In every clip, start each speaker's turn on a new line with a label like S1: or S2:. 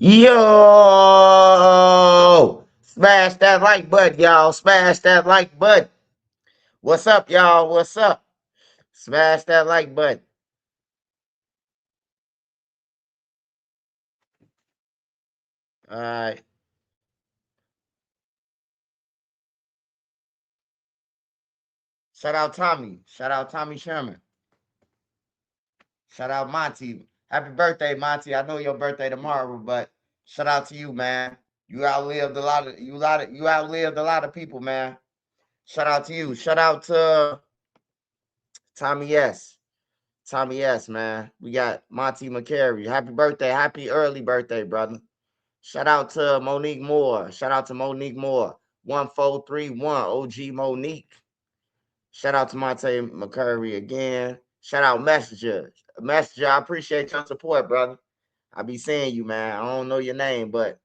S1: Yo! Smash that like button, y'all. Smash that like button. What's up, y'all? What's up? Smash that like button. All right. Shout out Tommy. Shout out Tommy Sherman. Shout out Monty. Happy birthday, Monty. I know your birthday tomorrow, but shout out to you, man. You outlived a lot of people, man. Shout out to you. Shout out to Tommy S. Tommy S, man. We got Monty McCary. Happy birthday. Happy early birthday, brother. Shout out to Monique Moore. Shout out to Monique Moore. 1431 OG Monique. Shout out to Monte McCurry again. Shout out Messenger. Messenger, I appreciate your support, brother. I be seeing you, man. I don't know your name, but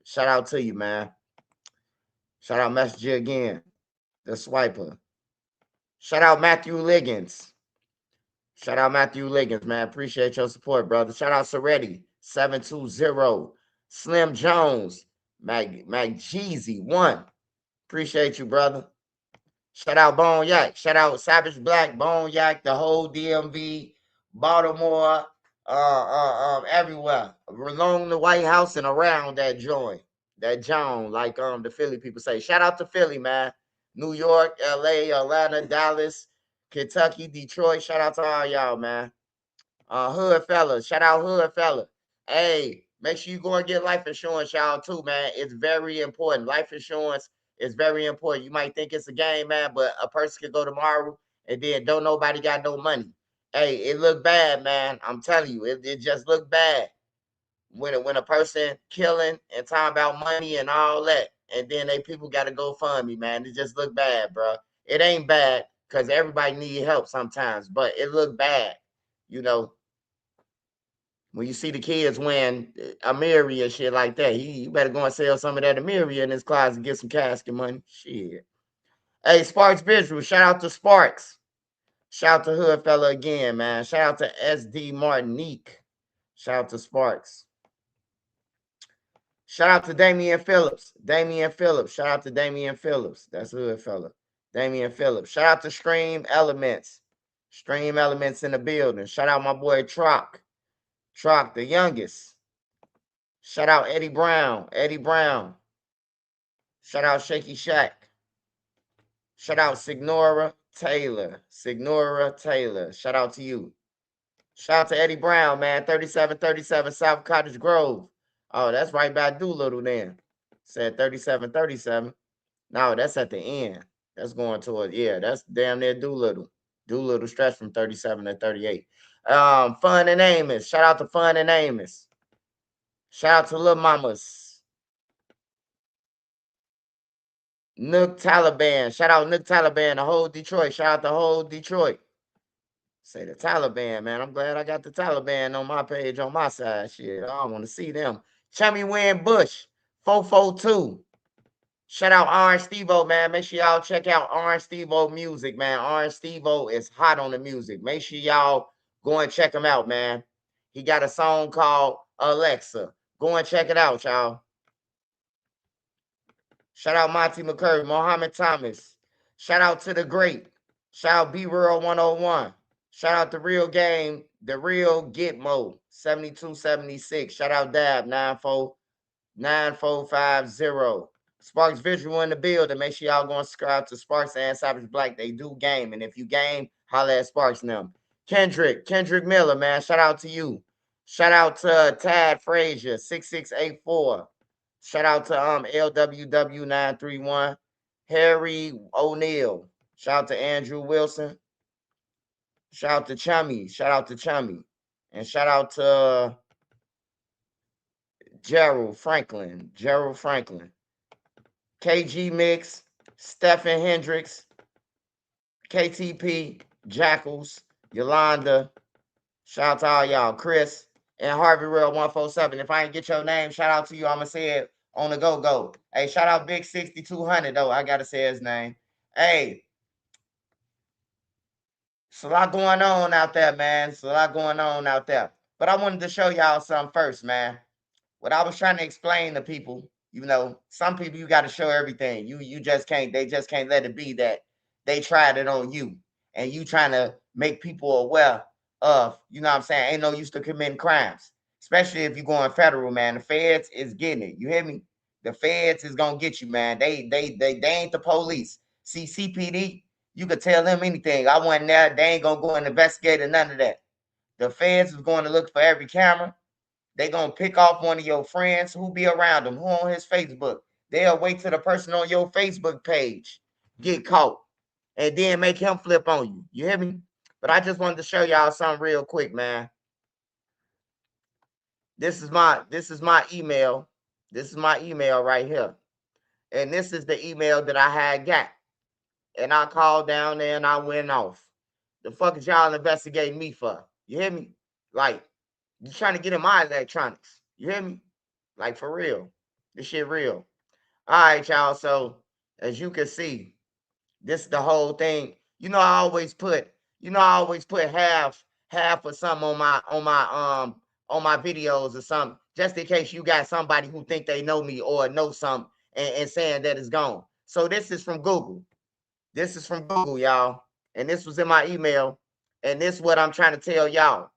S1: shout out to you, man. Shout out Messenger again. The swiper. Shout out Matthew Liggins. Shout out Matthew Liggins, man. Appreciate your support, brother. Shout out Soretti, 720. Slim Jones, Jeezy, 1. Appreciate you, brother. Shout out Bone Yak. Shout out Savage Black, Bone Yak, the whole DMV, Baltimore, everywhere. Along the White House and around that joint. That John, like the Philly people say. Shout out to Philly, man. New York, LA, Atlanta, Dallas, Kentucky, Detroit. Shout out to all y'all, man. Hood fella. Shout out Hood fella. Hey, make sure you go and get life insurance, y'all, too, man. It's very important. Life insurance is very important. You might think it's a game, man, but a person could go tomorrow and then don't nobody got no money. Hey, it look bad, man. I'm telling you, it just look bad when a person killing and talking about money and all that, and then they people got to go fund me, man. It just look bad, bro. It ain't bad because everybody need help sometimes, but it look bad, you know when you see the kids wearing Amiri and shit like that, you better go and sell some of that Amiri in his closet and get some casket money. Shit. Hey, Sparks Visual, shout out to Sparks. Shout out to Hood Fella again, man. Shout out to SD Martinique. Shout out to Sparks. Shout out to Damian Phillips. Damian Phillips. Shout out to Damian Phillips. That's Hood Fella. Damian Phillips. Shout out to Stream Elements. Stream Elements in the building. Shout out my boy Trock. Trock, the youngest. Shout out Eddie Brown. Eddie Brown. Shout out Shaky Shack. Shout out Signora Taylor. Signora Taylor. Shout out to you. Shout out to Eddie Brown, man. 3737 South Cottage Grove. Oh, that's right by Doolittle then. Said 3737. No, that's at the end. That's going toward, yeah, that's damn near Doolittle. Doolittle stretch from 37 to 38. Fun and Amos. Shout out to Fun and Amos. Shout out to Lil Mamas. Nook Taliban. Shout out Nook Taliban, the whole Detroit. Shout out the whole Detroit. Say the Taliban, man. I'm glad I got the Taliban on my page on my side. Shit, I want to see them. Chummy Win Bush, 442. Shout out Orange Stevo, man. Make sure y'all check out Orange Stevo music, man. Orange Stevo is hot on the music. Make sure y'all go and check him out, man. He got a song called Alexa. Go and check it out, y'all. Shout out Monty McCurry, Mohammed Thomas. Shout out to the great. Shout out B-Real 101. Shout out the real game, the real Gitmo, 7276. Shout out Dab 9450. Sparks Visual in the building. Make sure y'all go and subscribe to Sparks and Savage Black. They do game. And if you game, holla at Sparks and them. Kendrick Miller, man. Shout out to you. Shout out to Tad Frazier, 6684. Shout out to LWW931. Harry O'Neill. Shout out to Andrew Wilson. Shout out to Chummy. Shout out to Chummy. And shout out to Gerald Franklin. Gerald Franklin. KG Mix. Stephen Hendricks. KTP. Jackals. Yolanda. Shout out to all y'all. Chris. And Harvey Real 147. If I ain't get your name, shout out to you. I'ma say it on the go. Hey, shout out Big 6200 though. I gotta say his name. Hey, it's a lot going on out there, man. It's a lot going on out there. But I wanted to show y'all something first, man. what I was trying to explain to people, some people you got to show everything. You just can't. They just can't let it be that they tried it on you, and you trying to make people aware of. You know what I'm saying? Ain't no use to committing crimes, especially if you're going federal, man. The feds is getting it. You hear me? The feds is gonna get you, man. They ain't the police. See, CPD, you could tell them anything. I wasn't there. They ain't gonna go and investigate or none of that. The feds is going to look for every camera. They gonna pick off one of your friends who be around him, who on his Facebook. They'll wait till the person on your Facebook page get caught, and then make him flip on you. You hear me? But I just wanted to show y'all something real quick, man. This is my email. This is my email right here, and this is the email that I had got. And I called down there and I went off. The fuck is y'all investigating me for? You hear me? Like, you trying to get in my electronics. You hear me? Like, for real. This shit real. All right, y'all. So, as you can see, this is the whole thing. I always put half of something on my videos or something, just in case you got somebody who think they know me or know something and saying that it's gone. So this is from Google. This is from Google, y'all. And this was in my email. And this is what I'm trying to tell y'all.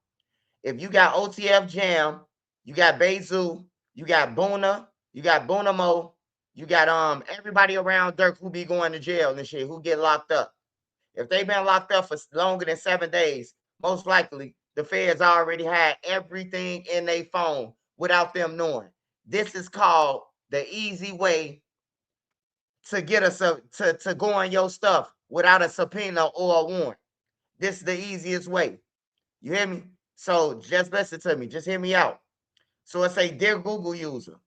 S1: If you got OTF Jam, you got Bezu, you got Boona, you got Boonamo, you got everybody around Durk who be going to jail and shit, who get locked up. If they been locked up for longer than 7 days, most likely the feds already had everything in their phone without them knowing. This is called the easy way to get us to go on your stuff without a subpoena or a warrant. This is the easiest way. You hear me? So just listen to me. Just hear me out. So it say, dear Google user,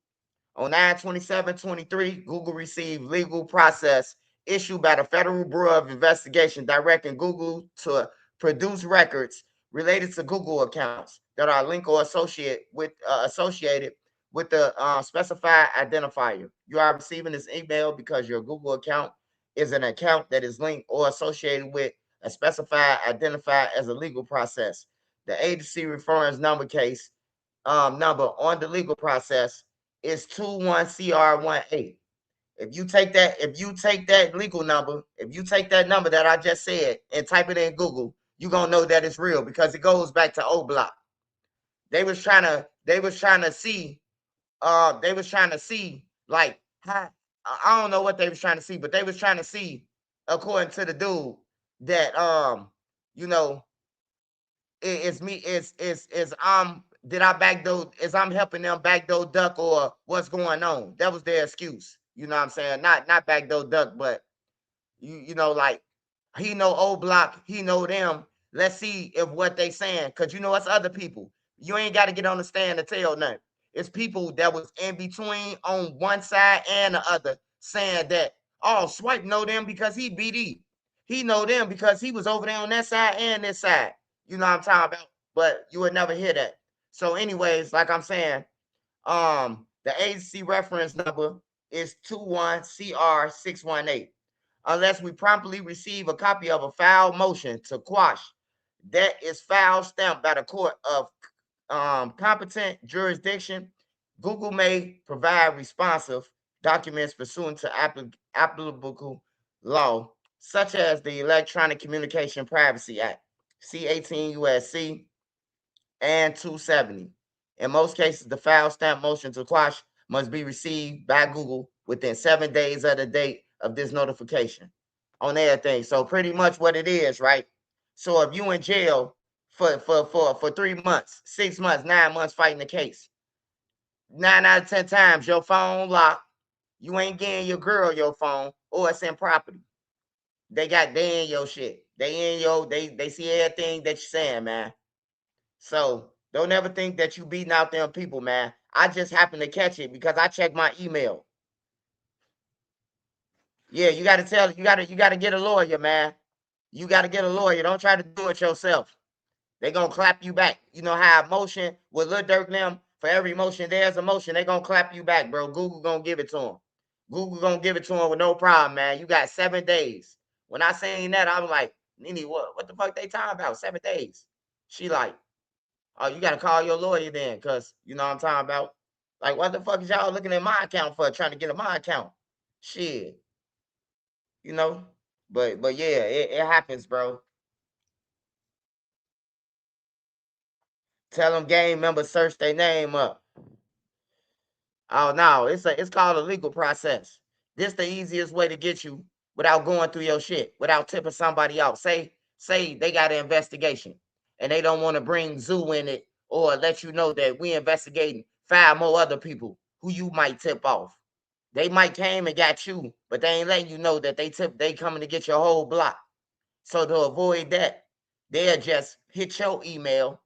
S1: on 9/27/23, Google received legal process issued by the Federal Bureau of Investigation directing Google to produce records related to Google accounts that are linked or associated with the specified identifier. You are receiving this email because your Google account is an account that is linked or associated with a specified identifier as a legal process. The agency reference number case number on the legal process is 21CR18. If you take that legal number, if you take that number that I just said and type it in Google, you're gonna know that it's real because it goes back to O Block. They was trying to see like how, I don't know what they was trying to see, but they was trying to see, according to the dude, that you know, it's me, it's did I backdoor, is I'm helping them backdoor duck or what's going on? That was their excuse. You know what I'm saying? Not backdoor duck, but like he know O Block, he know them. Let's see if what they saying, cause it's other people. You ain't got to get on the stand to tell nothing. It's people that was in between on one side and the other saying that, oh, Swipe know them because he BD. He know them because he was over there on that side and this side. You know what I'm talking about? But you would never hear that. So, anyways, like I'm saying, the agency reference number is 21CR618. Unless we promptly receive a copy of a file motion to quash that is file stamped by the court of competent jurisdiction, Google may provide responsive documents pursuant to applicable law, such as the Electronic Communication Privacy Act, C18 USC, and 270. In most cases, the file stamp motion to quash must be received by Google within 7 days of the date of this notification on everything. So pretty much what it is, right? So if you in jail for 3 months, 6 months, 9 months fighting the case, 9 out of 10 times your phone locked, you ain't getting your girl your phone, or it's in property. They in your shit. They see everything that you're saying, man. So don't ever think that you beating out them people, man. I just happened to catch it because I checked my email. Yeah, you gotta get a lawyer, man. You gotta get a lawyer. Don't try to do it yourself. They gonna clap you back. You know how motion with Lil Durk them, for every motion there's a motion. They gonna clap you back, bro. Google gonna give it to them. Google gonna give it to them with no problem, man. You got 7 days. When I seen that, I was like, Nene, what the fuck they talking about? 7 days. She like, oh, you gotta call your lawyer then, cause you know what I'm talking about. Like, what the fuck is y'all looking at my account for? Trying to get in my account? Shit, you know. But yeah, it happens, bro. Tell them game members search their name up. Oh no, it's called a legal process. This the easiest way to get you without going through your shit, without tipping somebody out. Say they got an investigation and they don't want to bring Zoo in it or let you know that we investigating 5 more other people who you might tip off. They might came and got you, but they ain't letting you know that they coming to get your whole block. So to avoid that, they'll just hit your email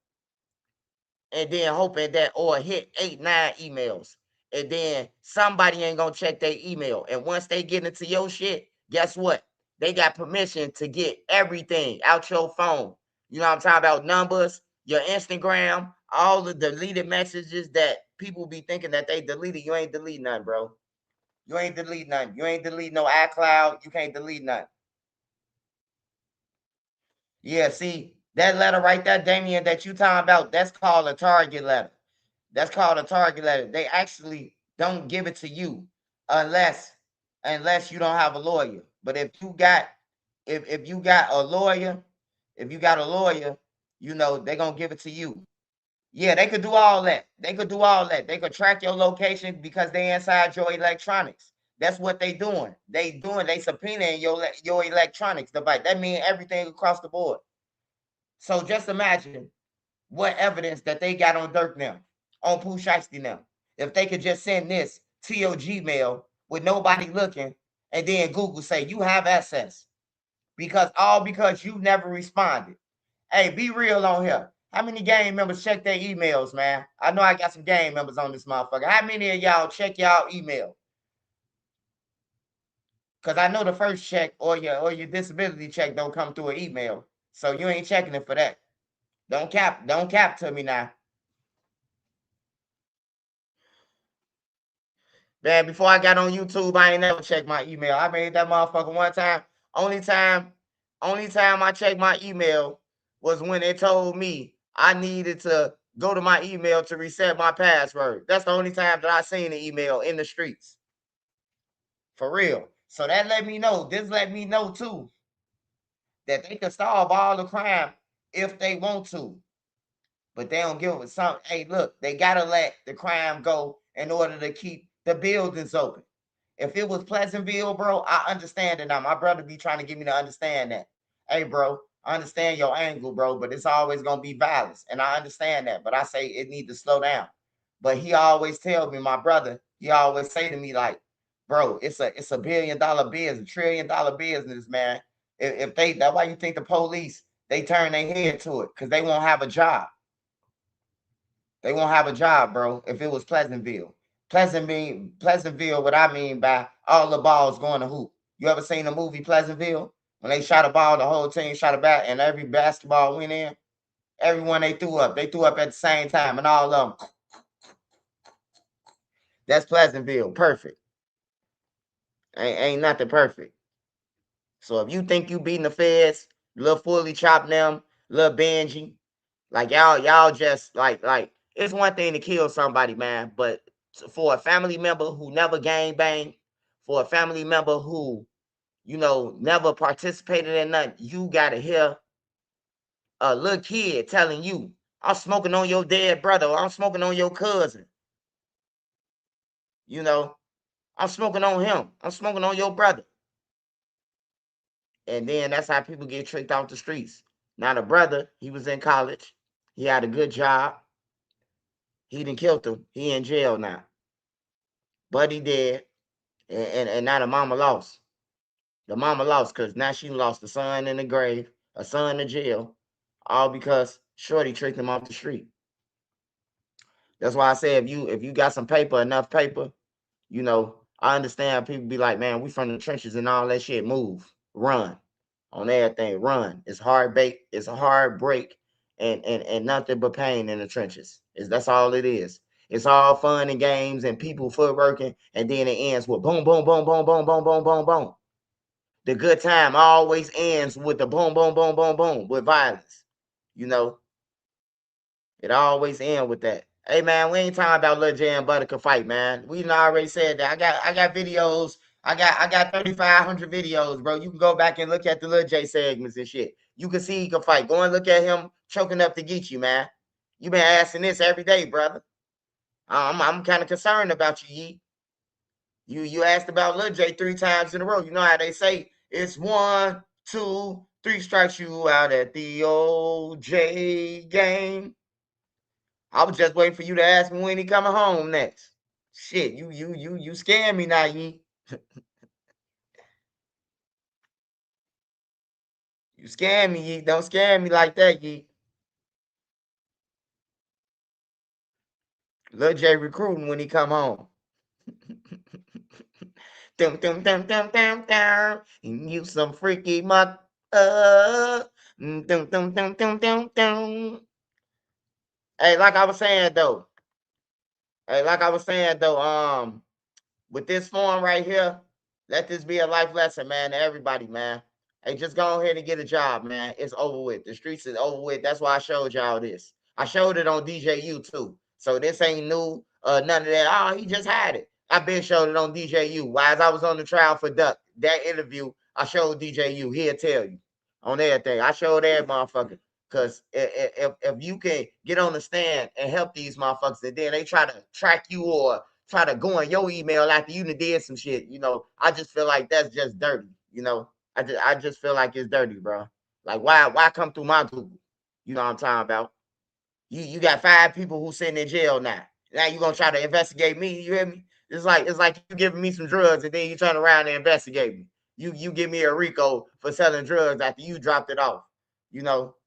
S1: and then hoping that or hit 8, 9 emails. And then somebody ain't gonna check their email. And once they get into your shit, guess what? They got permission to get everything out your phone. You know what I'm talking about? Numbers, your Instagram, all the deleted messages that people be thinking that they deleted. You ain't delete none, bro. You ain't delete none. You ain't delete no iCloud. You can't delete none. Yeah, see, that letter right there, Damien, that you talking about, that's called a target letter. That's called a target letter. They actually don't give it to you unless you don't have a lawyer. But if you got a lawyer, you know, they're gonna give it to you. Yeah, they could do all that. They could do all that. They could track your location because they inside your electronics. That's what they doing. They subpoenaing your electronics device. That means everything across the board. So just imagine what evidence that they got on Durk now, on Pooh Shiesty now. If they could just send this to your Gmail with nobody looking, and then Google say you have access because you never responded. Hey, be real on here. How many game members check their emails, man? I know I got some game members on this motherfucker. How many of y'all check y'all email? Because I know the first check or your disability check don't come through an email. So you ain't checking it for that. Don't cap to me now. Man, before I got on YouTube, I ain't never checked my email. I made that motherfucker one time. Only time I checked my email was when it told me I needed to go to my email to reset my password. That's the only time that I seen the email in the streets. For real. So that let me know. This let me know too that they can solve all the crime if they want to. But they don't give it some. Hey, look, they gotta let the crime go in order to keep the buildings open. If it was Pleasantville, bro, I understand it now. My brother be trying to get me to understand that. Hey, bro, I understand your angle, bro, but it's always gonna be violence, and I understand that. But I say it need to slow down. But he always tell me, my brother, he always say to me like, bro, it's a $1 billion business, $1 trillion business, man. If they, that's why you think the police they turn their head to it because they won't have a job. They won't have a job, bro, if it was Pleasantville. Pleasantville, what I mean by all the balls going to hoop. You ever seen the movie Pleasantville? When they shot a ball, the whole team shot a bat, and every basketball went in. Everyone they threw up at the same time, and all of them. That's Pleasantville. Perfect. Ain't nothing perfect. So if you think you beating the feds, little fully chopped them, little Benji, like y'all just like it's one thing to kill somebody, man, but for a family member who never gang bang, for a family member who never participated in nothing, you gotta hear a little kid telling you, "I'm smoking on your dead brother, or I'm smoking on your cousin." You know, I'm smoking on him. I'm smoking on your brother. And then that's how people get tricked off the streets. Now the brother, he was in college. He had a good job. He didn't kill him. He in jail now. But he dead. And now the mama lost. The mama lost because now she lost a son in the grave, a son in jail, all because Shorty tricked him off the street. That's why I say if you got some paper, enough paper, I understand people be like, man, we from the trenches and all that shit. Move, run on everything, run. It's hard bake, it's a hard break, and nothing but pain in the trenches. That's all it is. It's all fun and games and people footworking, and then it ends with boom, boom, boom, boom, boom, boom, boom, boom, boom. The good time always ends with the boom, boom, boom, boom, boom, with violence. It always ends with that. Hey man, we ain't talking about Lil J and Buttercup fight, man. We done already said that. I got videos. I got 3,500 videos, bro. You can go back and look at the Lil J segments and shit. You can see he can fight. Go and look at him choking up to get you, man. You been asking this every day, brother. I'm kind of concerned about you, Yee. You asked about Lil J 3 times in a row. You know how they say it's 1, 2, 3 strikes you out at the old J game. I was just waiting for you to ask me when he coming home next. Shit, you scaring me now, Yee. You scaring me, Yee. Don't scare me like that, Yee. Lil J recruiting when he come home. Dum dum dum dum dum dum. You some freaky muck. Dum dum dum dum dum dum. Hey, like I was saying though. Hey, like I was saying though. With this form right here, let this be a life lesson, man, to everybody, man. Hey, just go ahead and get a job, man. It's over with. The streets is over with. That's why I showed y'all this. I showed it on DJU too. So this ain't new. None of that. Oh, he just had it. I been showed it on DJU. Why as I was on the trial for Duck, that interview, I showed DJU. He'll tell you on everything. I showed every motherfucker. Cause if you can get on the stand and help these motherfuckers, and then they try to track you or try to go in your email after you did some shit, I just feel like that's just dirty. I just feel like it's dirty, bro. Like why come through my Google? You know what I'm talking about? You got 5 people who sitting in jail now. Now you gonna try to investigate me? You hear me? It's like you giving me some drugs and then you turn around and investigate me. You give me a RICO for selling drugs after you dropped it off.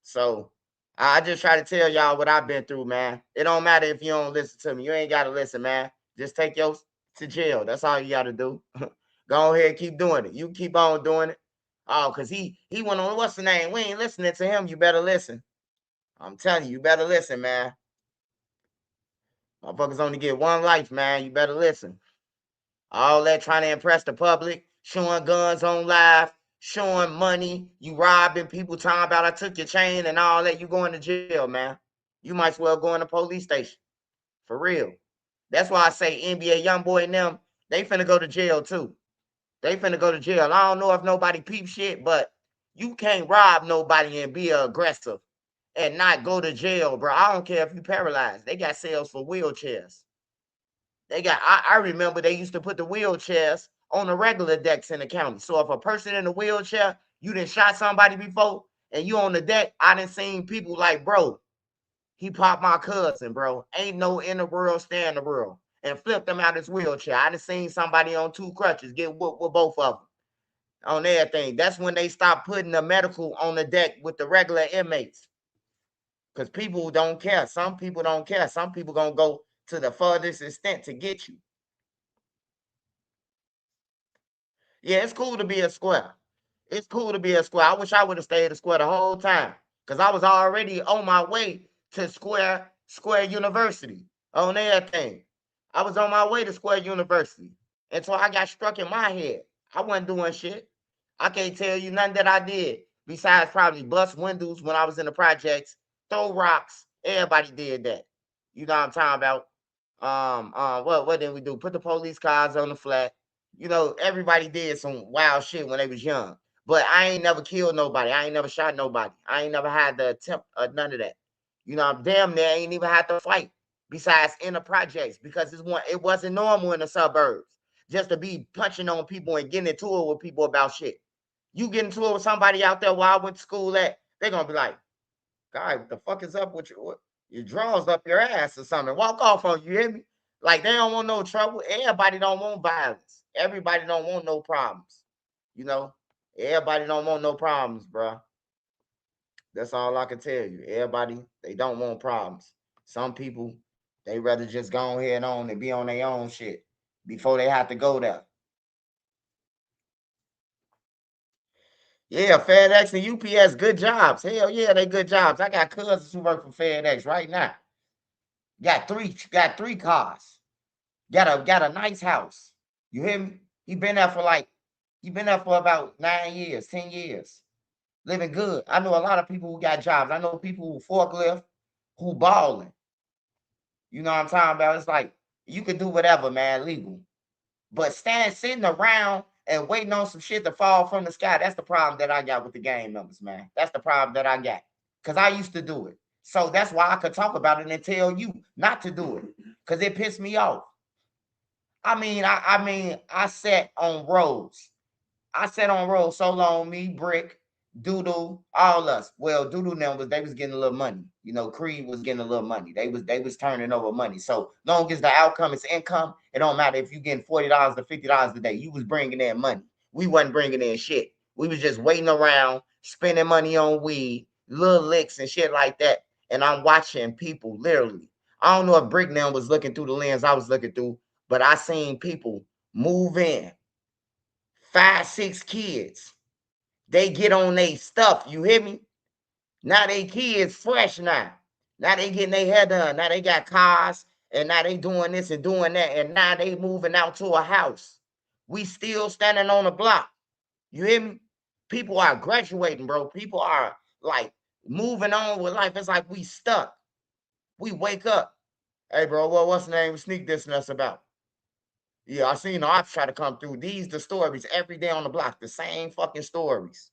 S1: So I just try to tell y'all what I've been through, man. It don't matter if you don't listen to me. You ain't gotta listen, man. Just take your to jail. That's all you gotta do. Go ahead, keep doing it. You keep on doing it. Oh, cause he went on what's the name? We ain't listening to him. You better listen. I'm telling you, you better listen, man. Motherfuckers only get one life, man. You better listen. All that trying to impress the public, showing guns on live, showing money, you robbing people, talking about I took your chain and all that. You going to jail, man. You might as well go in the police station. For real. That's why I say NBA Youngboy and them, they finna go to jail too. They finna go to jail. I don't know if nobody peep shit, but you can't rob nobody and be aggressive and not go to jail, bro. I don't care if you paralyzed. They got cells for wheelchairs. I remember they used to put the wheelchairs on the regular decks in the county. So if a person in a wheelchair, you done shot somebody before and you on the deck, I done seen people like, bro, he popped my cousin, bro. Ain't no in the world, stay in the world. And flipped him out his wheelchair. I done seen somebody on 2 crutches get whooped with both of them on everything. That's when they stopped putting the medical on the deck with the regular inmates. Because people don't care. Some people don't care. Some people gonna go to the furthest extent to get you. Yeah, it's cool to be a square. It's cool to be a square. I wish I would have stayed a square the whole time. Because I was already on my way to Square University on everything. I was on my way to Square University. And so I got struck in my head. I wasn't doing shit. I can't tell you nothing that I did besides probably bust windows when I was in the projects, throw rocks. Everybody did that. You know what I'm talking about? What did we do? Put the police cars on the flat. Everybody did some wild shit when they was young. But I ain't never killed nobody. I ain't never shot nobody. I ain't never had the attempt of none of that. I'm damn near ain't even had to fight besides in the projects because it wasn't normal in the suburbs just to be punching on people and getting into it with people about shit. You get into it with somebody out there where I went to school at, they're gonna be like, God, what the fuck is up with you? Your drawers up your ass or something. Walk off on you, hear me? Like they don't want no trouble. Everybody don't want violence. Everybody don't want no problems. You know, everybody don't want no problems, bro. That's all I can tell you. Everybody, they don't want problems. Some people, they rather just go ahead on and be on their own shit before they have to go there. Yeah, FedEx and UPS, good jobs. Hell yeah, they good jobs. I got cousins who work for FedEx right now. Got three cars. Got a nice house. You hear me? He been there for about 9 years, 10 years. Living good. I know a lot of people who got jobs. I know people who forklift, who balling. You know what I'm talking about? It's like you can do whatever, man, legal. But sitting around and waiting on some shit to fall from the sky, that's the problem that I got with the gang members, man. That's the problem that I got. Because I used to do it. So that's why I could talk about it and tell you not to do it. Because it pissed me off. I sat on roads. I sat on road so long, me, Brick, Doodle, all us. Well, Doodle now they was getting a little money. You know, Creed was getting a little money. They was turning over money. So long as the outcome is income, it don't matter if you getting $40 to $50 a day. You was bringing in money. We wasn't bringing in shit. We was just waiting around, spending money on weed, little licks and shit like that. And I'm watching people literally. I don't know if Brick now was looking through the lens I was looking through, but I seen people move in 5, 6 kids. They get on their stuff. You hear me? Now they kids fresh now. Now they getting their hair done. Now they got cars. And now they doing this and doing that. And now they moving out to a house. We still standing on the block. You hear me? People are graduating, bro. People are like moving on with life. It's like we stuck. We wake up. Hey, bro, what's the name? Sneak this and us about. Yeah, I seen the ops try to come through. These the stories every day on the block. The same fucking stories.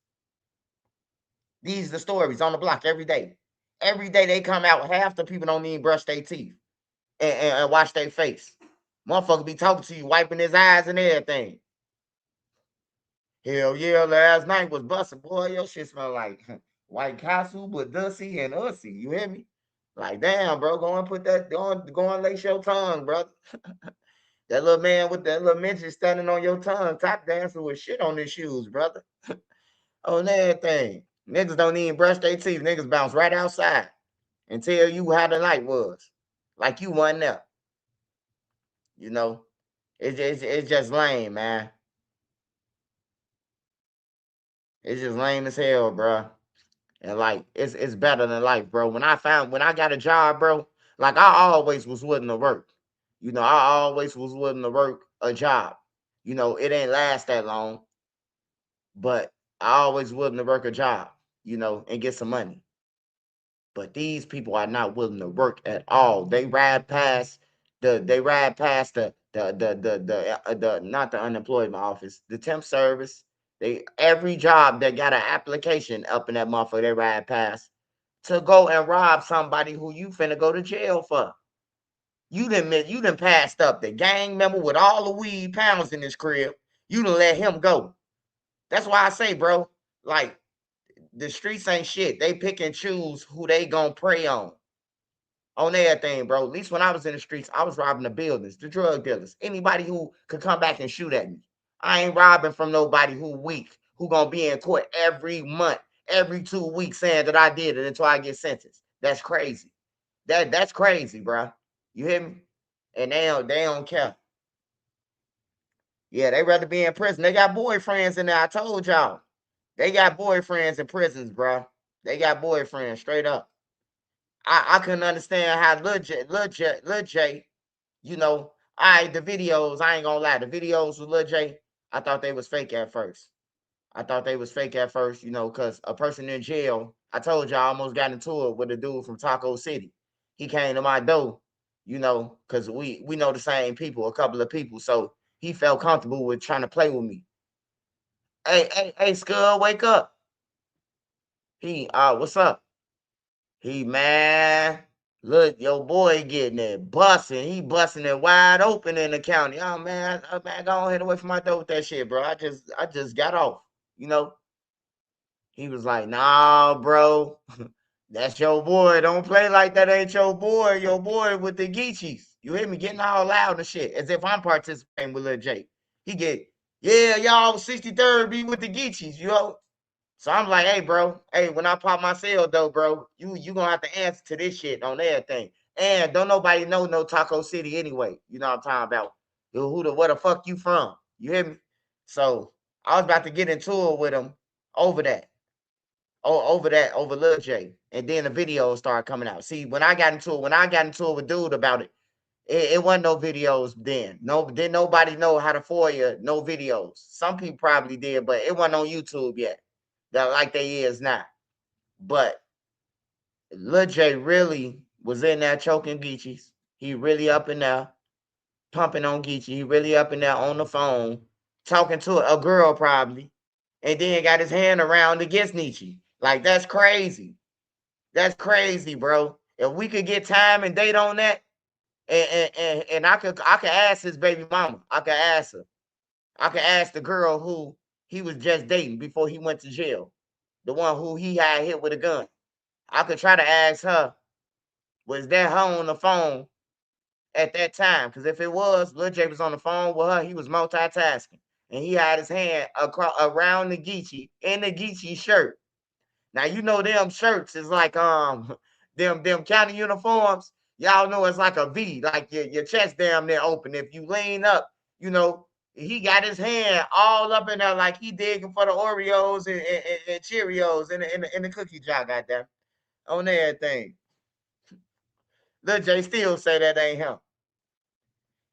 S1: These the stories on the block every day. Every day they come out. Half the people don't even brush their teeth and wash their face. Motherfucker be talking to you, wiping his eyes and everything. Hell yeah, last night was busting. Boy, your shit smell like White Castle, but Dussy and Ussy. You hear me? Like, damn, bro, go and put that, go and lace your tongue, brother. That little man with that little mention standing on your tongue, top dancing with shit on his shoes, brother. On everything. Niggas don't even brush their teeth. Niggas bounce right outside and tell you how the night was. Like you wasn't there. You know? It's just lame, man. It's just lame as hell, bro. And like it's better than life, bro. When I got a job, bro, like I always was willing to work. You know, I always was willing to work a job. You know, it ain't last that long, but I always willing to work a job, you know, and get some money. But these people are not willing to work at all. They ride past the not the unemployment office, the temp service. They every job that got an application up in that motherfucker, they ride past to go and rob somebody who you finna go to jail for. You done passed up the gang member with all the weed pounds in his crib. You done let him go. That's why I say, bro, like the streets ain't shit. They pick and choose who they gonna prey on everything, bro. At least when I was in the streets, I was robbing the buildings, the drug dealers, anybody who could come back and shoot at me. I ain't robbing from nobody who weak, who gonna be in court every month, every 2 weeks saying that I did it until I get sentenced. That's crazy. That's crazy, bro. You hear me? And they don't care. Yeah, they rather be in prison. They got boyfriends in there. I told y'all. They got boyfriends in prisons, bro. They got boyfriends straight up. I couldn't understand how Lil J, you know, the videos, I ain't gonna lie, the videos with Lil J, I thought they was fake at first. I thought they was fake at first, you know, because a person in jail, I told you I almost got into it with a dude from Taco City. He came to my door, you know, because we know the same people, a couple of people. So he felt comfortable with trying to play with me. Hey, Scud, wake up. What's up? Man, look, your boy getting it busting. He busting it wide open in the county. Man, go ahead away from my door with that shit, bro. I just got off. You know, he was like, nah, bro, that's your boy. Don't play like that ain't your boy. Your boy with the Geechees. You hear me? Getting all loud and shit, as if I'm participating with Lil J. He get, yeah, y'all 63rd be with the Geechees, you know. So I'm like, hey, bro, hey, when I pop my cell though, bro, you gonna have to answer to this shit on everything. And don't nobody know no Taco City anyway. You know what I'm talking about? Where the fuck you from? You hear me? So I was about to get into it with him over that. Over Lil J. And then the videos started coming out. See, when I got into it with dude about it, it wasn't no videos then. No, didn't nobody know how to FOIA no videos. Some people probably did, but it wasn't on YouTube yet. That like they is now. But Lil J really was in there choking Geechees. He really up in there pumping on Geechee. He really up in there on the phone talking to a girl probably, and then got his hand around against Nietzsche. Like that's crazy. That's crazy, bro. If we could get time and date on that, and I could ask his baby mama. I could ask her. I could ask the girl who he was just dating before he went to jail, the one who he had hit with a gun. I could try to ask her, was that her on the phone at that time? Because if it was, Lil J was on the phone with her. He was multitasking, and he had his hand around the Geechee in the Geechee shirt. Now you know them shirts is like them county uniforms. Y'all know it's like a V, like your chest damn near open. If you lean up, you know, he got his hand all up in there like he digging for the Oreos and Cheerios in the cookie jar, goddamn, on everything. Lil J still say that ain't him.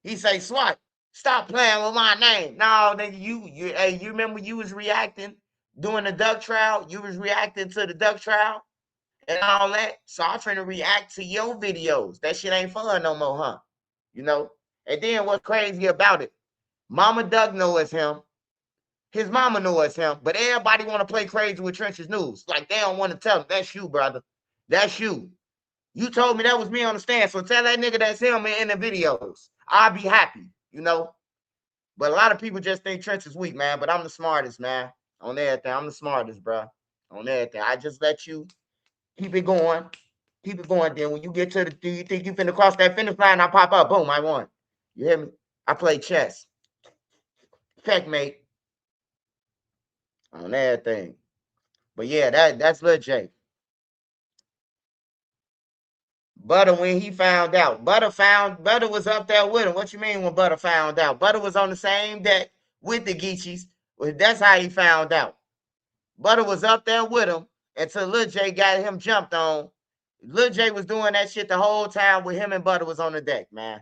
S1: He say, "Swat, stop playing with my name." No, nigga, you remember you was reacting during the duck trial? You was reacting to the duck trial and all that. So I'm trying to react to your videos. That shit ain't fun no more, huh? You know? And then what's crazy about it? Mama Duck know it's him. His mama know it's him. But everybody want to play crazy with Trench's news. Like they don't want to tell him, that's you, brother. That's you. You told me that was me on the stand. So tell that nigga that's him in the videos. I'll be happy, you know? But a lot of people just think Trench is weak, man. But I'm the smartest, man. On everything. I'm the smartest, bro. On everything. I just let you keep it going. Keep it going. Then when you get to the, do you think you finna cross that finish line? I pop up. Boom, I won. You hear me? I play chess. Checkmate. On everything. But yeah, that's Lil J. Butter when he found out. Butter was up there with him. What you mean when Butter found out? Butter was on the same deck with the Geechees. Well, that's how he found out. Butter was up there with him until Lil J got him jumped on. Lil J was doing that shit the whole time with him and Butter was on the deck, man.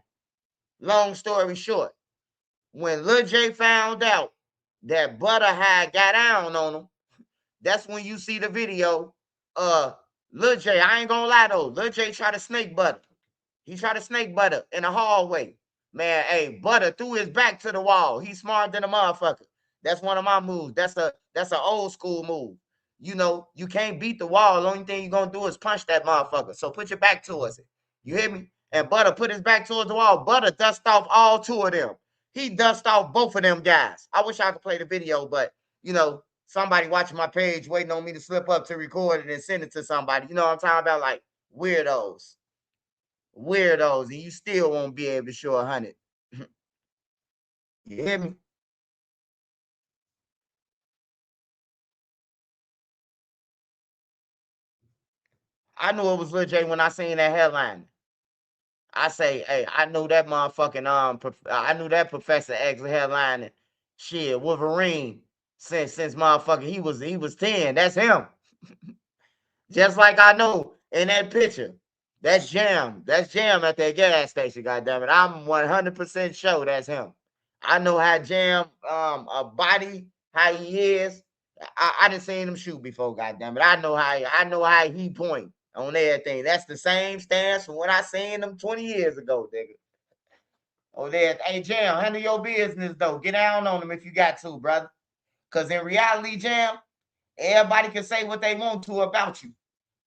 S1: Long story short, when Lil J found out that Butter had got down on him, that's when you see the video. Lil J, I ain't gonna lie though, Lil J tried to snake Butter. He tried to snake Butter in the hallway. Man, hey, Butter threw his back to the wall. He's smarter than a motherfucker. That's one of my moves. That's an old school move. You know, you can't beat the wall. The only thing you're gonna do is punch that motherfucker. So put your back towards it. You hear me? And Butter put his back towards the wall. Butter dust off all two of them. He dust off both of them guys. I wish I could play the video, but you know, somebody watching my page waiting on me to slip up to record it and send it to somebody. You know what I'm talking about? Like weirdos. Weirdos, and you still won't be able to show 100. You hear me? I knew it was Lil J when I seen that headline. I say, hey, I knew that motherfucking I knew that Professor X headlining shit Wolverine since motherfucking he was 10. That's him. Just like I know in that picture. That's Jam. That's Jam at that gas station, goddammit. I'm 100% sure that's him. I know how Jam a body, how he is. I didn't seen him shoot before, goddammit. I know how he point on everything. That's the same stance from when I seen him 20 years ago, nigga. Oh, there. Hey, Jam, handle your business though. Get down on him if you got to, brother. Cause in reality, Jam, everybody can say what they want to about you.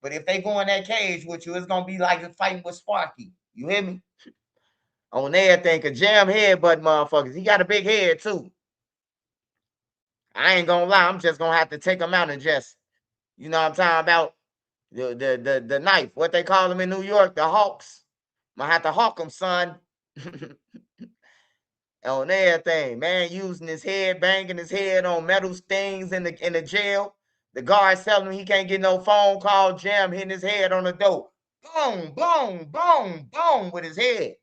S1: But if they go in that cage with you, it's gonna be like fighting with Sparky. You hear me? On everything, cause Jam headbutt motherfuckers. He got a big head too. I ain't gonna lie, I'm just gonna have to take him out and just, you know what I'm talking about? The knife. What they call them in New York, the Hawks. I'm gonna have to hawk him, son. On everything, man, using his head, banging his head on metal things in the jail. The guards telling him he can't get no phone call. Jam hitting his head on the door. Boom, boom, boom, boom with his head.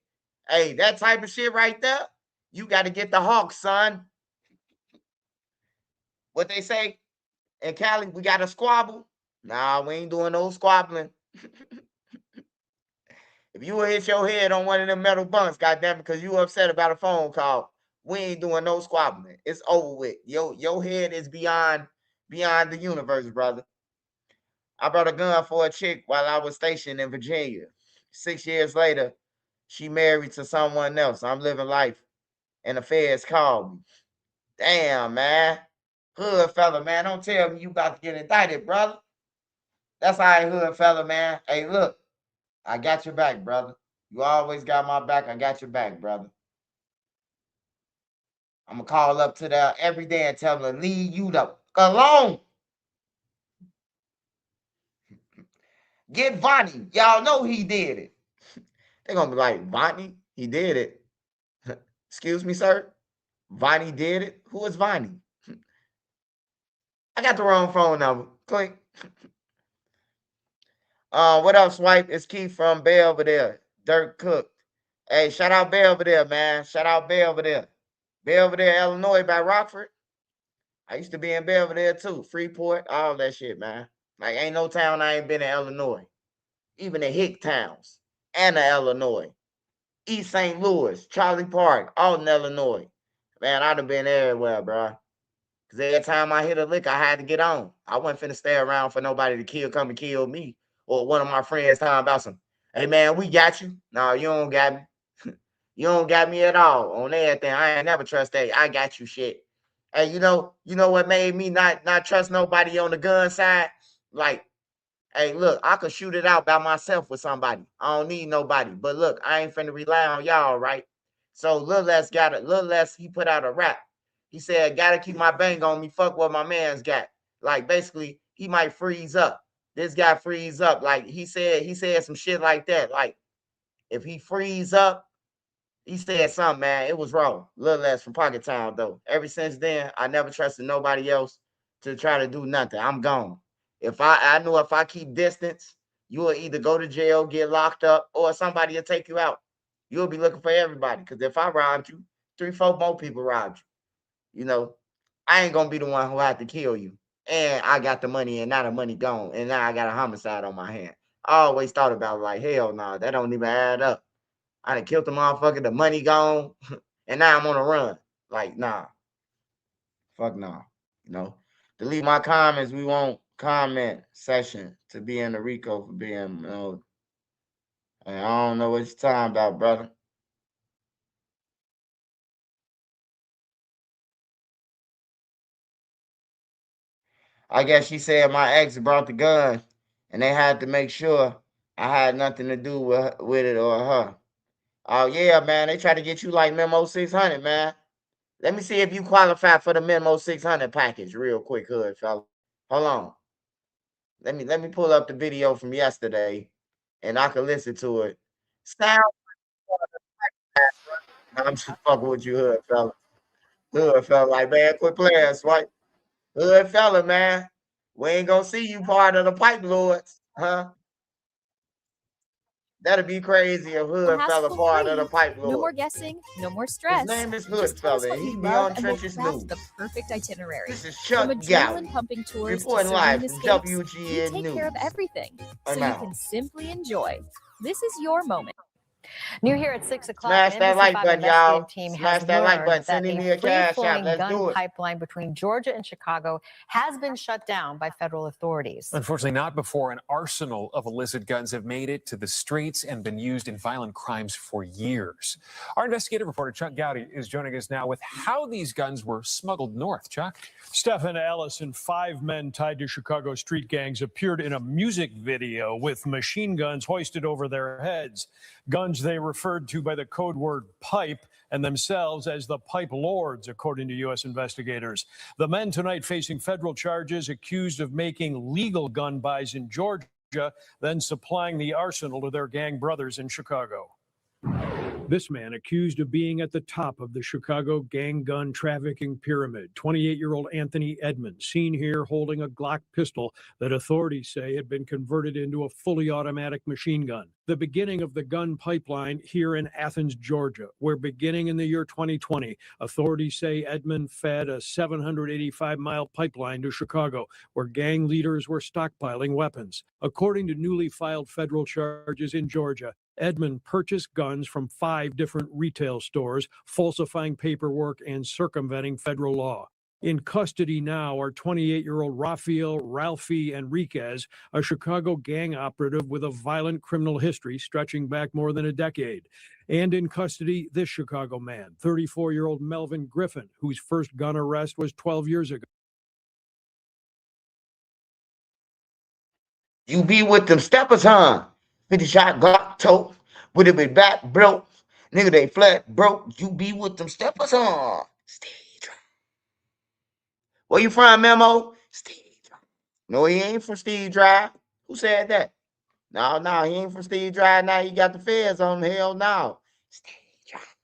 S1: Hey, that type of shit right there, you got to get the hawk, son. What they say in Cali, we got to squabble. Nah, we ain't doing no squabbling. If you will hit your head on one of them metal bunks, goddamn it, because you upset about a phone call, we ain't doing no squabbling. It's over with. Your head is beyond the universe, brother. I brought a gun for a chick while I was stationed in Virginia. 6 years later, She married to someone else. I'm living life, and the feds called me. Damn, man. Hood fella, man. Don't tell me you about to get indicted, brother. That's all right, hood fella, man. Hey, look, I got your back, brother. You always got my back. I got your back, brother. I'm going to call up to there every day and tell them to leave you the alone. Get Vonnie. Y'all know he did it. They're going to be like, Vonnie, he did it. Excuse me, sir? Vonnie did it? Who is Vonnie? I got the wrong phone number. Click. What up, Swipe? It's Keith from Belvedere. Dirk Cook. Hey, shout out Belvedere, man. Shout out Belvedere. Belvedere, Illinois by Rockford. I used to be in Belvedere too. Freeport, all that shit, man. Like, ain't no town I ain't been in Illinois. Even the hick towns. Anna, Illinois. East St. Louis. Charlie Park. Alton, Illinois. Man, I done been everywhere, bro. Because every time I hit a lick, I had to get on. I wasn't finna stay around for nobody to come and kill me. Or one of my friends talking about some, hey, man, we got you. No, you don't got me. You don't got me at all on everything. I ain't never trust that. I got you shit. Hey, you know what made me not trust nobody on the gun side? Like, hey, look, I could shoot it out by myself with somebody. I don't need nobody. But look, I ain't finna rely on y'all, right? So Lil Les, he put out a rap. He said, gotta keep my bang on me. Fuck what my man's got. Like, basically, he might freeze up. This guy freeze up. Like, he said some shit like that. Like, if he freeze up, he said something, man. It was wrong. Lil Les from Pocket Town, though. Ever since then, I never trusted nobody else to try to do nothing. I'm gone. If I knew if I keep distance, you will either go to jail, get locked up, or somebody will take you out. You'll be looking for everybody. Because if I robbed you, 3-4 more people robbed you. You know, I ain't gonna be the one who had to kill you. And I got the money, and now the money gone, and now I got a homicide on my hand. I always thought about it like, hell no, that don't even add up. I done killed the motherfucker, the money gone, and now I'm on a run. Like, nah. Fuck no. You know. Delete my comments. We won't comment session to be in the Rico for being, and I don't know what you're talking about, brother. I guess she said my ex brought the gun, and they had to make sure I had nothing to do with it or her. Oh yeah, man, they try to get you like Memo600, man. Let me see if you qualify for the Memo600 package real quick, hood fella. Hold on. Let me pull up the video from yesterday, and I can listen to it. Sound. I'm just fucking with you, hood fella. Hood fella, like, man, quit playing, swipe. Hood fella, man. We ain't gonna see you part of the pipe lords, huh? That'd be crazy if Hood fella part of the pipe lords.
S2: No more guessing, no more
S1: His
S2: stress.
S1: name is Hood
S2: Just tell us
S1: fella,
S2: what
S1: and he
S2: you
S1: be
S2: love,
S1: on
S2: and we'll
S1: Trenches
S2: craft
S1: News.
S2: the perfect itinerary.
S1: This is
S2: From
S1: Chuck Galley,
S2: adrenaline-pumping tours to
S1: reporting
S2: serene
S1: live from
S2: escapes, we
S1: WGN
S2: take
S1: News.
S2: care of everything, so
S1: I'm
S2: you
S1: out.
S2: can simply enjoy. This is your moment.
S3: New here at 6 o'clock,
S1: Smash that like button, y'all.
S3: team
S1: Smash
S3: has
S1: that like
S3: learned
S1: button.
S3: that
S1: Send me a cash app. Let's
S3: gun
S1: do it.
S3: pipeline between Georgia and Chicago has been shut down by federal authorities.
S4: Unfortunately, not before an arsenal of illicit guns have made it to the streets and been used in violent crimes for years. Our investigative reporter, Chuck Gowdy, is joining us now with how these guns were smuggled north. Chuck?
S5: Stephen Ellis and 5 men tied to Chicago street gangs appeared in a music video with machine guns hoisted over their heads. Guns they referred to by the code word pipe and themselves as the pipe lords, according to U.S. investigators. The men tonight facing federal charges accused of making legal gun buys in Georgia, then supplying the arsenal to their gang brothers in Chicago. This man accused of being at the top of the Chicago gang gun trafficking pyramid, 28-year-old Anthony Edmonds, seen here holding a Glock pistol that authorities say had been converted into a fully automatic machine gun. The beginning of the gun pipeline here in Athens, Georgia, where beginning in the year 2020, authorities say Edmond fed a 785-mile pipeline to Chicago, where gang leaders were stockpiling weapons. According to newly filed federal charges in Georgia, Edmond purchased guns from 5 different retail stores, falsifying paperwork and circumventing federal law. In custody now are 28-year-old Rafael Ralphie Enriquez, a Chicago gang operative with a violent criminal history stretching back more than a decade. And in custody, this Chicago man, 34-year-old Melvin Griffin, whose first gun arrest was 12 years ago.
S1: You be with them steppers, huh? 50 shot Glock tote. Would it be back broke? Nigga, they flat broke. You be with them steppers, huh? Steve Drive. Where you from, Memo? Steve Drive. No, he ain't from Steve Drive. Who said that? No, he ain't from Steve Drive. Now he got the feds on him. Hell no. Steve Drive.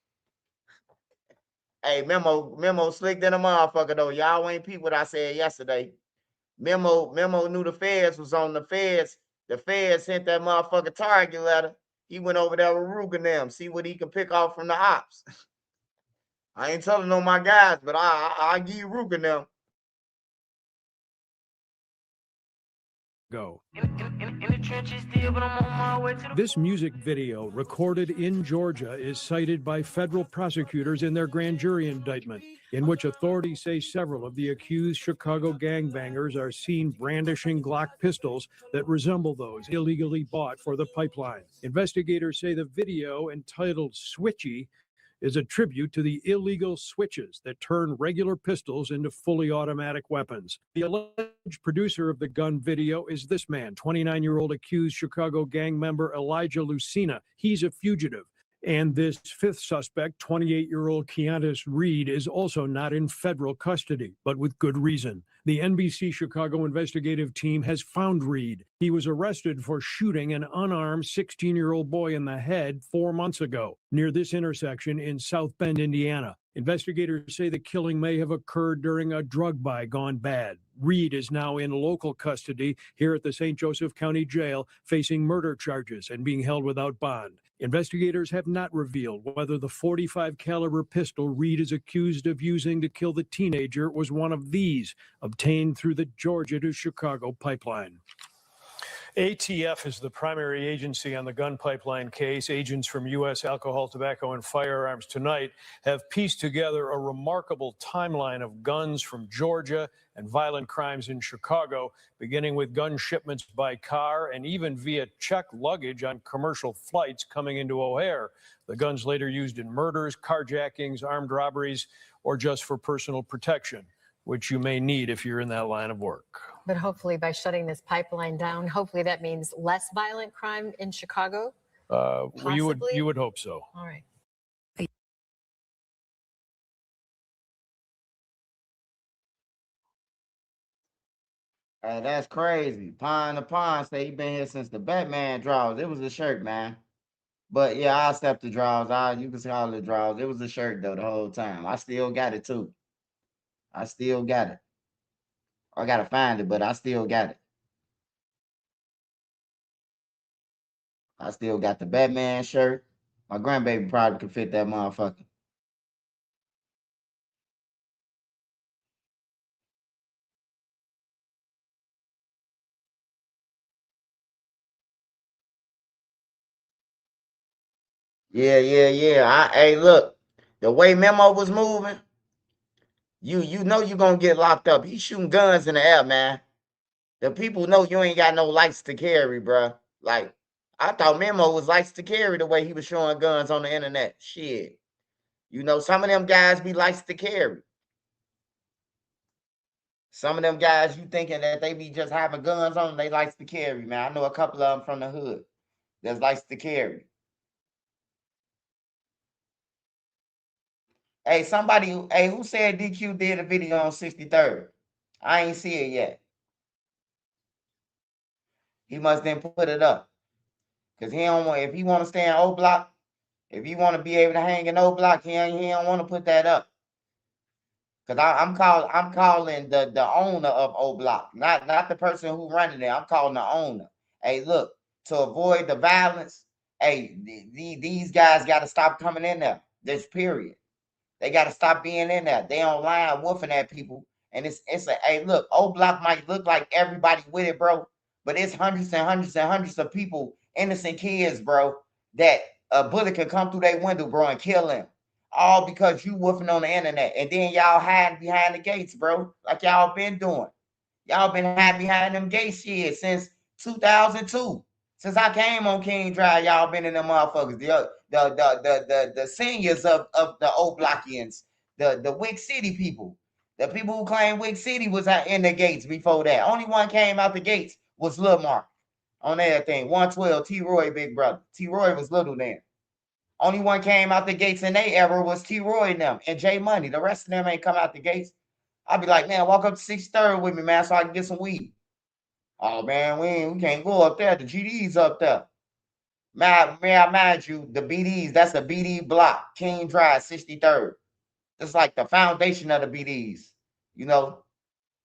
S1: Hey, Memo slick than a motherfucker, though. Y'all ain't peep what I said yesterday. Memo knew the feds was on the feds. The feds sent that motherfucker target letter. He went over there with Ruger and them, see what he can pick off from the ops. I ain't telling on my guys, but I give you Ruger and them.
S5: Go. This music video, recorded in Georgia, is cited by federal prosecutors in their grand jury indictment, in which authorities say several of the accused Chicago gangbangers are seen brandishing Glock pistols that resemble those illegally bought for the pipeline. Investigators say the video, entitled Switchy, is a tribute to the illegal switches that turn regular pistols into fully automatic weapons. The alleged producer of the gun video is this man, 29-year-old accused Chicago gang member Elijah Lucina. He's a fugitive. And this fifth suspect, 28-year-old Keontae Reed, is also not in federal custody, but with good reason. The NBC Chicago investigative team has found Reed. He was arrested for shooting an unarmed 16-year-old boy in the head 4 months ago near this intersection in South Bend, Indiana. Investigators say the killing may have occurred during a drug buy gone bad. Reed is now in local custody here at the St. Joseph County Jail, facing murder charges and being held without bond. Investigators have not revealed whether the .45 caliber pistol Reed is accused of using to kill the teenager was one of these, obtained through the Georgia to Chicago pipeline. ATF is the primary agency on the gun pipeline case. Agents from U.S. Alcohol, Tobacco, and Firearms tonight have pieced together a remarkable timeline of guns from Georgia and violent crimes in Chicago, beginning with gun shipments by car and even via checked luggage on commercial flights coming into O'Hare. The guns later used in murders, carjackings, armed robberies, or just for personal protection, which you may need if you're in that line of work.
S3: But hopefully by shutting this pipeline down, hopefully that means less violent crime in Chicago?
S5: You would hope so.
S3: All right.
S1: Hey, that's crazy. Pine to Pine say he been here since the Batman draws. It was a shirt, man. But yeah, I accept the draws. You can call it draws. It was a shirt though the whole time. I still got it too. I still got it. I gotta find it, but I still got it. I still got the Batman shirt. My grandbaby probably could fit that motherfucker. Yeah. Hey, look, the way Memo was moving, you know you're gonna get locked up. He's shooting guns in the air, man. The people know you ain't got no lights to carry, bruh. Like, I thought Memo was lights to carry the way he was showing guns on the internet. Shit. You know, some of them guys be lights to carry. Some of them guys, you thinking that they be just having guns on them, they lights to carry, man. I know a couple of them from the hood that's lights to carry. Hey, who said DQ did a video on 63rd? I ain't see it yet. He must then put it up. Because he don't want, if he want to stay in O Block, if he want to be able to hang in O Block, he don't want to put that up. Because I'm calling the owner of O Block, not the person who running it. I'm calling the owner. Hey, look, to avoid the violence, hey, these guys got to stop coming in there. This period. They got to stop being in there. They online woofing at people. And it's hey, look, O Block might look like everybody with it, bro. But it's hundreds and hundreds and hundreds of people, innocent kids, bro, that a bullet can come through their window, bro, and kill them. All because you woofing on the internet. And then y'all hiding behind the gates, bro. Like y'all been doing. Y'all been hiding behind them gates shit since 2002. Since I came on King Drive, y'all been in them motherfuckers. The seniors of the old Blockians, the Wick City people. The people who claim Wick City was in the gates before that. Only one came out the gates was Lil Mark on everything. 112, T Roy, big brother. T Roy was little then. Only one came out the gates in their era was T Roy and them and J Money. The rest of them ain't come out the gates. I'll be like, man, walk up to 63rd with me, man, so I can get some weed. Oh man, we can't go up there. The GD's up there. May I mind you, the BDs, that's a BD block, King Drive, 63rd. It's like the foundation of the BDs, you know.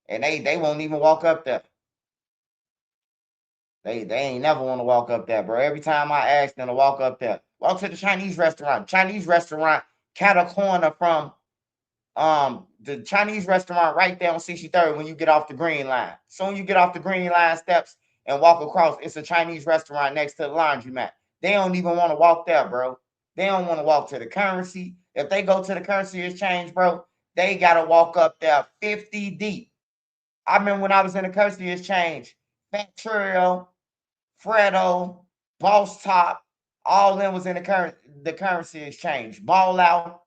S1: And they won't even walk up there. They ain't never want to walk up there, bro. Every time I ask them to walk up there, walk to the Chinese restaurant. Chinese restaurant, cat a corner from the Chinese restaurant right there on 63rd when you get off the green line. So when you get off the green line steps and walk across, it's a Chinese restaurant next to the laundromat. They don't even want to walk there, bro. They don't want to walk to the currency. If they go to the currency exchange, bro, they got to walk up there 50 deep. I remember when I was in the currency exchange, Fat Trio, Fredo, Boss Top, all of them was in the currency exchange. Ball Out,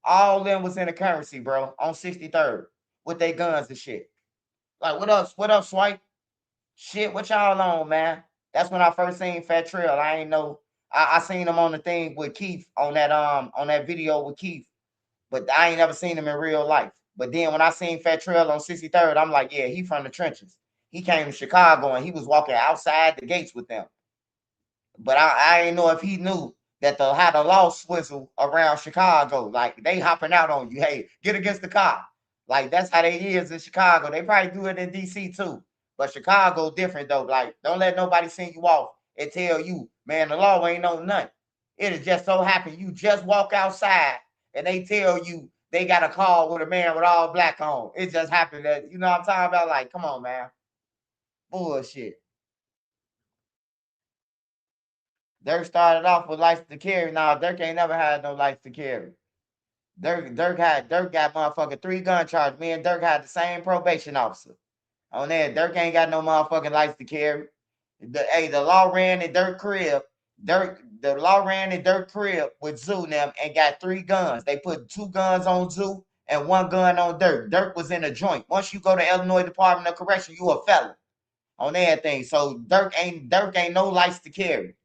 S1: all of them was in the currency, bro, on 63rd with their guns and shit. Like, what up, Swipe? Shit, what y'all on, man? That's when I first seen Fat Trail. I ain't know. I seen him on the thing with Keith on that video with Keith, but I ain't never seen him in real life. But then when I seen Fat Trail on 63rd, I'm like, yeah, he from the trenches. He came to Chicago and he was walking outside the gates with them. But I ain't know if he knew that how the law swizzle around Chicago. Like, they hopping out on you. Hey, get against the car. Like, that's how they is in Chicago. They probably do it in DC too. But Chicago different though. Like, don't let nobody send you off and tell you, man, the law ain't no nothing. It is just so happen you just walk outside and they tell you they got a call with a man with all black on. It just happened that, you know what I'm talking about? Like, come on, man. Bullshit. Durk started off with license to carry. Now Durk ain't never had no license to carry. Durk got motherfucking 3 gun charges. Me and Durk had the same probation officer. On there, Durk ain't got no motherfucking license to carry. The law ran in Durk crib. The law ran in Durk crib with Zoo and them and got 3 guns. They put 2 guns on Zoo and 1 gun on Durk. Durk was in a joint. Once you go to Illinois Department of Correction, you a felon on everything. So Durk ain't no license to carry.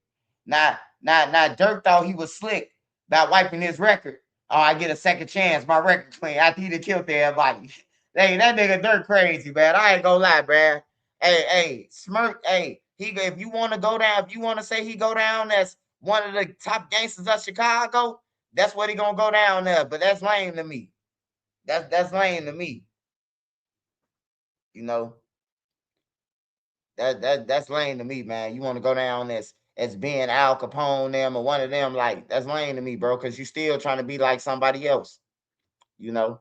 S1: Now Durk thought he was slick by wiping his record. Oh, I get a second chance. My record clean. After he done killed everybody. Hey, that nigga Durk crazy, man. I ain't gonna lie, man. Hey, Smirk, hey, if you want to go down, if you want to say he go down as one of the top gangsters of Chicago, that's what he gonna go down there. But that's lame to me. That's lame to me. You know. That's lame to me, man. You want to go down as being Al Capone them or one of them, like, that's lame to me, bro, because you still trying to be like somebody else, you know.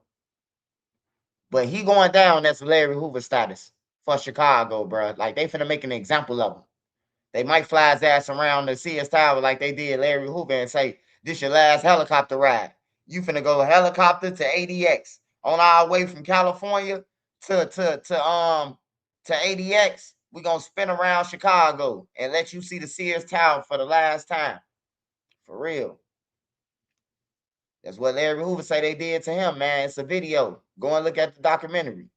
S1: But he going down as Larry Hoover status for Chicago, bro. Like, they finna make an example of him. They might fly his ass around the CS Tower like they did Larry Hoover and say, this your last helicopter ride. You finna go helicopter to ADX on our way from California to ADX. We're going to spin around Chicago and let you see the Sears Tower for the last time. For real. That's what Larry Hoover say they did to him, man. It's a video. Go and look at the documentary.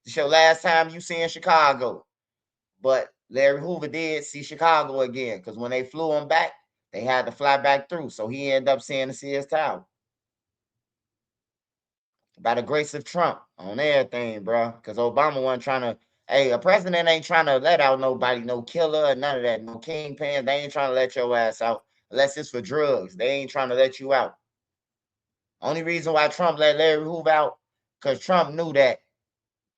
S1: It's your last time you see in Chicago. But Larry Hoover did see Chicago again because when they flew him back, they had to fly back through. So he ended up seeing the Sears Tower. By the grace of Trump on everything, bro. Because Obama wasn't trying to. Hey, a president ain't trying to let out nobody, no killer or none of that, no kingpin. They ain't trying to let your ass out unless it's for drugs. They ain't trying to let you out. Only reason why Trump let Larry Hoover out, because Trump knew that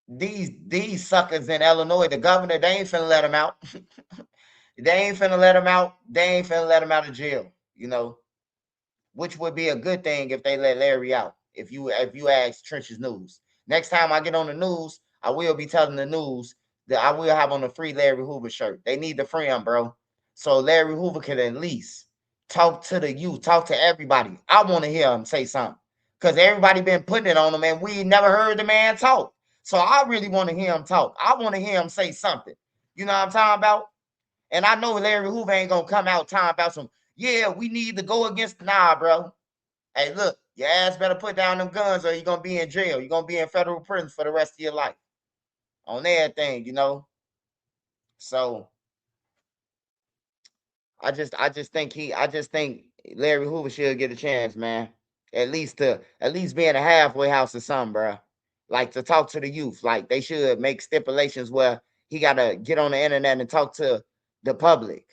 S1: these suckers in Illinois, the governor, they ain't finna let him out. They ain't finna let him out. They ain't finna let him out of jail, you know, which would be a good thing if they let Larry out. If you ask Trench's News. Next time I get on the news, I will be telling the news that I will have on a free Larry Hoover shirt. They need to free him, bro. So Larry Hoover can at least talk to the youth, talk to everybody. I want to hear him say something because everybody been putting it on him and we never heard the man talk. So I really want to hear him talk. I want to hear him say something. You know what I'm talking about? And I know Larry Hoover ain't going to come out talking about some, yeah, we need to go against, nah, bro. Hey, look, your ass better put down them guns or you're going to be in jail. You're going to be in federal prison for the rest of your life on everything, you know? So I just think Larry Hoover should get a chance, man. At least be in a halfway house or something, bro. Like to talk to the youth. Like they should make stipulations where he gotta get on the internet and talk to the public,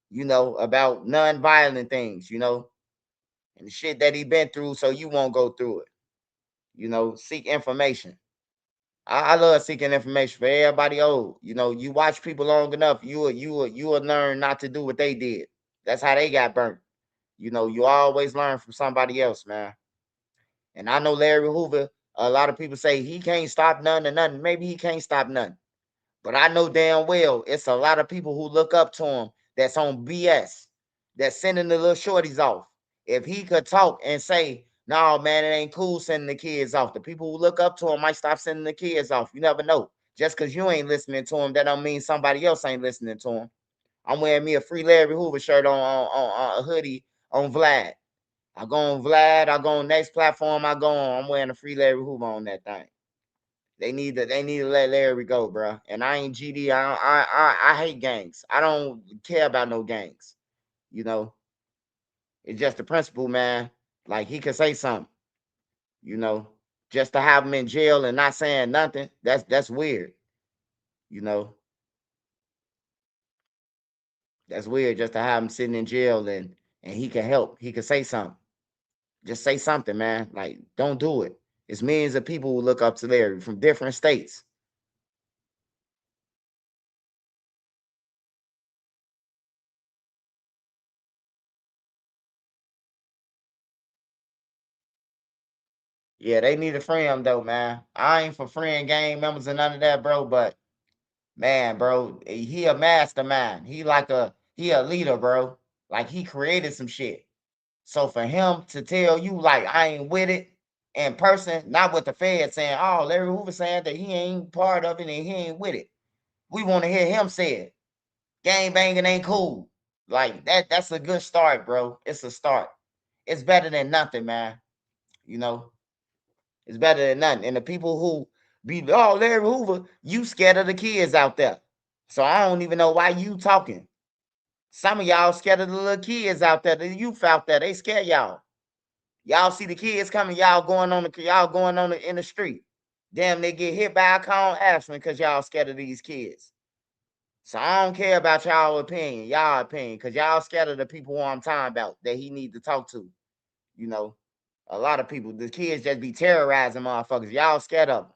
S1: you know, about non-violent things, you know, and the shit that he been through, so you won't go through it. You know, seek information. I love seeking information for everybody old. You know, you watch people long enough, you will learn not to do what they did. That's how they got burnt. You know, you always learn from somebody else, man. And I know Larry Hoover, a lot of people say he can't stop nothing or nothing. Maybe he can't stop nothing. But I know damn well it's a lot of people who look up to him that's on BS, that's sending the little shorties off. If he could talk and say, no, man, it ain't cool sending the kids off, the people who look up to him might stop sending the kids off. You never know. Just because you ain't listening to him, that don't mean somebody else ain't listening to him. I'm wearing me a free Larry Hoover shirt on a hoodie on Vlad. I go on Vlad, I go on next platform I go on. I'm wearing a free Larry Hoover on that thing. They need to let Larry go, bro. And I ain't GD. I hate gangs. I don't care about no gangs. You know, it's just the principle, man. Like he could say something. You know, just to have him in jail and not saying nothing. That's weird. You know, that's weird. Just to have him sitting in jail and he can help. He can say something. Just say something, man. Like don't do it. It's millions of people who look up to Larry from different states. Yeah, they need to free him though, man. I ain't for freeing gang members and none of that, bro. But man, bro, he a mastermind. He a leader, bro. Like he created some shit. So for him to tell you like I ain't with it in person, not with the Fed saying, oh, Larry Hoover saying that he ain't part of it and he ain't with it. We want to hear him say it. Gang banging ain't cool. Like that's a good start, bro. It's a start. It's better than nothing, man. You know. It's better than nothing. And the people who be, oh, Larry Hoover, you scared of the kids out there. So I don't even know why you talking. Some of y'all scared of the little kids out there, the youth out there. They scare y'all. Y'all see the kids coming, y'all going in the street. Damn, they get hit by a car on accident because y'all scared of these kids. So I don't care about y'all opinion, because y'all scared of the people who I'm talking about that he need to talk to. You know. A lot of people, the kids just be terrorizing motherfuckers. Y'all scared of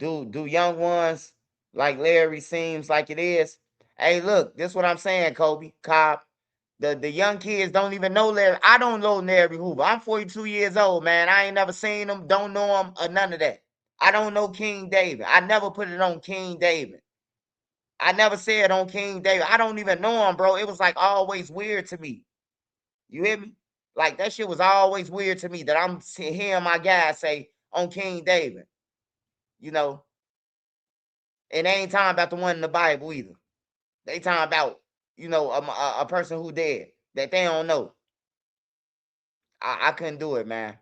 S1: them. Do young ones like Larry seems like it is? Hey, look, this is what I'm saying, Kobe, Cobb. The young kids don't even know Larry. I don't know Larry Hoover. I'm 42 years old, man. I ain't never seen him, don't know him, or none of that. I don't know King David. I never put it on King David. I never said on King David. I don't even know him, bro. It was like always weird to me. You hear me? Like that shit was always weird to me that I'm hearing my guys say on King David. You know, and they ain't talking about the one in the Bible either. They talking about, you know, a person who dead that they don't know. I couldn't do it, man.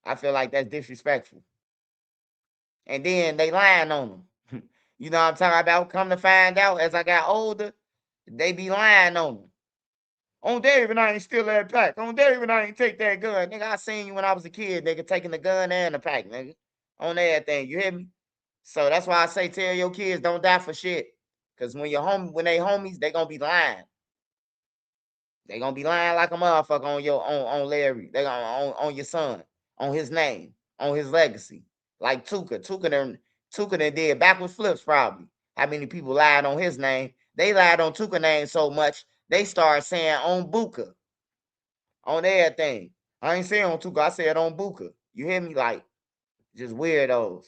S1: I feel like that's disrespectful. And then they lying on them. You know what I'm talking about? Come to find out, as I got older, they be lying on them. On David, I ain't steal that pack. On David, I ain't take that gun. Nigga, I seen you when I was a kid, nigga, taking the gun and the pack, nigga. On everything. You hear me? So that's why I say tell your kids don't die for shit. Cause when they homies, they gonna be lying. They gonna be lying like a motherfucker on Larry. They gonna on your son, on his name, on his legacy. Like Tuka. Tuka done did backwards flips probably. How many people lied on his name? They lied on Tuka name so much, they started saying on Buka. On everything. I ain't saying on Tuka, I said on Buka. You hear me? Like, just weirdos.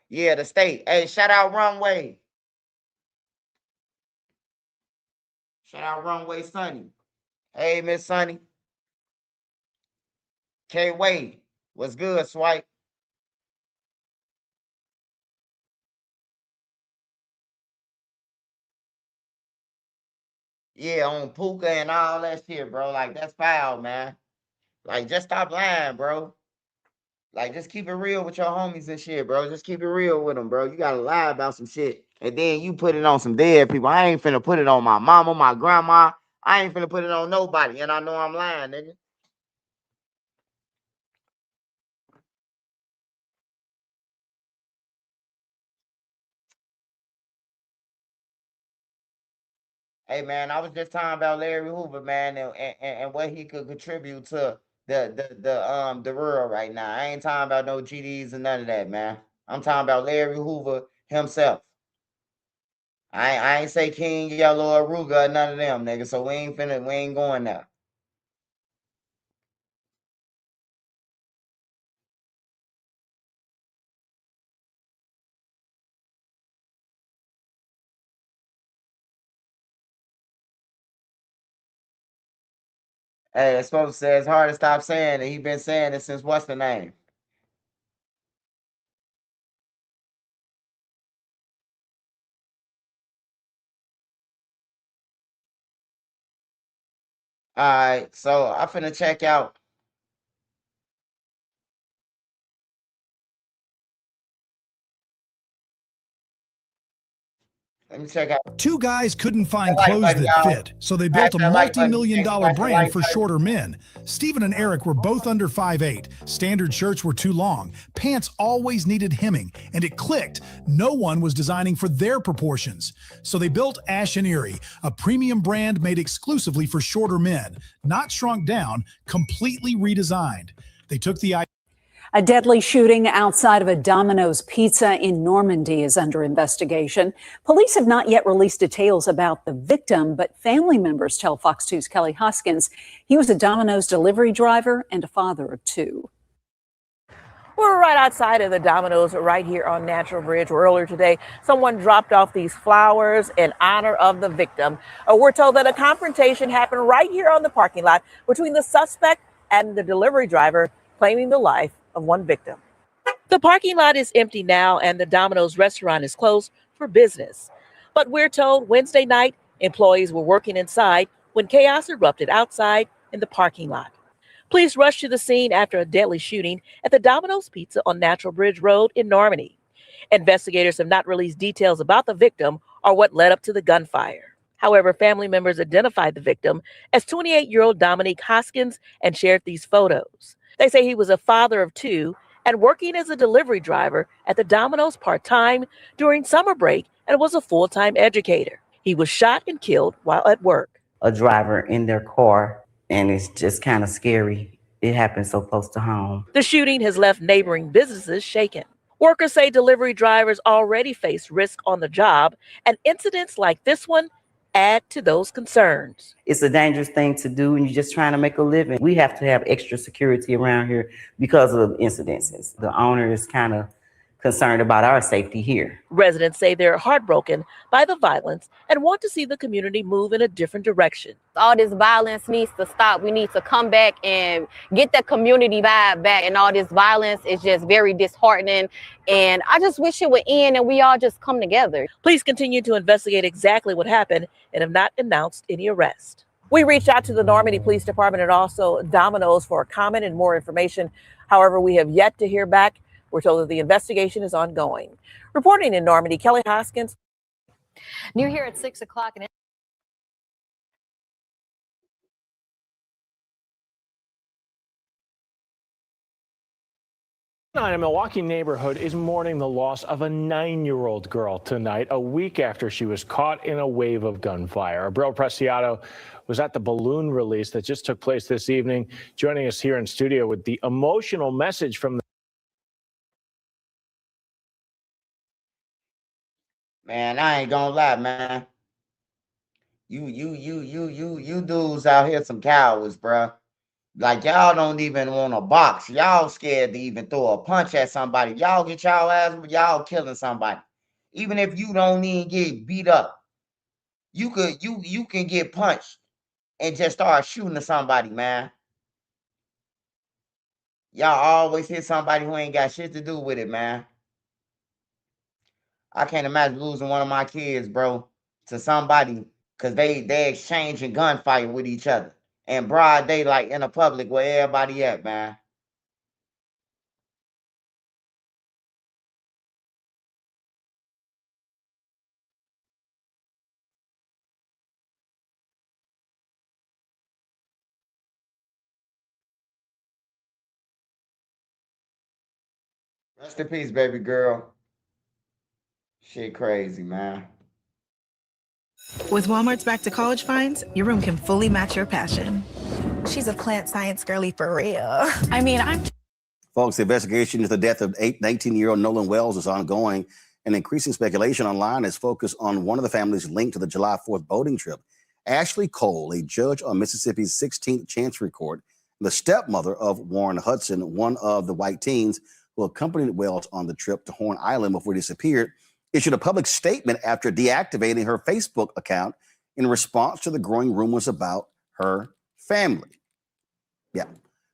S1: Yeah, the state. Hey, shout out Runway. Shout out Runway Sunny. Hey, Miss Sunny. K Wade. What's good, Swipe? Yeah, on Puka and all that shit, bro. Like, that's foul, man. Like, just stop lying, bro. Like, just keep it real with your homies and shit, bro. Just keep it real with them, bro. You gotta lie about some shit. And then you put it on some dead people. I ain't finna put it on my mama, my grandma. I ain't finna put it on nobody. And I know I'm lying, nigga. Hey, man, I was just talking about Larry Hoover, man, and what he could contribute to the rural right now. I ain't talking about no GDs and none of that, man. I'm talking about Larry Hoover himself. I ain't say King Yellow or Ruga or none of them, nigga. So we ain't going there. Hey, it's supposed to say it's hard to stop saying it. He been saying it since what's the name? All right, so I finna check out. Let me check out.
S6: Two guys couldn't find
S1: Like,
S6: clothes that
S1: y'all.
S6: fit, so they built a multi-million-dollar brand for shorter men. Stephen and Eric were both under 5'8". Standard shirts were too long. Pants always needed hemming, and it clicked. No one was designing for their proportions. So they built Ash and Erie, a premium brand made exclusively for shorter men. Not shrunk down, completely redesigned. They took the idea.
S7: A deadly shooting outside of a Domino's Pizza in Normandy is under investigation. Police have not yet released details about the victim, but family members tell Fox 2's Kelly Hoskins he was a Domino's delivery driver and a father of two.
S8: We're right outside of the Domino's right here on Natural Bridge. Earlier today, someone dropped off these flowers in honor of the victim. We're told that a confrontation happened right here on the parking lot between the suspect and the delivery driver, claiming the life of one victim. The parking lot is empty now and the Domino's restaurant is closed for business. But we're told Wednesday night, employees were working inside when chaos erupted outside in the parking lot. Police rushed to the scene after a deadly shooting at the Domino's Pizza on Natural Bridge Road in Normandy. Investigators have not released details about the victim or what led up to the gunfire. However, family members identified the victim as 28-year-old Dominique Hoskins and shared these photos. They say he was a father of two and working as a delivery driver at the Domino's part-time during summer break and was a full-time educator. He was shot and killed while at work.
S9: A driver in their car, and it's just kind of scary. It happened so close to home.
S8: The shooting has left neighboring businesses shaken. Workers say delivery drivers already face risk on the job, and incidents like this one add to those concerns.
S9: It's a dangerous thing to do, and you're just trying to make a living. We have to have extra security around here because of incidences. The owner is kind of concerned about our safety here.
S8: Residents say they're heartbroken by the violence and want to see the community move in a different direction.
S10: All this violence needs to stop. We need to come back and get that community vibe back. And all this violence is just very disheartening. And I just wish it would end and we all just come together.
S8: Police continue to investigate exactly what happened and have not announced any arrest. We reached out to the Normandy Police Department and also Domino's for a comment and more information. However, we have yet to hear back. We're told that the investigation is ongoing. Reporting in Normandy, Kelly Hoskins.
S3: New here at 6 o'clock.
S11: A Milwaukee neighborhood is mourning the loss of a 9-year-old girl tonight, a week after she was caught in a wave of gunfire. Abril Preciado was at the balloon release that just took place this evening, joining us here in studio with the emotional message from the
S1: Man, I ain't gonna lie, man. You dudes out here some cowards, bruh. Like, y'all don't even want to box. Y'all scared to even throw a punch at somebody. Y'all get y'all ass, y'all killing somebody. Even if you don't even get beat up, you can get punched and just start shooting at somebody, man. Y'all always hit somebody who ain't got shit to do with it, man. I can't imagine losing one of my kids, bro, to somebody because they exchanging gunfight with each other in broad daylight in the public where everybody at, man. Rest in peace, baby girl. Shit crazy, man.
S12: With Walmart's Back to College finds, your room can fully match your passion. She's a plant science girly for real. I mean,
S13: Folks, the investigation into the death of 19-year-old Nolan Wells is ongoing, and increasing speculation online is focused on one of the families linked to the July 4th boating trip. Ashley Cole, a judge on Mississippi's 16th Chancery Court, the stepmother of Warren Hudson, one of the white teens who accompanied Wells on the trip to Horn Island before he disappeared, issued a public statement after deactivating her Facebook account in response to the growing rumors about her family. Yeah.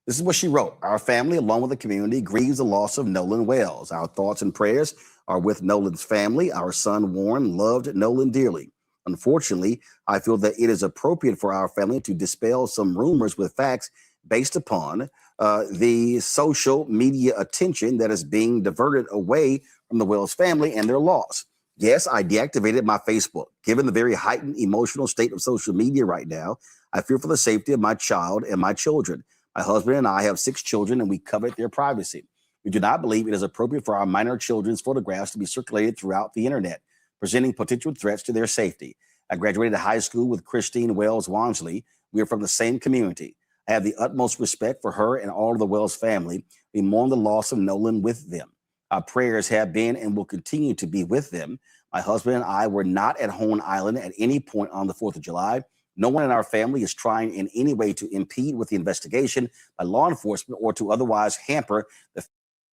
S13: This is what she wrote. Our family, along with the community, grieves the loss of Nolan Wells. Our thoughts and prayers are with Nolan's family. Our son, Warren, loved Nolan dearly. Unfortunately, I feel that it is appropriate for our family to dispel some rumors with facts based upon the social media attention that is being diverted away from the Wells family and their loss. Yes, I deactivated my Facebook. Given the very heightened emotional state of social media right now, I fear for the safety of my child and my children. My husband and I have 6 children, and we covet their privacy. We do not believe it is appropriate for our minor children's photographs to be circulated throughout the internet, presenting potential threats to their safety. I graduated high school with Christine Wells Wansley. We are from the same community. I have the utmost respect for her and all of the Wells family. We mourn the loss of Nolan with them. Our prayers have been and will continue to be with them. My husband and I were not at Horn Island at any point on the 4th of July. No one in our family is trying in any way to impede with the investigation by law enforcement or to otherwise hamper the.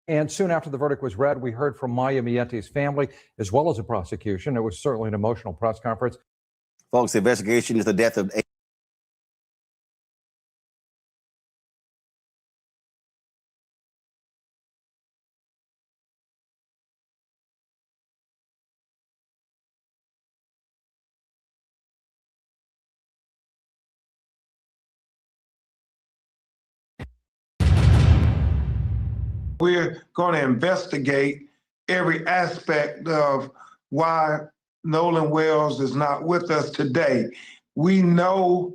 S14: And soon after the verdict was read, we heard from Maya Miette's family as well as the prosecution. It was certainly an emotional press conference.
S13: Folks, the investigation into the death of
S15: We're going to investigate every aspect of why Nolan Wells is not with us today. We know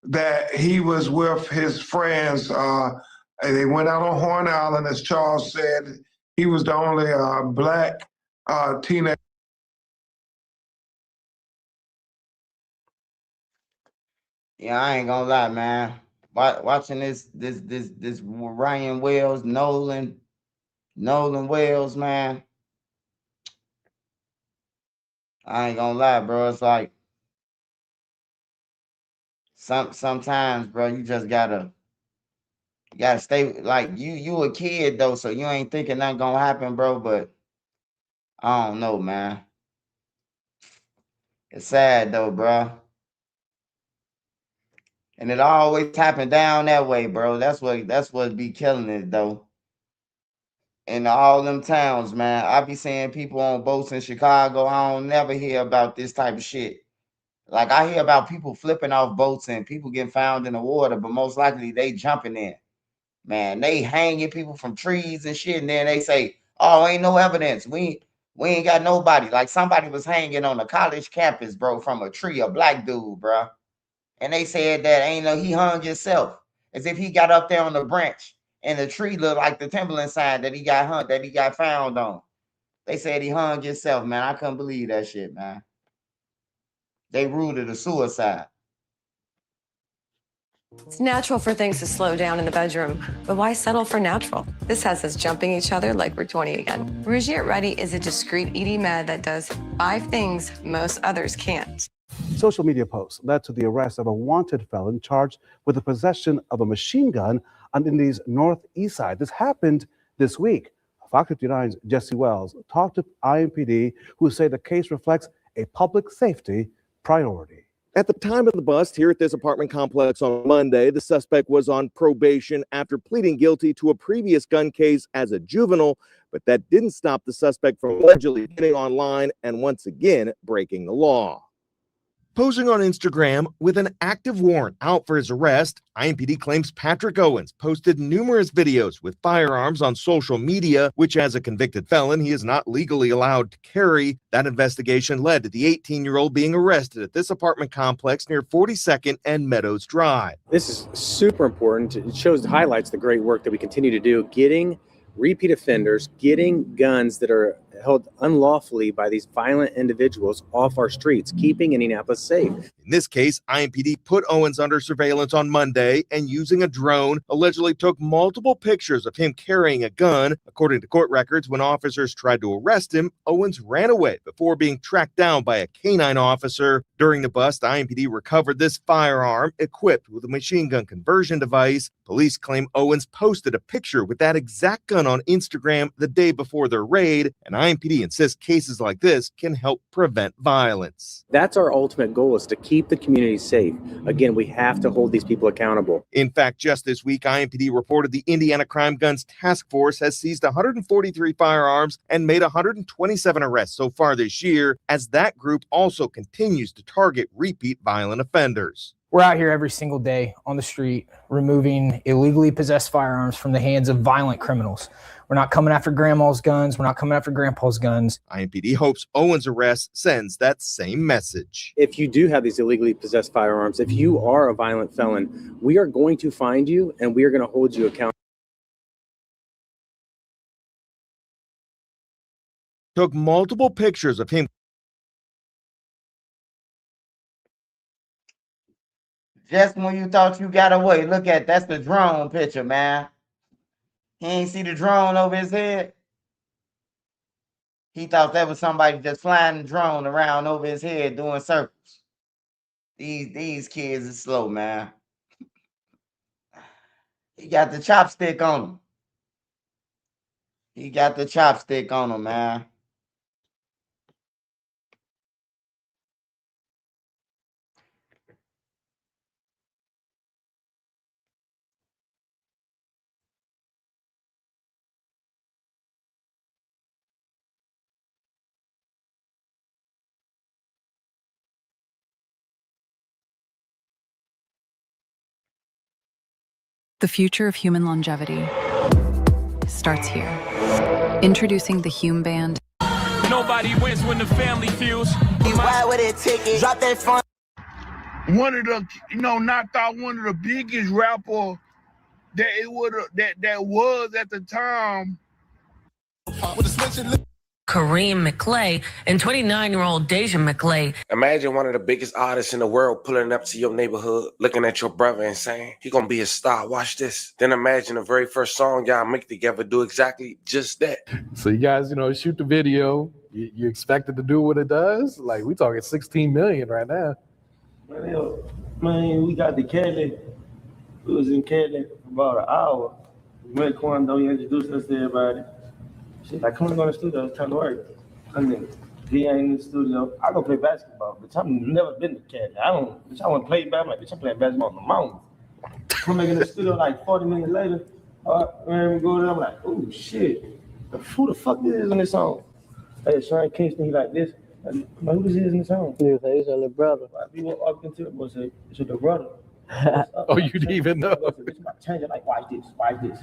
S15: that he was with his friends. They went out on Horn Island, as Charles said. He was the only black teenager.
S1: Yeah, I ain't gonna lie, man. Watching this Ryan Wells, Nolan Wells, man. I ain't gonna lie, bro. It's like sometimes, bro, you just gotta stay like you a kid though, so you ain't thinking nothing gonna happen, bro. But I don't know, man. It's sad though, bro. And it always happen down that way, bro. That's what be killing it though. In all them towns, man. I be seeing people on boats in Chicago. I don't never hear about this type of shit. Like I hear about people flipping off boats and people getting found in the water, but most likely they jumping in. Man, they hanging people from trees and shit, and then they say, "Oh, ain't no evidence. We ain't got nobody." Like somebody was hanging on a college campus, bro, from a tree, a black dude, bro. And they said that he hung himself, as if he got up there on the branch and the tree looked like the Timberland sign that he got found on. They said he hung himself, man. I couldn't believe that shit, man. They ruled it a suicide.
S16: It's natural for things to slow down in the bedroom, but why settle for natural? This has us jumping each other like we're 20 again. Rouge Ready is a discreet ED med that does 5 things most others can't.
S17: Social media posts led to the arrest of a wanted felon charged with the possession of a machine gun on Indy's northeast side. This happened this week. Fox 59's Jesse Wells talked to IMPD, who say the case reflects a public safety priority.
S18: At the time of the bust here at this apartment complex on Monday, the suspect was on probation after pleading guilty to a previous gun case as a juvenile, but that didn't stop the suspect from allegedly getting online and once again breaking the law. Posing on Instagram with an active warrant out for his arrest, IMPD claims Patrick Owens posted numerous videos with firearms on social media, which as a convicted felon, he is not legally allowed to carry. That investigation led to the 18-year-old being arrested at this apartment complex near 42nd and Meadows Drive.
S19: This is super important. It highlights the great work that we continue to do, getting repeat offenders, getting guns that are held unlawfully by these violent individuals off our streets, keeping Indianapolis safe.
S18: In this case, IMPD put Owens under surveillance on Monday and using a drone allegedly took multiple pictures of him carrying a gun. According to court records, when officers tried to arrest him, Owens ran away before being tracked down by a canine officer. During the bust, IMPD recovered this firearm equipped with a machine gun conversion device. Police claim Owens posted a picture with that exact gun on Instagram the day before their raid, and IMPD insists cases like this can help prevent violence.
S19: That's our ultimate goal, is to keep the community safe. Again, we have to hold these people accountable.
S18: In fact, just this week, IMPD reported the Indiana Crime Guns Task Force has seized 143 firearms and made 127 arrests so far this year, as that group also continues to target repeat violent offenders.
S20: We're out here every single day on the street, removing illegally possessed firearms from the hands of violent criminals. We're not coming after grandma's guns. We're not coming after grandpa's guns.
S18: IMPD hopes Owens' arrest sends that same message.
S19: If you do have these illegally possessed firearms, if you are a violent felon, we are going to find you and we are going to hold you accountable.
S18: Took multiple pictures of him.
S1: Just when you thought you got away, look at that's the drone picture, man. He ain't see the drone over his head. He thought that was somebody just flying the drone around over his head doing circles. These kids are slow, man. He got the chopstick on him. He got the chopstick on him, man.
S21: The future of human longevity starts here. Introducing the Hume Band.
S22: Nobody wins when the family feels.
S23: Why would it take it? Drop that phone.
S24: One of the, knocked out one of the biggest rapper that was at the time.
S25: Kareem McClay and 29-year-old Deja McClay.
S26: Imagine one of the biggest artists in the world pulling up to your neighborhood, looking at your brother and saying, "He gonna be a star, watch this." Then imagine the very first song y'all make together do exactly just that.
S27: So you guys, shoot the video. You expect it to do what it does? Like, we talking 16 million right now.
S28: Man, we got the Cali. We was in Cali for about an hour. We met Quando, he introduced us to everybody. She's like, come on, go in the studio, it's time to work. And then he ain't in the studio. I go play basketball, bitch. I've never been to Cali. I want to play basketball. I'm like, bitch, I'm playing basketball on the mountain. Come back in the studio like 40 minutes later. Man, we go there, I'm like, oh shit. Who the fuck this is in this song? Hey, Sean Kingston, he like this. I'm like, who this is in the song? He was like, it's your little brother. People walk into it and say, it's your little brother.
S27: Oh, you didn't even know.
S28: Bitch, about to change it, like, why this?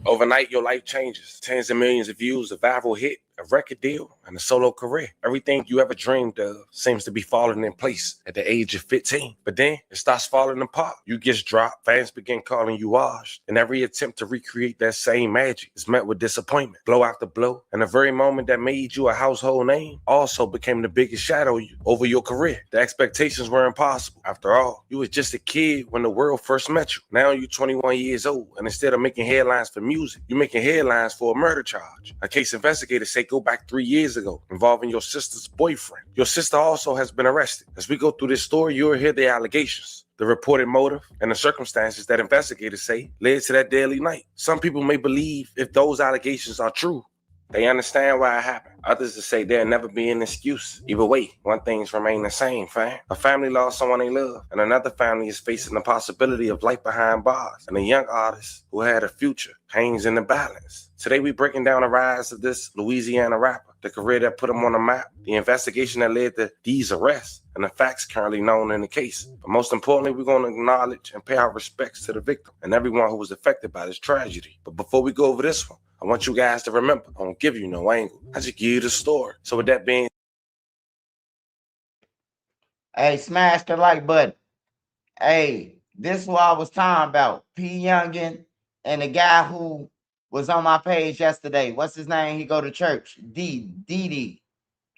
S26: Overnight, your life changes. Tens of millions of views, a viral hit, a record deal, and a solo career. Everything you ever dreamed of seems to be falling in place at the age of 15. But then it starts falling apart. You get dropped, fans begin calling you washed, and every attempt to recreate that same magic is met with disappointment, blow after blow. And the very moment that made you a household name also became the biggest shadow over your career. The expectations were impossible. After all, you was just a kid when the world first met you. Now you're 21 years old, and instead of making headlines for music, you're making headlines for a murder charge. A case investigators say go go back 3 years ago involving your sister's boyfriend. Your sister also has been arrested. As we go through this story, you'll hear the allegations, the reported motive, and the circumstances that investigators say led to that deadly night. Some people may believe if those allegations are true, they understand why it happened. Others will say there'll never be an excuse. Either way, one thing's remain the same, fam. A family lost someone they love, and another family is facing the possibility of life behind bars. And a young artist who had a future hangs in the balance. Today, we breaking down the rise of this Louisiana rapper, the career that put him on the map, the investigation that led to these arrests, and the facts currently known in the case. But most importantly, we're going to acknowledge and pay our respects to the victim and everyone who was affected by this tragedy. But before we go over this one, I want you guys to remember, I don't give you no angle. I just give you the story. So with that being,
S1: hey, smash the like button. Hey, this is what I was talking about. P. Youngin and the guy who was on my page yesterday. What's his name? He go to church. D.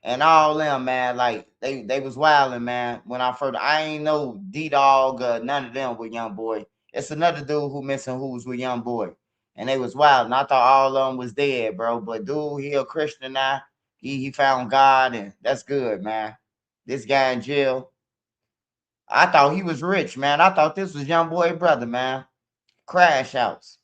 S1: And all them, man. Like, they was wilding, man. When I ain't know D-Dog, none of them with Young Boy. It's another dude who missing who was with Young Boy. And they was wild. And I thought all of them was dead, bro. But dude, he a Christian now. He found God, and that's good, man. This guy in jail. I thought he was rich, man. I thought this was Young Boy brother, man. Crash outs.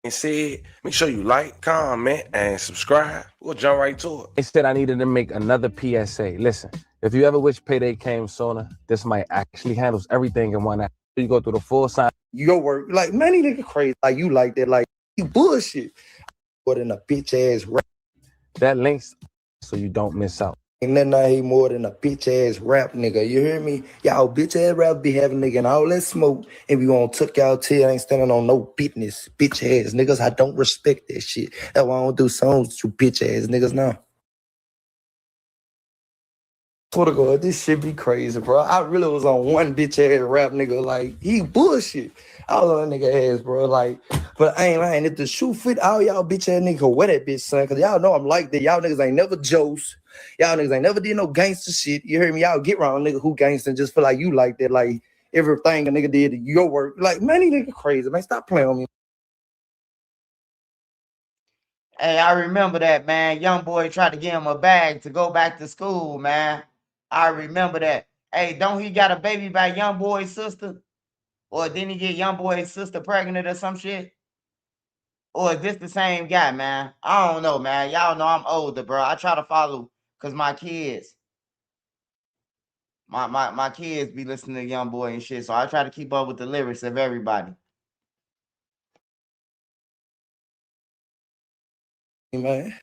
S26: and said, make sure you like, comment, and subscribe. We'll jump right to it.
S2: They said I needed to make another PSA. Listen, if you ever wish payday came sooner, this might actually handles everything in one app. You go through the full sign.
S4: Your work, like, man, he nigga crazy. Like, you like that, like, you bullshit. More than a bitch ass rap.
S2: That links so you don't miss out.
S4: Ain't nothing I hate more than a bitch ass rap nigga. You hear me? Y'all bitch ass rap be having nigga and all that smoke, and we won't took y'all till ain't standing on no business. Bitch ass niggas, I don't respect that shit. That's why I don't do songs with you bitch ass niggas now. Swear to God, this shit be crazy, bro. I really was on one bitch ass rap nigga, like, he bullshit. I was on that nigga ass, bro, like, but I ain't lying. If the shoe fit, all y'all bitch ass niggas wear that bitch, son, because y'all know I'm like that. Y'all niggas ain't never jokes. Y'all niggas ain't never did no gangster shit. You hear me? Y'all get around nigga who gangster and just feel like you like that, like, everything a nigga did to your work. Like, man, these nigga crazy, man. Stop playing with me.
S1: Hey, I remember that, man. Young boy tried to give him a bag to go back to school, man. I remember that. Hey, don't he got a baby by Young Boy's sister? Or didn't he get Young Boy's sister pregnant or some shit? Or is this the same guy, man? I don't know, man. Y'all know I'm older, bro. I try to follow because my kids, my kids be listening to Young Boy and shit. So I try to keep up with the lyrics of everybody.
S4: Man,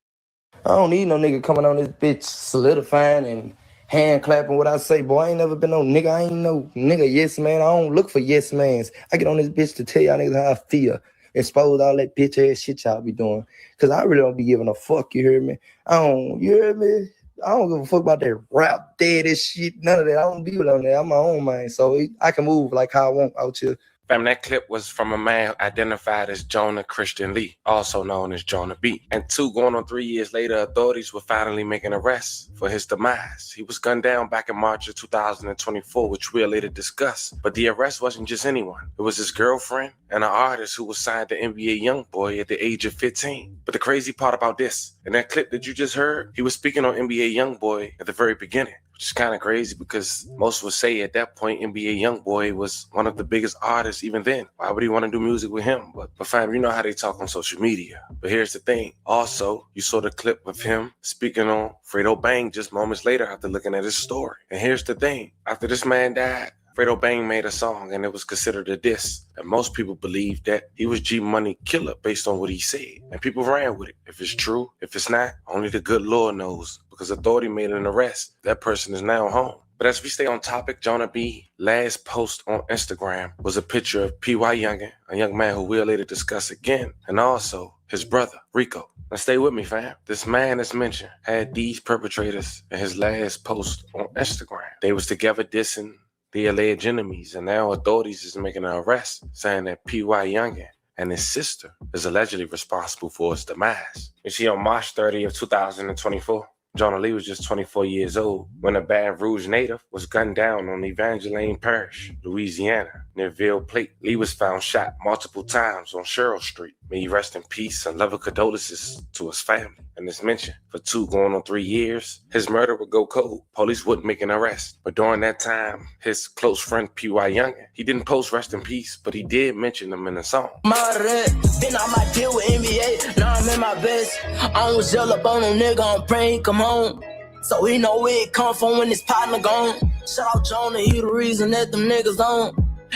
S4: I don't need no nigga coming on this bitch solidifying and hand clapping what I say, boy. I ain't never been no nigga. I ain't no nigga yes man. I don't look for yes mans. I get on this bitch to tell y'all niggas how I feel. Expose all that bitch ass shit y'all be doing. Cause I really don't be giving a fuck, you hear me? You hear me? I don't give a fuck about that rap dead as shit. None of that. I don't be on that. I'm my own man. So I can move like how I want out here.
S26: Fam, that clip was from a man identified as Jonah Christian Lee, also known as Jonah B. And 2 going on 3 years later, authorities were finally making arrests for his demise. He was gunned down back in March of 2024, which we'll later discuss. But the arrest wasn't just anyone. It was his girlfriend and an artist who was signed to NBA YoungBoy at the age of 15. But the crazy part about this, in that clip that you just heard, he was speaking on NBA YoungBoy at the very beginning. Which is kind of crazy because most would say at that point, NBA YoungBoy was one of the biggest artists even then. Why would he want to do music with him? But fam, you know how they talk on social media. But here's the thing. Also, you saw the clip of him speaking on Fredo Bang just moments later after looking at his story. And here's the thing. After this man died, Fredo Bang made a song and it was considered a diss. And most people believe that he was G Money Killer based on what he said. And people ran with it. If it's true, if it's not, only the good Lord knows. Because authority made an arrest. That person is now home. But as we stay on topic, Jonah B. last post on Instagram was a picture of P.Y. Youngin, a young man who we'll later discuss again, and also his brother, Rico. Now stay with me, fam. This man that's mentioned had these perpetrators in his last post on Instagram. They was together dissing the alleged enemies, and now authorities is making an arrest, saying that P.Y. Youngin and his sister is allegedly responsible for his demise. You see, on March 30th, 2024, Jonah Lee was just 24 years old when a Baton Rouge native was gunned down on Evangeline Parish, Louisiana, near Ville Plate. Lee was found shot multiple times on Cheryl Street. May he rest in peace and loving condolences to his family. And as mentioned, for 2 going on 3 years, his murder would go cold. Police wouldn't make an arrest. But during that time, his close friend P.Y. Youngin, he didn't post rest in peace, but he did mention him in a song.
S23: Then I might deal with NBA. Now I'm in my best. I don't gel up on a nigga. I'm praying, come home. So we know where it come from when his partner gone. Shout out Jonah, he the reason that them niggas on.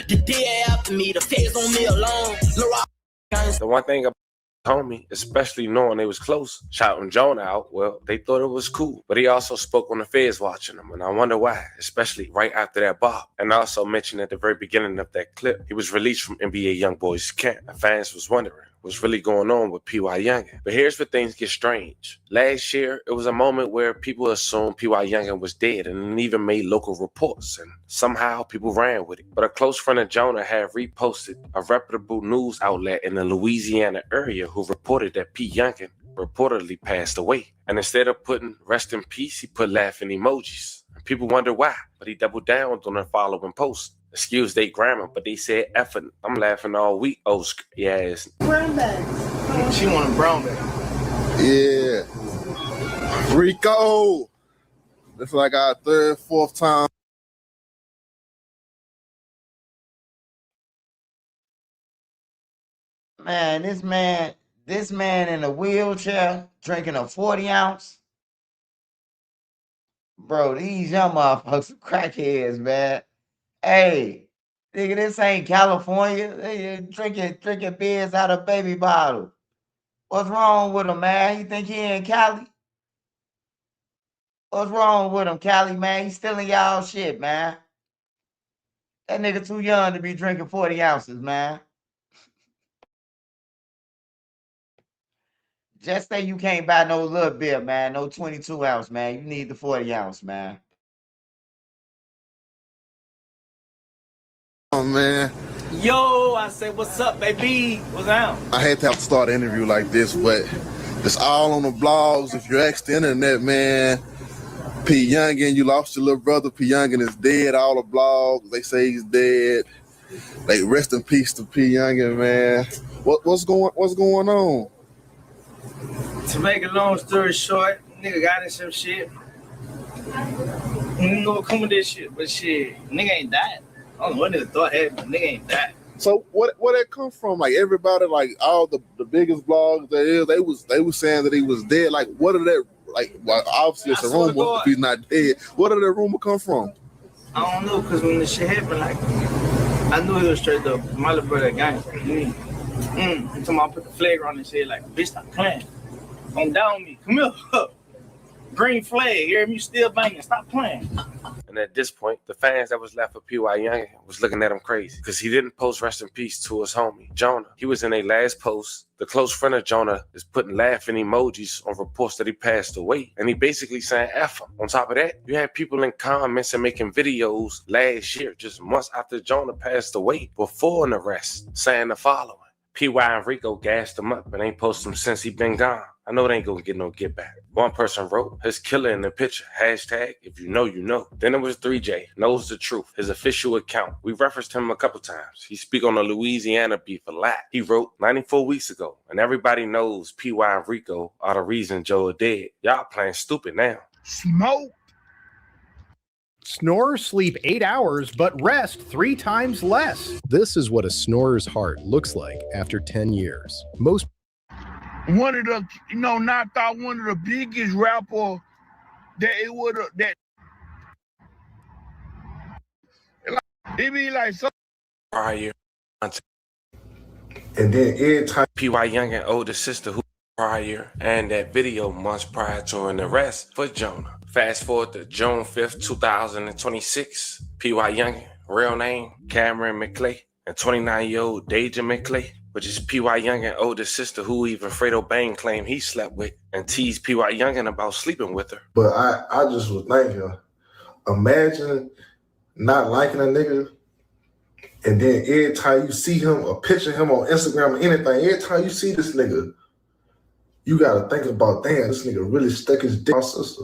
S23: The DA after me, the face on me alone.
S26: The one thing about homie, especially knowing they was close, shouting Jonah out, well, they thought it was cool. But he also spoke on the feds watching him, and I wonder why, especially right after that bop. And also mentioned at the very beginning of that clip, he was released from NBA Youngboy's camp. And fans was wondering what's really going on with P.Y. Youngin. But here's where things get strange. Last year, it was a moment where people assumed P.Y. Youngin was dead and even made local reports, and somehow people ran with it. But a close friend of Jonah had reposted a reputable news outlet in the Louisiana area who reported that P. Youngin reportedly passed away. And instead of putting rest in peace, he put laughing emojis. And people wonder why, but he doubled down on the following post. Excuse they grammar, but they said effing. I'm laughing all week. Oh, yes.
S23: Brown bags.
S28: She want a brown bag.
S3: Yeah. Rico. This is like our 3rd, 4th time.
S1: Man, this man in a wheelchair drinking a 40 ounce. Bro, these young motherfuckers are crackheads, man. Hey, nigga, this ain't California. They drinking beers out of baby bottle. What's wrong with him, man? He think he in Cali? What's wrong with him, Cali, man? He stealing y'all shit, man. That nigga too young to be drinking 40 ounces, man. Just say you can't buy no little beer, man. No 22 ounce, man. You need the 40 ounce, man.
S3: Oh, man.
S28: Yo, I say, what's up, baby? What's out?
S3: I had to start an interview like this, but it's all on the blogs. If you ask the internet, man, P. Youngin, you lost your little brother. P. Youngin is dead. All the blogs, they say he's dead. Like, rest in peace to P. Youngin, man. What's going on?
S28: To make a long story short, nigga got in some shit. Nigga gonna come with this shit, but shit, nigga ain't died. I don't know what nigga thought happened, but nigga ain't died.
S3: So where that come from? Like everybody, like all the biggest blogs there is, they was saying that he was dead. Like what are that? Like well, obviously it's a rumor if he's not dead. Where did that rumor come from?
S28: I don't know, cause when the shit happened, like I knew he was straight up. My little brother gang. Until I put the flag on and said like, bitch, stop playing. Don't down me. Come here. Green flag. You hear me? Still banging. Stop playing.
S26: And at this point, the fans that was left for P.Y. Youngin was looking at him crazy because he didn't post rest in peace to his homie, Jonah. He was in a last post. The close friend of Jonah is putting laughing emojis on reports that he passed away. And he basically saying F him. On top of that, you had people in comments and making videos last year, just months after Jonah passed away, before an arrest, saying the following. P.Y. and Rico gassed him up and ain't posted him since he been gone. I know it ain't gonna get no get back. One person wrote his killer in the picture, hashtag if you know, you know. Then it was 3J, knows the truth, his official account. We referenced him a couple times. He speak on the Louisiana beef a lot. He wrote 94 weeks ago, and everybody knows P.Y. and Rico are the reason Joe is dead. Y'all playing stupid now.
S24: Smoke.
S5: Snorers sleep 8 hours, but rest 3 times less.
S6: This is what a snorer's heart looks like after 10 years. Most
S24: one of the, knocked out one of the biggest rapper that it would have, that it be like so.
S26: Prior.
S3: And then every time
S26: P.Y. Youngin older sister who prior and that video months prior to an arrest for Jonah. Fast forward to June 5th, 2026. P.Y. Youngin, real name, Cameron McClay, and 29-year-old Deja McClay, which is P.Y. Youngin older sister who even Fredo Bang claimed he slept with and teased P.Y. Youngin about sleeping with her.
S3: But I just was thinking, imagine not liking a nigga, and then every time you see him or picture him on Instagram or anything, every time you see this nigga, You gotta think about, damn, this nigga really stuck his dick on my sister.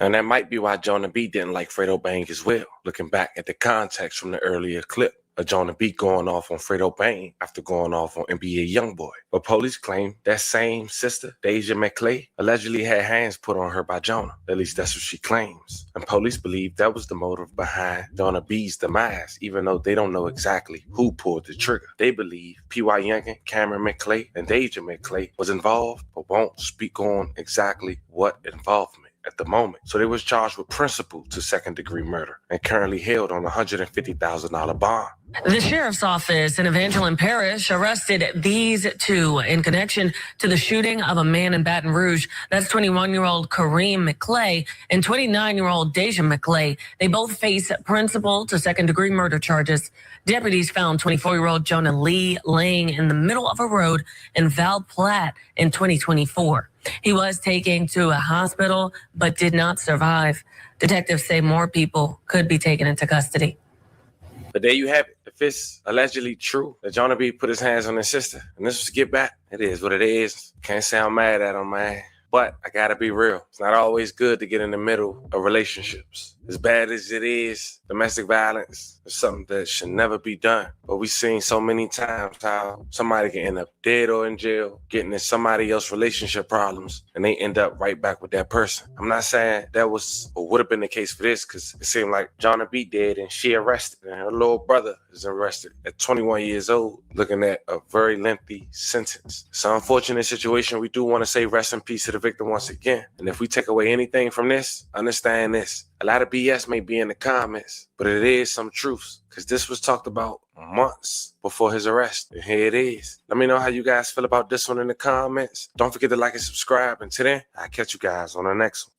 S26: And that might be why Jonah B didn't like Fredo Bang as well, looking back at the context from the earlier clip of Jonah B going off on Fredo Bang after going off on NBA Youngboy. But police claim that same sister, Deja McClay, allegedly had hands put on her by Jonah. At least that's what she claims. And police believe that was the motive behind Jonah B's demise, even though they don't know exactly who pulled the trigger. They believe P.Y. Youngin, Cameron McClay, and Deja McClay was involved, but won't speak on exactly what involvement at the moment. So they was charged with principal to second-degree murder and currently held on a $150,000 bond.
S25: The sheriff's office in Evangeline Parish arrested these two in connection to the shooting of a man in Baton Rouge. That's 21-year-old Kareem McClay and 29-year-old Deja McClay. They both face principal to second-degree murder charges. Deputies found 24-year-old Jonah Lee laying in the middle of a road in Val Platte in 2024. He was taken to a hospital but did not survive. Detectives say more people could be taken into custody.
S26: But there you have it. If it's allegedly true that Jonah B put his hands on his sister and this was Get Back, it is what it is. Can't say I'm mad at him, man. But I gotta be real. It's not always good to get in the middle of relationships. As bad as it is, domestic violence is something that should never be done. But we've seen so many times how somebody can end up dead or in jail, getting in somebody else's relationship problems, and they end up right back with that person. I'm not saying that was or would have been the case for this, because it seemed like Jonah B dead and she arrested, and her little brother is arrested at 21 years old, looking at a very lengthy sentence. It's an unfortunate situation. We do want to say rest in peace to the victim once again. And if we take away anything from this, understand this. A lot of BS may be in the comments, but it is some truths, because this was talked about months before his arrest. And here it is. Let me know how you guys feel about this one in the comments. Don't forget to like and subscribe. And till then, I'll catch you guys on the next one.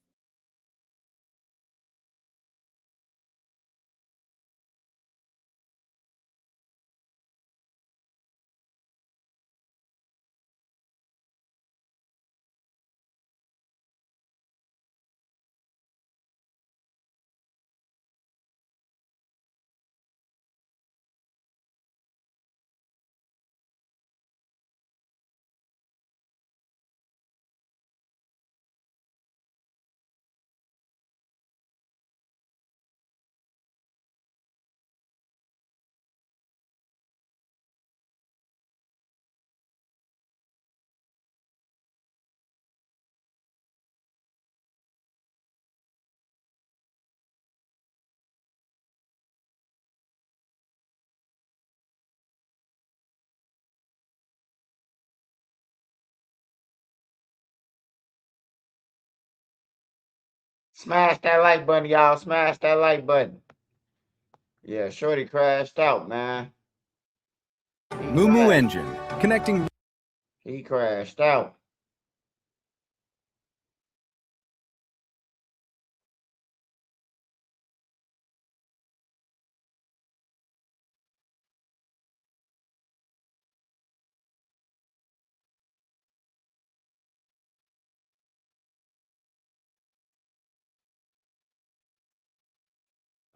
S1: Smash that like button, y'all. Smash that like button. Yeah, Shorty crashed out, man.
S7: Moo Engine, connecting.
S1: He crashed out.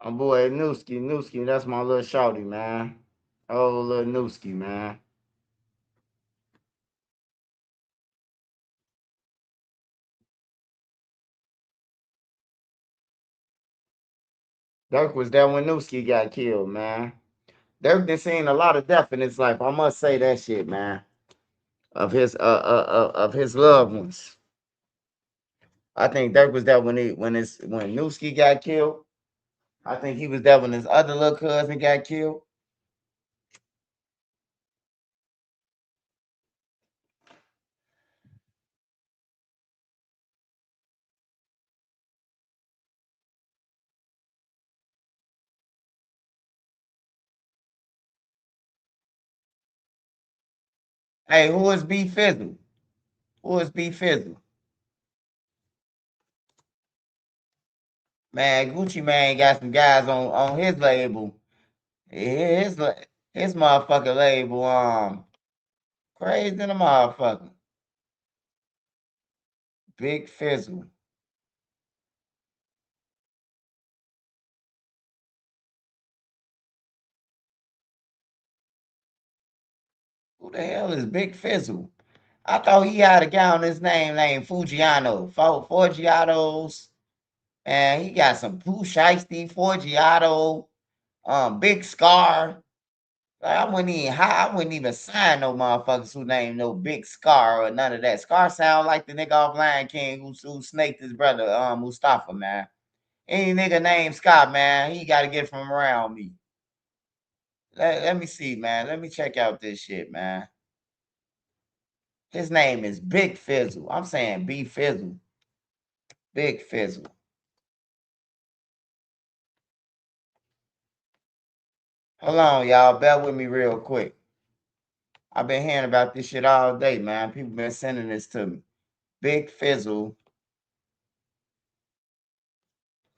S1: My boy Newski, that's my little shorty, man. Oh, little Newski, man. Durk was there when Newski got killed, man. Durk done seen a lot of death in his life. I must say that shit, man. Of his loved ones. I think Durk was there when Newski got killed. I think he was there when his other little cousin got killed. Hey, who is B Fizzle? Who is B Fizzle? Man, Gucci Man got some guys on his label. His motherfucking label, crazy than a motherfucker. Big Fizzle. Who the hell is Big Fizzle? I thought he had a guy on his name named Fugiano. Forgiatos. And he got some Pooh Shiesty, Forgiato, Big Scar. Like, I wouldn't even sign no motherfuckers who name no Big Scar or none of that. Scar sound like the nigga off Lion King who snaked his brother, Mustafa, man. Any nigga named Scott, man, he got to get from around me. Let me see, man. Let me check out this shit, man. His name is Big Fizzle. I'm saying B Fizzle. Big Fizzle. Hold on, y'all. Bear with me real quick. I've been hearing about this shit all day, man. People been sending this to me. Big Fizzle.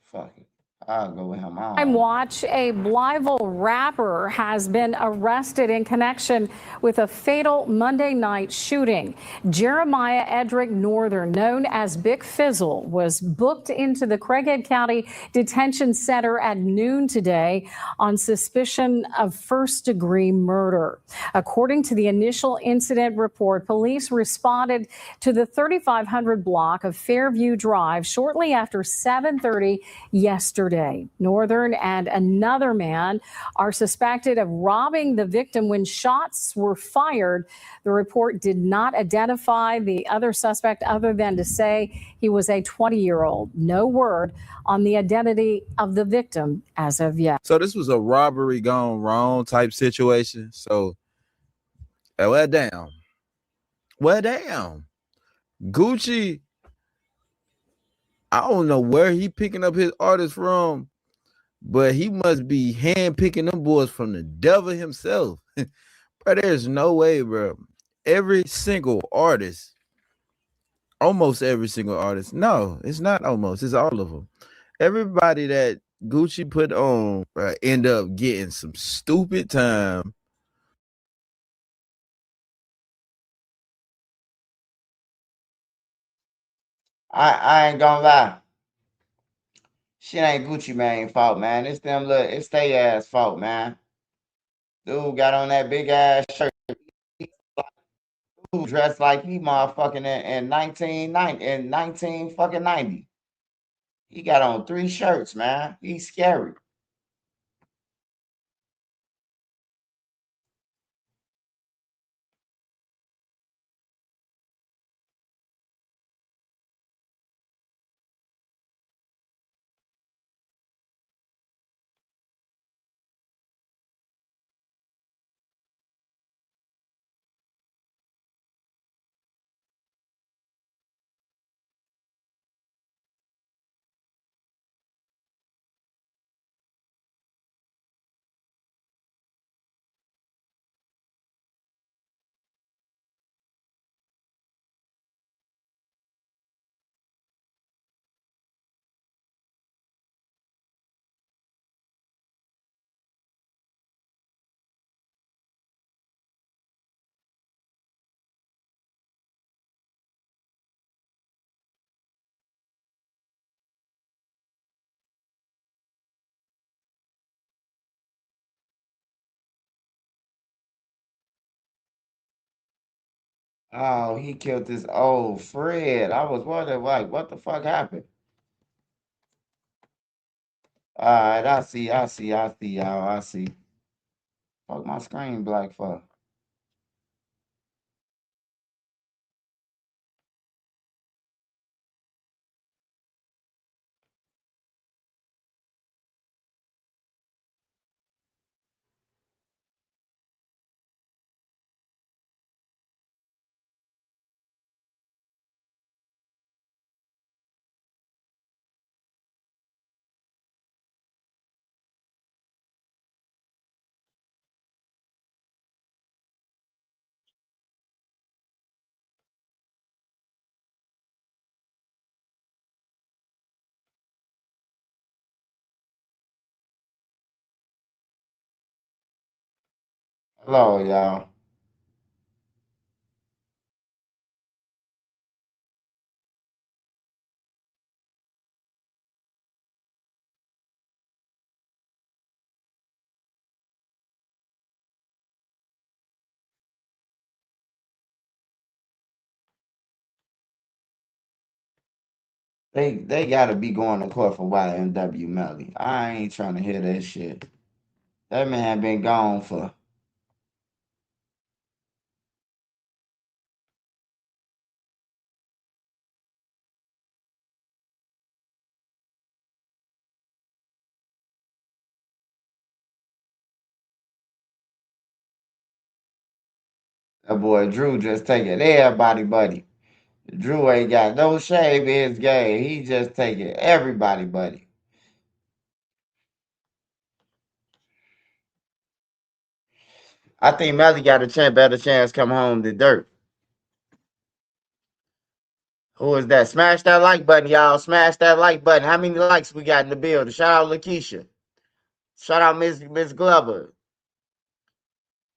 S1: Fuck it. I'll go with him.
S8: Watch, a Blytheville rapper has been arrested in connection with a fatal Monday night shooting. Jeremiah Edric Northern, known as Big Fizzle, was booked into the Craighead County Detention Center at noon today on suspicion of first-degree murder. According to the initial incident report, police responded to the 3500 block of Fairview Drive shortly after 7:30 yesterday. Northern and another man are suspected of robbing the victim when shots were fired. The report did not identify the other suspect other than to say he was a 20-year-old. No word on the identity of the victim as of yet.
S9: So this was a robbery gone wrong type situation. So, well, damn. Gucci, I don't know where he picking up his artists from, but he must be hand picking them boys from the devil himself. Bro, there's no way, bro. Every single artist, almost every single artist. No, it's not almost. It's all of them. Everybody that Gucci put on, bro, end up getting some stupid time.
S1: I ain't gonna lie. Shit ain't Gucci Mane fault, man. It's they ass fault, man. Dude got on that big ass shirt. Dude dressed like he motherfucking in 19 fucking 90. He got on 3 shirts, man. He's scary. Oh, he killed this old Fred. I was wondering, like, what the fuck happened? All right, I see, y'all. I see. Fuck my screen black for. Hello, y'all. They gotta be going to court for YNW Melly. I ain't trying to hear that shit. That man been gone for. That boy Drew just taking everybody, buddy. Drew ain't got no shame in his game. He just taking everybody, buddy. I think Melly got a better chance come home than Durk. Who is that? Smash that like button, y'all. Smash that like button. How many likes we got in the building? Shout out Lakeisha. Shout out Miss Glover.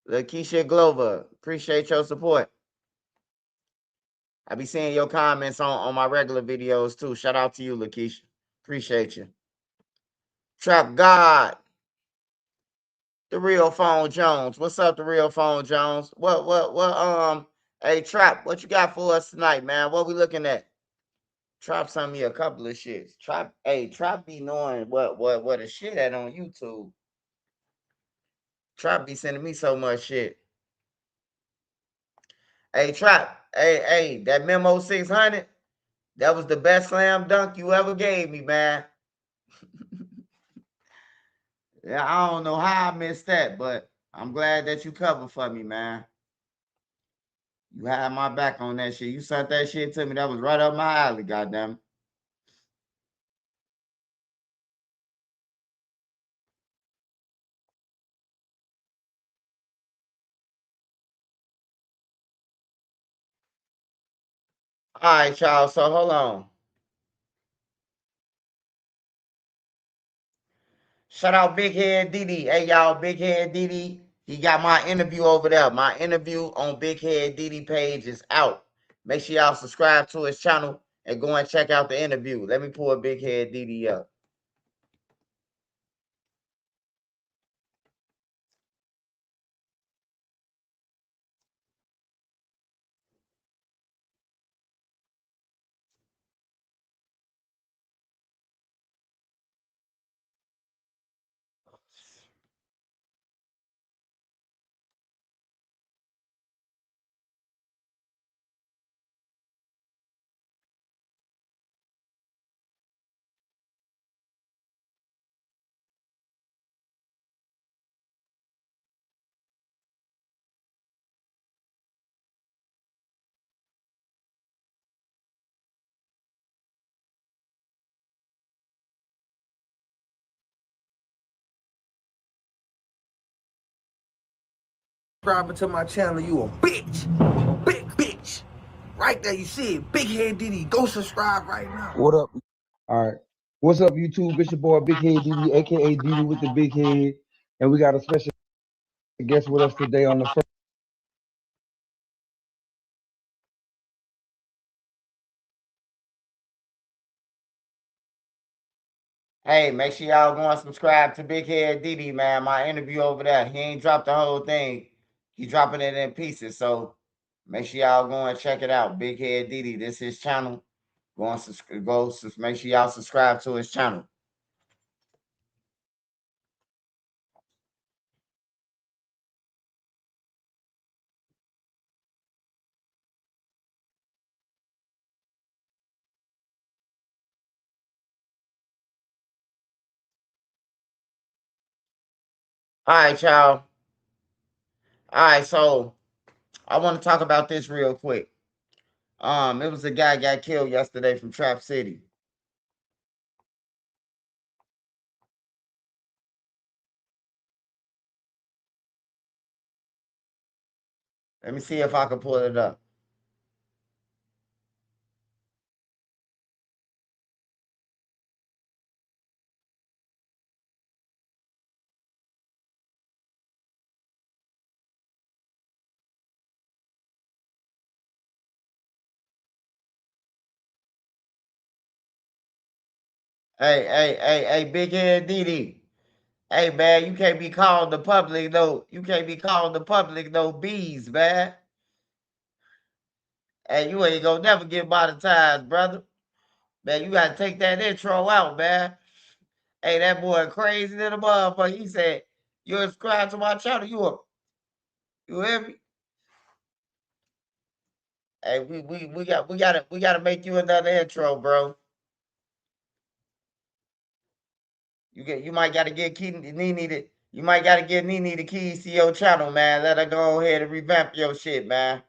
S1: Lakeisha Glover. Appreciate your support. I be seeing your comments on my regular videos too. Shout out to you, Lakeisha. Appreciate you. Trap God. The real phone Jones. What's up, the real phone Jones? Hey Trap, what you got for us tonight, man? What we looking at? Trap sent me a couple of shits. Trap be knowing what the shit at on YouTube. Trap be sending me so much shit. Hey Trap, hey, that Memo600, that was the best slam dunk you ever gave me, man. Yeah, I don't know how I missed that, but I'm glad that you covered for me, man. You had my back on that shit. You sent that shit to me. That was right up my alley, goddamn. All right, y'all. So hold on. Shout out Big Head Didi. Hey, y'all, Big Head Didi. He got my interview over there. My interview on Big Head Didi page is out. Make sure y'all subscribe to his channel and go and check out the interview. Let me pull Big Head Didi up.
S4: Subscribing to my channel, you a bitch. A big bitch. Right there, you see it. Big Head Didi. Go subscribe right now.
S10: What up? All right. What's up, YouTube? It's your boy, Big Head Didi, aka Didi with the big head. And we got a special guest with us today on the first.
S1: Hey, make sure y'all go and subscribe to Big Head Didi, man. My interview over there. He ain't dropped the whole thing. He dropping it in pieces. So make sure y'all go and check it out. Big Head Didi. This is his channel. Make sure y'all subscribe to his channel. All right, y'all. All right, so I want to talk about this real quick. It was a guy got killed yesterday from Trap City. Let me see if I can pull it up. Hey, Big Head Didi. Hey, man, you can't be calling the public no. You can't be calling the public no bees, man. Hey, you ain't gonna never get monetized, brother. Man, you gotta take that intro out, man. Hey, that boy crazy than a motherfucker. He said, "You subscribe to my channel, you hear me?" Hey, we gotta make you another intro, bro. You might gotta get Nene you might gotta get Nene the keys to your channel, man. Let her go ahead and revamp your shit, man.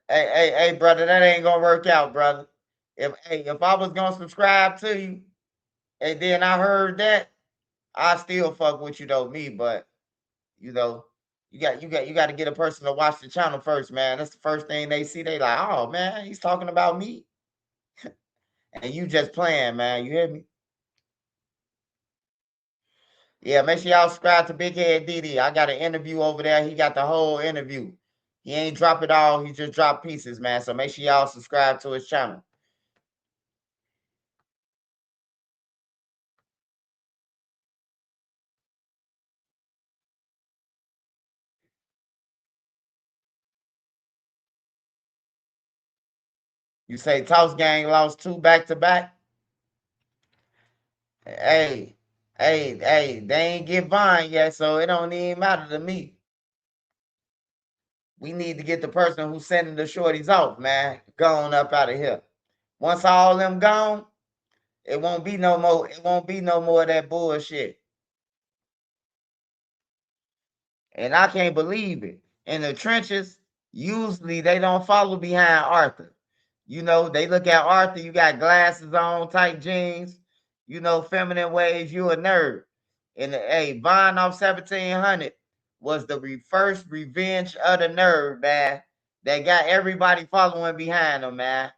S1: Hey, brother, that ain't gonna work out, brother. If I was gonna subscribe to you, and then I heard that, I still fuck with you though, me. But you know, you got to get a person to watch the channel first, man. That's the first thing they see. They like, oh man, he's talking about me, and you just playing, man. You hear me? Yeah, make sure y'all subscribe to Big Head DD. I got an interview over there. He got the whole interview. He ain't drop it all. He just dropped pieces, man. So make sure y'all subscribe to his channel. You say Toss Gang lost 2 back-to-back? Hey, they ain't get Vine yet, so it don't even matter to me. We need to get the person who's sending the shorties off, man. Gone up out of here. Once all them gone, it won't be no more. It won't be no more of that bullshit. And I can't believe it. In the trenches, usually they don't follow behind Arthur. You know, they look at Arthur, you got glasses on, tight jeans, you know, feminine ways, you a nerd. And hey, Vine off 1700 was the first revenge of the nerd, man. That got everybody following behind him, man.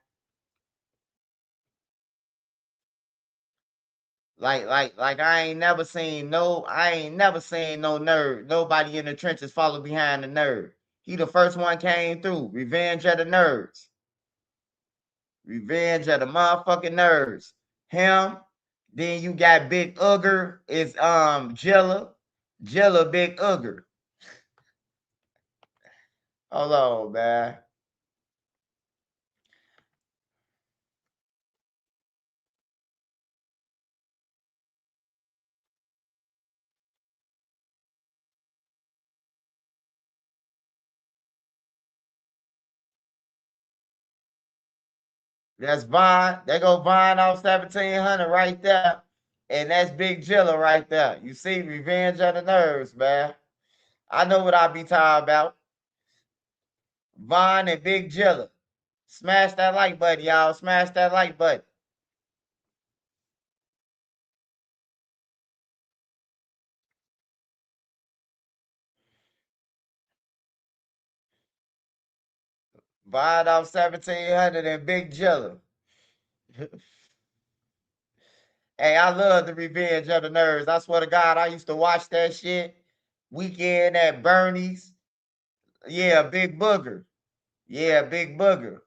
S1: Like I ain't never seen no nerd, nobody in the trenches follow behind the nerd. He the first one came through. Revenge of the nerds. Revenge of the motherfucking nerds. Him. Then you got Big Ugger. It's Jilla. Jilla Big Ugger. Hold on, man. That's Vine. They go Vine off 1700 right there. And that's Big Jilla right there. You see, Revenge of the Nerds, man. I know what I be talking about. Vine and Big Jilla. Smash that like button, y'all. Smash that like button. Vine off 1700 and Big Jilla. Hey, I love the Revenge of the Nerds. I swear to God, I used to watch that shit. Weekend at Bernie's. Yeah, Big Booger. Yeah, Big Booger.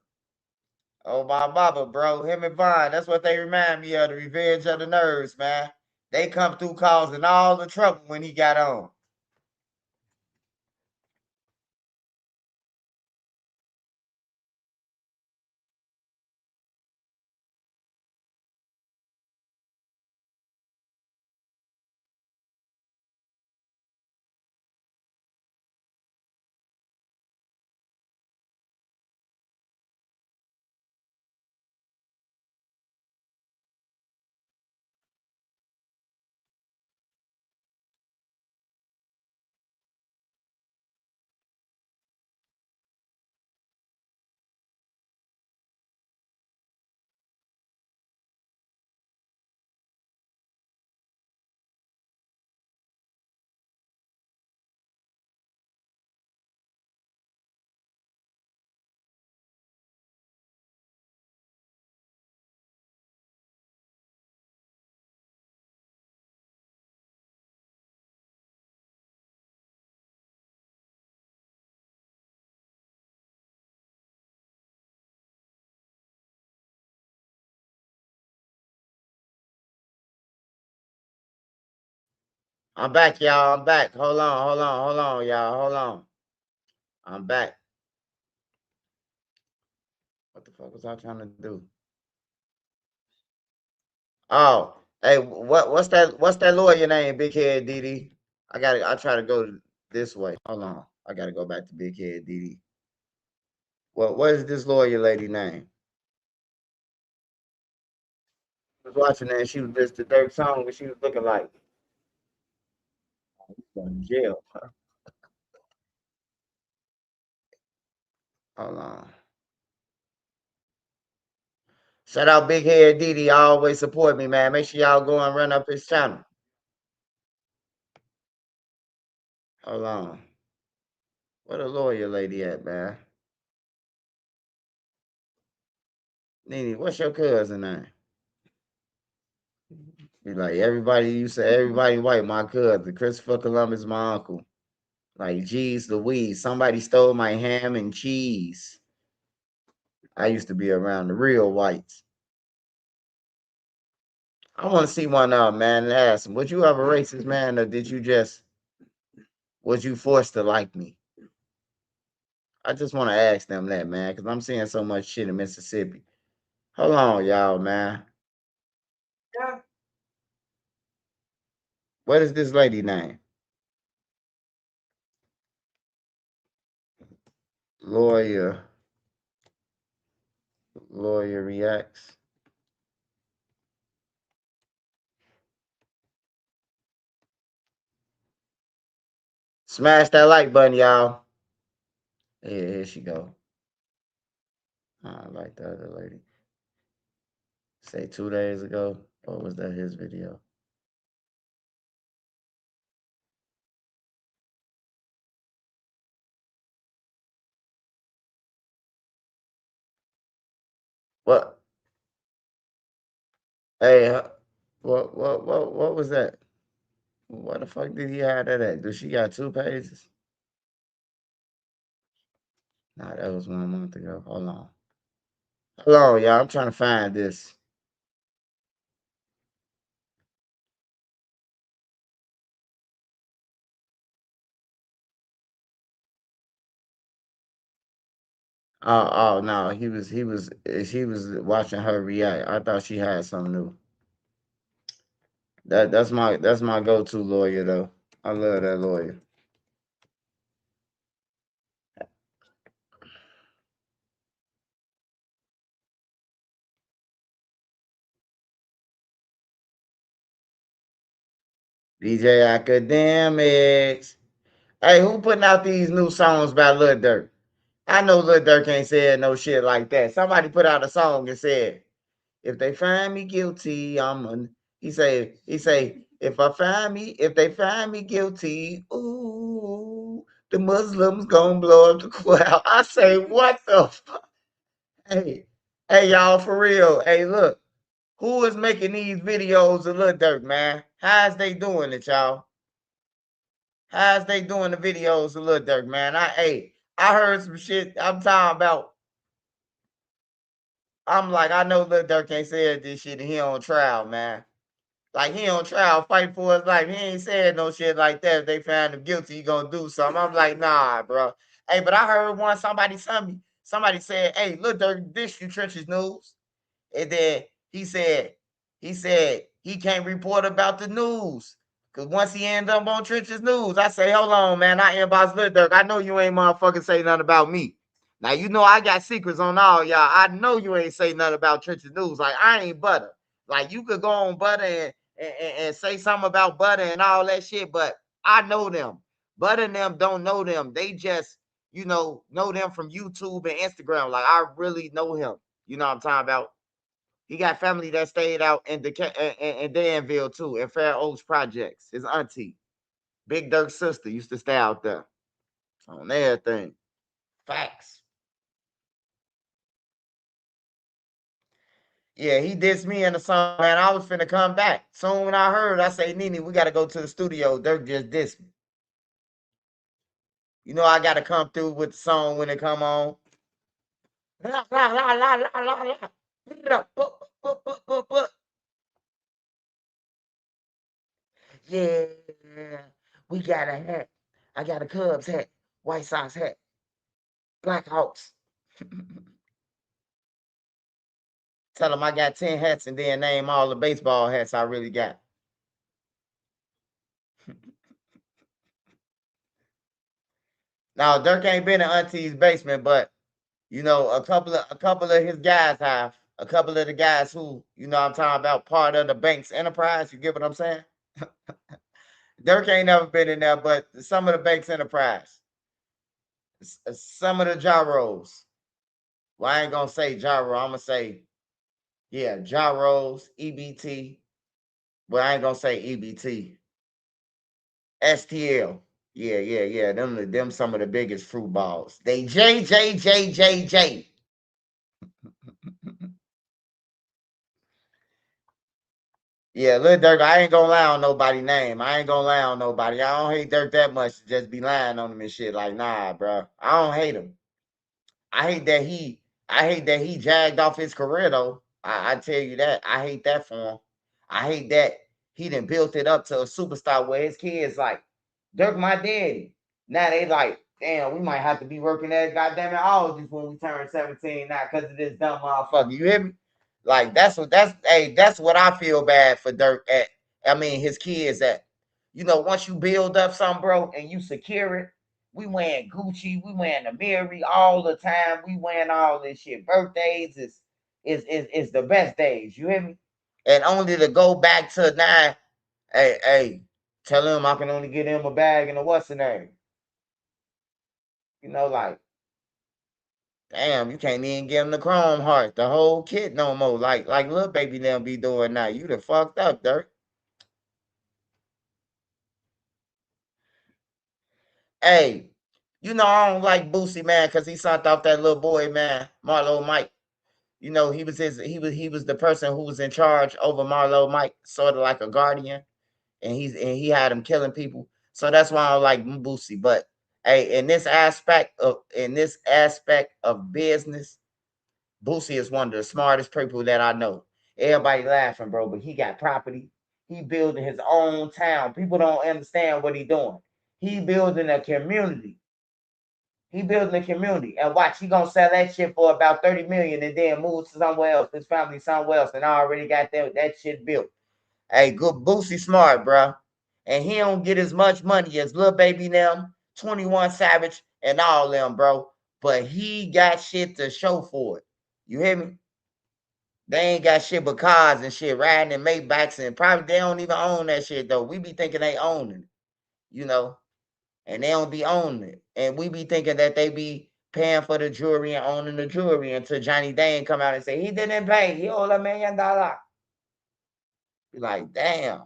S1: Oh, my mama, bro. Him and Vine, that's what they remind me of, the Revenge of the Nerds, man. They come through causing all the trouble when he got on. I'm back, y'all. I'm back. Hold on, y'all. Hold on. I'm back. What the fuck was I trying to do? Oh, hey, what's that lawyer name? Big Head DD. I try to go this way. Hold on. I gotta go back to Big Head DD. What is this lawyer lady name? I was watching that and she was just the third song and she was looking like going to jail. Hold on. Shout out Big Head DD. Always support me, man. Make sure y'all go and run up his channel. Hold on. Where the lawyer lady at, man? Nene, what's your cousin name? Be like, everybody, you say everybody white, my cousin. Christopher Columbus, my uncle. Like, geez Louise, somebody stole my ham and cheese. I used to be around the real whites. I want to see one of them, man, and ask them, was you ever racist, man, or was you forced to like me? I just want to ask them that, man, because I'm seeing so much shit in Mississippi. Hold on, y'all, man. Yeah. What is this lady name? Lawyer reacts. Smash that like button, y'all. Yeah, here she go. I like the other lady. Say 2 days ago. Or was that his video? What? Hey, what was that? What the fuck did he have that at? Does she got 2 pages? Nah, that was 1 month ago. Hold on. Hold on, y'all. I'm trying to find this. Oh no, he was watching her react. I thought she had something new. That's my go-to lawyer though. I love that lawyer. DJ Academics. Hey, who putting out these new songs by Lil Durk? I know Lil Durk ain't said no shit like that. Somebody put out a song and said, if they find me guilty, he say, if they find me guilty, ooh, the Muslims gonna blow up the courthouse. I say, what the fuck? Hey, y'all, for real. Hey, look, who is making these videos of Lil Durk, man? How's they doing it, y'all? How's they doing the videos of Lil Durk, man? I heard some shit. I'm talking about. I'm like, I know Lil Durk ain't said this shit and he on trial, man. Like, he on trial fighting for his life. He ain't said no shit like that. If they found him guilty, he gonna do something. I'm like, nah, bro. Hey, but I heard somebody said, hey, Lil Durk, this you Trenches News. And then he said he can't report about the news. Cause once he end up on Trenches News, I say, hold on, man. I inbox Lil Durk. I know you ain't motherfucking say nothing about me. Now you know I got secrets on all y'all. I know you ain't say nothing about Trenches News. Like, I ain't Butter. Like, you could go on Butter and say something about Butter and all that shit, but I know them. Butter and them don't know them. They just, know them from YouTube and Instagram. Like, I really know him. You know what I'm talking about? He got family that stayed out in Danville too, in Fair Oaks Projects. His auntie, Big Durk's sister, used to stay out there on everything. Facts. Yeah, he dissed me in the song, man. I was finna come back. Soon when I heard, I say, Nene, we gotta go to the studio. Durk just dissed me. You know I gotta come through with the song when it come on. La, la, la, la, la, la, la. Yeah, we got a hat. I got a Cubs hat, White Sox hat, Black Hawks. Tell him I got 10 hats and then name all the baseball hats I really got. Now, Durk ain't been in Auntie's basement, but you know, a couple of his guys have. A couple of the guys who, you know, I'm talking about part of the bank's enterprise. You get what I'm saying? Durk ain't never been in there, but some of the bank's enterprise, some of the gyros. Well, I ain't gonna say gyro. I'm gonna say, yeah, gyros, EBT. Well, I ain't gonna say EBT. STL. Yeah. Them some of the biggest fruit balls. They J. Yeah, Lil Durk, I ain't gonna lie on nobody's name. I ain't gonna lie on nobody. I don't hate Durk that much to just be lying on him and shit. Like, nah, bro. I don't hate him. I hate that he jagged off his career though. I tell you that. I hate that for him. I hate that he done built it up to a superstar where his kids like, Durk my daddy. Now they like, damn, we might have to be working at goddamn it all just when we turn 17 now because of this dumb motherfucker. You hear me? Like that's what I feel bad for Durk at. I mean his kids at. You know, once you build up something, bro, and you secure it, we wearing Gucci, we wearing the Mary all the time, we wearing all this shit. Birthdays is the best days. You hear me? And only to go back to now, hey, tell him I can only get him a bag and a what's the name. You know, like, damn, you can't even give him the Chrome Heart, the whole kit no more. Like little baby them be doing now. You done fucked up, Durk. Hey, you know I don't like Boosie, man, because he sent off that little boy, man, Marlo Mike. You know, he was the person who was in charge over Marlo Mike, sort of like a guardian, and he had him killing people. So that's why I don't like Boosie. But hey, in this aspect of business, Boosie is one of the smartest people that I know. Everybody laughing, bro, but he got property. He building his own town. People don't understand what he doing. He building a community. He building a community. And watch, he gonna sell that shit for about 30 million and then move to somewhere else, his family somewhere else, and I already got that shit built. Hey, good Boosie smart, bro. And he don't get as much money as Lil Baby them, 21 Savage, and all them, bro. But he got shit to show for it. You hear me? They ain't got shit but cars and shit, riding in Maybachs, and probably they don't even own that shit though. We be thinking they own it, you know, and they don't be owning it. And we be thinking that they be paying for the jewelry and owning the jewelry until Johnny Dane come out and say he didn't pay. He owed $1 million. Be like, damn.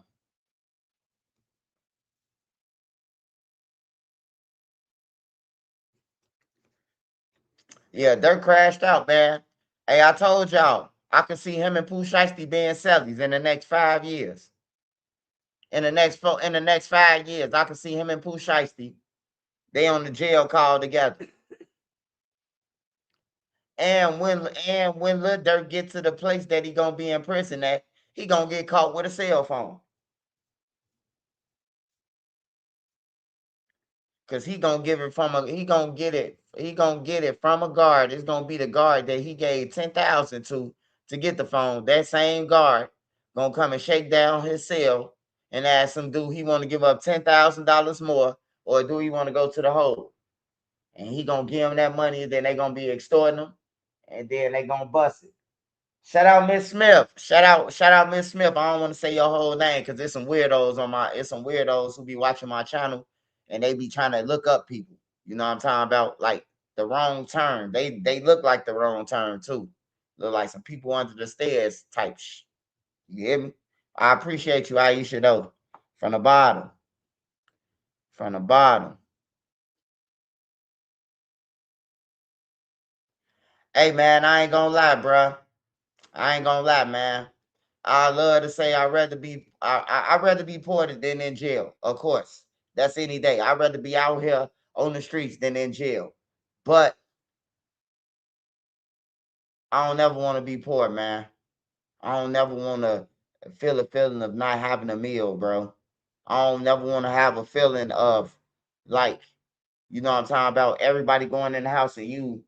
S1: Yeah, Dirk crashed out, man. Hey, I told y'all, I can see him and Pooh Shiesty being sellies in the next 5 years. In the next 5 years, I can see him and Pooh Shiesty. They on the jail call together. And when Lil Durk get to the place that he gonna be in prison at, he gonna get caught with a cell phone. Cause he gonna get it from a guard. It's gonna be the guard that he gave 10,000 to get the phone. That same guard gonna come and shake down his cell and ask him, do he want to give up $10,000 more, or do he want to go to the hole? And he gonna give him that money, then they gonna be extorting him, and then they gonna bust it. Shout out Miss Smith. Shout out Miss Smith. I don't want to say your whole name because there's some weirdos who be watching my channel and they be trying to look up people. You know what I'm talking about? Like the wrong turn. They look like the wrong turn too. Look like some people under the stairs type shit. You hear me? I appreciate you, Aisha, though. From the bottom. From the bottom. Hey man, I ain't gonna lie, bro. I ain't gonna lie, man. I love to say I'd rather be ported than in jail. Of course, that's any day. I'd rather be out here on the streets than in jail. But I don't ever want to be poor, man. I don't never want to feel a feeling of not having a meal, bro. I don't never want to have a feeling of like, you know what I'm talking about, everybody going in the house and you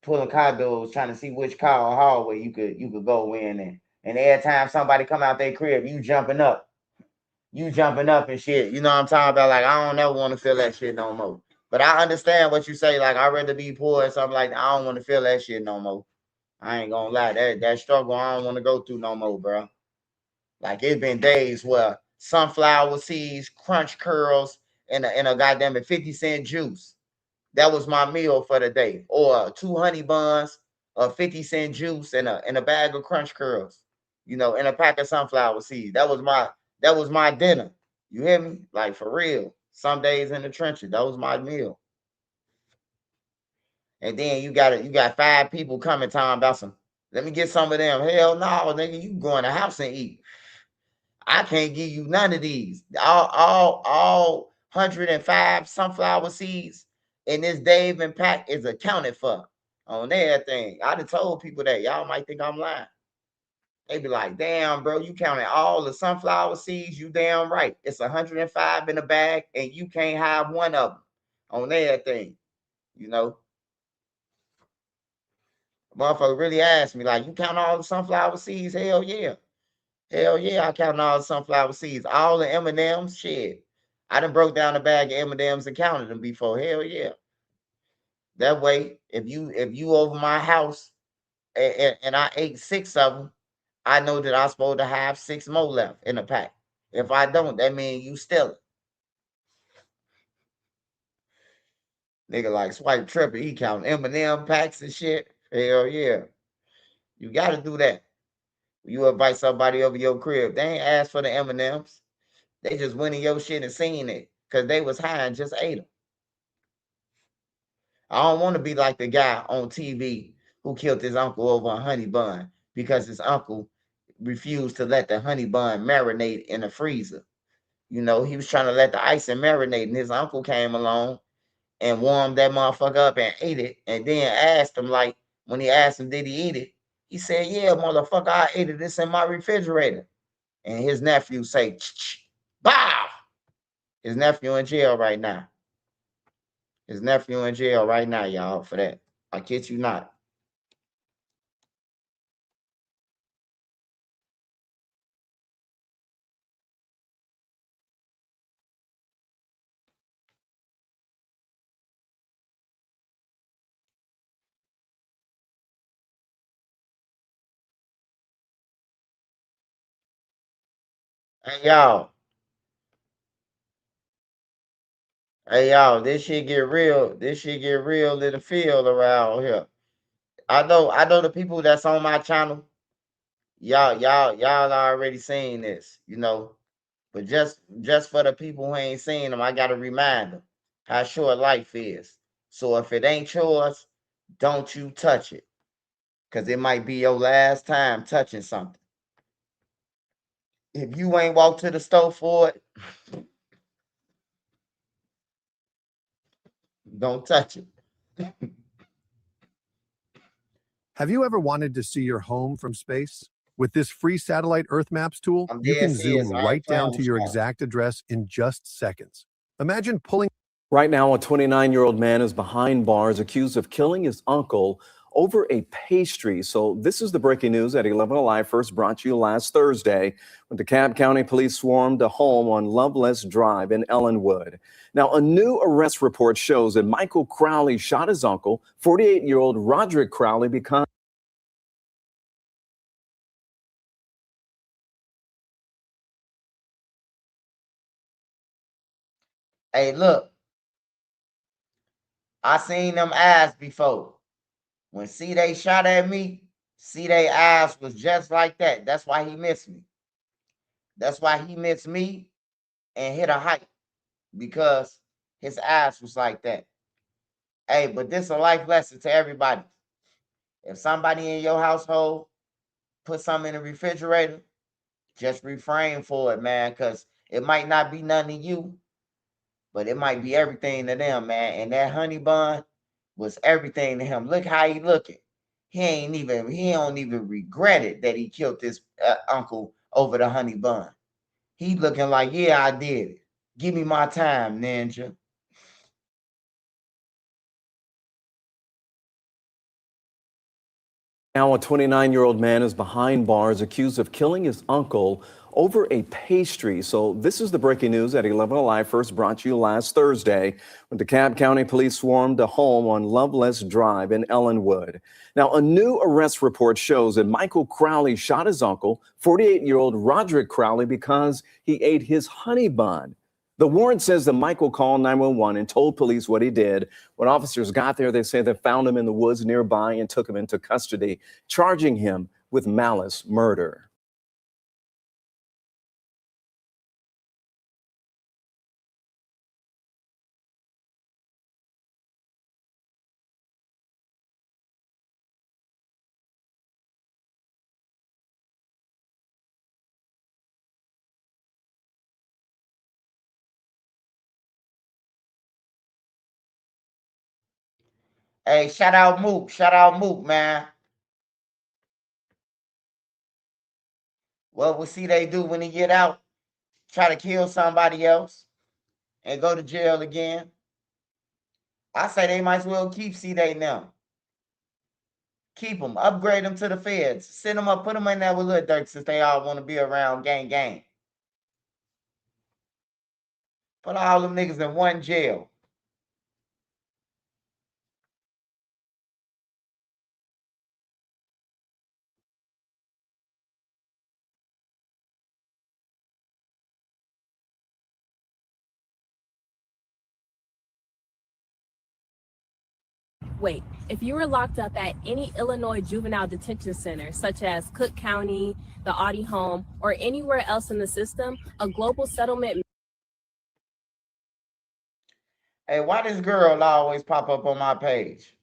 S1: pulling car doors, trying to see which car or hallway you could go in. And every time somebody come out their crib, you jumping up and shit. You know what I'm talking about? Like, I don't ever want to feel that shit no more. But I understand what you say. Like, I'd rather be poor or something like that. I don't want to feel that shit no more. I ain't gonna lie. That struggle I don't want to go through no more, bro. Like, it's been days where sunflower seeds, crunch curls, and a goddamn 50-cent juice. That was my meal for the day. Or 2 honey buns, a 50-cent juice, and a bag of crunch curls. You know, and a pack of sunflower seeds. That was my dinner. You hear me? Like, for real. Some days in the trenches, that was my meal. And then you got 5 people coming talking about some. Let me get some of them. Hell no, nigga, you go in the house and eat. I can't give you none of these. All 105 sunflower seeds in this Dave and pack is accounted for on everything. I done told people that. Y'all might think I'm lying. They be like, damn, bro, you counted all the sunflower seeds. You damn right. It's 105 in the bag, and you can't have one of them on everything. You know? Motherfucker really asked me, like, you count all the sunflower seeds? Hell yeah. Hell yeah, I count all the sunflower seeds. All the M&Ms, shit. I done broke down a bag of M&Ms and counted them before. Hell yeah. That way, if you over my house and I ate 6 of them, I know that I'm supposed to have 6 more left in the pack. If I don't, that means you steal it. Nigga like Swipe Tripper, he count M&M packs and shit. Hell yeah. You got to do that. You invite somebody over your crib, they ain't asked for the M&Ms. They just went in your shit and seen it because they was high and just ate them. I don't want to be like the guy on TV who killed his uncle over a honey bun because his uncle refused to let the honey bun marinate in the freezer. You know, he was trying to let the icing marinate, and his uncle came along and warmed that motherfucker up and ate it, and then asked him, like, when he asked him, did he eat it? He said, yeah, motherfucker, I ate it. It's in my refrigerator. And his nephew say, bow. His nephew in jail right now. His nephew in jail right now, y'all, for that. I kid you not. Hey, y'all. Hey, y'all, this shit get real. This shit get real in the field around here. I know the people that's on my channel. Y'all already seen this, you know. But just for the people who ain't seen them, I gotta remind them how short life is. So if it ain't yours, don't you touch it. Cause it might be your last time touching something. If you ain't walked to the store for it, don't touch it.
S11: Have you ever wanted to see your home from space? With this free satellite Earth Maps tool, you can zoom right down to your exact address in just seconds. Imagine pulling.
S18: Right now, a 29-year-old man is behind bars accused of killing his uncle over a pastry. So this is the breaking news at 11 Alive, first brought to you last Thursday when DeKalb County Police swarmed a home on Loveless Drive in Ellenwood. Now, a new arrest report shows that Michael Crowley shot his uncle, 48-year-old Roderick Crowley, because
S1: Hey, look. I seen them eyes before. When C-Day shot at me, C-Day eyes was just like that. That's why he missed me. That's why he missed me and hit a height. Because his eyes was like that. Hey, but this is a life lesson to everybody. If somebody in your household put something in the refrigerator, just refrain for it, man, because it might not be nothing to you, but it might be everything to them, man. And that honey bun was everything to him. Look how he looking. He don't even regret it that he killed this uncle over the honey bun. He looking like, yeah, I did it. Give me my time, ninja.
S18: Now a 29-year-old man is behind bars accused of killing his uncle over a pastry. So this is the breaking news at 11 Alive, first brought to you last Thursday when DeKalb County Police swarmed a home on Loveless Drive in Ellenwood. Now, a new arrest report shows that Michael Crowley shot his uncle, 48-year-old Roderick Crowley, because he ate his honey bun. The warrant says that Michael called 911 and told police what he did. When officers got there, they say they found him in the woods nearby and took him into custody, charging him with malice murder.
S1: Hey, shout out Mook. Shout out Mook, man. What we see they do when he get out? Try to kill somebody else and go to jail again. I say they might as well keep C-Day now. Keep them. Upgrade them to the feds. Send them up. Put them in there with Lil Durk since they all want to be around gang. Put all them niggas in one jail.
S12: Wait, if you were locked up at any Illinois juvenile detention center, such as Cook County, the Audie home, or anywhere else in the system, a global settlement.
S1: Hey, why this girl always pop up on my page?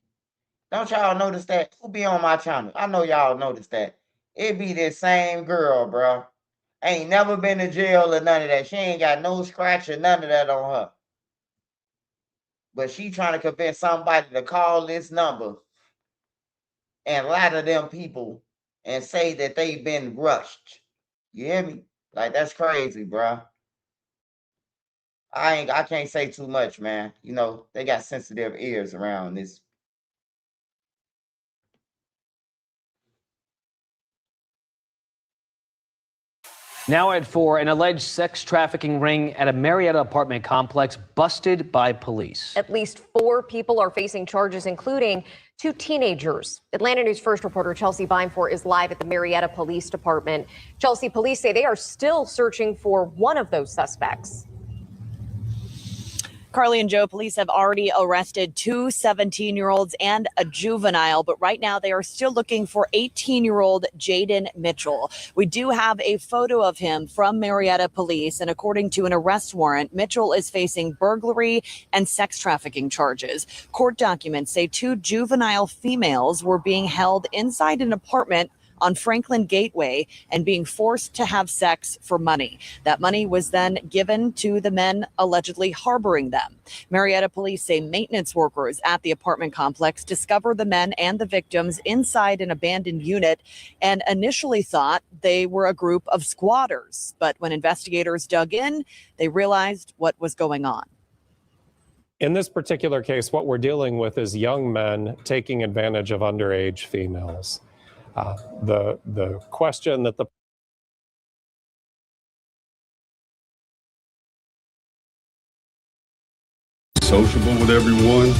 S1: Don't y'all notice that? Who be on my channel? I know y'all notice that. It be this same girl, bro. Ain't never been to jail or none of that. She ain't got no scratch or none of that on her. But she trying to convince somebody to call this number and lie to them people and say that they've been rushed. You hear me? Like, that's crazy, bro. I can't say too much, man. You know, they got sensitive ears around this.
S13: Now at 4, an alleged sex trafficking ring at a Marietta apartment complex busted by police.
S14: At least 4 people are facing charges, including 2 teenagers. Atlanta News First reporter Chelsea Bimefort is live at the Marietta Police Department. Chelsea, police say they are still searching for one of those suspects.
S15: Carly and Joe, police have already arrested 2 17-year-olds and a juvenile, but right now they are still looking for 18-year-old Jaden Mitchell. We do have a photo of him from Marietta police, and according to an arrest warrant, Mitchell is facing burglary and sex trafficking charges. Court documents say 2 juvenile females were being held inside an apartment on Franklin Gateway and being forced to have sex for money. That money was then given to the men allegedly harboring them. Marietta police say maintenance workers at the apartment complex discovered the men and the victims inside an abandoned unit and initially thought they were a group of squatters. But when investigators dug in, they realized what was going on.
S16: In this particular case, what we're dealing with is young men taking advantage of underage females. The question that the
S17: sociable with everyone,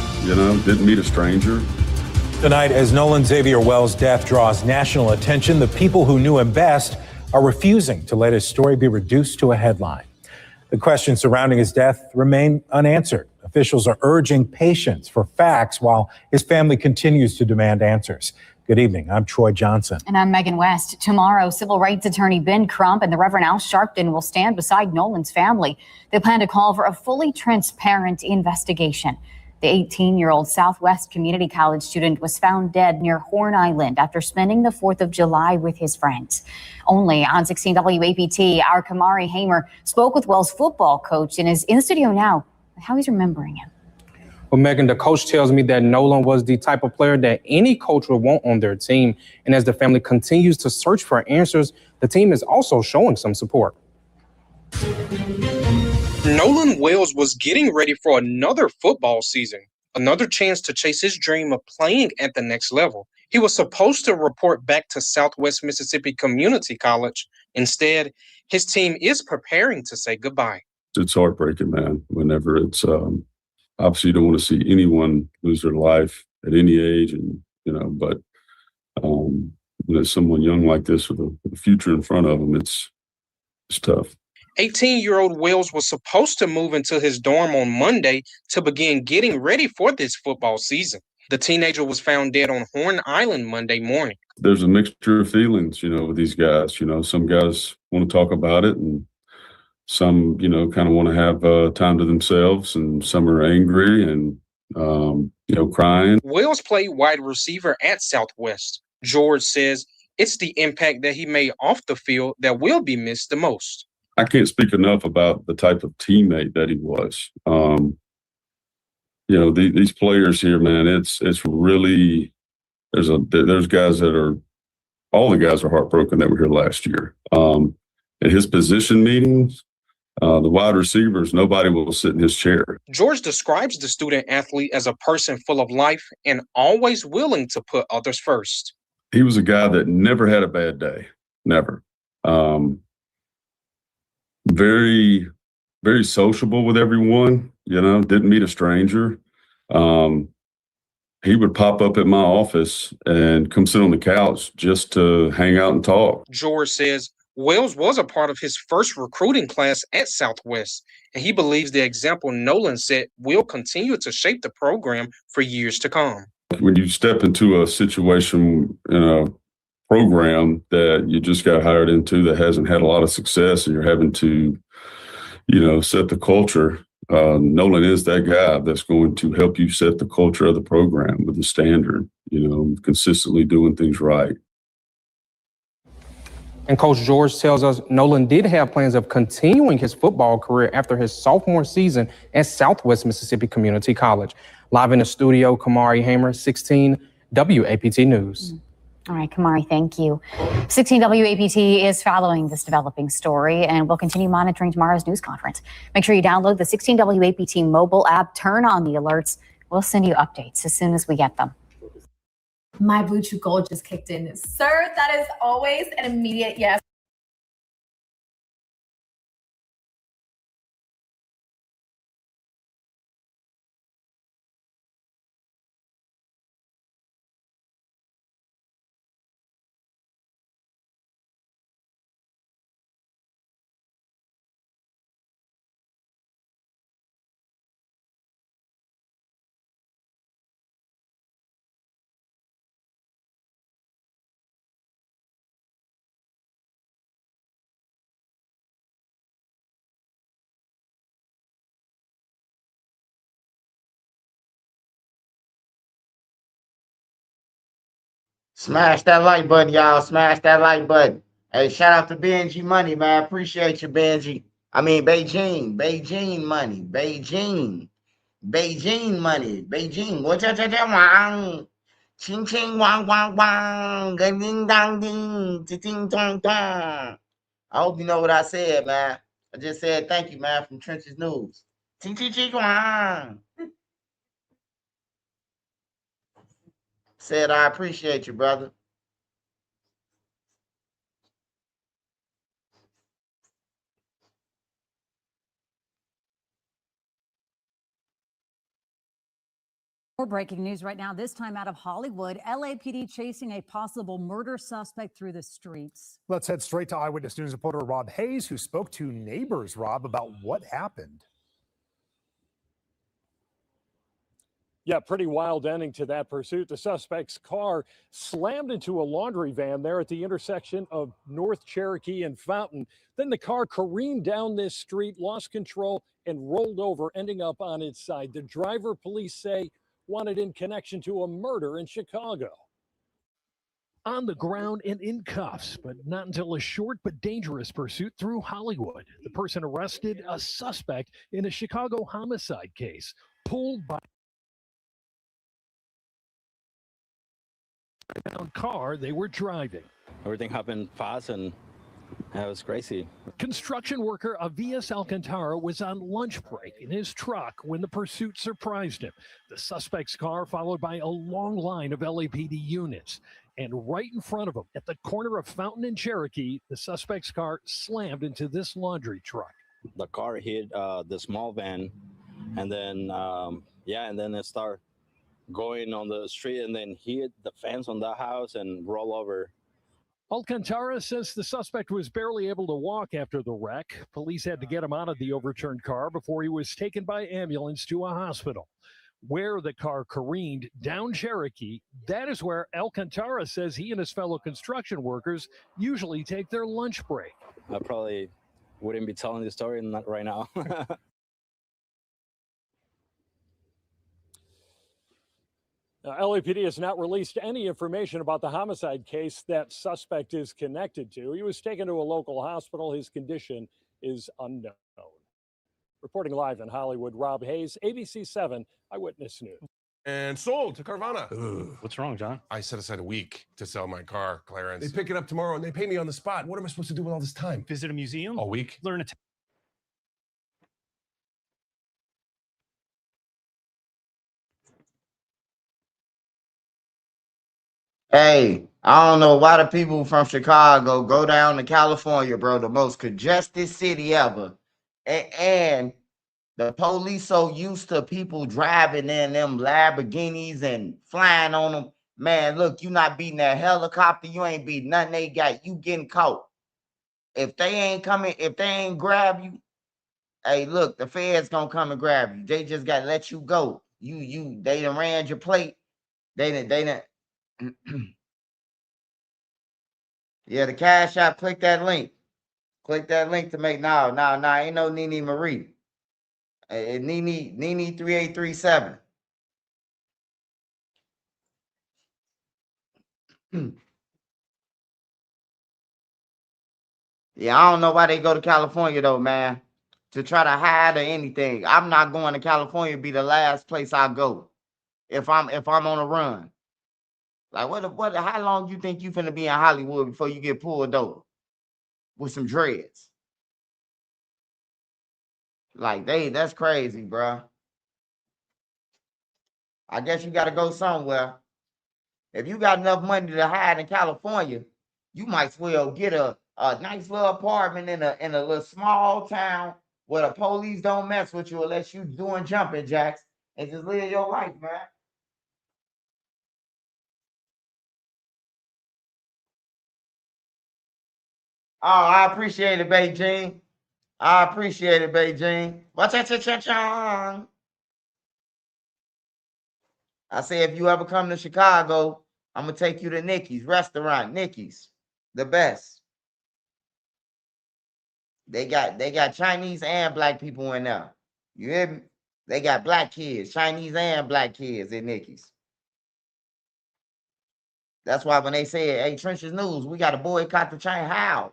S17: didn't meet a stranger.
S19: Tonight, as Nolan Wells' death draws national attention, the people who knew him best are refusing to let his story be reduced to a headline. The questions surrounding his death remain unanswered. Officials are urging patience for facts while his family continues to demand answers. Good evening. I'm Troy Johnson.
S20: And I'm Megan West. Tomorrow, civil rights attorney Ben Crump and the Reverend Al Sharpton will stand beside Nolan's family. They plan to call for a fully transparent investigation. The 18-year-old Southwest Community College student was found dead near Horn Island after spending the 4th of July with his friends. Only on 16 WAPT, our Kamari Hamer spoke with Wells' football coach and is in the studio now with how he's remembering him.
S29: Well, Megan, the coach tells me that Nolan was the type of player that any coach would want on their team. And as the family continues to search for answers, the team is also showing some support.
S30: Nolan Wells was getting ready for another football season, another chance to chase his dream of playing at the next level. He was supposed to report back to Southwest Mississippi Community College. Instead, his team is preparing to say goodbye.
S17: It's heartbreaking, man, whenever it's obviously you don't want to see anyone lose their life at any age, and but someone young like this with a future in front of them, it's tough.
S30: 18-year-old Wells was supposed to move into his dorm on Monday to begin getting ready for this football season. The teenager was found dead on Horn Island Monday morning.
S17: There's a mixture of feelings, with these guys. Some guys want to talk about it, and some, kind of want to have time to themselves, and some are angry and, crying.
S30: Wells played wide receiver at Southwest. George says it's the impact that he made off the field that will be missed the most.
S17: I can't speak enough about the type of teammate that he was. These players here, man, it's really, there's guys that are, all the guys are heartbroken that were here last year. At his position meetings, the wide receivers, nobody will sit in his chair.
S30: George describes the student athlete as a person full of life and always willing to put others first.
S17: He was a guy that never had a bad day, never. Very, very sociable with everyone, didn't meet a stranger. He would pop up at my office and come sit on the couch just to hang out and talk.
S30: George says Wells was a part of his first recruiting class at Southwest, and he believes the example Nolan set will continue to shape the program for years to come.
S17: When you step into a situation in a program that you just got hired into that hasn't had a lot of success, and you're having to, set the culture, Nolan is that guy that's going to help you set the culture of the program with the standard, consistently doing things right.
S29: And Coach George tells us Nolan did have plans of continuing his football career after his sophomore season at Southwest Mississippi Community College. Live in the studio, Kamari Hamer, 16 WAPT News.
S20: All right, Kamari, thank you. 16 WAPT is following this developing story, and we'll continue monitoring tomorrow's news conference. Make sure you download the 16 WAPT mobile app, turn on the alerts. We'll send you updates as soon as we get them.
S2: My Blue Chew Gold just kicked in. Sir, that is always an immediate yes.
S1: Smash that like button, y'all. Smash that like button. Hey, shout out to Benji Money, man. Appreciate you, Benji. I mean, Beijing money. Beijing money. Beijing. Wang. Ching ching wang wang wang. Ding dang ding. Ting tong tong. I hope you know what I said, man. I just said thank you, man, from Trenches News. Ting ching ching wang. Said I appreciate you, brother.
S3: More breaking news right now, this time out of Hollywood. LAPD chasing a possible murder suspect through the streets.
S5: Let's head straight to Eyewitness News reporter Rob Hayes, who spoke to neighbors, Rob, about what happened.
S6: Yeah, pretty wild ending to that pursuit. The suspect's car slammed into a laundry van there at the intersection of North Cherokee and Fountain. Then the car careened down this street, lost control, and rolled over, ending up on its side. The driver, police say, wanted in connection to a murder in Chicago.
S21: On the ground and in cuffs, but not until a short but dangerous pursuit through Hollywood. The person arrested, a suspect in a Chicago homicide case, pulled by car they were driving.
S22: Everything happened fast, and
S7: That was crazy.
S21: Construction worker Avias Alcantara was on lunch break in his truck when the pursuit surprised him. The suspect's car followed by a long line of LAPD units. And right in front of him, at the corner of Fountain and Cherokee, the suspect's car slammed into this laundry truck.
S7: The car hit the small van, and then, and then it started going on the street and then hit the fence on the house and roll over.
S21: Alcantara says the suspect was barely able to walk after the wreck. Police had to get him out of the overturned car before he was taken by ambulance to a hospital. Where the car careened down Cherokee, that is where Alcantara says he and his fellow construction workers usually take their lunch break.
S7: I probably wouldn't be telling this story right now.
S6: LAPD has not released any information about the homicide case that suspect is connected to. He was taken to a local hospital. His condition is unknown. Reporting live in Hollywood, Rob Hayes, ABC 7 Eyewitness News.
S8: And sold to Carvana.
S9: Ugh. What's wrong, John?
S8: I set aside a week to sell my car, Clarence.
S9: They pick it up tomorrow and they pay me on the spot. What am I supposed to do with all this time? Visit a museum?
S8: All week?
S9: Learn a
S1: Hey, I don't know why the people from Chicago go down to California, bro, the most congested city ever. And the police so used to people driving in them Lamborghinis and flying on them. Man, look, you not beating that helicopter. You ain't beating nothing they got. You getting caught. If they ain't coming, if they ain't grab you, hey, look, the feds gonna come and grab you. They just gotta let you go. They done ran your plate. They done. Yeah, the Cash App, click that link. Click that link to make ain't no Nene Marie. Nene 3837. Yeah, I don't know why they go to California though, man. To try to hide or anything. I'm not going to California, be the last place I go. If I'm on a run. Like how long you think you finna be in Hollywood before you get pulled over with some dreads? Like that's crazy, bro. I guess you gotta go somewhere. If you got enough money to hide in California, you might as well get a nice little apartment in a little small town where the police don't mess with you unless you doing jumping jacks and just live your life, man. Oh, I appreciate it, Beijing. I appreciate it, Beijing. What's that? I say, if you ever come to Chicago, I'm gonna take you to Nikki's restaurant. Nikki's, the best. They got Chinese and black people in there. You hear me? They got black kids, Chinese and black kids in Nikki's. That's why when they say, hey, Trenches News, we got to boycott the China. How?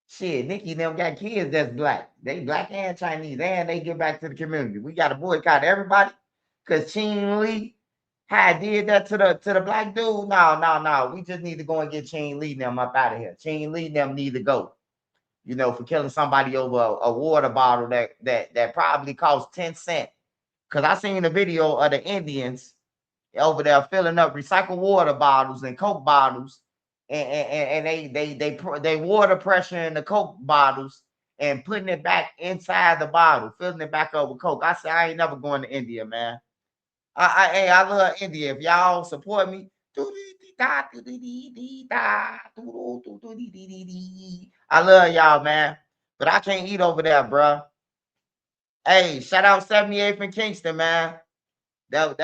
S1: Shit, Nikki and them got kids that's black. They black and Chinese, and they give back to the community. We got to boycott everybody because Ching Lee had did that to the black dude. No. We just need to go and get Ching Lee and them up out of here. Ching Lee and them need to go. You know, for killing somebody over a water bottle that probably cost 10 cents. Because I seen a video of the Indians over there filling up recycled water bottles and Coke bottles, and they water pressure in the Coke bottles and putting it back inside the bottle, filling it back up with Coke. I said, I ain't never going to India, man. I love India. If y'all support me, I love y'all, man. But I can't eat over there, bro. Hey, shout out 78th in Kingston, man. That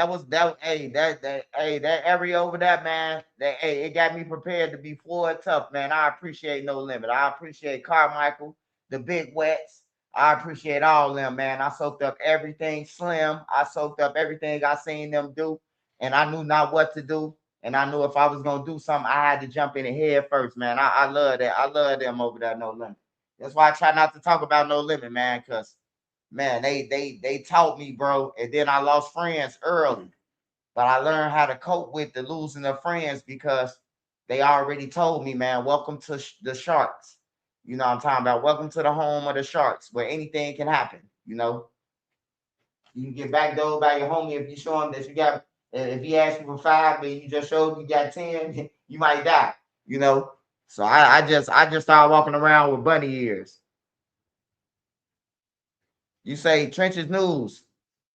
S1: area over there, man. It got me prepared to be Floyd tough, man. I appreciate No Limit. I appreciate Carmichael, the Big Wets. I appreciate all of them, man. I soaked up everything Slim. I soaked up everything I seen them do, and I knew not what to do. And I knew if I was gonna do something, I had to jump in the head first, man. I love that. I love them over there, No Limit. That's why I try not to talk about No Limit, man, because man, they taught me, bro. And then I lost friends early. But I learned how to cope with the losing of friends because they already told me, man, welcome to the Sharks. You know what I'm talking about? Welcome to the home of the Sharks, where anything can happen. You know, you can get backdoored by your homie if you show him that you got. If he asks you for 5, but you just showed you got 10, you might die. You know. So I just started walking around with bunny ears. You say Trenches News.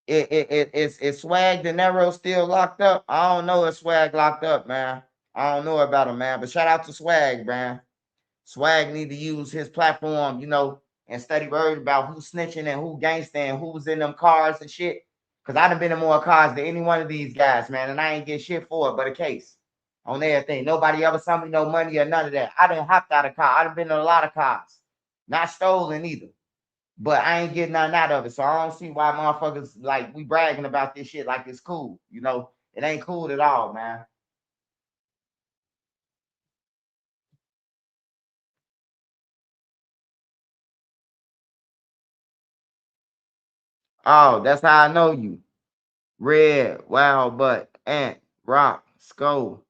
S1: It's Swag De Niro still locked up? I don't know if Swag locked up, man. I don't know about him, man. But shout out to Swag, man. Swag need to use his platform, you know, and study word about who's snitching and who gangsta and who was in them cars and shit. Cause I done been in more cars than any one of these guys, man, and I ain't get shit for it but a case on everything. Nobody ever saw me no money or none of that. I done hopped out of car. I done been in a lot of cars, not stolen either. But I ain't getting nothing out of it. So I don't see why motherfuckers like we bragging about this shit like it's cool. You know, it ain't cool at all, man. Oh, that's how I know you. Red, Wild Butt, Ant, Rock, Skull.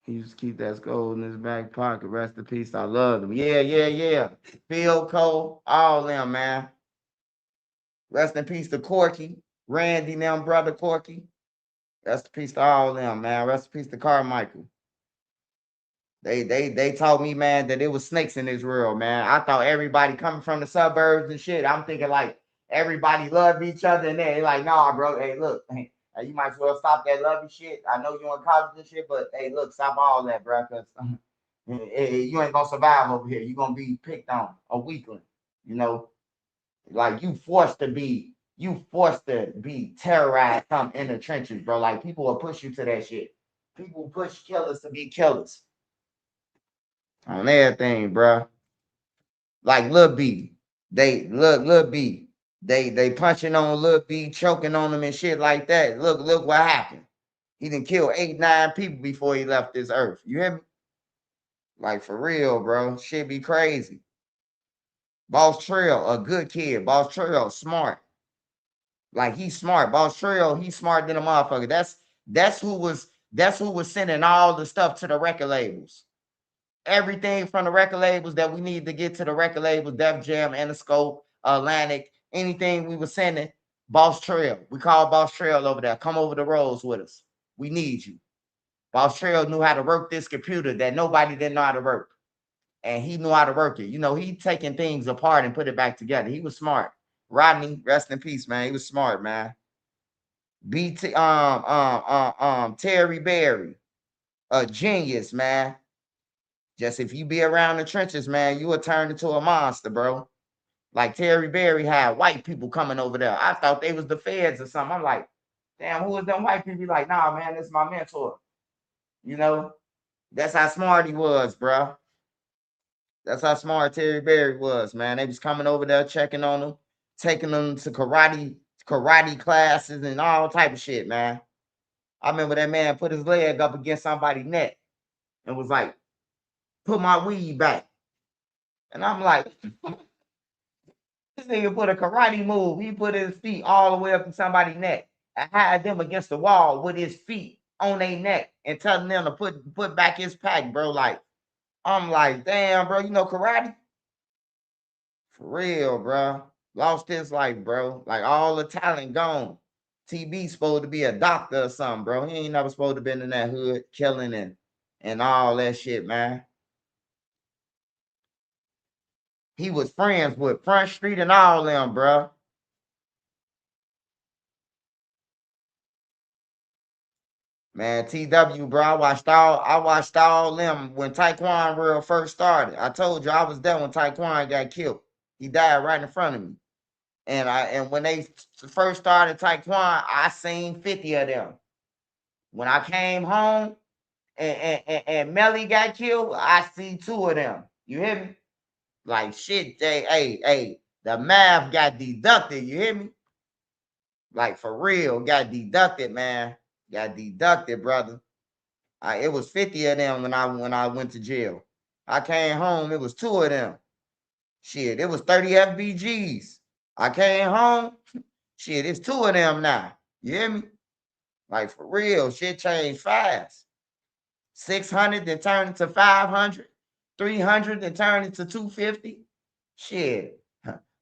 S1: He used to keep that skull in his back pocket. Rest in peace. I love him. Yeah. Phil Cole, all them, man. Rest in peace to Corky. Randy, them brother Corky. Rest in peace to all them, man. Rest in peace to Carmichael. They told me, man, that it was snakes in this world, man. I thought everybody coming from the suburbs and shit. I'm thinking like everybody loved each other, and they like, nah, bro. Hey, look, hey, you might as well stop that lovey shit. I know you in college and shit, but hey, look, stop all that, bro, because you ain't gonna survive over here. You're gonna be picked on, a weakling, you know. Like you forced to be terrorized in the trenches, bro. Like people will push you to that shit. People push killers to be killers. On everything, bro. Like Lil B. Lil B. They punching on Lil B, choking on him and shit like that. Look what happened. He done killed 8, 9 people before he left this earth. You hear me? Like for real, bro. Shit be crazy. Boss Trail, a good kid. Boss Trail, smart. Like he's smart. Boss Trail, he's smarter than a motherfucker. That's who was sending all the stuff to the record labels. Everything from the record labels that we need to get to the record labels, Def Jam, Interscope, Atlantic, anything we were sending, Boss Trail. We call Boss Trail over there. Come over the roads with us. We need you. Boss Trail knew how to work this computer that nobody didn't know how to work. And he knew how to work it. You know, he taking things apart and put it back together. He was smart. Rodney, rest in peace, man. He was smart, man. Terry Berry, a genius, man. Just if you be around the trenches, man, you will turn into a monster, bro. Like Terry Berry had white people coming over there. I thought they was the feds or something. I'm like, damn, who is them white people? Be like, nah, man, this is my mentor. You know, that's how smart he was, bro. That's how smart Terry Berry was, man. They was coming over there, checking on him, taking them to karate classes and all type of shit, man. I remember that man put his leg up against somebody's neck and was like, put my weed back. And I'm like, this nigga put a karate move. He put his feet all the way up to somebody's neck and had them against the wall with his feet on their neck and telling them to put back his pack, bro. Like, I'm like, damn, bro, you know karate? For real, bro. Lost his life, bro. Like all the talent gone. TB supposed to be a doctor or something, bro. He ain't never supposed to been in that hood killing and all that shit, man. He was friends with Front Street and all them, bro. Man, TW, bro. I watched all them when Taekwon real first started. I told you I was there when Taekwon got killed. He died right in front of me. And when they first started Taekwon, I seen 50 of them. When I came home and Melly got killed, I see 2 of them. You hear me? Like shit, hey, the math got deducted. You hear me? Like for real, got deducted, man. Got deducted, brother. It was 50 of them when I went to jail. I came home, it was 2 of them. Shit, it was 30 FBGs. I came home, shit, it's 2 of them now. You hear me? Like for real, shit changed fast. 600 then turn into 500, 300 then turn into 250. Shit.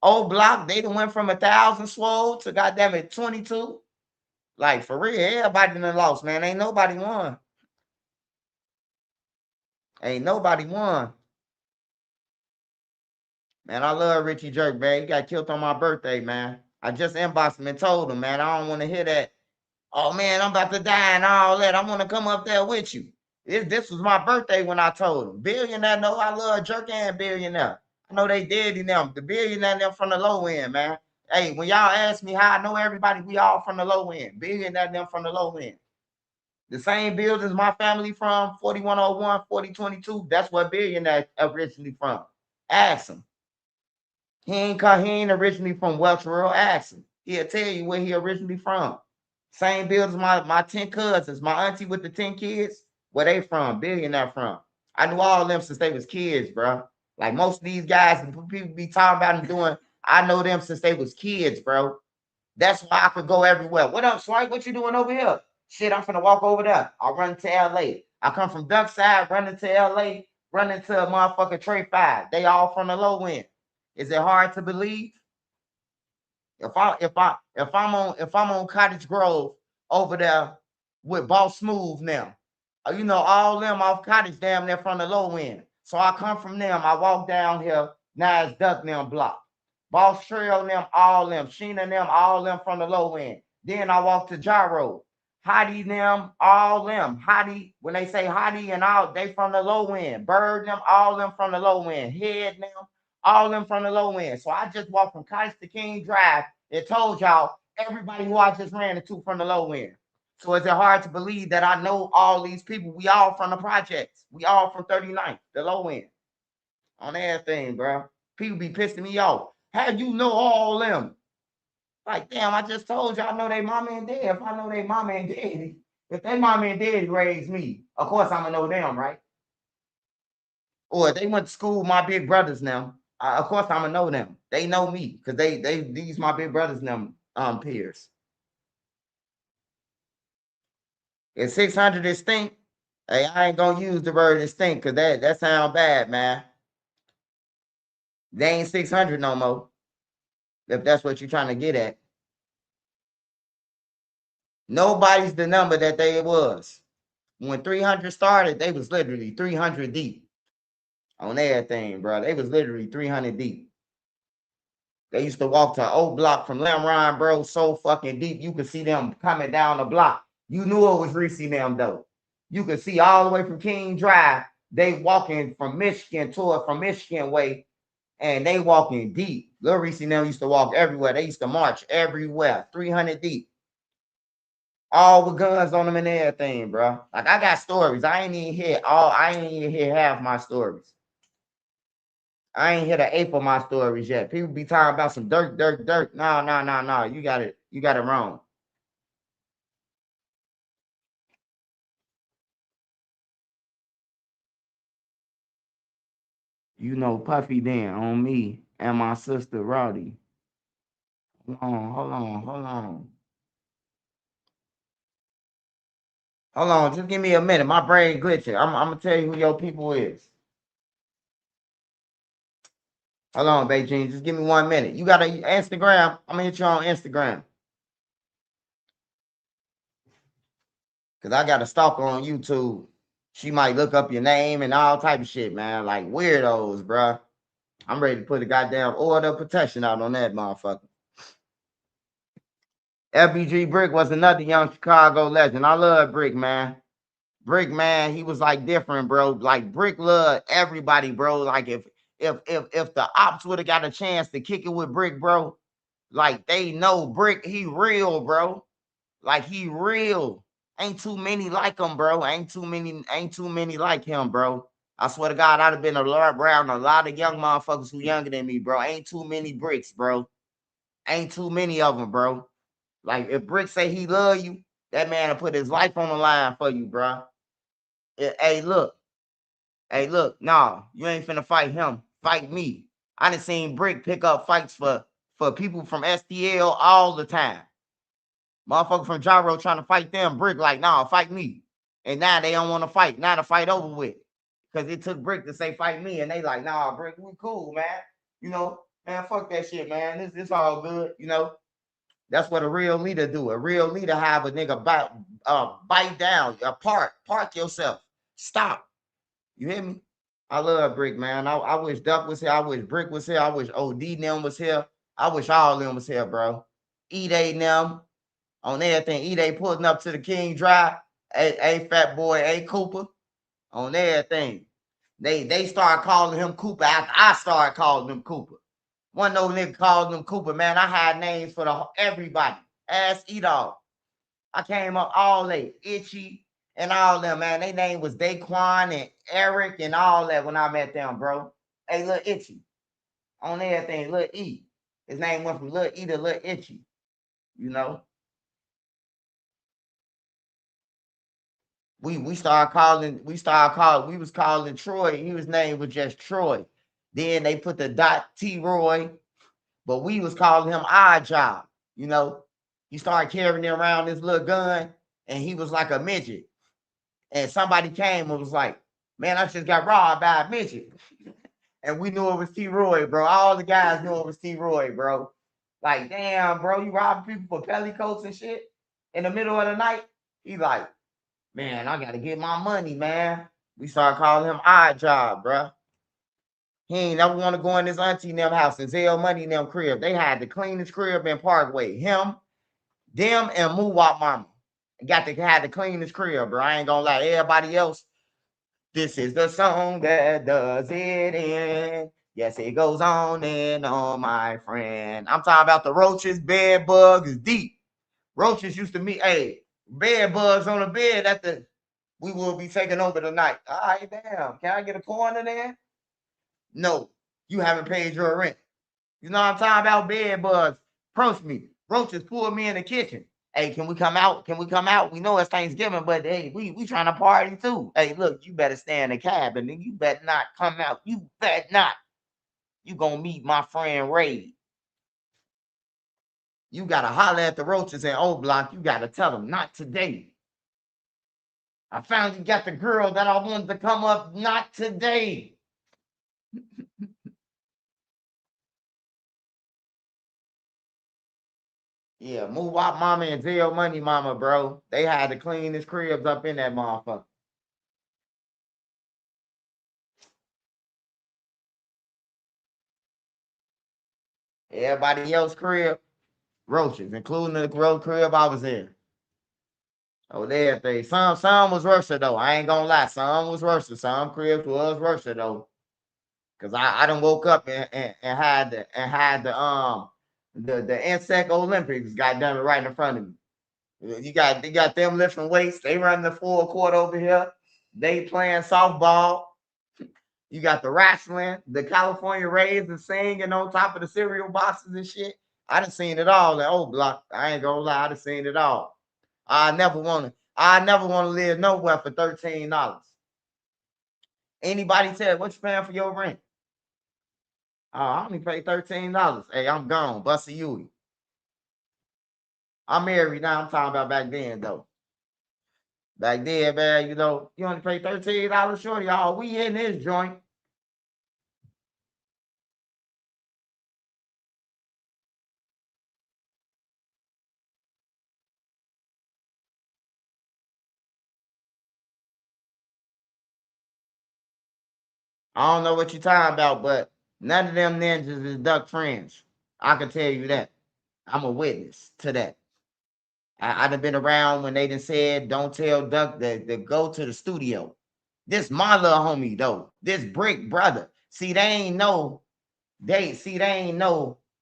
S1: Old block, they done went from 1,000 swole to goddamn it 22. Like for real, everybody done lost, man. Ain't nobody won. Ain't nobody won. Man, I love Richie Jerk, man. He got killed on my birthday, man. I just inboxed him and told him, man, I don't want to hear that. Oh, man, I'm about to die and all that. I want to come up there with you. This was my birthday when I told him. Billionaire know I love Jerk and Billionaire. I know they dead in them. The Billionaire them from the low end, man. Hey, when y'all ask me how I know everybody, we all from the low end. Billionaire them from the low end. The same buildings my family from, 4101, 4022, that's where Billionaire originally from. Ask him. He ain't originally from Welch Rural. Ask him. He'll tell you where he originally from. Same buildings my 10 cousins, my auntie with the 10 kids, where they from, Billionaire from. I knew all of them since they was kids, bro. Like most of these guys, people be talking about them doing, I know them since they was kids, bro. That's why I could go everywhere. What up, Swipe? What you doing over here? Shit, I'm finna walk over there. I'll run to LA. I come from Duckside, running to LA, running to a motherfucking Trey 5. They all from the low end. Is it hard to believe? If I'm on Cottage Grove over there with Boss Smooth now, you know, all them off Cottage damn near from the low end. So I come from them. I walk down here. Now it's Duck them block. Boss Trail them, all them. Sheena them, all them from the low end. Then I walk to Gyro. Hottie them, all them. Hottie, when they say Hottie and all, they from the low end. Bird them, all them from the low end. Head them, all them from the low end. So I just walked from Cottage to King Drive and told y'all everybody who I just ran into from the low end. So is it hard to believe that I know all these people? We all from the projects. We all from 39th, the low end. On everything, bro. People be pissing me off. How you know all them? Like, damn, I just told you I know they mama and dad. If I know they mama and daddy, if they mama and daddy raised me, of course I'm gonna know them, right? Or if they went to school with my big brothers now, of course I'm gonna know them. They know me because these my big brothers now, peers. If 600 is stink, hey, I ain't gonna use the word stink because that sound bad, man. They ain't 600 no more. If that's what you're trying to get at. Nobody's the number that they was. When 300 started, they was literally 300 deep. On everything, bro. They was literally 300 deep. They used to walk to Oak Block from Lemron, bro, so fucking deep. You could see them coming down the block. You knew it was Reese them, though. You could see all the way from King Drive. They walking from Michigan from Michigan way, and they walking deep. Lil Reese them used to walk everywhere. They used to march everywhere, 300 deep. All with guns on them and everything, bro. Like I got stories. I ain't even hear half my stories. I ain't hear the eighth of my stories yet. People be talking about some Durk. No. You got it wrong. You know Puffy then on me and my sister Rowdy. Hold on. Hold on, just give me a minute. My brain glitching. I'm gonna tell you who your people is. Hold on, Beijing. Just give me 1 minute. You got an Instagram? I'm gonna hit you on Instagram. Cause I got a stalker on YouTube. She might look up your name and all type of shit, man. Like weirdos, bruh. I'm ready to put a goddamn order of protection out on that motherfucker. FBG Brick was another young Chicago legend. I love Brick, man. Brick, man, he was like different, bro. Like Brick loved everybody, bro. Like if the ops would have got a chance to kick it with Brick, bro, like they know Brick, he real, bro. Like he real. Ain't too many like him, bro. Ain't too many like him, bro. I swear to God, I'd have been around a lot of young motherfuckers who younger than me, bro. Ain't too many Bricks, bro. Ain't too many of them, bro. Like if Brick say he love you, that man will put his life on the line for you, bro. Hey, look, nah, you ain't finna fight him. Fight me. I done seen Brick pick up fights for people from STL all the time. Motherfucker from Gyro trying to fight them. Brick like, nah, fight me. And now they don't want to fight. Now the fight over with. Because it took Brick to say fight me. And they like, nah, Brick, we cool, man. You know, man, fuck that shit, man. This all good, you know. That's what a real leader do. A real leader have a nigga bite down, park yourself. Stop. You hear me? I love Brick, man. I wish Duck was here. I wish Brick was here. I wish OD them was here. I wish all of them was here, bro. E-Day them on everything. E-Day pulling up to the King Drive. A Fat Boy, A Cooper on everything. They started calling him Cooper after I started calling him Cooper. One no nigga called him Cooper, man. I had names for everybody. Ass E-Dog. I came up all late. Itchy and all them, man. Their name was Daquan and Eric and all that when I met them, bro. Hey, Lil Itchy. On everything, Lil E. His name went from Lil E to Lil Itchy. You know? We was calling Troy. His name was just Troy. Then they put the T Roy, but we was calling him Odd Job. You know, he started carrying around this little gun, and he was like a midget. And somebody came and was like, "Man, I just got robbed by a midget," and we knew it was T Roy, bro. All the guys knew it was T Roy, bro. Like, damn, bro, you robbing people for pellicoats and shit in the middle of the night. He like, man, I gotta get my money, man. We started calling him Odd Job, bro. He ain't never want to go in his auntie in them house and sell money in them crib. They had the cleanest crib in Parkway. Him, them, and Moo-Wop Mama. Had the cleanest crib, bro. I ain't gonna lie. Everybody else, this is the song that does it in. Yes, it goes on and on, my friend. I'm talking about the roaches, bed bugs is deep. Roaches used to meet, hey, bed bugs on the bed we will be taking over tonight. All right, damn. Can I get a corner there? No, you haven't paid your rent. You know what I'm talking about? Bed bugs. Approach me. Roaches pull me in the kitchen. Hey, can we come out? Can we come out? We know it's Thanksgiving, but hey, we trying to party too. Hey, look, you better stay in the cabin and you better not come out. You better not. You gonna meet my friend Ray. You gotta holler at the roaches in O Block. You gotta tell them, not today. I finally got the girl that I wanted to come up, not today. Yeah, Moo-Wop Mama and Jail Money Mama, bro. They had the cleanest cribs up in that motherfucker. Everybody else crib, roaches, including the road crib I was in. Oh, there they. Some was worse though. I ain't gonna lie. Some was worse. Some cribs was worse though. Cause I done woke up and had the insect Olympics got done right in front of me. You got them lifting weights. They running the full court over here. They playing softball. You got the wrestling, the California Rays and singing on top of the cereal boxes and shit. I done seen it all in O Block. I ain't gonna lie, I done seen it all. I never want to live nowhere for $13. Anybody tell what you paying for your rent? I only pay $13. Hey, I'm gone. Bust a Yui. I'm married now. I'm talking about back then though. Back then, man, you know, you only pay $13 shorty. Y'all, we in this joint. I don't know what you're talking about, but none of them ninjas is Duck friends. I can tell you that. I'm a witness to that. I done been around when they done said, don't tell Duck to go to the studio. This my little homie, though. This Brick brother. See, they ain't know,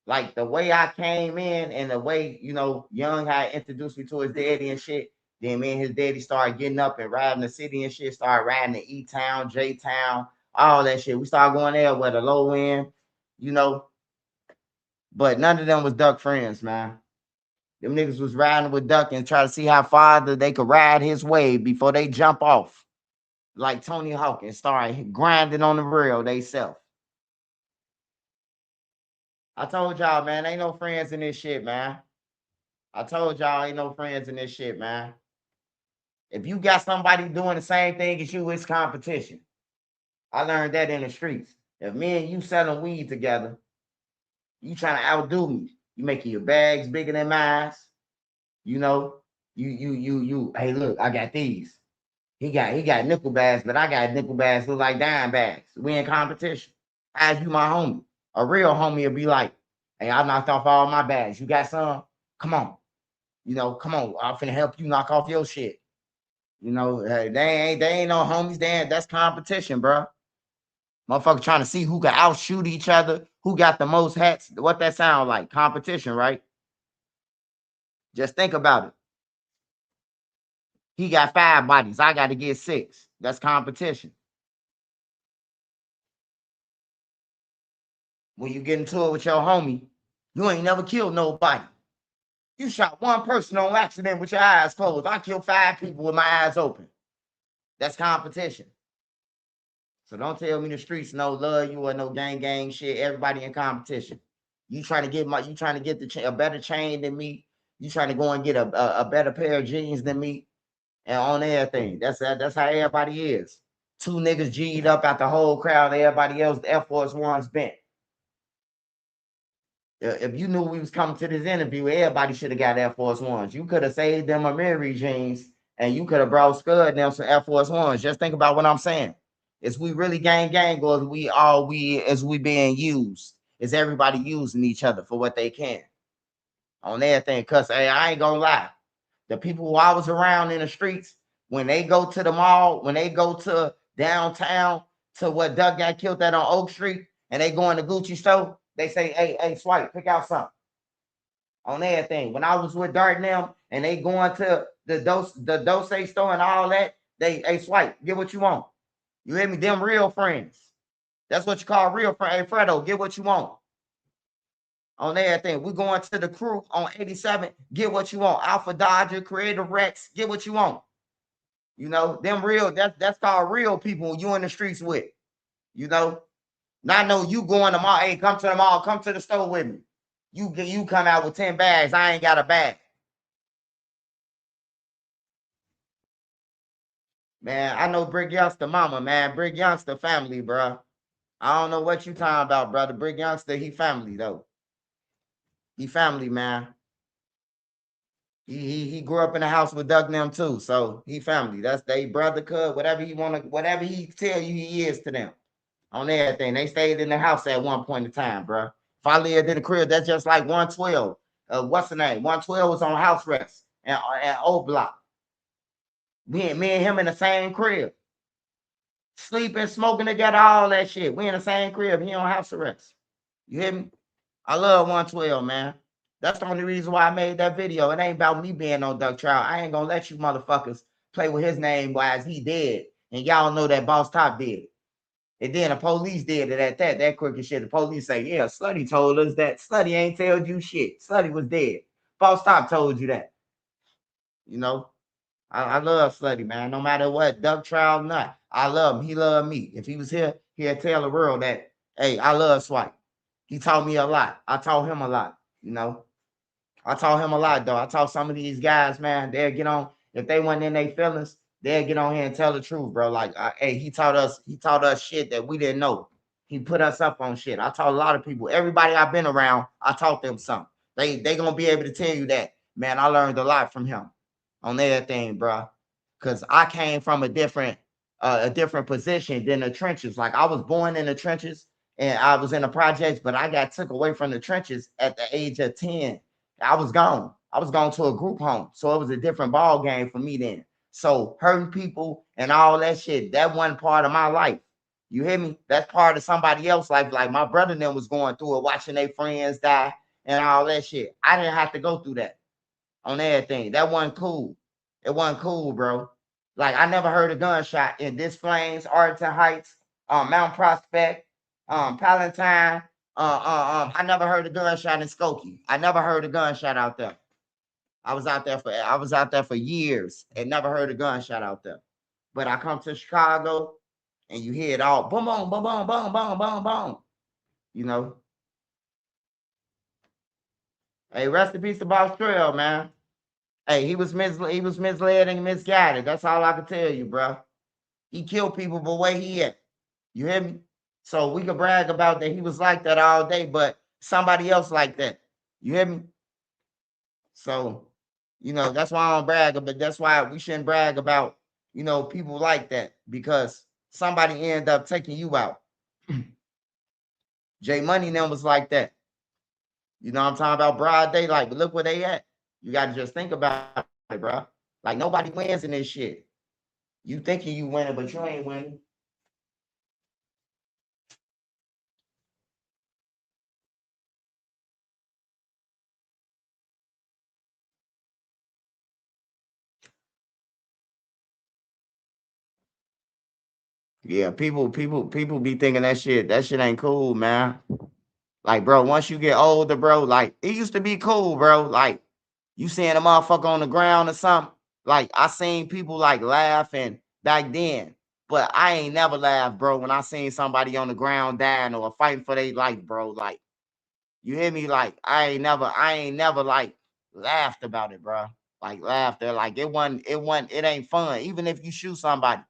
S1: like, the way I came in and the way, you know, Young had introduced me to his daddy and shit. Then me and his daddy started getting up and riding the city and shit, started riding to E-Town, J-Town, all that shit. We started going there where the low end, you know. But none of them was Duck friends, man. Them niggas was riding with Duck and try to see how far they could ride his wave before they jump off. Like Tony Hawk and start grinding on the rail they self. I told y'all, man, ain't no friends in this shit, man. I told y'all ain't no friends in this shit, man. If you got somebody doing the same thing as you, it's competition. I learned that in the streets. If me and you selling weed together, you trying to outdo me. You making your bags bigger than mine. You know, you. Hey, look, I got these. He got nickel bags, but I got nickel bags look like dime bags. We in competition. As you my homie. A real homie will be like, hey, I knocked off all my bags. You got some? Come on. You know, come on. I'm finna help you knock off your shit. You know, they ain't no homies. That's competition, bro. Motherfucker trying to see who can outshoot each other, who got the most hats. What that sound like? Competition, right? Just think about it. He got 5 bodies. I got to get 6. That's competition. When you get into it with your homie, you ain't never killed nobody. You shot one person on accident with your eyes closed. I killed 5 people with my eyes open. That's competition. So don't tell me the streets no love you or no gang shit. Everybody in competition. You trying to get a better chain than me. You trying to go and get a better pair of jeans than me, and on everything. That's how everybody is. 2 niggas G'd up out the whole crowd. Everybody else, the Air Force One's bent. If you knew we was coming to this interview, everybody should have got Air Force Ones. You could have saved them a Mary jeans, and you could have brought Scud them some Air Force Ones. Just think about what I'm saying. Is we really gang or is we being used? Is everybody using each other for what they can? On everything, cause hey, I ain't gonna lie. The people who I was around in the streets, when they go to the mall, when they go to downtown to what Doug got killed at on Oak Street, and they go in the Gucci store, they say, hey, Swipe, pick out something. On everything. When I was with Dart and them, and they going to the Dose store and all that, hey, Swipe, get what you want. You hear me? Them real friends. That's what you call real friend. Hey, Fredo, get what you want. On everything. We going to the crew on 87, get what you want. Alpha Dodger, Creative Rex, get what you want. You know, them real, that's called real people you in the streets with. You know? Not know you going to the mall. Hey, come to the mall, come to the store with me. You come out with 10 bags. I ain't got a bag. Man, I know Brick Youngster mama, man. Brick Youngster family, bro. I don't know what you talking about, brother. Brick Youngster, he family, though. He family, man. He grew up in the house with Doug and them, too. So, he family. That's they brother, cuz, whatever he tell you, he is to them. On everything. They stayed in the house at one point in time, bro. If I lived in the crib, that's just like 112. What's the name? 112 was on house arrest at O Block. Me and him in the same crib. Sleeping, smoking together, all that shit. We in the same crib. He on house arrest. You hear me? I love 112, man. That's the only reason why I made that video. It ain't about me being on Duck Trial. I ain't gonna let you motherfuckers play with his name as he dead. And y'all know that Boss Top did it. And then the police did it at that. That crooked shit. The police say, yeah, Slutty told us that. Slutty ain't told you shit. Slutty was dead. Boss Top told you that. You know? I love Slutty, man. No matter what, Duck Trial or not. I love him. He loved me. If he was here, he'd tell the world that, hey, I love Swipe. He taught me a lot. I taught him a lot, you know. I taught him a lot, though. I taught some of these guys, man, they'll get on, if they wasn't in their feelings, they'll get on here and tell the truth, bro. Like, hey, he taught us shit that we didn't know. He put us up on shit. I taught a lot of people. Everybody I've been around, I taught them something. They gonna be able to tell you that, man, I learned a lot from him on everything, bro. Because I came from a different position than the trenches. Like, I was born in the trenches and I was in the projects, but I got took away from the trenches at the age of 10. I was gone. I was going to a group home. So it was a different ball game for me then. So hurting people and all that shit, that wasn't part of my life. You hear me? That's part of somebody else's life. Like my brother and them was going through it, watching their friends die and all that shit. I didn't have to go through that on everything. That wasn't cool. It wasn't cool, bro. Like, I never heard a gunshot in Des Plaines, Arlington Heights, Mount Prospect, Palatine. I never heard a gunshot in Skokie. I never heard a gunshot out there. I was out there for years and never heard a gunshot out there. But I come to Chicago and you hear it all boom, boom, boom, boom, boom, boom, boom, boom. You know. Hey, rest in peace to Boss Trail, man. Hey, he was misled and misguided. That's all I can tell you, bro. He killed people, but where he at? You hear me? So we could brag about that he was like that all day, but somebody else like that. You hear me? So, that's why I don't brag, but that's why we shouldn't brag about, people like that, because somebody end up taking you out. J Money and them was like that. I'm talking about broad daylight, but look where they at. You got to just think about it, bro. Like, nobody wins in this shit. You thinking you winning, but you ain't winning. Yeah, people be thinking that shit ain't cool, man. Like, bro, once you get older, bro, like, it used to be cool, bro. Like, you seeing a motherfucker on the ground or something. Like, I seen people like laughing back then, but I ain't never laughed, bro, when I seen somebody on the ground dying or fighting for their life, bro. Like, you hear me? Like, I ain't never like laughed about it, bro. Like, laughter, like it ain't fun. Even if you shoot somebody,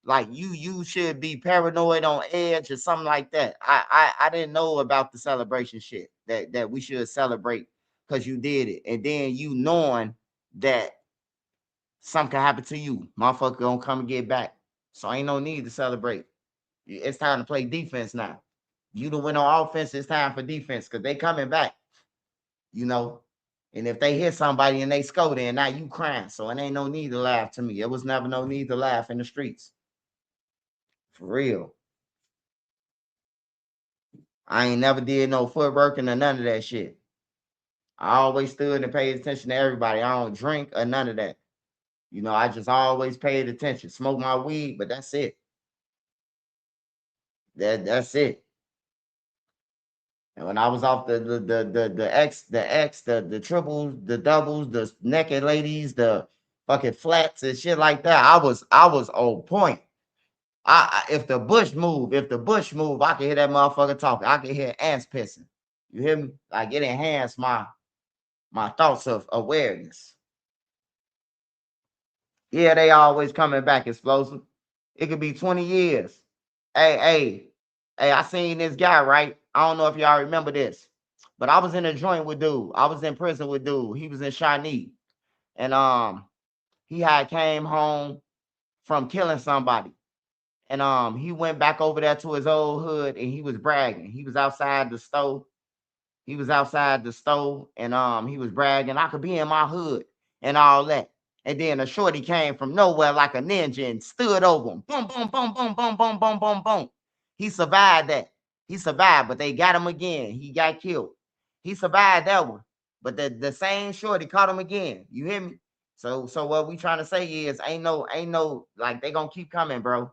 S1: like you should be paranoid on edge or something like that. I didn't know about the celebration shit that we should celebrate because you did it, and then you knowing that something can happen to you, motherfucker gonna come and get back. So ain't no need to celebrate. It's time to play defense now. You don't win on offense. It's time for defense because they coming back. And if they hit somebody and they score, then now you crying. So it ain't no need to laugh to me. It was never no need to laugh in the streets. For real. I ain't never did no footworking or none of that shit. I always stood and paid attention to everybody. I don't drink or none of that. I just always paid attention. Smoke my weed, but that's it. That's it. And when I was off the X, the triples, the doubles, the naked ladies, the fucking flats and shit like that, I was on point. If the bush move, I can hear that motherfucker talking. I can hear ants pissing. You hear me? Like, it enhanced my thoughts of awareness. Yeah, they always coming back explosive. It could be 20 years. Hey, I seen this guy, right? I don't know if y'all remember this, but I was in a joint with dude. I was in prison with dude. He was in Shawnee. And he had came home from killing somebody. And he went back over there to his old hood and he was bragging. He was outside the stove. And he was bragging, I could be in my hood and all that. And then a shorty came from nowhere like a ninja and stood over him. Boom, boom, boom, boom, boom, boom, boom, boom, boom. He survived that. He survived, but they got him again. He got killed. He survived that one. But the same shorty caught him again. You hear me? So what we trying to say is ain't no like they gonna keep coming, bro.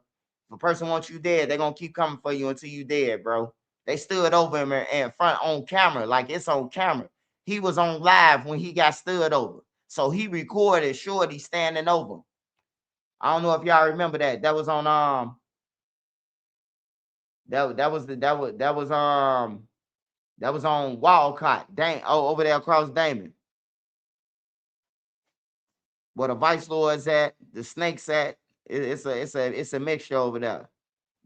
S1: If a person wants you dead, they gonna keep coming for you until you dead, bro. They stood over him in front on camera, like it's on camera. He was on live when he got stood over. So he recorded Shorty standing over him. I don't know if y'all remember that. That was on that was on Walcott, over there across Damon. Where the Vice Lords at, the Snakes at. It's a mixture over there.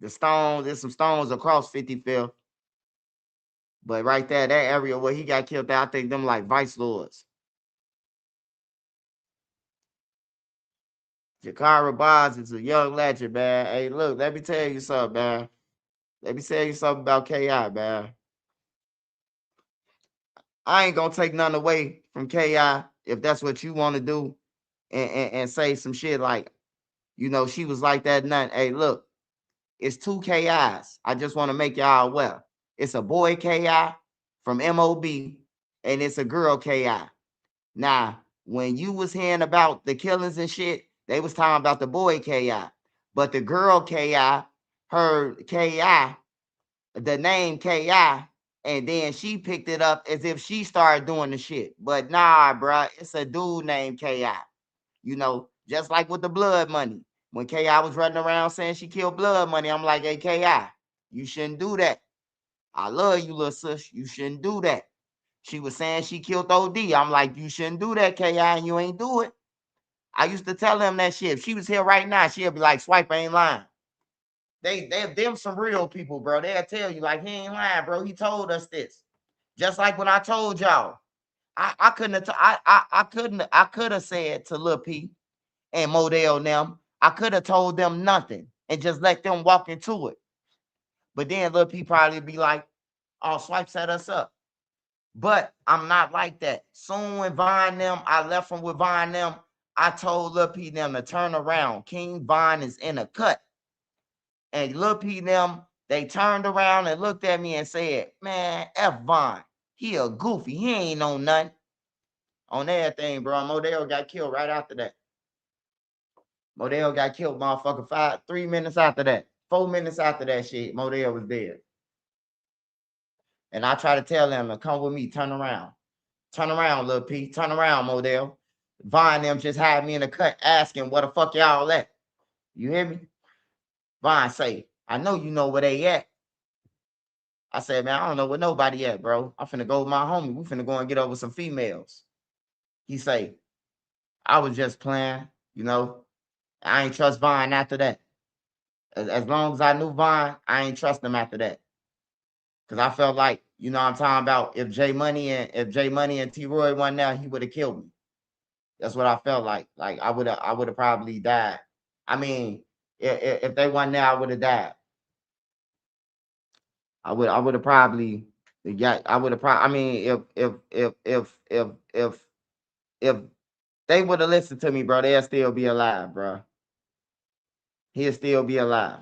S1: The stones, there's some stones across 55th. But right there, that area where he got killed, I think them like Vice Lords. Jakara Bonds is a young legend, man. Hey, look, let me tell you something, man. Let me tell you something about KI, man. I ain't gonna take nothing away from KI if that's what you want to do and say some shit like, she was like that. Nothing. Hey, look, it's two KIs. I just want to make y'all aware. It's a boy KI from MOB, and it's a girl KI. Now, when you was hearing about the killings and shit, they was talking about the boy KI. But the girl KI heard KI, the name KI, and then she picked it up as if she started doing the shit. But nah, bruh, it's a dude named KI. Just like with the blood money. When KI was running around saying she killed blood money, I'm like, hey, KI, you shouldn't do that. I love you, little sis. You shouldn't do that. She was saying she killed OD. I'm like, you shouldn't do that, KI, and you ain't do it. I used to tell them that shit. If she was here right now, she'll be like, Swipe ain't lying. Them some real people, bro. They'll tell you, like, he ain't lying, bro. He told us this. Just like when I told y'all. I could have said to Lil P and Modell them, I could have told them nothing and just let them walk into it. But then Lil P probably be like, oh, Swipe set us up. But I'm not like that. Soon when Vine them, I left from with Vine them, I told Lil P them to turn around. King Vine is in a cut. And Lil P them, they turned around and looked at me and said, man, F Vine. He a goofy. He ain't know nothing. On everything, bro. Modell got killed right after that. Modell got killed, motherfucker, 3 minutes after that. 4 minutes after that shit, Modell was dead. And I try to tell them to come with me, turn around. Turn around, Lil P. Turn around, Modell. Vine them just had me in the cut asking where the fuck y'all at. You hear me? Vine say, I know you know where they at. I said, man, I don't know where nobody at, bro. I'm finna go with my homie. We finna go and get over some females. He say, I was just playing, you know. I ain't trust Vine after that. As long as I knew Vine, I ain't trust him after that. Cause I felt like, you know what I'm talking about, if J Money and T Roy wasn't there, he would have killed me. That's what I felt like. Like I would have probably died. I mean, if they wasn't there, I would have died. I would have probably I mean, if they would have listened to me, bro, they'll still be alive, bro. He'll still be alive.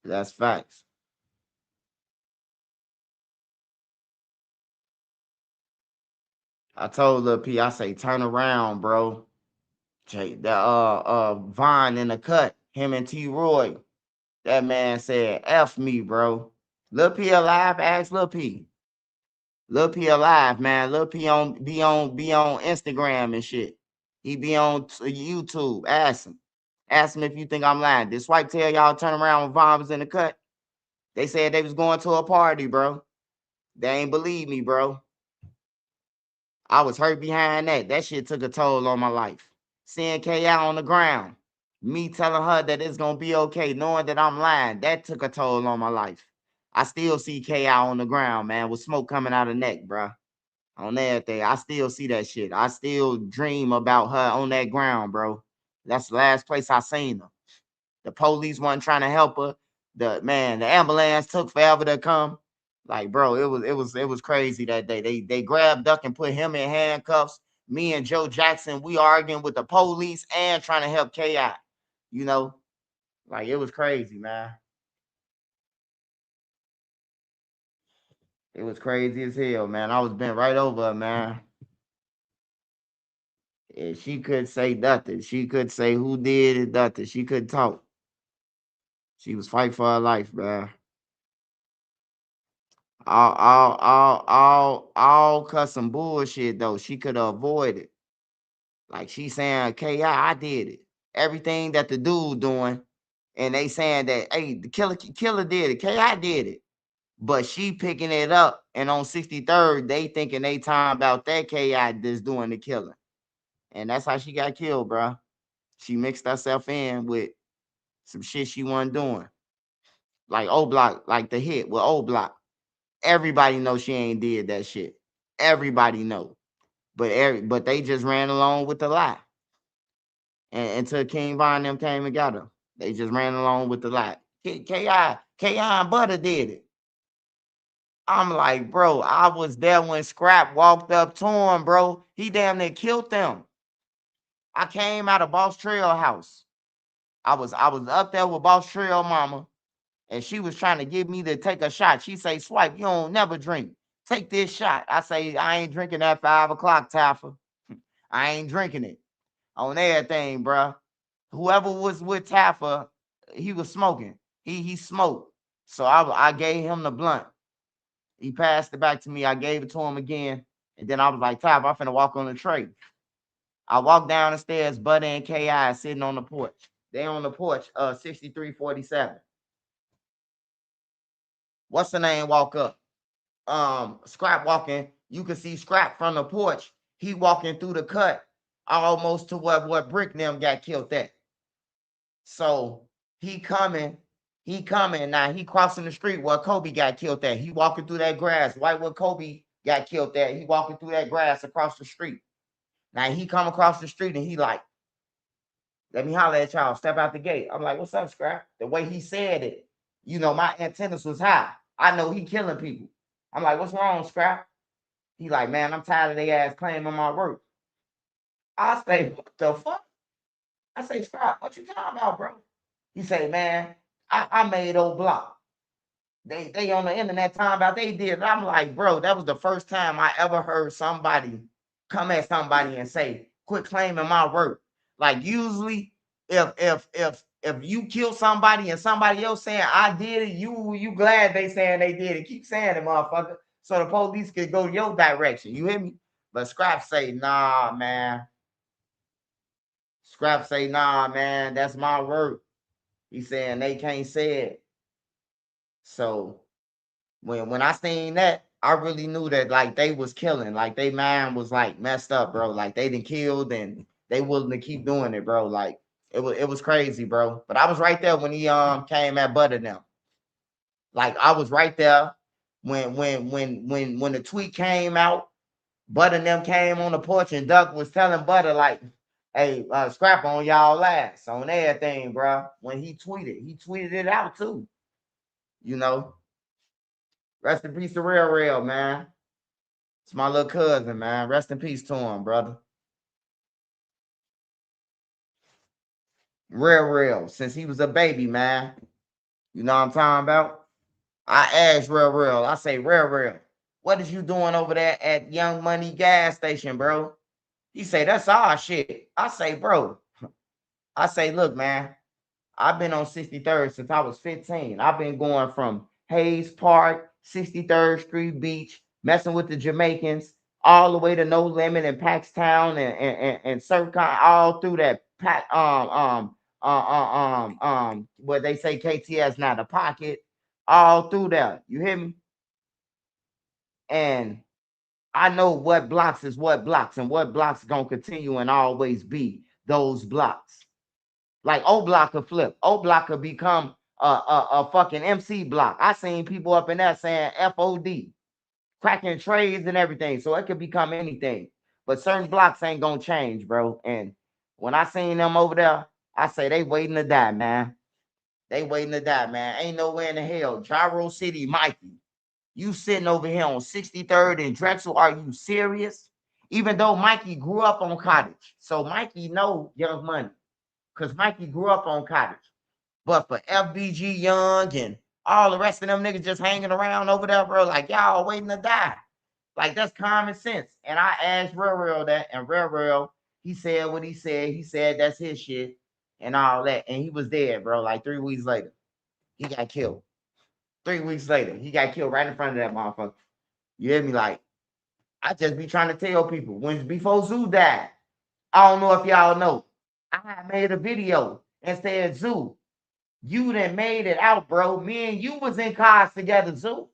S1: That's facts. I told Lil P, I say, turn around, bro. Vine in the cut, him and T Roy. That man said, F me, bro. Lil P alive? Ask Lil P. Lil P alive, man. Lil P be on Instagram and shit. He be on YouTube. Ask him. Ask him if you think I'm lying. Did Swipe tell y'all turn around when Vine was in the cut? They said they was going to a party, bro. They ain't believe me, bro. I was hurt behind that. That shit took a toll on my life. Seeing K out on the ground. Me telling her that it's gonna be okay, knowing that I'm lying, that took a toll on my life. I still see K out on the ground, man, with smoke coming out of neck, bro. On everything. I still see that shit. I still dream about her on that ground, bro. That's the last place I seen her. The police wasn't trying to help her. The ambulance took forever to come. Like, bro, it was crazy that day. They grabbed Duck and put him in handcuffs. Me and Joe Jackson, we arguing with the police and trying to help K.I. You know, like it was crazy, man. It was crazy as hell, man. I was bent right over her, man. And she could say nothing. She could say who did it, nothing. She couldn't talk. She was fighting for her life, man. All cussing bullshit though. She could have avoided. Like she saying, I did it. Everything that the dude doing, and they saying that, hey, the killer did it. I did it. But she picking it up, and on 63rd, they thinking they time about that I that's doing the killing. And that's how she got killed, bro. She mixed herself in with some shit she wasn't doing. Like O Block, like the hit with O Block. Everybody knows she ain't did that shit. Everybody know. But they just ran along with the lie. And until King Von them came and got her. They just ran along with the lie. K.I. and Butter did it. I'm like, bro, I was there when Scrap walked up to him, bro. He damn near killed them. I came out of Boss Trail house. I was up there with Boss Trail mama, and she was trying to get me to take a shot. She say, Swipe, you don't never drink. Take this shot. I say, I ain't drinking that 5 o'clock, Taffa. I ain't drinking it. On everything, bro. Whoever was with Taffa, he was smoking. He smoked. So I gave him the blunt. He passed it back to me. I gave it to him again. And then I was like, Taffa, I'm finna walk on the tray. I walked down the stairs, Buddy and K.I. sitting on the porch. They on the porch, 6347. What's the name walk up? Scrap walking. You can see Scrap from the porch. He walking through the cut almost to what Brick and them got killed at. So he coming now. He crossing the street where Kobe got killed at. He walking through that grass right where Kobe got killed at. He walking through that grass across the street. Now he come across the street and he like, let me holler at y'all. Step out the gate. I'm like, what's up, Scrap? The way he said it, you know, my antennas was high. I know he killing people. I'm like, what's wrong, Scrap? He like, man, I'm tired of they ass claiming my work. I say, what the fuck? I say, Scrap, what you talking about, bro? He say, man, I made old block. They on the internet talking about they did. I'm like, bro, that was the first time I ever heard somebody come at somebody and say, quit claiming my work. Like usually, if you kill somebody and somebody else saying I did it, you glad they saying they did it. Keep saying it, motherfucker. So the police could go your direction. You hear me? But Scrap say, nah, man. Scrap say, nah, man, that's my work. He saying they can't say it. So when I seen that, I really knew that like they was killing, like they mind was like messed up, bro. Like they done killed and they willing to keep doing it, bro. Like it was crazy, bro. But I was right there when he came at Butter them. Like I was right there when the tweet came out. Butter them came on the porch and Duck was telling Butter like, hey, Scrap on y'all ass on everything, bro. When he tweeted it out too. You know. Rest in peace to Real, man. It's my little cousin, man. Rest in peace to him, brother. Real, since he was a baby, man. You know what I'm talking about? I asked Real. I say, Real, what is you doing over there at Young Money gas station, bro? He say, that's our shit. I say, bro. I say, look, man. I've been on 63rd since I was 15. I've been going from Hayes Park, 63rd Street Beach, messing with the Jamaicans, all the way to No Limit and Paxtown and Surfcon, all through that what they say KTS not a pocket, all through that. You hear me? And I know what blocks is what blocks, and what blocks gonna continue and always be those blocks. Like O Block could flip. O Block could become a fucking MC block. I seen people up in there saying FOD, cracking trades and everything. So it could become anything. But certain blocks ain't gonna change, bro. And when I seen them over there, I say they waiting to die, man. They waiting to die, man. Ain't nowhere in the hell. Gyro City, Mikey. You sitting over here on 63rd and Drexel. Are you serious? Even though Mikey grew up on Cottage. So Mikey know Young Money. Because Mikey grew up on Cottage. But for FBG Young and all the rest of them niggas just hanging around over there, bro, like y'all waiting to die. Like that's common sense. And I asked Real that, and Real, he said what he said. He said that's his shit and all that. And he was dead, bro. Like 3 weeks later, he got killed. 3 weeks later, he got killed right in front of that motherfucker. You hear me? Like, I just be trying to tell people before Zoo died, I don't know if y'all know. I made a video and said, Zoo, you done made it out, bro. Me and you was in cars together, Zoo.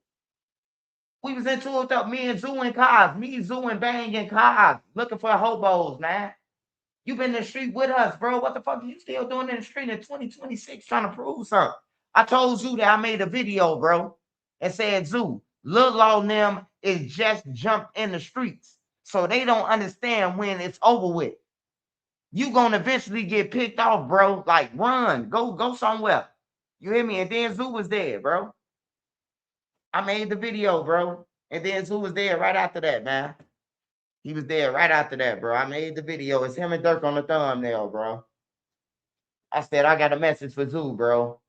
S1: We was into it up. Me and Zoo in cars. Me, Zoo, and Bang in cars. Looking for hobos, man. You been in the street with us, bro. What the fuck are you still doing in the street in 2026 trying to prove something? I told Zoo that I made a video, bro, and said, Zoo, Lil Law and them is just jumped in the streets. So they don't understand when it's over with. You gonna eventually get picked off, bro. Like run, go somewhere. You hear me? And then Zoo was there, bro. I made the video, bro. And then Zoo was there right after that, man. He was there right after that, bro. I made the video. It's him and Durk on the thumbnail, bro. I said I got a message for Zoo, bro.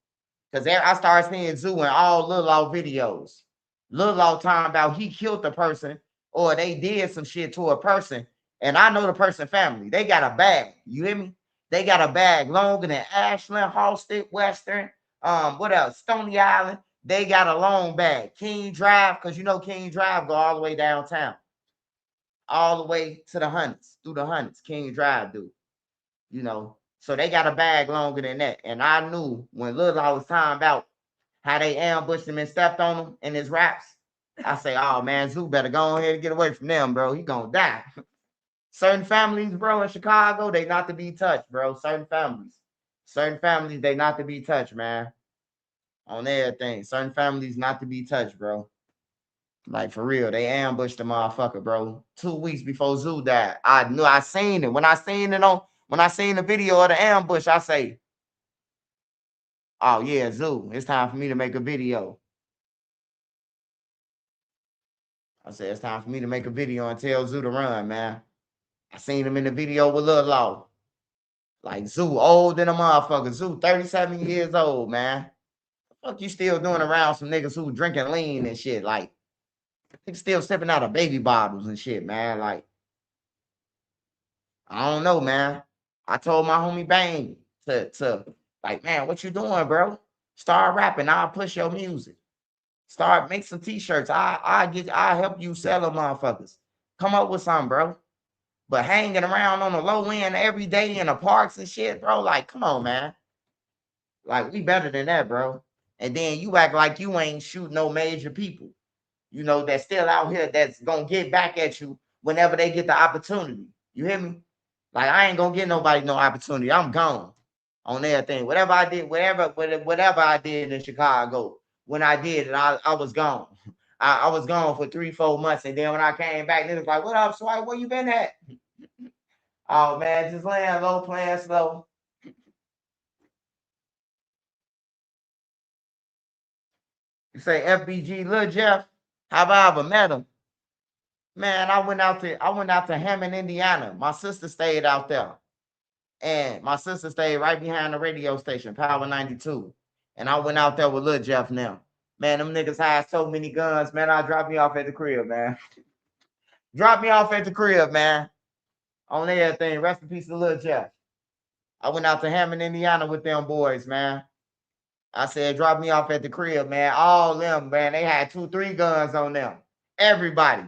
S1: Because I started seeing Zoo in all Lil Law videos. Lil Law talking about he killed the person or they did some shit to a person. And I know the person family. They got a bag. You hear me? They got a bag longer than Ashland, Halsted, Western. What else? Stony Island. They got a long bag. King Drive, because you know King Drive go all the way downtown. All the way to the hundreds. Through the hundreds. King Drive, dude. You know. So they got a bag longer than that. And I knew when Lil Law was talking about how they ambushed him and stepped on him in his raps. I say, oh man, Zoo better go ahead and get away from them, bro. He gonna die. Certain families, bro, in Chicago, they not to be touched, bro. Certain families, they not to be touched, man. On everything. Certain families not to be touched, bro. Like for real, they ambushed the motherfucker, bro. 2 weeks before Zoo died. I seen it. When I seen the video of the ambush, I say, oh yeah, Zoo, it's time for me to make a video. I said, it's time for me to make a video and tell Zoo to run, man. I seen him in the video with Lil Law. Like Zoo, old than a motherfucker. Zoo, 37 years old, man. Fuck you still doing around some niggas who drinking lean and shit. Like, niggas still stepping out of baby bottles and shit, man. Like, I don't know, man. I told my homie Bang to like, man, what you doing, bro? Start rapping. I'll push your music. Start make some t-shirts. I'll help you sell them motherfuckers. Come up with something, bro. But hanging around on the low end every day in the parks and shit, bro, like, come on, man. Like, we better than that, bro. And then you act like you ain't shoot no major people, you know, that's still out here that's gonna get back at you whenever they get the opportunity. You hear me? Like, I ain't gonna give nobody no opportunity. I'm gone on everything. Whatever I did in Chicago, when I did it, I was gone. I was gone for 3-4 months, and then when I came back, they was like, "What up, Swipe? Where you been at?" Oh man, just laying low, playing slow. You say FBG, Lil Jeff? Have I ever met him? Man, I went out to Hammond, Indiana. My sister stayed out there, and my sister stayed right behind the radio station, Power 92. And I went out there with Lil Jeff now. Man, them niggas had so many guns, man. I dropped me off at the crib, man. Drop me off at the crib, man. On everything. Rest in peace to Lil Jeff. I went out to Hammond, Indiana with them boys, man. I said, drop me off at the crib, man. All them, man, they had 2-3 guns on them. Everybody.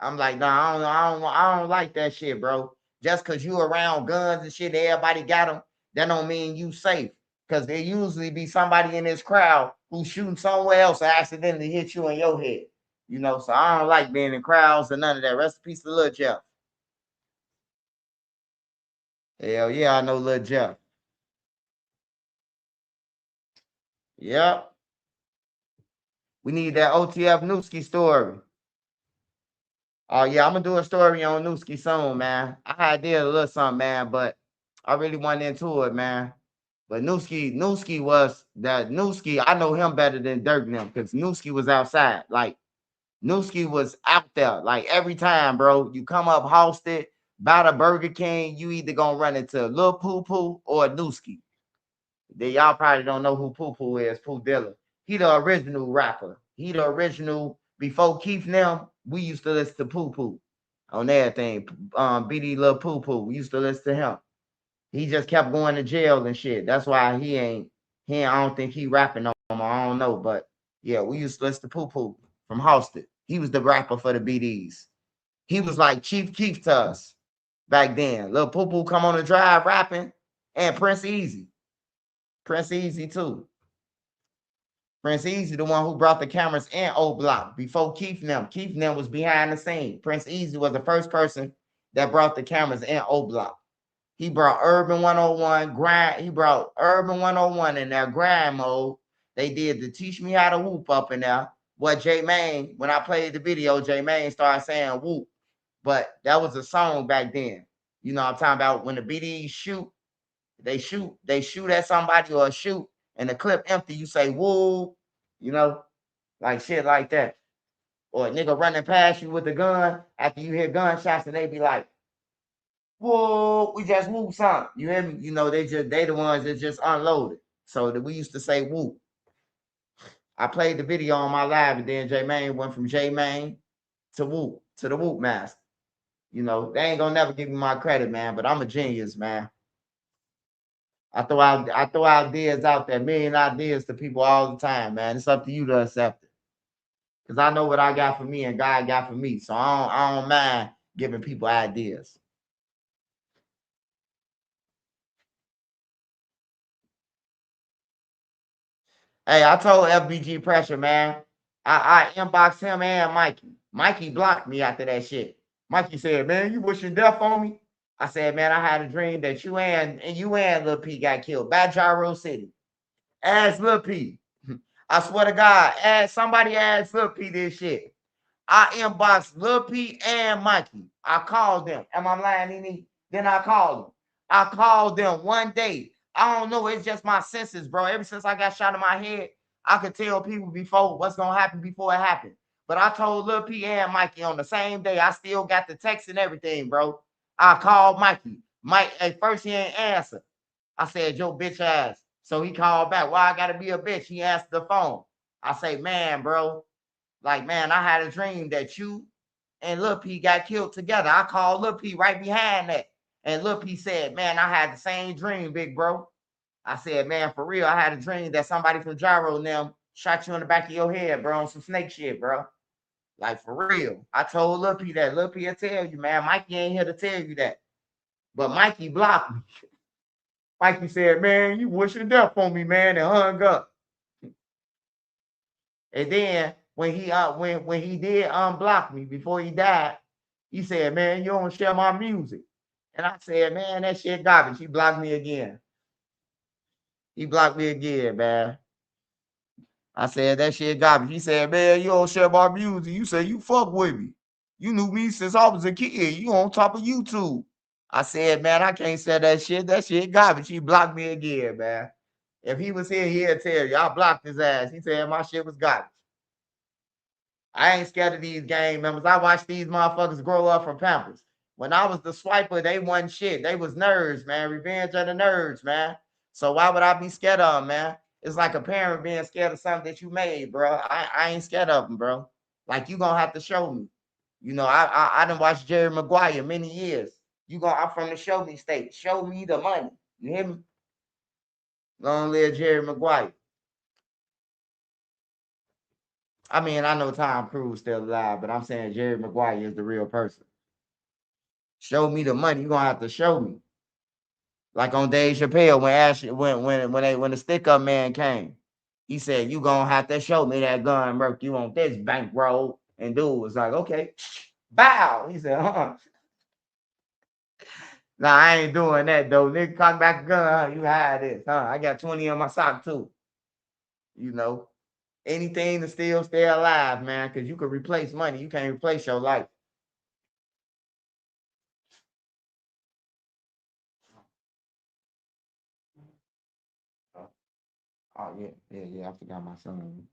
S1: I'm like, nah, I don't like that shit, bro. Just because you around guns and shit, everybody got them, that don't mean you safe. Because there usually be somebody in this crowd who's shooting somewhere else and accidentally hit you in your head. You know, so I don't like being in crowds and none of that. Rest in peace to Lil Jeff. Hell yeah, I know Lil Jeff. Yep. We need that OTF Newski story. Oh yeah, I'm gonna do a story on Newski soon, man. I did a little something, man, but I really went into it, man. But Newski was that Newski. I know him better than Durk now because Newski was outside. Like Newski was out there. Like every time, bro, you come up hosted by the Burger King, you either gonna run into Lil Pooh or Newski. Then y'all probably don't know who Pooh is. Pooh Dilla. He the original rapper. He the original. Before Keith now, we used to listen to Pooh on everything. BD Lil Pooh. We used to listen to him. He just kept going to jail and shit. That's why he ain't. I don't think he rapping no more. I don't know, but yeah, we used to listen to Pooh from Halsted. He was the rapper for the BDs. He was like Chief Keef to us back then. Lil Pooh come on the drive rapping, and Prince Easy. Prince Easy too. Prince Easy, the one who brought the cameras in O Block before Keith Nem. Keith Nem was behind the scene. Prince Easy was the first person that brought the cameras in O Block. He brought Urban 101 grind. He brought Urban 101 in there grind mode. They did the Teach Me How to Whoop up in there. What J Mane, when I played the video, J Mane started saying whoop, but that was a song back then. You know, I'm talking about when the BDs shoot, they shoot at somebody or shoot, and the clip empty, you say whoop, you know, like shit like that. Or a nigga running past you with a gun after you hear gunshots, and they be like, whoa, we just whoop something. You hear me? You know, they the ones that just unloaded. So that we used to say whoop. I played the video on my live, and then J Mane went from J Mane to whoop, to the whoop master. You know, they ain't gonna never give me my credit, man, but I'm a genius, man. I throw ideas out there, million ideas to people all the time, man. It's up to you to accept it. Because I know what I got for me and God got for me. So I don't mind giving people ideas. Hey, I told FBG Pressure, man. I inboxed him and Mikey. Mikey blocked me after that shit. Mikey said, man, you wishing death on me? I said, man, I had a dream that you and Lil P got killed by Gyro City. Ask Lil P. I swear to God, somebody asked Lil P this shit. I inboxed Lil P and Mikey. I called them. Am I lying, Nene? Then I called them. I called them one day. I don't know. It's just my senses, bro. Ever since I got shot in my head, I could tell people before what's going to happen before it happened. But I told Lil P and Mikey on the same day. I still got the text and everything, bro. I called Mikey. At first he ain't answer. I said, yo, bitch ass. So he called back. Why I got to be a bitch? He answered the phone. I say, man, bro. Like, man, I had a dream that you and Lil P got killed together. I called Lil P right behind that. And Lil P said, man, I had the same dream, big bro. I said, man, for real, I had a dream that somebody from Gyro and them shot you in the back of your head, bro, on some snake shit, bro. Like, for real. I told Lil P that. Lil P will tell you, man. Mikey ain't here to tell you that. But Mikey blocked me. Mikey said, man, you wishing death on me, man, and hung up. And then when he did unblock me before he died, he said, man, you don't share my music. And I said, man, that shit garbage. He blocked me again. He blocked me again, man. I said, that shit garbage. He said, man, you don't share my music. You say you fuck with me. You knew me since I was a kid. You on top of YouTube. I said, man, I can't say that shit. That shit garbage. He blocked me again, man. If he was here, he'd tell you. I blocked his ass. He said my shit was garbage. I ain't scared of these gang members. I watched these motherfuckers grow up from Pampers. When I was the swiper, they wasn't shit. They was nerds, man. Revenge of the nerds, man. So why would I be scared of them, man? It's like a parent being scared of something that you made, bro. I ain't scared of them, bro. Like, you gonna have to show me. You know, I done watched Jerry Maguire many years. I'm from the show me state. Show me the money. You hear me? Long live Jerry Maguire. I mean, I know Tom Cruise still alive, but I'm saying Jerry Maguire is the real person. Show me the money. You're gonna have to show me. Like on Dave Chappelle, when the stick-up man came, he said, you gonna have to show me that gun, Merc. You want this bankroll? And dude was like, okay, bow. He said, Nah, I ain't doing that though. Nigga, cock back a gun, huh? You had this, huh? I got 20 in my sock too. You know, anything to still stay alive, man, because you can replace money. You can't replace your life. Oh, yeah, I forgot my son.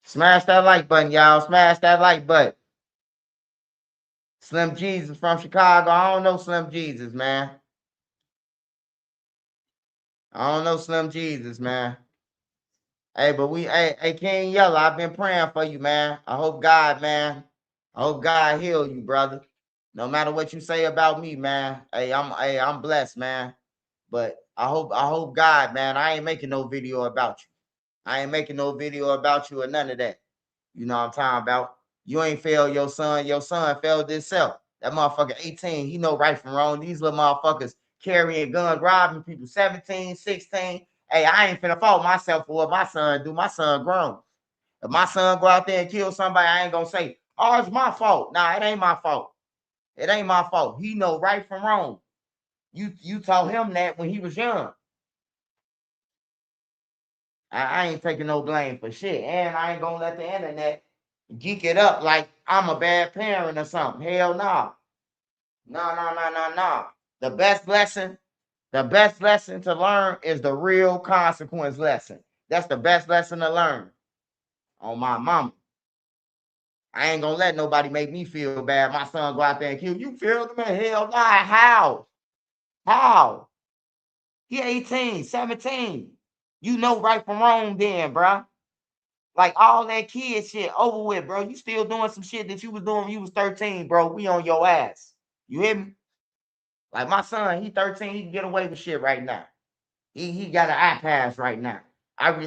S1: Smash that like button, y'all. Smash that like button. Slim Jesus from Chicago. I don't know Slim Jesus, man. I don't know Slim Jesus, man. Hey, but hey, King Yellow, I've been praying for you, man. I hope God, man. I hope God heal you, brother. No matter what you say about me, man. Hey, I'm blessed, man. But I hope God, man. I ain't making no video about you. I ain't making no video about you or none of that. You know what I'm talking about? You ain't failed your son. Your son failed himself. That motherfucker 18, he know right from wrong. These little motherfuckers carrying guns, robbing people 17, 16. Hey, I ain't finna fault myself for what my son do. My son grown. If my son go out there and kill somebody, I ain't gonna say, oh, it's my fault. Nah, it ain't my fault. It ain't my fault. He know right from wrong. You taught him that when he was young. I ain't taking no blame for shit. And I ain't gonna let the internet geek it up like I'm a bad parent or something. Hell no. No. The best lesson to learn is the real consequence lesson. That's the best lesson to learn. On my mama. I ain't gonna let nobody make me feel bad. My son go out there and kill you. Feel the man? Hell no. How? How? He 18, 17. You know right from wrong then, bro. Like all that kid shit over with, bro. You still doing some shit that you was doing when you was 13, bro. We on your ass. You hear me? Like my son, he 13, he can get away with shit right now. He got an iPad right now. I be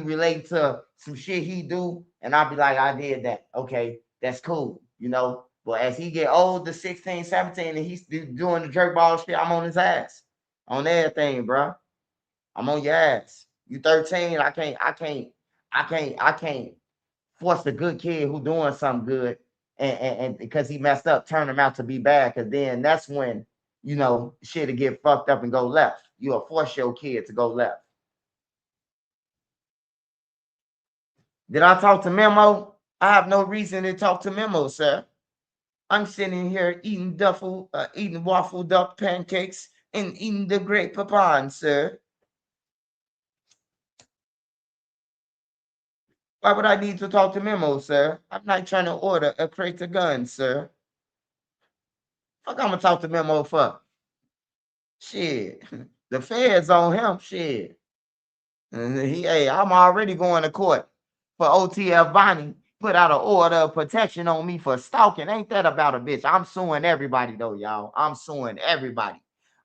S1: relating to some shit he do, and I'll be like, I did that. Okay, that's cool, you know. But as he get older, 16, 17, and he's doing the jerk ball shit, I'm on his ass. On everything, bro. I'm on your ass. You 13. I can't force a good kid who doing something good and because he messed up, turn him out to be bad. Cause then that's when shit'll get fucked up and go left. You'll force your kid to go left. Did I talk to Memo? I have no reason to talk to Memo, sir. I'm sitting here eating eating waffle duck pancakes and eating the great pecan, sir. Why would I need to talk to Memo, sir? I'm not trying to order a crate of guns, sir. Fuck, I'm gonna talk to Memo for? Shit, the feds on him, shit. And I'm already going to court for OTF Bonnie. Put out an order of protection on me for stalking. Ain't that about a bitch? I'm suing everybody though, y'all. I'm suing everybody.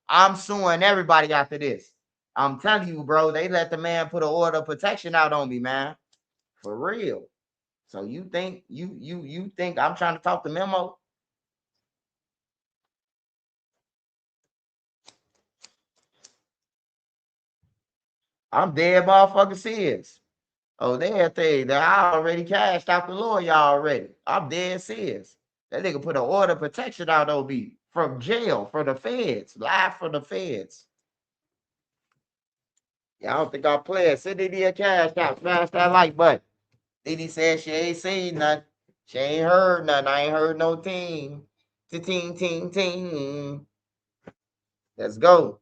S1: I'm suing everybody after this. I'm telling you, bro, they let the man put an order of protection out on me, man. For real. So you think you think I'm trying to talk to Memo? I'm dead motherfucker serious. Oh, that thing that I already cashed out the lawyer already. I'm dead serious. That nigga put an order of protection out on me from jail for the feds, live from the feds. Yeah, I don't think I play it. Send Diddy a cash out, smash that like button. Diddy said she ain't seen nothing. She ain't heard nothing. I ain't heard no ting. Ting, ting, ting. Let's go.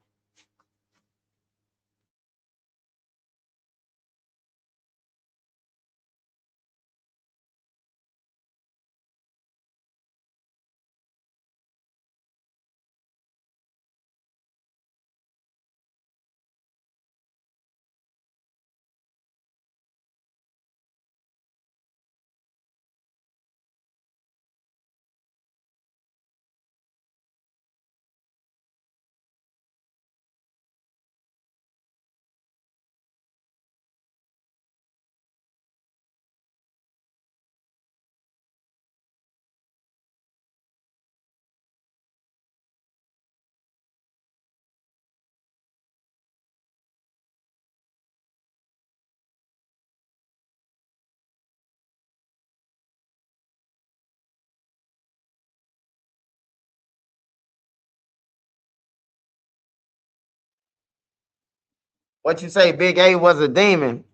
S1: What you say, Big A was a demon?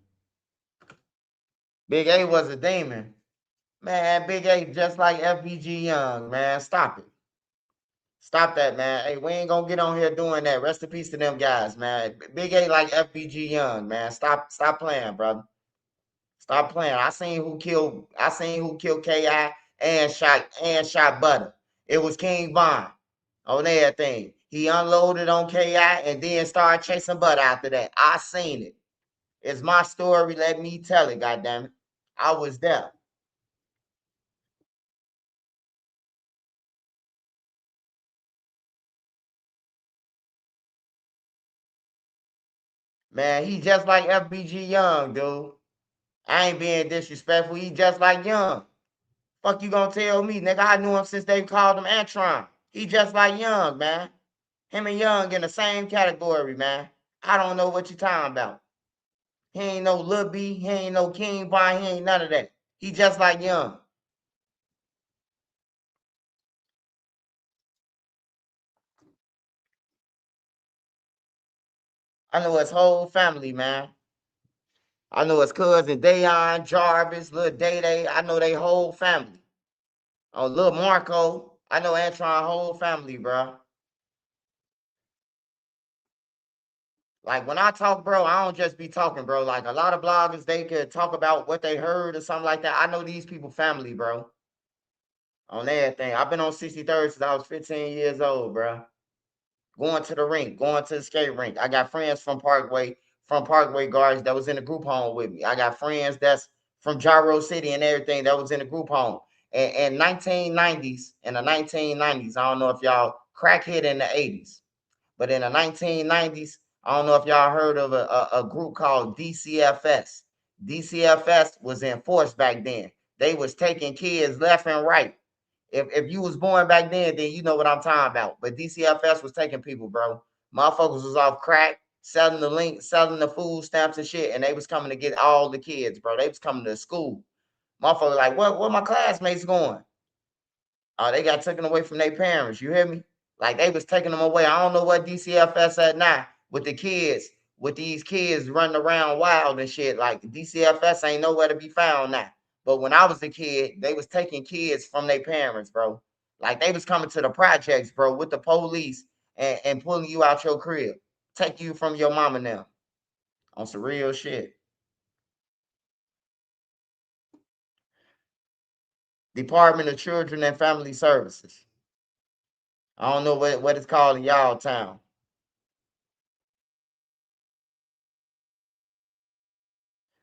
S1: Big A was a demon. Man, Big A just like FBG Young, man. Stop it. Stop that, man. Hey, we ain't gonna get on here doing that. Rest in peace to them guys, man. Big A like FBG Young, man. Stop playing, brother. Stop playing. I seen who killed KI and shot Butter. It was King Von on everything. He unloaded on KI and then started chasing Butter after that. I seen it. It's my story. Let me tell it, goddammit. I was there. Man, he just like FBG Young, dude. I ain't being disrespectful. He just like Young. Fuck you gonna tell me, nigga? I knew him since they called him Antron. He just like Young, man. Him and Young in the same category, man. I don't know what you talking about. He ain't no Lil B. He ain't no King Von. He ain't none of that. He just like Young. I know his whole family, man. I know his cousin Dayon, Jarvis, Lil Day. I know they whole family. Oh, Lil Marco. I know Antron whole family, bro. Like when I talk, bro, I don't just be talking, bro. Like a lot of bloggers, they could talk about what they heard or something like that. I know these people family, bro. On everything. I've been on 63rd since I was 15 years old, bro. Going to the rink, going to the skate rink. I got friends from Parkway Gardens that was in the group home with me. I got friends that's from Gyro City and everything that was in the group home. And in the 1990s, I don't know if y'all crack hit in the 80s, but in the 1990s, I don't know if y'all heard of a group called DCFS. DCFS was in force back then. They was taking kids left and right. If you was born back then you know what I'm talking about. But DCFS was taking people, bro. Motherfuckers was off crack. selling the link, selling the food stamps and shit, and they was coming to get all the kids, bro. They was coming to school. Motherfucker like, where my classmates going? Oh, they got taken away from their parents. You hear me? Like they was taking them away. I don't know what DCFS at now with the kids, with these kids running around wild and shit. Like DCFS ain't nowhere to be found now. But when I was a kid, they was taking kids from their parents, bro. Like they was coming to the projects, bro, with the police and pulling you out your crib, take you from your mama now. On some real shit. Department of Children and Family Services. I don't know what it's called in y'all town.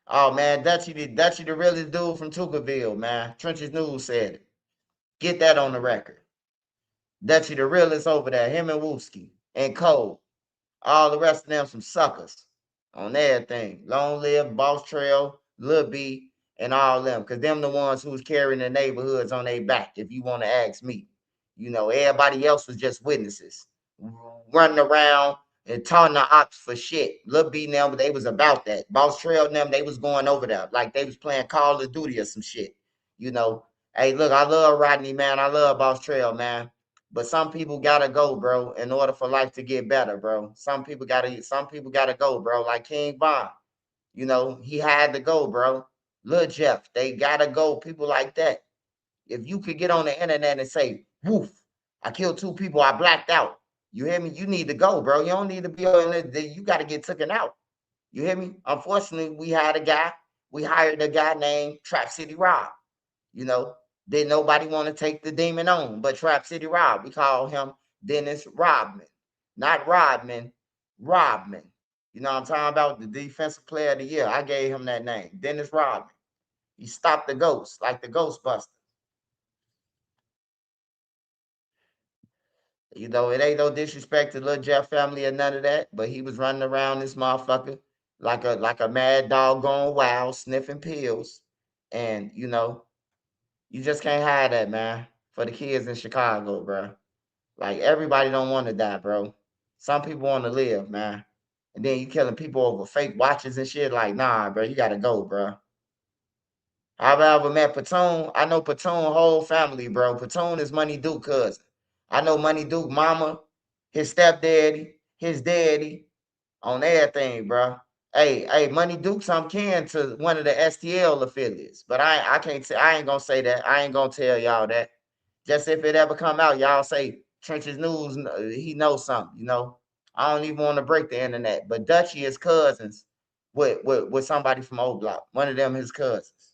S1: Oh man, Dutchy the realest dude from Tuckerville, man. Trenches News said it. Get that on the record. Dutchy the realest over there, him and Wooski and Cole. All the rest of them some suckers on everything. Long Live, Boss Trail, Lil B, and all them. Because them the ones who's carrying the neighborhoods on their back, if you want to ask me. You know, everybody else was just witnesses. Running around and taunting the ops for shit. Lil B and them, they was about that. Boss Trail and them, they was going over there. Like they was playing Call of Duty or some shit. You know. Hey, look, I love Rodney, man. I love Boss Trail, man. But some people gotta go, bro, in order for life to get better, bro. Some people gotta go, bro. Like King Von, you know, he had to go, bro. Lil Jeff, they gotta go. People like that. If you could get on the internet and say, "Woof, I killed 2 people, I blacked out." You hear me? You need to go, bro. You don't need to be on it. You got to get taken out. You hear me? Unfortunately, we hired a guy named Trap City Rob. You know. Didn't nobody want to take the demon on, but Trap City Rob. We call him Dennis Rodman. Not Rodman, Rodman. You know what I'm talking about? The defensive player of the year. I gave him that name, Dennis Rodman. He stopped the ghost, like the Ghostbusters. You know, it ain't no disrespect to Lil Jeff family or none of that, but he was running around this motherfucker like a mad dog going wild, sniffing pills. And, you know, you just can't hide that, man, for the kids in Chicago, bro. Like, everybody don't want to die, bro. Some people want to live, man. And then you killing people over fake watches and shit. Like, nah, bro, you got to go, bro. Have I ever met Platoon? I know Platoon whole family, bro. Platoon is Money Duke cousin. I know Money Duke mama, his stepdaddy, his daddy, on everything, bro. Hey, Money Duke, some kin to one of the STL affiliates, but I can't say, I ain't gonna say that. I ain't gonna tell y'all that. Just if it ever come out, y'all say Trenches News, he knows something, you know. I don't even want to break the internet, but Dutchy is cousins with somebody from Old Block. One of them his cousins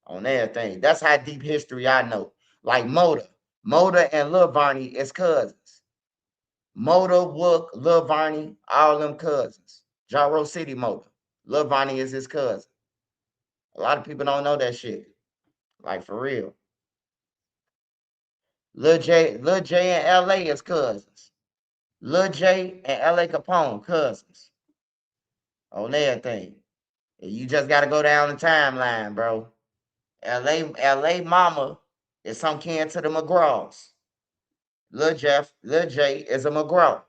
S1: on everything. That's how deep history I know. Like Moda and Lil Varney is cousins. Moda, Wook, Lil Varney, all them cousins. Jaro City Moda. Lil Varney is his cousin. A lot of people don't know that shit. Like for real. Lil J and LA is cousins. Lil J and LA Capone, cousins. On everything. You just gotta go down the timeline, bro. LA mama is some kin to the McGraws. Lil J is a McGraw.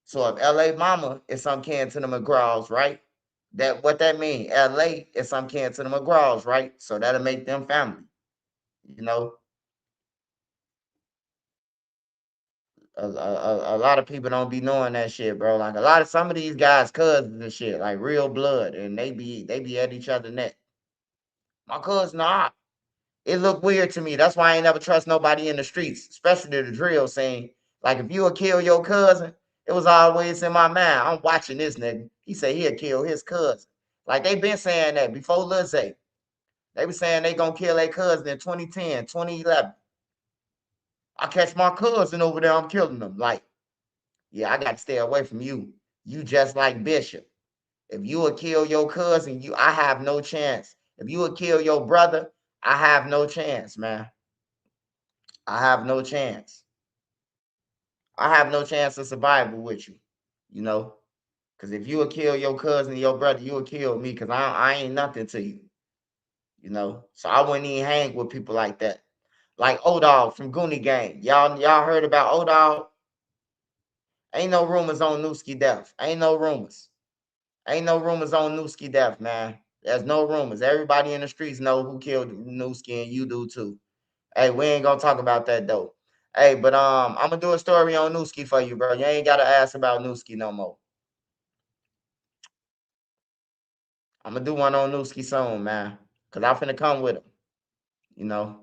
S1: So if LA mama is some kin to the McGraws, right? What that mean? LA is some kin to the McGraws, right? So that'll make them family. You know. A lot of people don't be knowing that shit, bro. Like some of these guys cousins and shit, like real blood, and they be at each other's neck. My cousin, nah. It look weird to me. That's why I ain't never trust nobody in the streets, especially the drill scene. Like if you would kill your cousin, it was always in my mind. I'm watching this nigga. He said he'll kill his cousin. Like they been saying that before Lil Zay. They were saying they gonna kill their cousin in 2010, 2011. I catch my cousin over there, I'm killing them. Like, yeah, I got to stay away from you. You just like Bishop. If you would kill your cousin, I have no chance. If you would kill your brother, I have no chance, man. I have no chance. I have no chance of survival with you, you know? Because if you would kill your cousin, your brother, you would kill me because I ain't nothing to you, you know? So I wouldn't even hang with people like that. Like O-Dog from Goonie Gang. Y'all heard about O-Dog? Ain't no rumors on Newski death. Ain't no rumors. Ain't no rumors on Newski death, man. There's no rumors. Everybody in the streets know who killed Newski, and you do too. Hey, we ain't gonna talk about that though. Hey, but I'm gonna do a story on Newski for you, bro. You ain't gotta ask about Newski no more. I'm gonna do one on Newski soon, man. Cause I'm finna come with him. You know.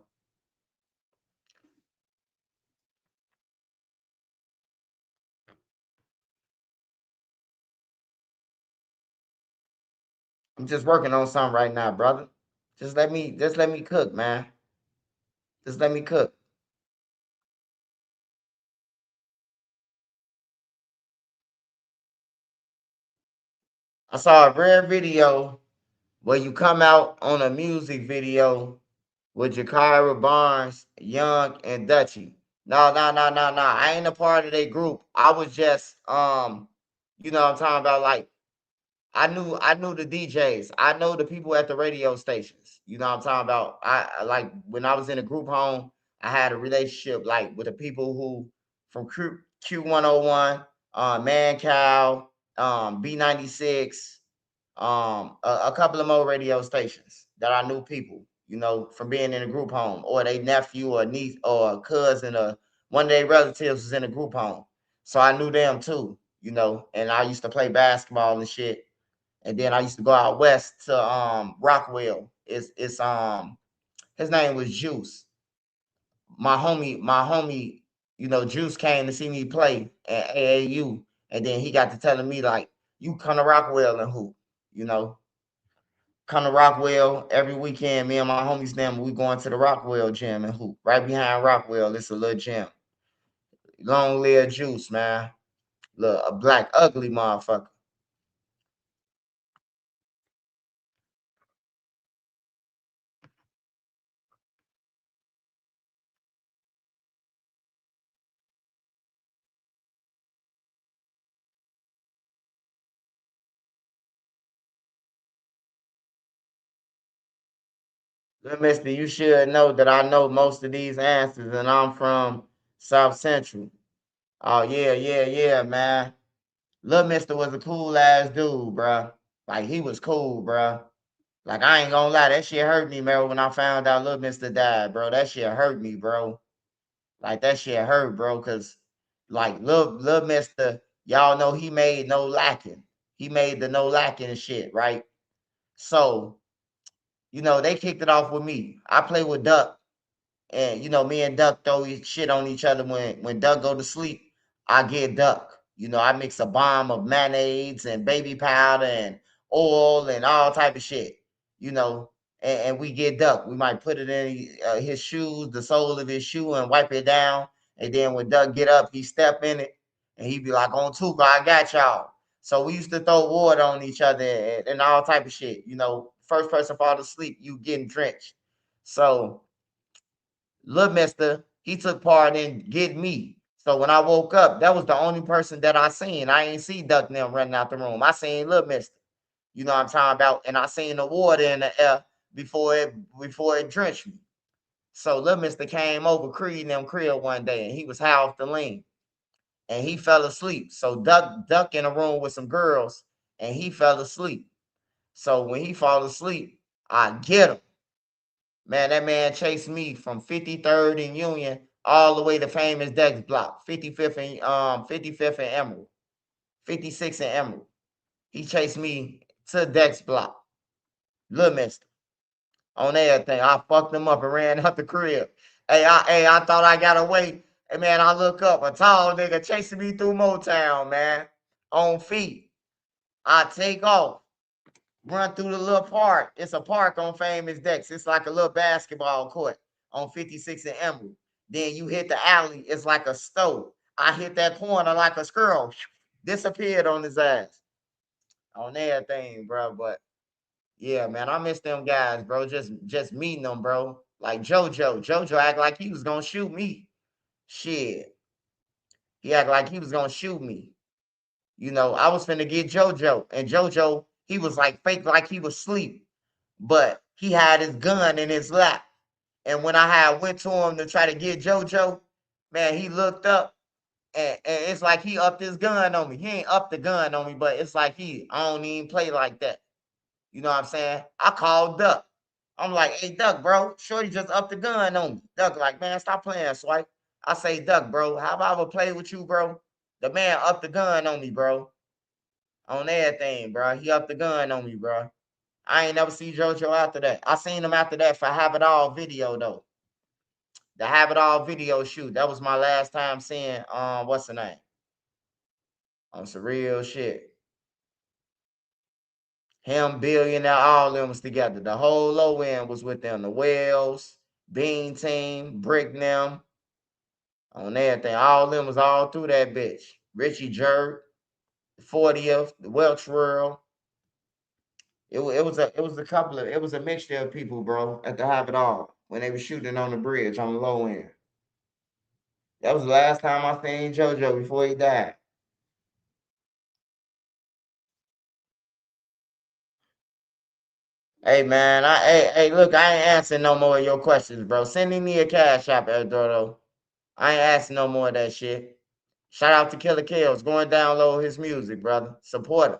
S1: I'm just working on something right now, brother. Just let me cook, man. Just let me cook. I saw a rare video where you come out on a music video with Jakira Barnes, Young, and Dutchy. No. I ain't a part of their group. I was just you know what I'm talking about, like I knew the DJs. I know the people at the radio stations. You know what I'm talking about? I like when I was in a group home, I had a relationship like with the people who from Q101, Man Cow, B96, a couple of more radio stations that I knew people, you know, from being in a group home, or they nephew or niece or cousin or one of their relatives was in a group home. So I knew them too, you know, and I used to play basketball and shit. And then I used to go out west to Rockwell. It's his name was Juice. My homie, you know, Juice came to see me play at AAU, and then he got to telling me like, you come to Rockwell and hoop, you know. Come to Rockwell every weekend. Me and my homies them, we going to the Rockwell gym and hoop. Right behind Rockwell, it's a little gym. Long live Juice, man. Look, a black ugly motherfucker. Little mister, you should know that I know most of these answers, and I'm from South Central. Oh, yeah, man. Little mister was a cool ass dude, bruh. Like, he was cool, bruh. Like, I ain't gonna lie, that shit hurt me, man, when I found out Little Mister died, bro. That shit hurt me, bro. Like, that shit hurt, bro, because, like, Little Mister, y'all know he made No Lacking. He made the No Lacking shit, right? So, you know, they kicked it off with me. I play with Duck. And you know, me and Duck throw shit on each other when Duck go to sleep. I get Duck. You know, I mix a bomb of mayonnaise and baby powder and oil and all type of shit. You know, and we get Duck. We might put it in his shoes, the sole of his shoe, and wipe it down. And then when Duck get up, he step in it, and he be like, "On Tuka, I got y'all." So we used to throw water on each other and all type of shit. You know, first person fall asleep, you getting drenched. So Little Mister, he took part in getting me. So when I woke up, that was the only person that I seen. I ain't see Duck and them running out the room. I seen Little Mister. You know what I'm talking about? And I seen the water in the air before it drenched me. So Little Mister came over Creed and them crib one day, and he was high off the lean. And he fell asleep. So Duck in a room with some girls, and he fell asleep. So when he fall asleep, I get him. Man, that man chased me from 53rd and Union all the way to famous Dex Block, 55th and Emerald, 56 and Emerald. He chased me to Dex Block. Little Mister. On everything. I fucked him up and ran out the crib. I thought I got away. Hey man, I look up, a tall nigga chasing me through Motown, man. On feet. I take off. Run through the little park. It's a park on Famous Dex. It's like a little basketball court on 56 and Emerald. Then you hit the alley. It's like a stove. I hit that corner like a squirrel. Disappeared on his ass. On everything, bro. But yeah, man, I miss them guys, bro. Just meeting them, bro. Like JoJo. JoJo act like he was gonna shoot me. Shit. He act like he was gonna shoot me. You know, I was finna get JoJo. And JoJo, he was like fake like he was asleep. But he had his gun in his lap. And when I had went to him to try to get JoJo, man, he looked up and it's like he upped his gun on me. He ain't upped the gun on me, but it's like I don't even play like that. You know what I'm saying? I called Duck. I'm like, hey, Duck, bro, Shorty just upped the gun on me. Duck like, man, stop playing, Swipe. I say, Duck, bro, how about I ever play with you, bro? The man upped the gun on me, bro. On everything, bro. He upped the gun on me, bro. I ain't never see JoJo after that. I seen him after that for Have It All video, though. The Have It All video shoot. That was my last time seeing, what's the name? On some real shit. Him, Billionaire, all of them was together. The whole low end was with them. The Wells, Bean Team, Brick them, on everything. All of them was all through that bitch. Richie Jerk, the 40th, the Welch World. It was a mixture of people, bro, at the Have It All when they were shooting on the bridge on the low end. That was the last time I seen JoJo before he died. Hey man, hey, look, I ain't answering no more of your questions, bro. Send me a cash app, Eduardo. I ain't asking no more of that shit. Shout out to Killer Kills. Go and download his music, brother. Support him.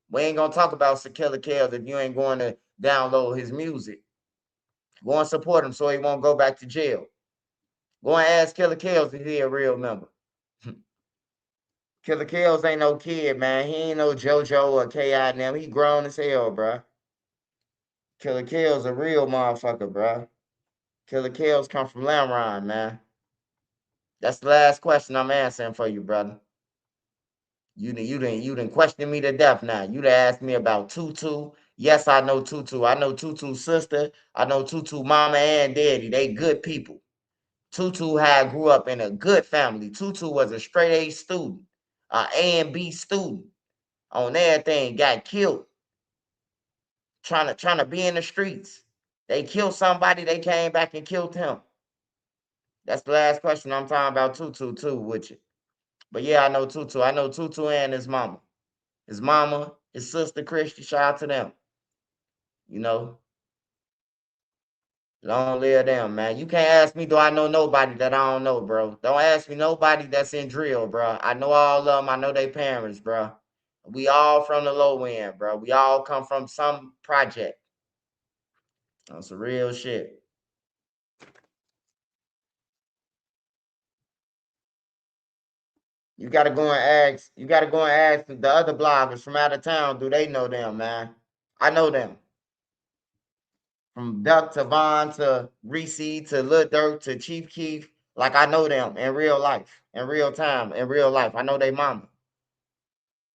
S1: We ain't gonna talk about Killer Kills if you ain't going to download his music. Go and support him so he won't go back to jail. Go and ask Killer Kills if he a real member. Killer Kills ain't no kid, man. He ain't no JoJo or K.I. and them. He grown as hell, bro. Killer Kills a real motherfucker, bro. Killer Kills come from Lamron, man. That's the last question I'm answering for you, brother. You didn't question me to death now. You done asked me about Tutu. Yes, I know Tutu. I know Tutu's sister. I know Tutu mama and daddy. They good people. Tutu grew up in a good family. Tutu was a straight A student, a and B student. On everything, got killed. Trying to be in the streets. They killed somebody, they came back and killed him. That's the last question I'm talking about Tutu too with you. But yeah, I know Tutu. I know Tutu and his mama. His mama, his sister Christy, shout out to them. You know, long live them, man. You can't ask me, do I know nobody that I don't know, bro? Don't ask me nobody that's in drill, bro. I know all of them. I know their parents, bro. We all from the low end, bro. We all come from some project. That's some real shit. You gotta go and ask. You gotta go and ask the other bloggers from out of town. Do they know them, man? I know them. From Duck to Von to Reese to Lil Durk to Chief Keef, like I know them in real life, in real time, in real life. I know they mama.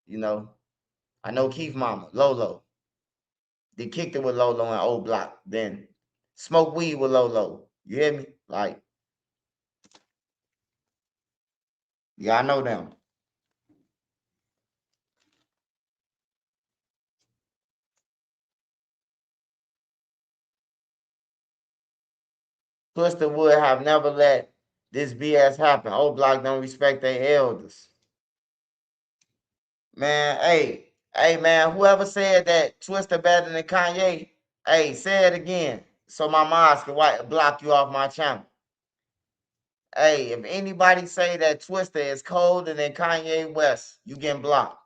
S1: You know, I know Keith mama, Lolo. They kicked it with Lolo in Old Block. Then smoked weed with Lolo. You hear me? Like, yeah, I know them. Twister would have never let this BS happen. Old Block don't respect their elders. Man, hey, man, whoever said that Twister better than Kanye, hey, say it again so my mods can block you off my channel. Hey, if anybody say that Twister is colder than Kanye West, you getting blocked.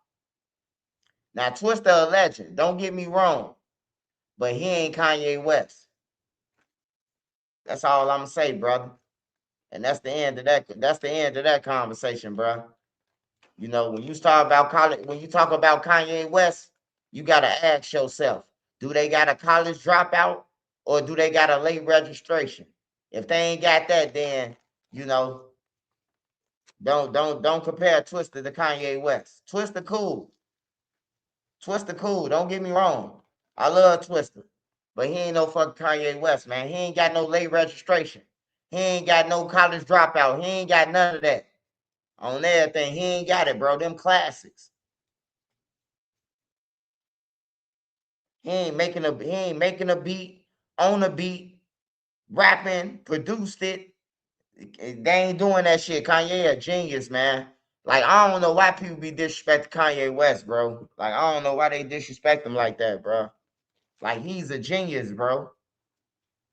S1: Now, Twister a legend, don't get me wrong, but he ain't Kanye West. That's all I'm gonna say, brother. And that's the end of that. That's the end of that conversation, bro. You know, when you talk about Kanye West, you gotta ask yourself, do they got a college dropout or do they got a late registration? If they ain't got that, then you know, don't compare Twister to Kanye West. Twister cool. Twister cool. Don't get me wrong. I love Twister. But he ain't no fucking Kanye West, man. He ain't got no late registration. He ain't got no college dropout. He ain't got none of that. On everything. He ain't got it, bro. Them classics. He ain't making a beat, on a beat, rapping, produced it. They ain't doing that shit. Kanye a genius, man. Like, I don't know why people be disrespecting Kanye West, bro. Like, I don't know why they disrespect him like that, bro. Like, he's a genius, bro.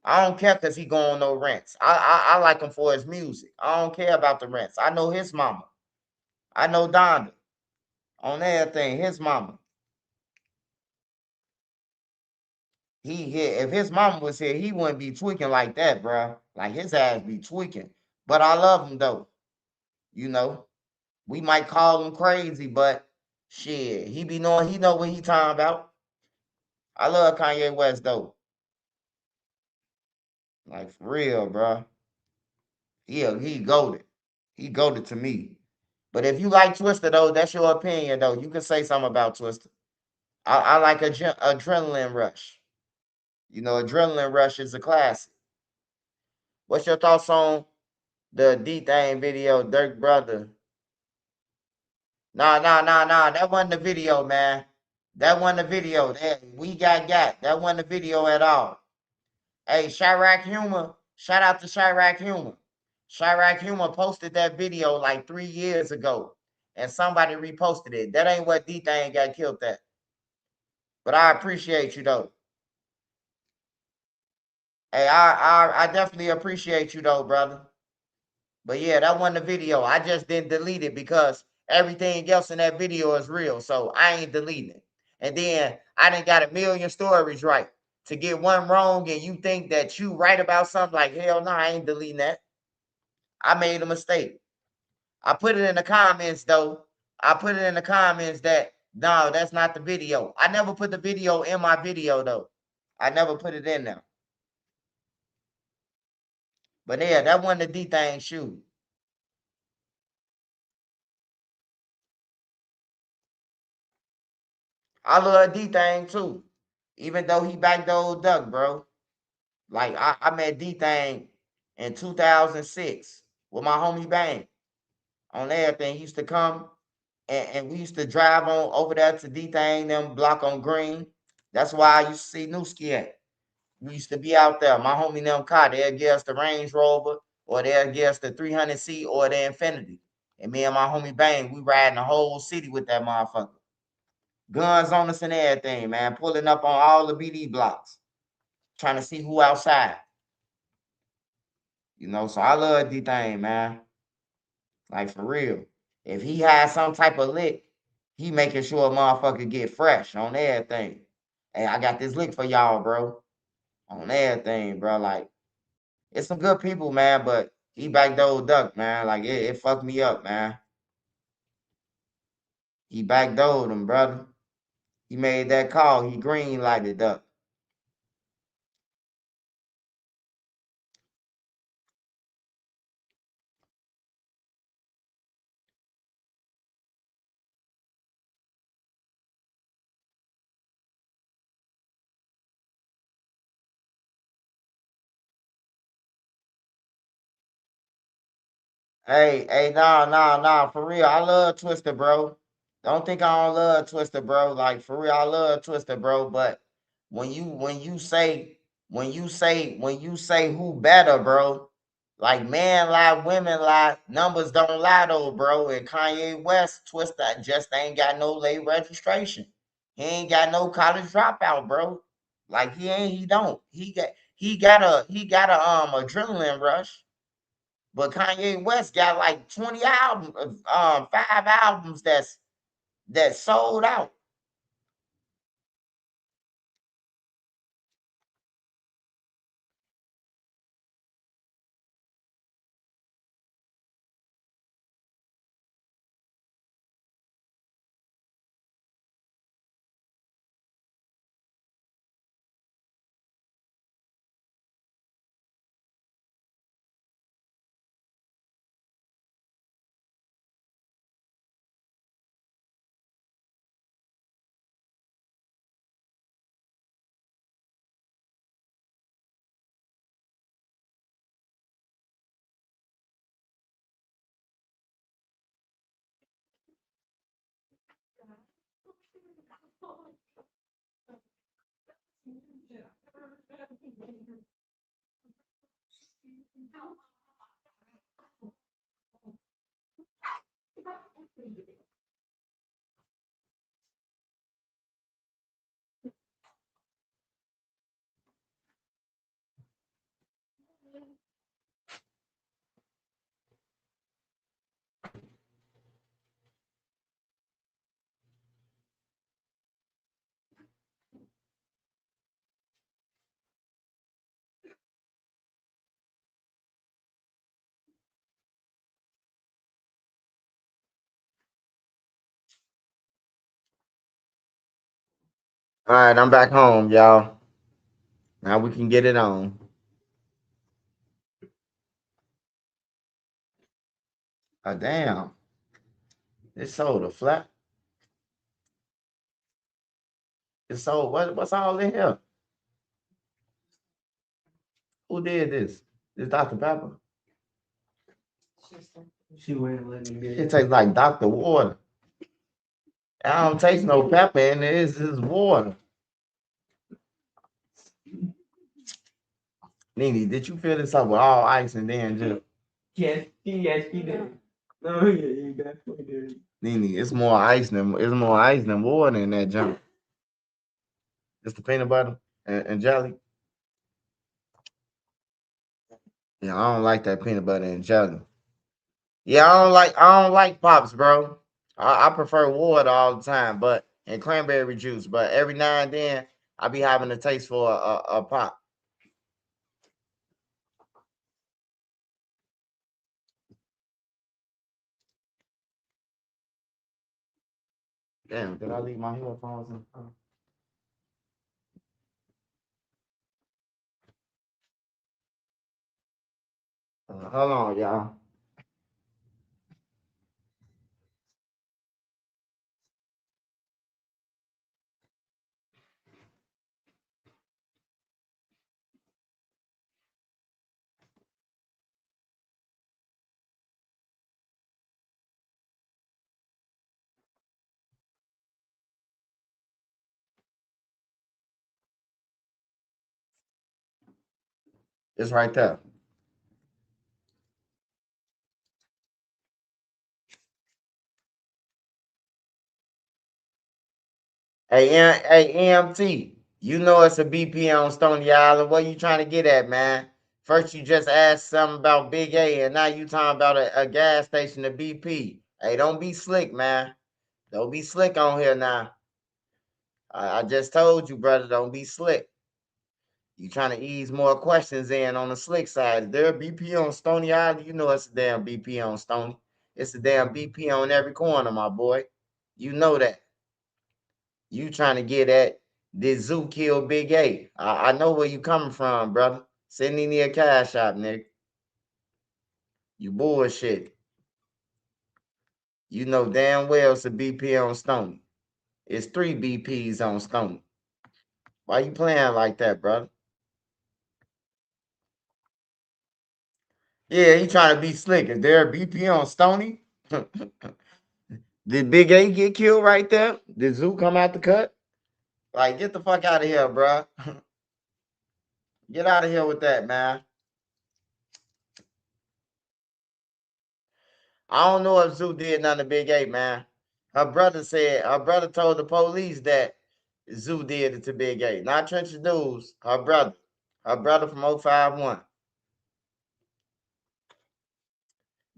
S1: I don't care because he go on no rents. I like him for his music. I don't care about the rents. I know his mama. I know Donda on everything. His mama. He here. If his mama was here, he wouldn't be tweaking like that, bro. Like his ass be tweaking. But I love him though. You know, we might call him crazy, but shit, he be knowing. He know what he talking about. I love Kanye West though. Like for real, bro. He goated. He goated to me. But if you like Twister though, that's your opinion though. You can say something about Twister. I like Adrenaline Rush. You know, Adrenaline Rush is a classic. What's your thoughts on the D Thing video, Dirk Brother? Nah. That wasn't the video, man. That wasn't the video. We got. That wasn't the video at all. Hey, Chirac Humor. Shout out to Chirac Humor. Chirac Humor posted that video like 3 years ago, and somebody reposted it. That ain't what D Thing got killed at. But I appreciate you though. Hey, I definitely appreciate you though, brother. But yeah, that wasn't the video. I just didn't delete it because everything else in that video is real. So I ain't deleting it. And then I done got a million stories right. To get one wrong and you think that you right about something, like hell no, I ain't deleting that. I made a mistake. I put it in the comments though. I put it in the comments that no, that's not the video. I never put the video in my video though. I never put it in there. But yeah, that wasn't the D Thing shoot. I love D Thing too. Even though he backed the old duck, bro. Like I met D Thing in 2006 with my homie Bang on everything. He used to come and we used to drive on over there to D Thing, them block on Green. That's why I used to see Newski at. We used to be out there. My homie them car, they'll give us the Range Rover, or they'll give us the 300C or the Infinity. And me and my homie Bang, we riding the whole city with that motherfucker. Guns on us and everything, man. Pulling up on all the BD blocks. Trying to see who outside. You know, so I love D-Thing, man. Like, for real. If he has some type of lick, he making sure a motherfucker get fresh on everything. Hey, I got this lick for y'all, bro. On everything, bro. Like, it's some good people, man, but he backed the old duck, man. Like, it fucked me up, man. He backdoored him, brother. He made that call. He green lighted up. Hey, nah, for real. I love Twister, bro. Don't think I don't love Twister, bro. Like for real, I love Twister, bro. But when you say who better, bro, like man lie, women lie, numbers don't lie though, bro. And Kanye West, Twister just ain't got no late registration. He ain't got no college dropout, bro. Like he don't. He got a adrenaline rush. But Kanye West got like 20 albums, 5 albums that sold out. All right, I'm back home, y'all. Now we can get it on. Oh, damn. It's sold a flat. It's sold. What's all in here? Who did this? This Dr. Pepper?
S4: She wouldn't let me get
S1: It tastes like Dr. Water. I don't taste no pepper in it. It's just water. Nene, did you fill this up with all ice and then just...
S4: Yes, she did. No, yeah, you definitely did.
S1: Nene, it's more ice than water in that junk. It's the peanut butter and jelly. Yeah, I don't like that peanut butter and jelly. Yeah, I don't like pops, bro. I prefer water all the time, but and cranberry juice. But every now and then, I be having a taste for a pop. Damn, did I leave my headphones in? Hold on, y'all. It's right there. Hey, EMT, you know it's a BP on Stony Island. What you trying to get at, man? First you just asked something about Big A, and now you talking about a gas station, a BP. Hey, don't be slick, man. Don't be slick on here now. I just told you, brother, don't be slick. You trying to ease more questions in on the slick side. Is there a BP on Stony Island? You know it's a damn BP on Stony. It's a damn BP on every corner, my boy. You know that. You trying to get at this zoo kill Big A. I know where you coming from, brother. Send me a cash out, nigga. You bullshit. You know damn well it's a BP on Stony. It's 3 BPs on Stony. Why you playing like that, brother? Yeah, he trying to be slick. Is there a BP on Stony? Did Big A get killed right there? Did Zoo come out the cut? Like, get the fuck out of here, bro. Get out of here with that, man. I don't know if Zoo did nothing to Big A, man. Her brother told the police that Zoo did it to Big A. Not Trenches News, her brother. Her brother from 051.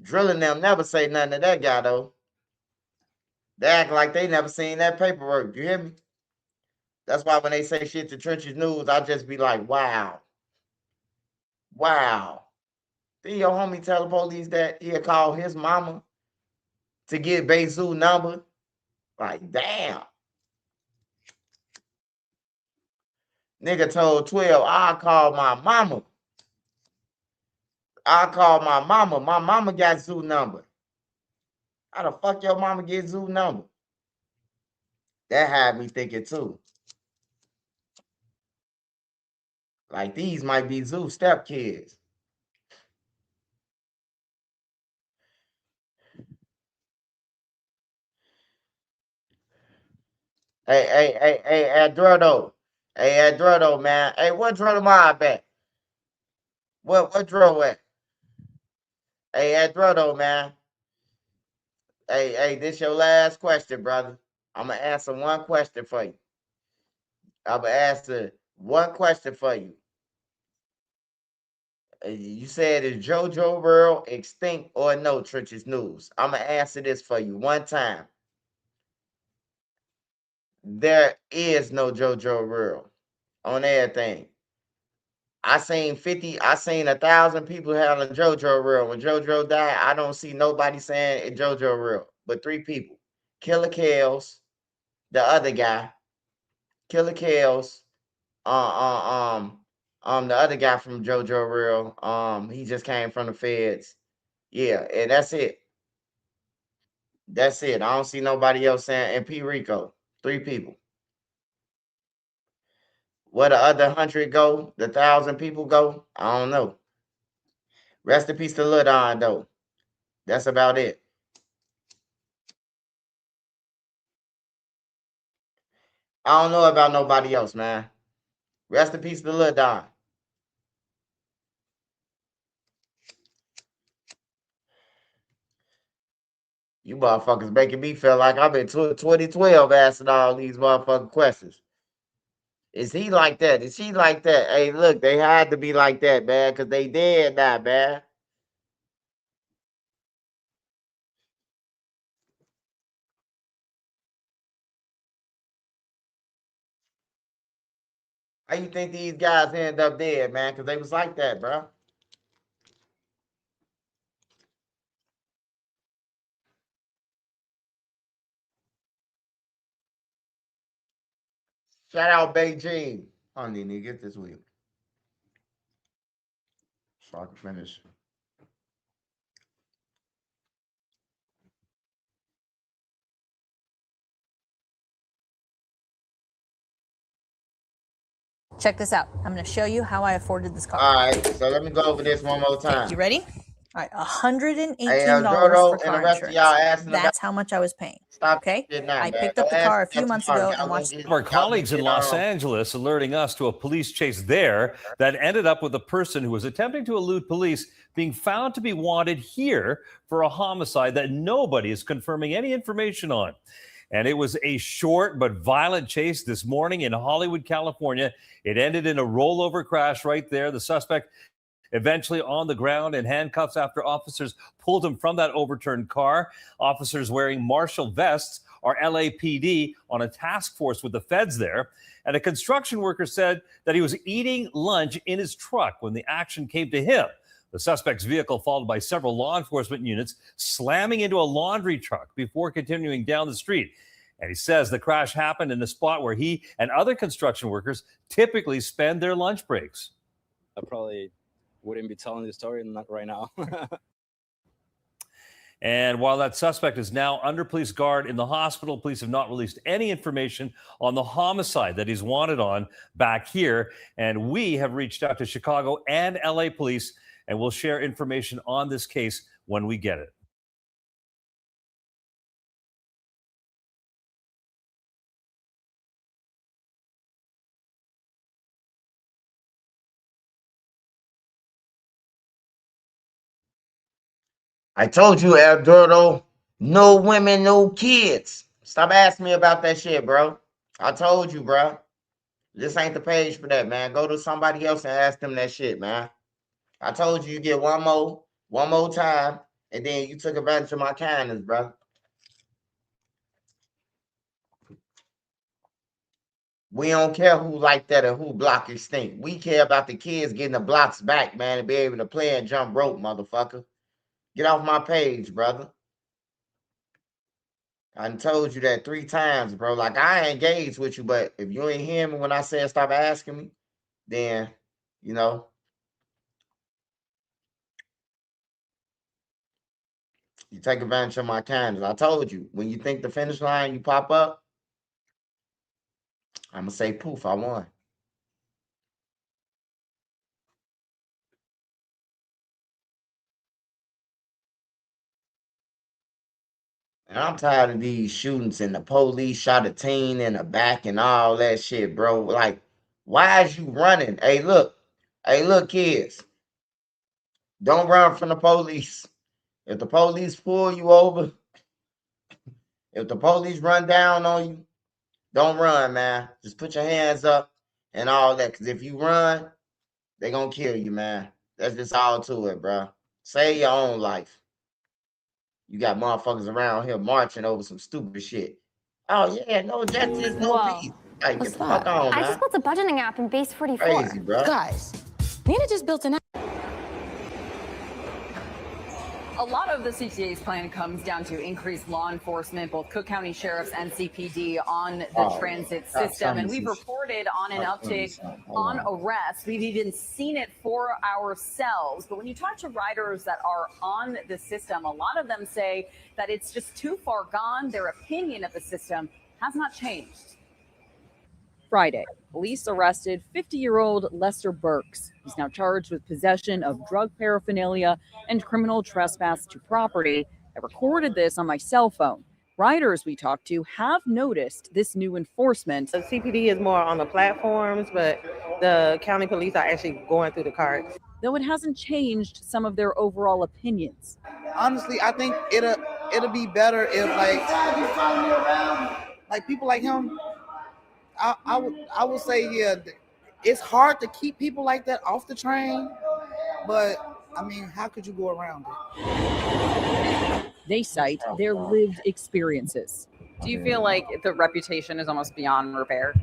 S1: Drilling them never say nothing to that guy, though. They act like they never seen that paperwork. You hear me? That's why when they say shit to Trenches News, I just be like, wow. Wow. Then your homie tell the police that he'll call his mama to get Bezoo number. Like, damn. Nigga told 12, I'll call my mama. I'll call my mama. My mama got Zoo number. How the fuck your mama get Zoo number? That had me thinking too. Like, these might be Zoo stepkids. Hey, Eduardo. Hey, Eduardo, man. Hey, what Eduardo mob at? What Dro at? Hey, Eduardo, man. Hey, this your last question, brother. I'm going to answer one question for you. I'm going to answer one question for you. You said, is JoJo World extinct or no, Trenches News? I'm going to answer this for you one time. There is no JoJo World on everything. I seen 1,000 people having a JoJo World. When JoJo died, I don't see nobody saying it JoJo World, but 3 people. Killer Kells, the other guy, Killer Kells, the other guy from JoJo Real, he just came from the feds. Yeah, and that's it. That's it. I don't see nobody else saying. And P. Rico, 3 people. Where the other 100 go, the 1,000 people go, I don't know. Rest in peace to Lil Don, though. That's about it. I don't know about nobody else, man. Rest in peace to Lil Don. You motherfuckers making me feel like I'm in 2012 asking all these motherfucking questions. Is he like that? Is she like that? Hey, look, they had to be like that, man, because they dead now, man. How you think these guys end up dead, man? Because they was like that, bro. Shout out Beijing. I need to get this wheel. So I can finish.
S10: Check this out. I'm going to show you how I afforded this car.
S1: All right, so let me go over this one more time.
S10: Okay, you ready? All right, $118
S1: Jordo
S10: for
S1: and
S10: car
S1: the rest of
S10: insurance.
S1: y'all asking
S10: That's how much I was paying.
S1: Stop.
S10: Okay,
S1: Now,
S10: I
S1: man.
S10: picked up the car a few months ago and watched.
S11: Our colleagues in Los Angeles alerting us to a police chase there that ended up with a person who was attempting to elude police being found to be wanted here for a homicide that nobody is confirming any information on. And it was a short but violent chase this morning in Hollywood, California. It ended in a rollover crash right there. The suspect eventually on the ground in handcuffs after officers pulled him from that overturned car. Officers wearing marshal vests are LAPD on a task force with the feds there. And a construction worker said that he was eating lunch in his truck when the action came to him. The suspect's vehicle followed by several law enforcement units slamming into a laundry truck before continuing down the street. And he says the crash happened in a spot where he and other construction workers typically spend their lunch breaks.
S7: I probably wouldn't be telling this story right now.
S11: And while that suspect is now under police guard in the hospital, police have not released any information on the homicide that he's wanted on back here. And we have reached out to Chicago and LA police, and we'll share information on this case when we get it.
S1: I told you, Eduardo, no women, no kids. Stop asking me about that shit, bro. I told you, bro. This ain't the page for that, man. Go to somebody else and ask them that shit, man. I told you get one more time, and then you took advantage of my kindness, bro. We don't care who like that or who block extinct. We care about the kids getting the blocks back, man, and be able to play and jump rope, motherfucker. Get off my page, brother. I done told you that 3 times, bro. Like, I engaged with you, but if you ain't hear me when I said stop asking me, then, you know, you take advantage of my kindness. I told you, when you think the finish line, you pop up, I'm going to say, poof, I won. And I'm tired of these shootings and the police shot a teen in the back and all that shit, bro. Like, why is you running? Hey, look, kids. Don't run from the police. If the police pull you over, if the police run down on you, don't run, man. Just put your hands up and all that. Because if you run, they're going to kill you, man. That's just all to it, bro. Save your own life. You got motherfuckers around here marching over some stupid shit. Oh, yeah, no justice, no peace. Like, get the fuck on, man.
S18: I just built a budgeting app in Base 44.
S1: Crazy, bro.
S18: Guys, Nina just built an app.
S12: A lot of the CTA's plan comes down to increased law enforcement, both Cook County sheriffs and CPD on the transit system. And we've reported on an uptick on arrests. We've even seen it for ourselves. But when you talk to riders that are on the system, a lot of them say that it's just too far gone. Their opinion of the system has not changed.
S15: Friday, police arrested 50-year-old Lester Burks. He's now charged with possession of drug paraphernalia and criminal trespass to property. I recorded this on my cell phone. Riders we talked to have noticed this new enforcement.
S13: The CPD is more on the platforms, but the county police are actually going through the carts.
S15: Though it hasn't changed some of their overall opinions.
S14: Honestly, I think it'll be better if like people like him. I would say, yeah, it's hard to keep people like that off the train, but I mean, how could you go around it?
S15: They cite their lived experiences.
S22: Do you feel like the reputation is almost beyond repair?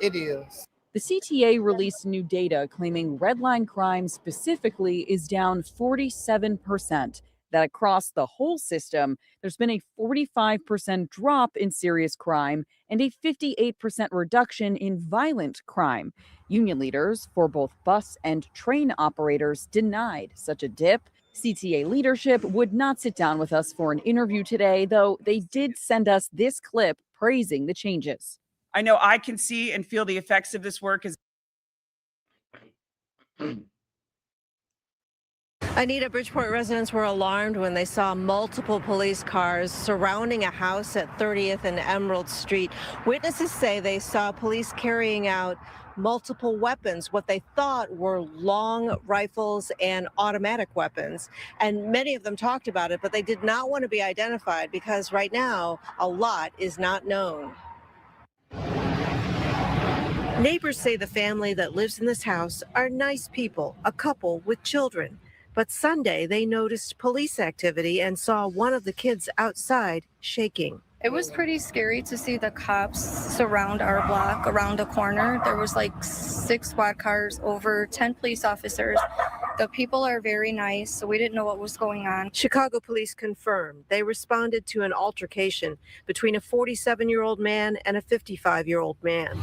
S14: It is.
S15: The CTA released new data claiming redline crime specifically is down 47%. That across the whole system, there's been a 45% drop in serious crime and a 58% reduction in violent crime. Union leaders for both bus and train operators denied such a dip. CTA leadership would not sit down with us for an interview today, though they did send us this clip praising the changes.
S23: I know I can see and feel the effects of this work as
S24: Anita, Bridgeport residents were alarmed when they saw multiple police cars surrounding a house at 30th and Emerald Street. Witnesses say they saw police carrying out multiple weapons, what they thought were long rifles and automatic weapons. And many of them talked about it, but they did not want to be identified because right now a lot is not known. Neighbors say the family that lives in this house are nice people, a couple with children. But Sunday, they noticed police activity and saw one of the kids outside shaking.
S25: It was pretty scary to see the cops surround our block around the corner. There was like 6 squad cars, over 10 police officers. The people are very nice, so we didn't know what was going on.
S24: Chicago police confirmed they responded to an altercation between a 47-year-old man and a 55-year-old man.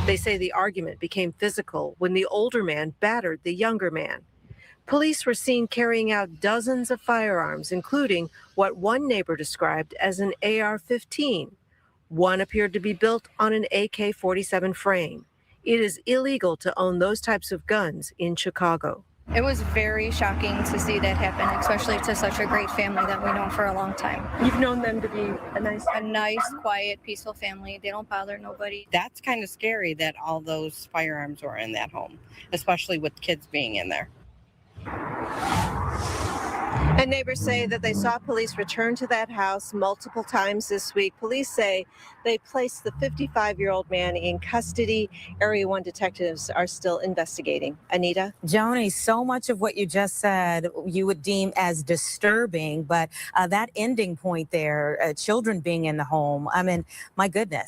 S24: They say the argument became physical when the older man battered the younger man. Police were seen carrying out dozens of firearms, including what one neighbor described as an AR-15. One appeared to be built on an AK-47 frame. It is illegal to own those types of guns in Chicago.
S25: It was very shocking to see that happen, especially to such a great family that we've known for a long time.
S24: You've known them to be a
S25: nice, quiet, peaceful family. They don't bother nobody.
S26: That's kind of scary that all those firearms were in that home, especially with kids being in there.
S24: And neighbors say that they saw police return to that house multiple times this week. Police say they placed the 55-year-old man in custody. Area 1 detectives are still investigating. Anita?
S27: Joni, so much of what you just said you would deem as disturbing, but that ending point there, children being in the home, I mean, my goodness.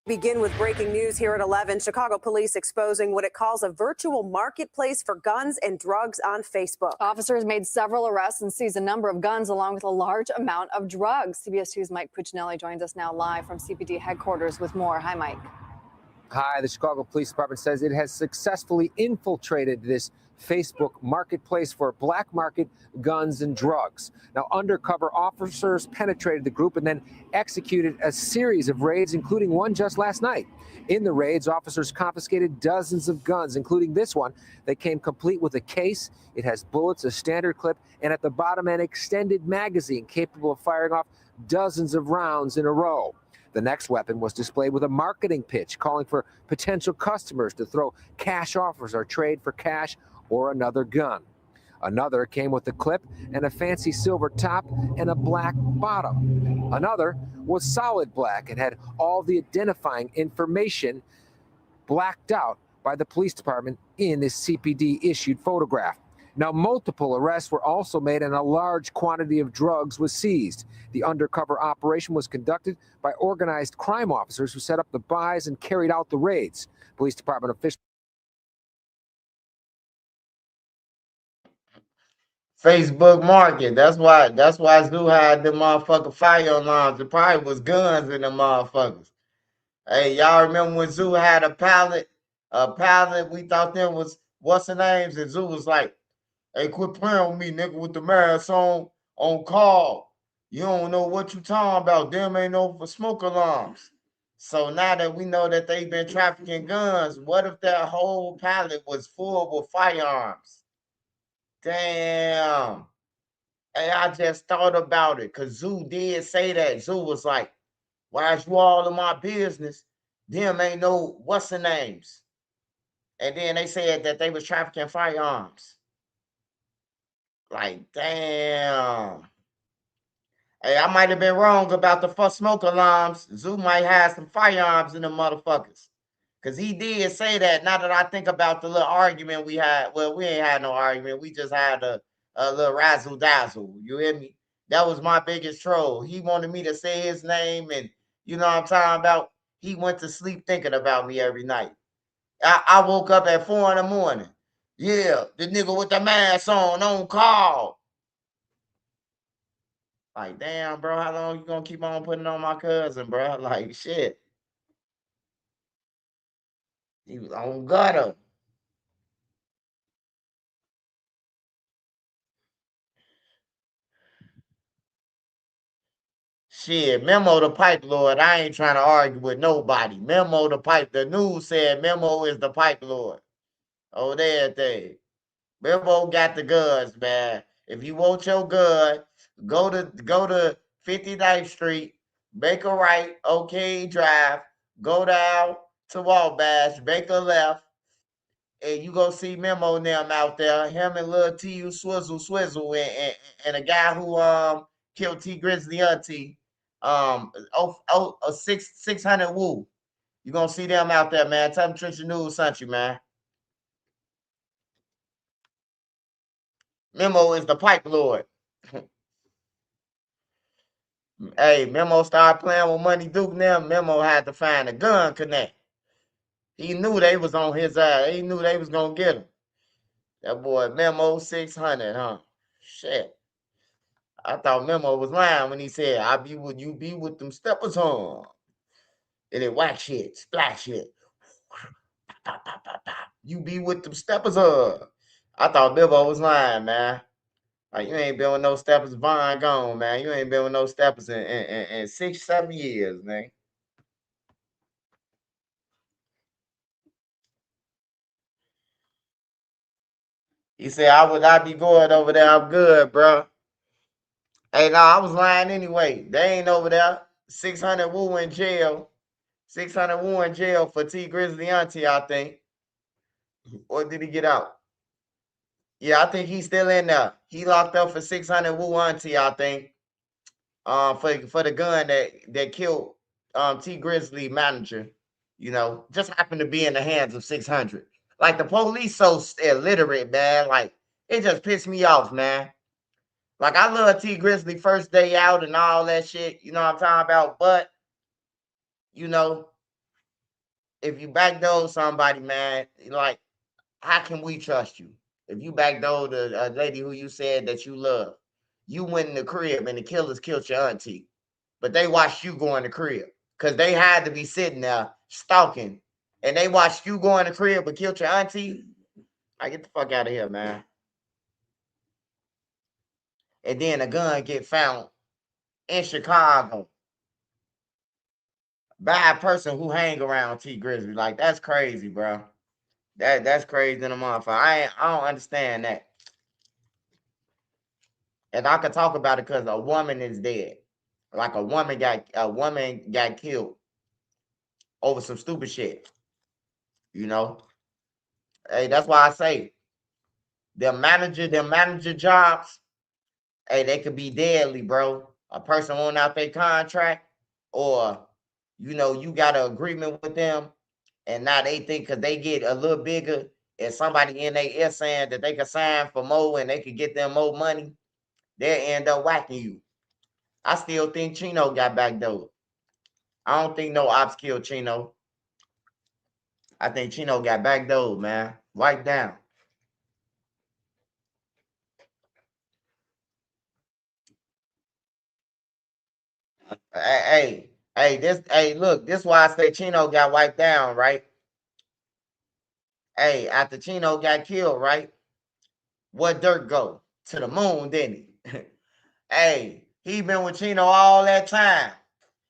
S28: Begin with breaking news here at 11. Chicago police exposing what it calls a virtual marketplace for guns and drugs on Facebook.
S31: Officers made several arrests and seized a number of guns along with a large amount of drugs. CBS 2's Mike Puccinelli joins us now live from CPD headquarters with more. Hi, Mike.
S32: Hi, the Chicago Police Department says it has successfully infiltrated this Facebook marketplace for black market guns and drugs. Now, undercover officers penetrated the group and then executed a series of raids, including one just last night. In the raids, officers confiscated dozens of guns, including this one that came complete with a case. It has bullets, a standard clip, and at the bottom, an extended magazine capable of firing off dozens of rounds in a row. The next weapon was displayed with a marketing pitch calling for potential customers to throw cash offers or trade for cash or another gun. Another came with a clip and a fancy silver top and a black bottom. Another was solid black and had all the identifying information blacked out by the police department in this CPD-issued photograph. Now, multiple arrests were also made and a large quantity of drugs was seized. The undercover operation was conducted by organized crime officers who set up the buys and carried out the raids. Police department officials
S1: Facebook market. That's why Zoo had the motherfucking fire alarms. It probably was guns in the motherfuckers. Hey, y'all remember when Zoo had a pallet? We thought them was what's the names, and Zoo was like, "Hey, quit playing with me, nigga, with the mask on call. You don't know what you talking about. Them ain't no for smoke alarms." So now that we know that they've been trafficking guns, what if that whole pallet was full with firearms? Damn. Hey, I just thought about it because Zoo did say that. Zoo was like, "Why is you all in my business? Them ain't no what's the names." And then they said that they was trafficking firearms. Like, damn. Hey, I might have been wrong about the first smoke alarms. Zoo might have some firearms in the motherfuckers. Because he did say that. Now that I think about the little argument we had. Well, we ain't had no argument. We just had a little razzle-dazzle. You hear me? That was my biggest troll. He wanted me to say his name. And you know what I'm talking about? He went to sleep thinking about me every night. I woke up at 4 in the morning. Yeah, the nigga with the mask on call. Like, damn, bro, how long you gonna keep on putting on my cousin, bro? Like, shit. He was on gutter. Shit, Memo the pipe lord. I ain't trying to argue with nobody. Memo the pipe. The news said Memo is the pipe lord. Oh, there thing. Memo got the guns, man. If you want your gun, go to 59th Street, make a right, OK Drive, go down to Wabash, make a left, and you go see Memo and them out there. Him and Lil T.U. Swizzle, and a guy who killed T Grizzly Auntie. 600 Woo. You gonna see them out there, man. Tell them Trisha News sent you, man. Memo is the pipe lord. Hey, Memo started playing with Money Duke now. Memo had to find a gun connect. He knew they was on his ass. He knew they was gonna get him. That boy Memo600, huh? Shit. I thought Memo was lying when he said, you be with them steppers on. And it whack shit, splash shit. You be with them steppers on. I thought Memo was lying, man. Like, you ain't been with no steppers, Vaughn gone, man. You ain't been with no steppers in 6, 7 years, man. He said, I would not be going over there. I'm good, bro. Hey, no, I was lying anyway. They ain't over there. 600 Woo in jail. 600 Woo in jail for T Grizzly Auntie, I think. Or did he get out? Yeah, I think he's still in there. He locked up for 600 Woo Auntie, I think. For the gun that killed T Grizzly manager. You know, just happened to be in the hands of 600. Like, the police so illiterate, man. Like, it just pissed me off, man. Like, I love T Grizzly first day out and all that shit. You know what I'm talking about? But, you know, if you backdoor somebody, man, like, how can we trust you? If you backdoor the lady who you said that you love, you went in the crib and the killers killed your auntie. But they watched you go in the crib because they had to be sitting there stalking. And they watched you go in the crib but killed your auntie. I get the fuck out of here, man. And then a gun get found in Chicago by a person who hang around T Grizzly. Like, that's crazy, bro. That's crazy in a motherfucker. I don't understand that. And I could talk about it because a woman is dead. Like, a woman got killed over some stupid shit. You know? Hey, that's why I say them manager jobs, hey, they could be deadly, bro. A person won't out their contract, or you know, you got an agreement with them, and now they think because they get a little bigger, and somebody in their ear saying that they can sign for more and they could get them more money, they'll end up whacking you. I still think Chino got back though. I don't think no ops killed Chino. I think Chino got back though, man. Wiped down. Look, this why I say Chino got wiped down, right? Hey, after Chino got killed, right? What Durk go? To the moon, didn't he? Hey, he been with Chino all that time.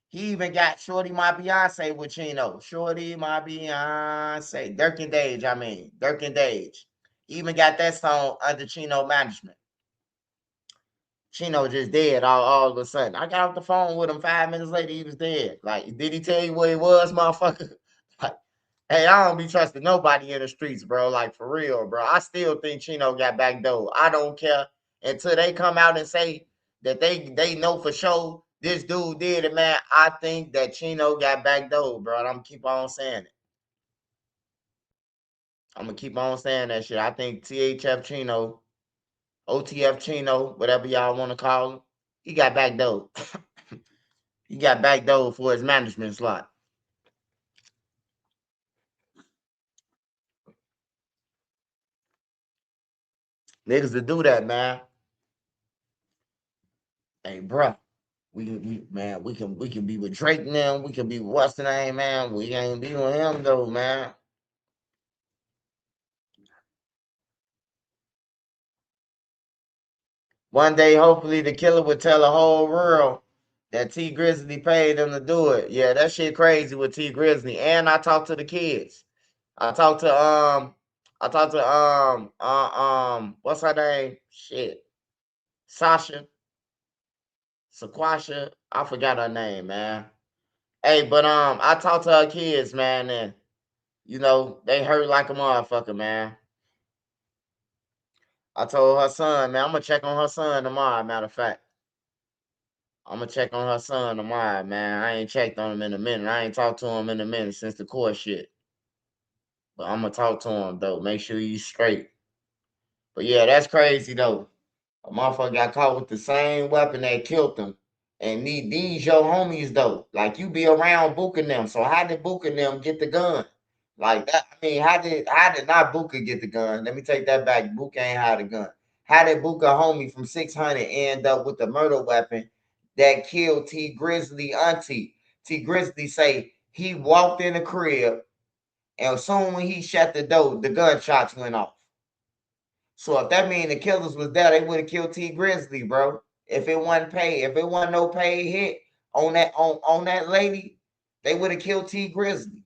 S1: He even got Shorty My Beyonce with Chino. Shorty My Beyonce. Durk and Dage, I mean. Durk and Dage. He even got that song under Chino management. Chino just dead all of a sudden. I got off the phone with him 5 minutes later, he was dead. Like, did he tell you where he was, motherfucker? Like, hey, I don't be trusting nobody in the streets, bro. Like, for real, bro. I still think Chino got backdoored. I don't care until they come out and say that they know for sure this dude did it, man. I think that Chino got backdoored, bro. And I'm going to keep on saying it. I'm going to keep on saying that shit. I think THF Chino, OTF Chino, whatever y'all want to call him, he got backdoored. He got backdoored for his management slot. Niggas to do that, man. Hey, bro, we can be with Drake now. We can be with what's the name, man. We ain't be with him though, man. One day, hopefully, the killer would tell the whole world that T Grizzly paid him to do it. Yeah, that shit crazy with T Grizzly. And I talked to the kids. I talked to what's her name? Shit. Sasha. Sequasha. I forgot her name, man. Hey, but I talked to her kids, man, and you know, they hurt like a motherfucker, man. I told her son, man, I'm gonna check on her son tomorrow, matter of fact. I'm gonna check on her son tomorrow, man. I ain't checked on him in a minute. I ain't talked to him in a minute since the court shit. But I'm gonna talk to him though. Make sure he's straight. But yeah, that's crazy though. A motherfucker got caught with the same weapon that killed him. And these your homies though. Like you be around Book and them. So how did Book and them get the gun? Like that, I mean, how did not Booker get the gun? Let me take that back. Booker ain't had a gun. How did Booker homie from 600 end up with the murder weapon that killed T Grizzly auntie? T Grizzly say he walked in the crib, and soon when he shut the door, the gunshots went off. So if that mean the killers was there, they would have killed T Grizzly, bro. If it wasn't paid, if it wasn't no paid hit on that lady, they would have killed T Grizzly.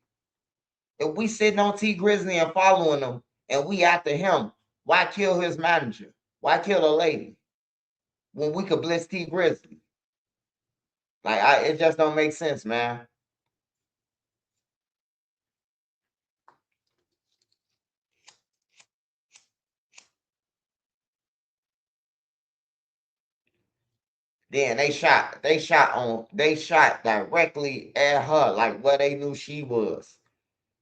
S1: If we sitting on T Grizzly and following him and we after him, why kill his manager? Why kill a lady when we could blitz T Grizzly? Like, it just don't make sense, man. Then they shot directly at her, like where they knew she was.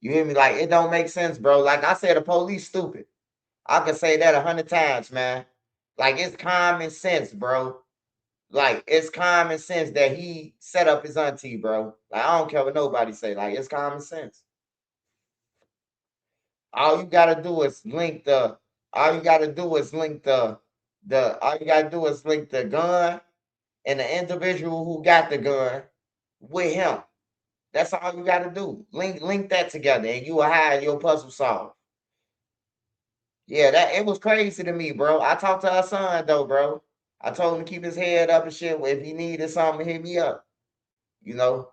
S1: You hear me? Like, it don't make sense, bro. Like I said, the police stupid. I can say that 100 times, man. Like, it's common sense, bro. Like, it's common sense that he set up his auntie, bro. Like, I don't care what nobody say. Like, it's common sense. All you gotta do is link the gun and the individual who got the gun with him. That's all you gotta do. Link that together and you will have your puzzle solved. Yeah, that it was crazy to me, bro. I talked to her son though, bro. I told him to keep his head up and shit. If he needed something, hit me up. You know,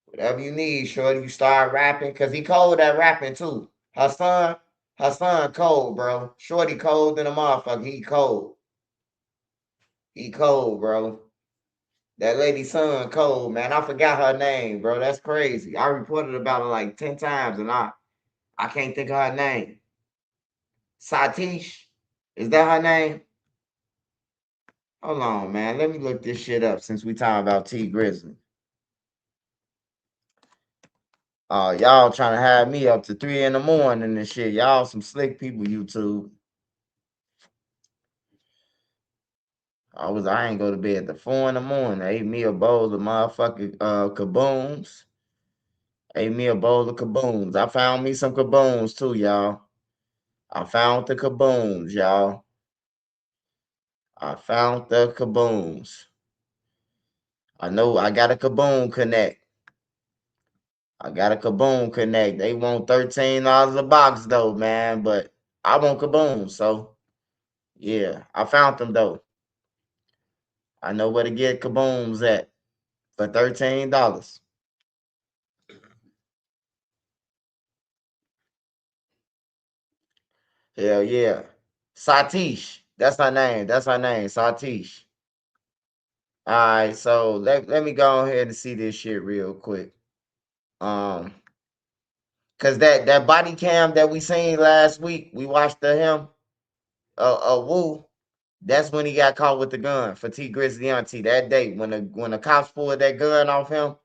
S1: whatever you need, shorty. You start rapping, cause he cold at rapping too. Her son cold, bro. Shorty cold than a motherfucker. He cold. He cold, bro. That lady son cold, man. I forgot her name, bro. That's crazy. I reported about her like 10 times and I can't think of her name. Satish, is that her name? Hold on, man. Let me look this shit up since we talking about T Grizzly. Y'all trying to have me up to 3 in the morning and shit. Y'all some slick people, YouTube. I ain't go to bed at 4 in the morning. I ate me a bowl of motherfucking kaboons. Ate me a bowl of kaboons. I found me some kaboons too, y'all. I found the kaboons, y'all. I found the kaboons. I know I got a Kaboom Connect. They want $13 a box though, man. But I want Kaboom, so yeah, I found them though. I know where to get Kabooms at for $13. Hell yeah. Satish. That's her name. Satish. All right, so let me go ahead and see this shit real quick. Cause that body cam that we seen last week, we watched him, Woo. That's when he got caught with the gun for T Grizzly auntie. That day when the cops pulled that gun off him,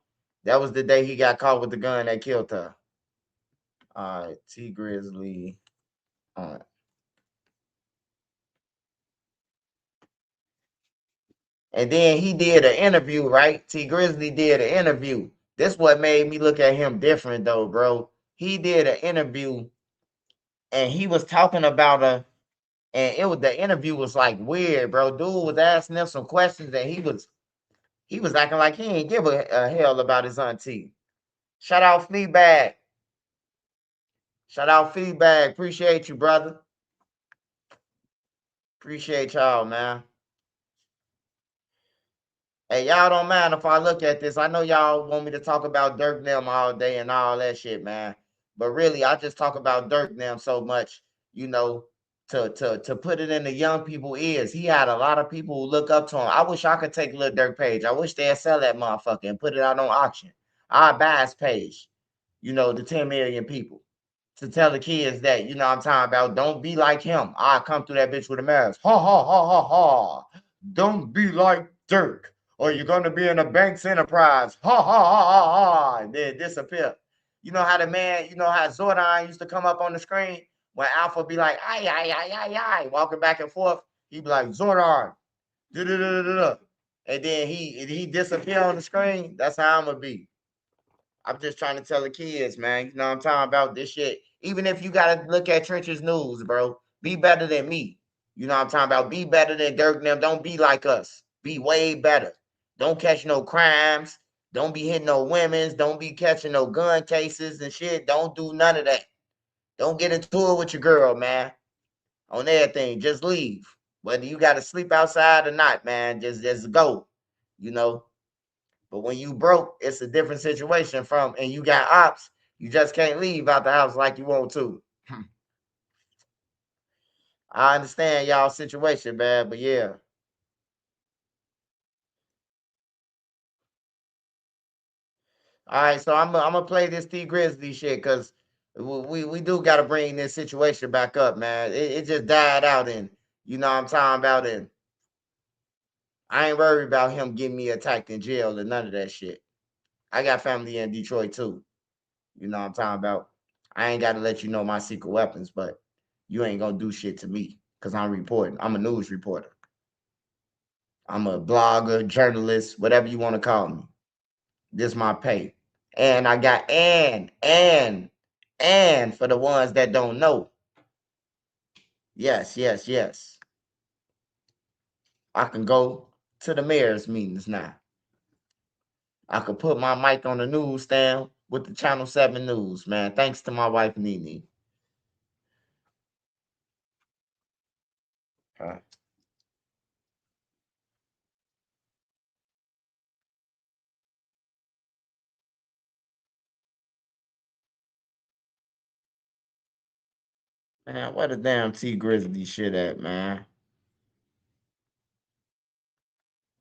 S1: that was the day he got caught with the gun that killed her. All right, T Grizzly. All right. And then he did an interview, right? T Grizzly did an interview. This what made me look at him different though, bro. He did an interview and he was talking about and the interview was like weird, bro. Dude was asking him some questions and he was acting like he ain't give a hell about his auntie. Shout out Feedback. Appreciate you, brother. Appreciate y'all, man. Hey, y'all don't mind if I look at this. I know y'all want me to talk about Durk them all day and all that shit, man. But really, I just talk about Durk them so much, to put it in the young people's ears. He had a lot of people who look up to him. I wish I could take Lil Durk page. I wish they'd sell that motherfucker and put it out on auction. I'd buy his page, the 10 million people. To tell the kids that, I'm talking about, don't be like him. I come through that bitch with a mask. Ha, ha, ha, ha, ha. Don't be like Durk, or you're going to be in a Banks Enterprise. Ha, ha, ha, ha, ha. And then disappear. You know how how Zordon used to come up on the screen? When Alpha be like, ay, ay, ay, ay, ay, walking back and forth, he'd be like, Zordon. And then he disappear on the screen. That's how I'm going to be. I'm just trying to tell the kids, man. I'm talking about this shit. Even if you got to look at Trench's News, bro, be better than me. I'm talking about be better than Durk and them. Don't be like us. Be way better. Don't catch no crimes. Don't be hitting no women's. Don't be catching no gun cases and shit. Don't do none of that. Don't get into it with your girl, man. On everything. Just leave. Whether you got to sleep outside or not, man, just go. But when you broke, it's a different situation and you got ops, you just can't leave out the house like you want to. I understand y'all situation, man, but yeah. All right, so I'm gonna play this T Grizzly shit because we do gotta bring this situation back up, man. It just died out and I'm talking about it. I ain't worried about him getting me attacked in jail and none of that shit. I got family in Detroit too. I'm talking about. I ain't got to let you know my secret weapons, but you ain't going to do shit to me because I'm reporting. I'm a news reporter. I'm a blogger, journalist, whatever you want to call me. This is my pay. And I got and for the ones that don't know. Yes. I can go to the mayor's meetings now. I could put my mic on the newsstand with the Channel 7 News, man. Thanks to my wife, Nene. Man, what a damn T Grizzly shit at, man.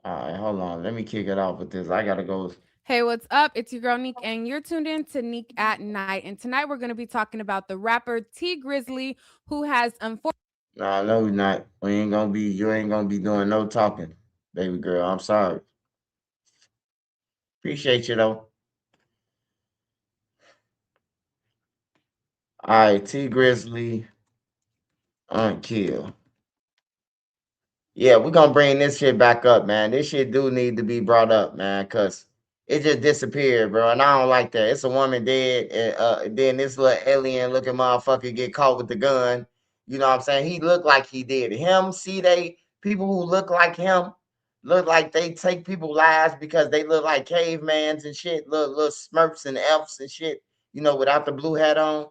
S1: All right, hold on. Let me kick it off with this. I gotta go.
S2: Hey, what's up? It's your girl Neek, and you're tuned in to Neek at Night. And tonight we're going to be talking about the rapper T Grizzly, who has unfortunately.
S1: No, we're not. You ain't gonna be doing no talking, baby girl. I'm sorry. Appreciate you though. All right, T Grizzly unkill. Yeah, we're gonna bring this shit back up, man. This shit do need to be brought up, man, because it just disappeared, bro. And I don't like that. It's a woman dead, and then this little alien looking motherfucker get caught with the gun. You know what I'm saying? He looked like he did. Him, people who look like him, look like they take people's lives because they look like cavemans and shit, little Smurfs and elves and shit, you know, without the blue hat on.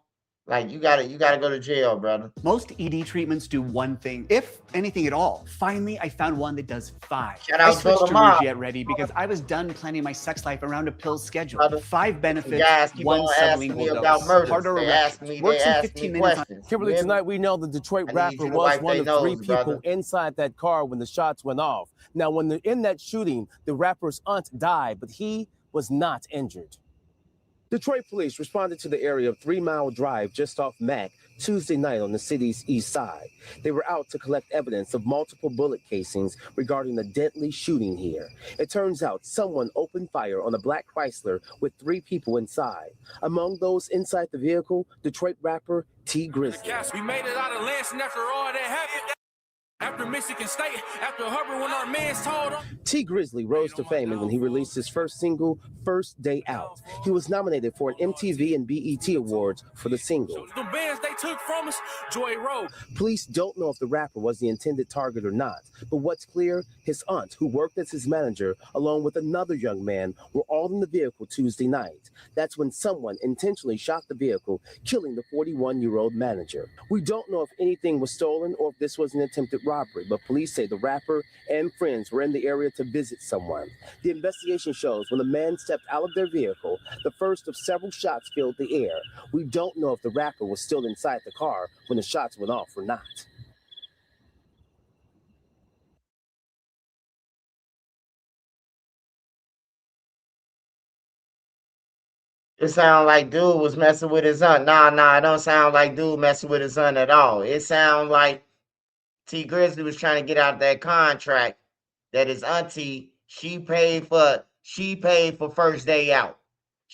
S1: Like you gotta go to jail, brother.
S3: Most ED treatments do one thing, if anything at all. Finally, I found one that does 5.
S1: Shout
S3: I
S1: out
S3: switched
S1: to
S3: to
S1: Lamar.
S3: Get Ready because I was done planning my sex life around a pill schedule. 5 benefits,
S1: Guys keep
S3: 1
S1: on asking me
S3: sublingual
S1: about
S3: dose.
S1: murders.
S3: Harder
S1: They
S3: erections.
S1: ask me,
S3: Works
S1: they
S3: in
S1: ask
S3: 15
S1: me
S3: minutes.
S1: questions.
S5: Kimberly, tonight we know the Detroit
S1: I need
S5: rapper
S1: you to
S5: was
S1: wipe
S5: one
S1: they
S5: of 3
S1: nose,
S5: people
S1: brother.
S5: inside that car when the shots went off. Now, when they're in that shooting, the rapper's aunt died, but he was not injured. Detroit police responded to the area of 3 Mile Drive just off Mack Tuesday night on the city's east side. They were out to collect evidence of multiple bullet casings regarding the deadly shooting here. It turns out someone opened fire on a black Chrysler with 3 people inside. Among those inside the vehicle, Detroit rapper T Grizzly.
S6: We made it out of Lansing after all that happened. After Michigan State, after Hoover, when our man's told him.
S5: T Grizzly rose to fame when he released his first single, First Day Out. He was nominated for an MTV and BET Awards for the single.
S6: The bands they took from us, Joy Road.
S5: Police don't know if the rapper was the intended target or not, but what's clear, his aunt, who worked as his manager, along with another young man, were all in the vehicle Tuesday night. That's when someone intentionally shot the vehicle, killing the 41-year-old manager. We don't know if anything was stolen or if this was an attempted robbery, but police say the rapper and friends were in the area to visit someone. The investigation shows when the man stepped out of their vehicle, the first of several shots filled the air. We don't know if the rapper was still inside the car when the shots went off or not.
S1: It sound like dude was messing with his aunt. Nah, it don't sound like dude messing with his aunt at all. It sound like T Grizzly was trying to get out that contract that his auntie, she paid for first day out.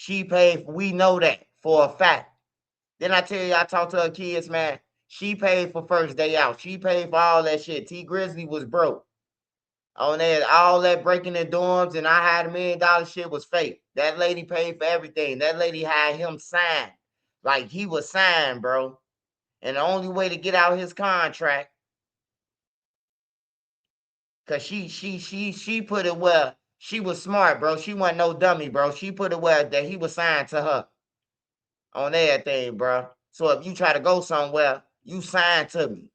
S1: We know that for a fact. Then I tell you, I talked to her kids, man. She paid for first day out. She paid for all that shit. T Grizzly was broke. On that, all that breaking in dorms and I had $1 million shit was fake. That lady paid for everything. That lady had him signed. Like he was signed, bro. And the only way to get out his contract, cause she put it where she was smart, bro. She wasn't no dummy, bro. She put it where that he was signed to her on everything, bro. So if you try to go somewhere, you sign to me.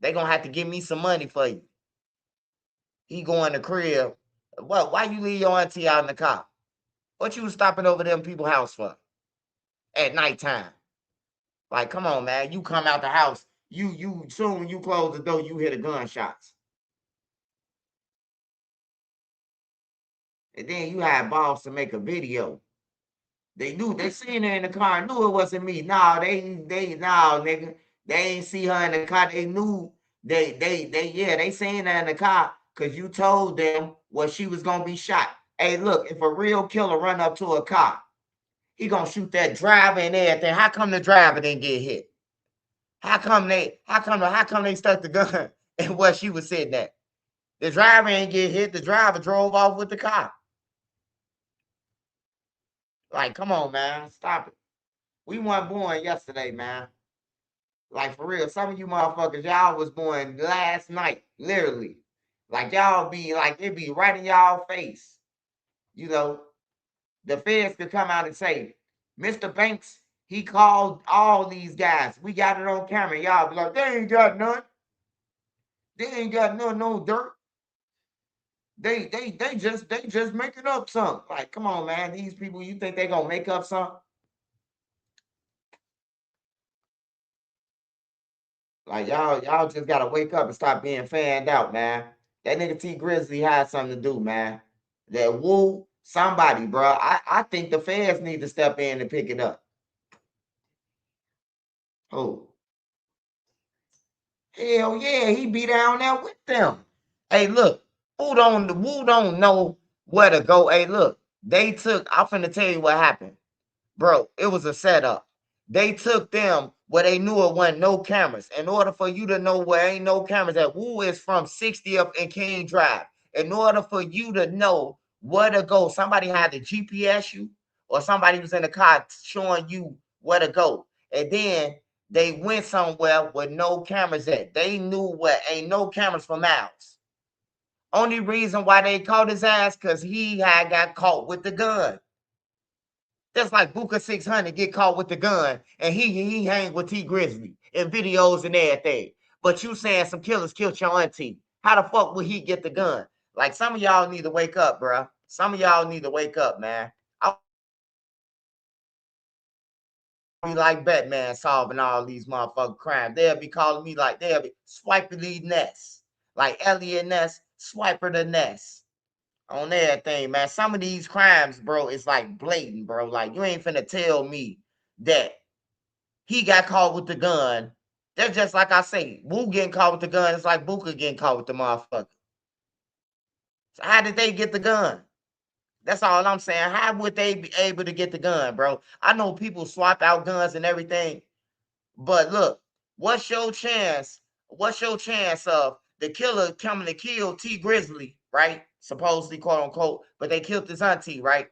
S1: They gonna have to give me some money for you. He go in the crib. What? Why you leave your auntie out in the car? What you was stopping over them people's house for? At nighttime. Like, come on, man. You come out the house. You soon when you close the door, you hear the gunshots. And then you had balls to make a video. They seen her in the car, knew it wasn't me. No, nigga. They ain't see her in the car. They knew they seen her in the car because you told them what she was gonna be shot. Hey, look, if a real killer run up to a car, he gonna shoot that driver and everything. How come the driver didn't get hit? How come they stuck the gun and where she was sitting at? The driver ain't get hit. The driver drove off with the car. Like, come on, man. Stop it. We weren't born yesterday, man. Like, for real. Some of you motherfuckers, y'all was born last night. Literally. Like, y'all be like, it be right in y'all face. You know, the feds could come out and say, Mr. Banks, he called all these guys. We got it on camera. Y'all be like, they ain't got none. They ain't got no dirt. They just making up something. Like, come on, man. These people, you think they gonna make up something? Like, y'all just gotta wake up and stop being fanned out, man. That nigga T Grizzly had something to do, man. That woo somebody, bro. I think the feds need to step in and pick it up. Oh. Hell yeah, he be down there with them. Hey, look. Who don't know where to go? Hey, look, I'm finna tell you what happened. Bro, it was a setup. They took them where they knew it wasn't no cameras. In order for you to know where ain't no cameras at, Woo is from 60th and King Drive. In order for you to know where to go, somebody had to GPS you or somebody was in the car showing you where to go. And then they went somewhere with no cameras at. They knew where ain't no cameras for miles. Only reason why they caught his ass because he had got caught with the gun. That's like Booker 600 get caught with the gun, and he hang with T Grizzly in videos and everything. But you saying some killers killed your auntie. How the fuck would he get the gun? Like, some of y'all need to wake up, bro. Some of y'all need to wake up, man. I be like Batman solving all these motherfucking crimes. They'll be calling me like, they'll be Swiper Lee Ness. Like Elliot Ness, Swiper the Ness. On everything, man. Some of these crimes, bro, it's like blatant, bro. Like, you ain't finna tell me that he got caught with the gun. That's just like I say, Wu getting caught with the gun. It's like Booker getting caught with the motherfucker. So how did they get the gun? That's all I'm saying. How would they be able to get the gun, bro? I know people swap out guns and everything, but look, what's your chance? What's your chance of the killer coming to kill T Grizzly, right? Supposedly, quote unquote, but they killed his auntie, right?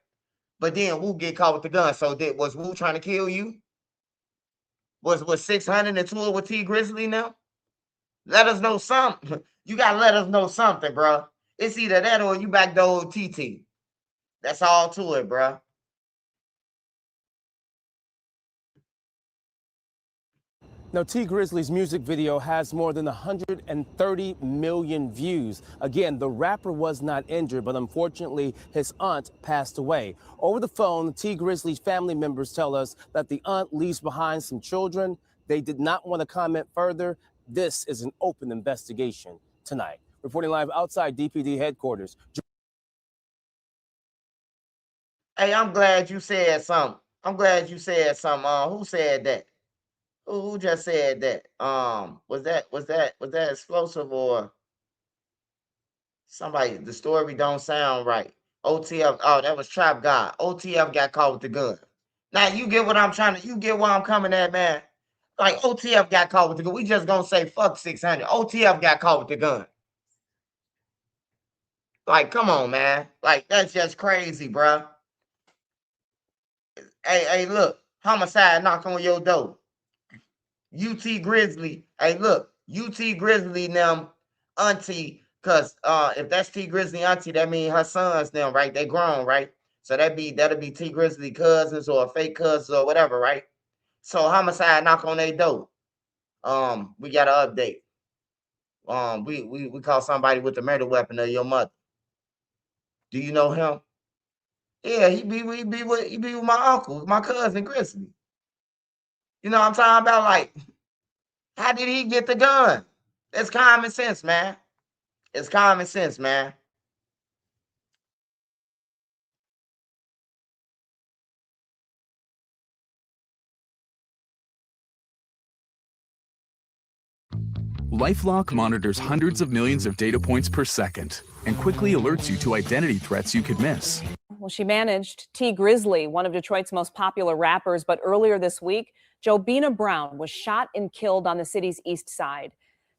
S1: But then Wu get caught with the gun. So was Wu trying to kill you? Was 600 into it with T Grizzly now? Let us know something. You gotta let us know something, bro. It's either that or you backdoor TT. That's all to it, bro.
S5: Now, T Grizzly's music video has more than 130 million views. Again, the rapper was not injured, but unfortunately, his aunt passed away. Over the phone, T Grizzly's family members tell us that the aunt leaves behind some children. They did not want to comment further. This is an open investigation tonight. Reporting live outside DPD headquarters.
S1: Hey, I'm glad you said something. I'm glad you said something. Who said that? Who just said that? Was that explosive or somebody? The story don't sound right. OTF. Oh, that was Trap God. OTF got caught with the gun. Now you get what I'm trying to. You get where I'm coming at, man. Like, OTF got caught with the gun. We just gonna say fuck 600. OTF got caught with the gun. Like, come on, man. Like, that's just crazy, bro. Hey, look. Homicide knock on your door. UT Grizzly. Hey, look. UT Grizzly them auntie. Cause if that's T Grizzly auntie, that means her sons them, right? They grown, right? So that'll be T Grizzly cousins or fake cousins or whatever, right? So homicide knock on their door. We got an update. We caught somebody with the murder weapon of your mother. Do you know him? Yeah, he be with my uncle, my cousin Grizzly. You know what I'm talking about? Like, how did he get the gun? It's common sense, man. It's common sense, man.
S4: LifeLock monitors hundreds of millions of data points per second and quickly alerts you to identity threats you could miss.
S7: Well, she managed T Grizzly, one of Detroit's most popular rappers, but earlier this week, Jonah Brown was shot and killed on the city's east side.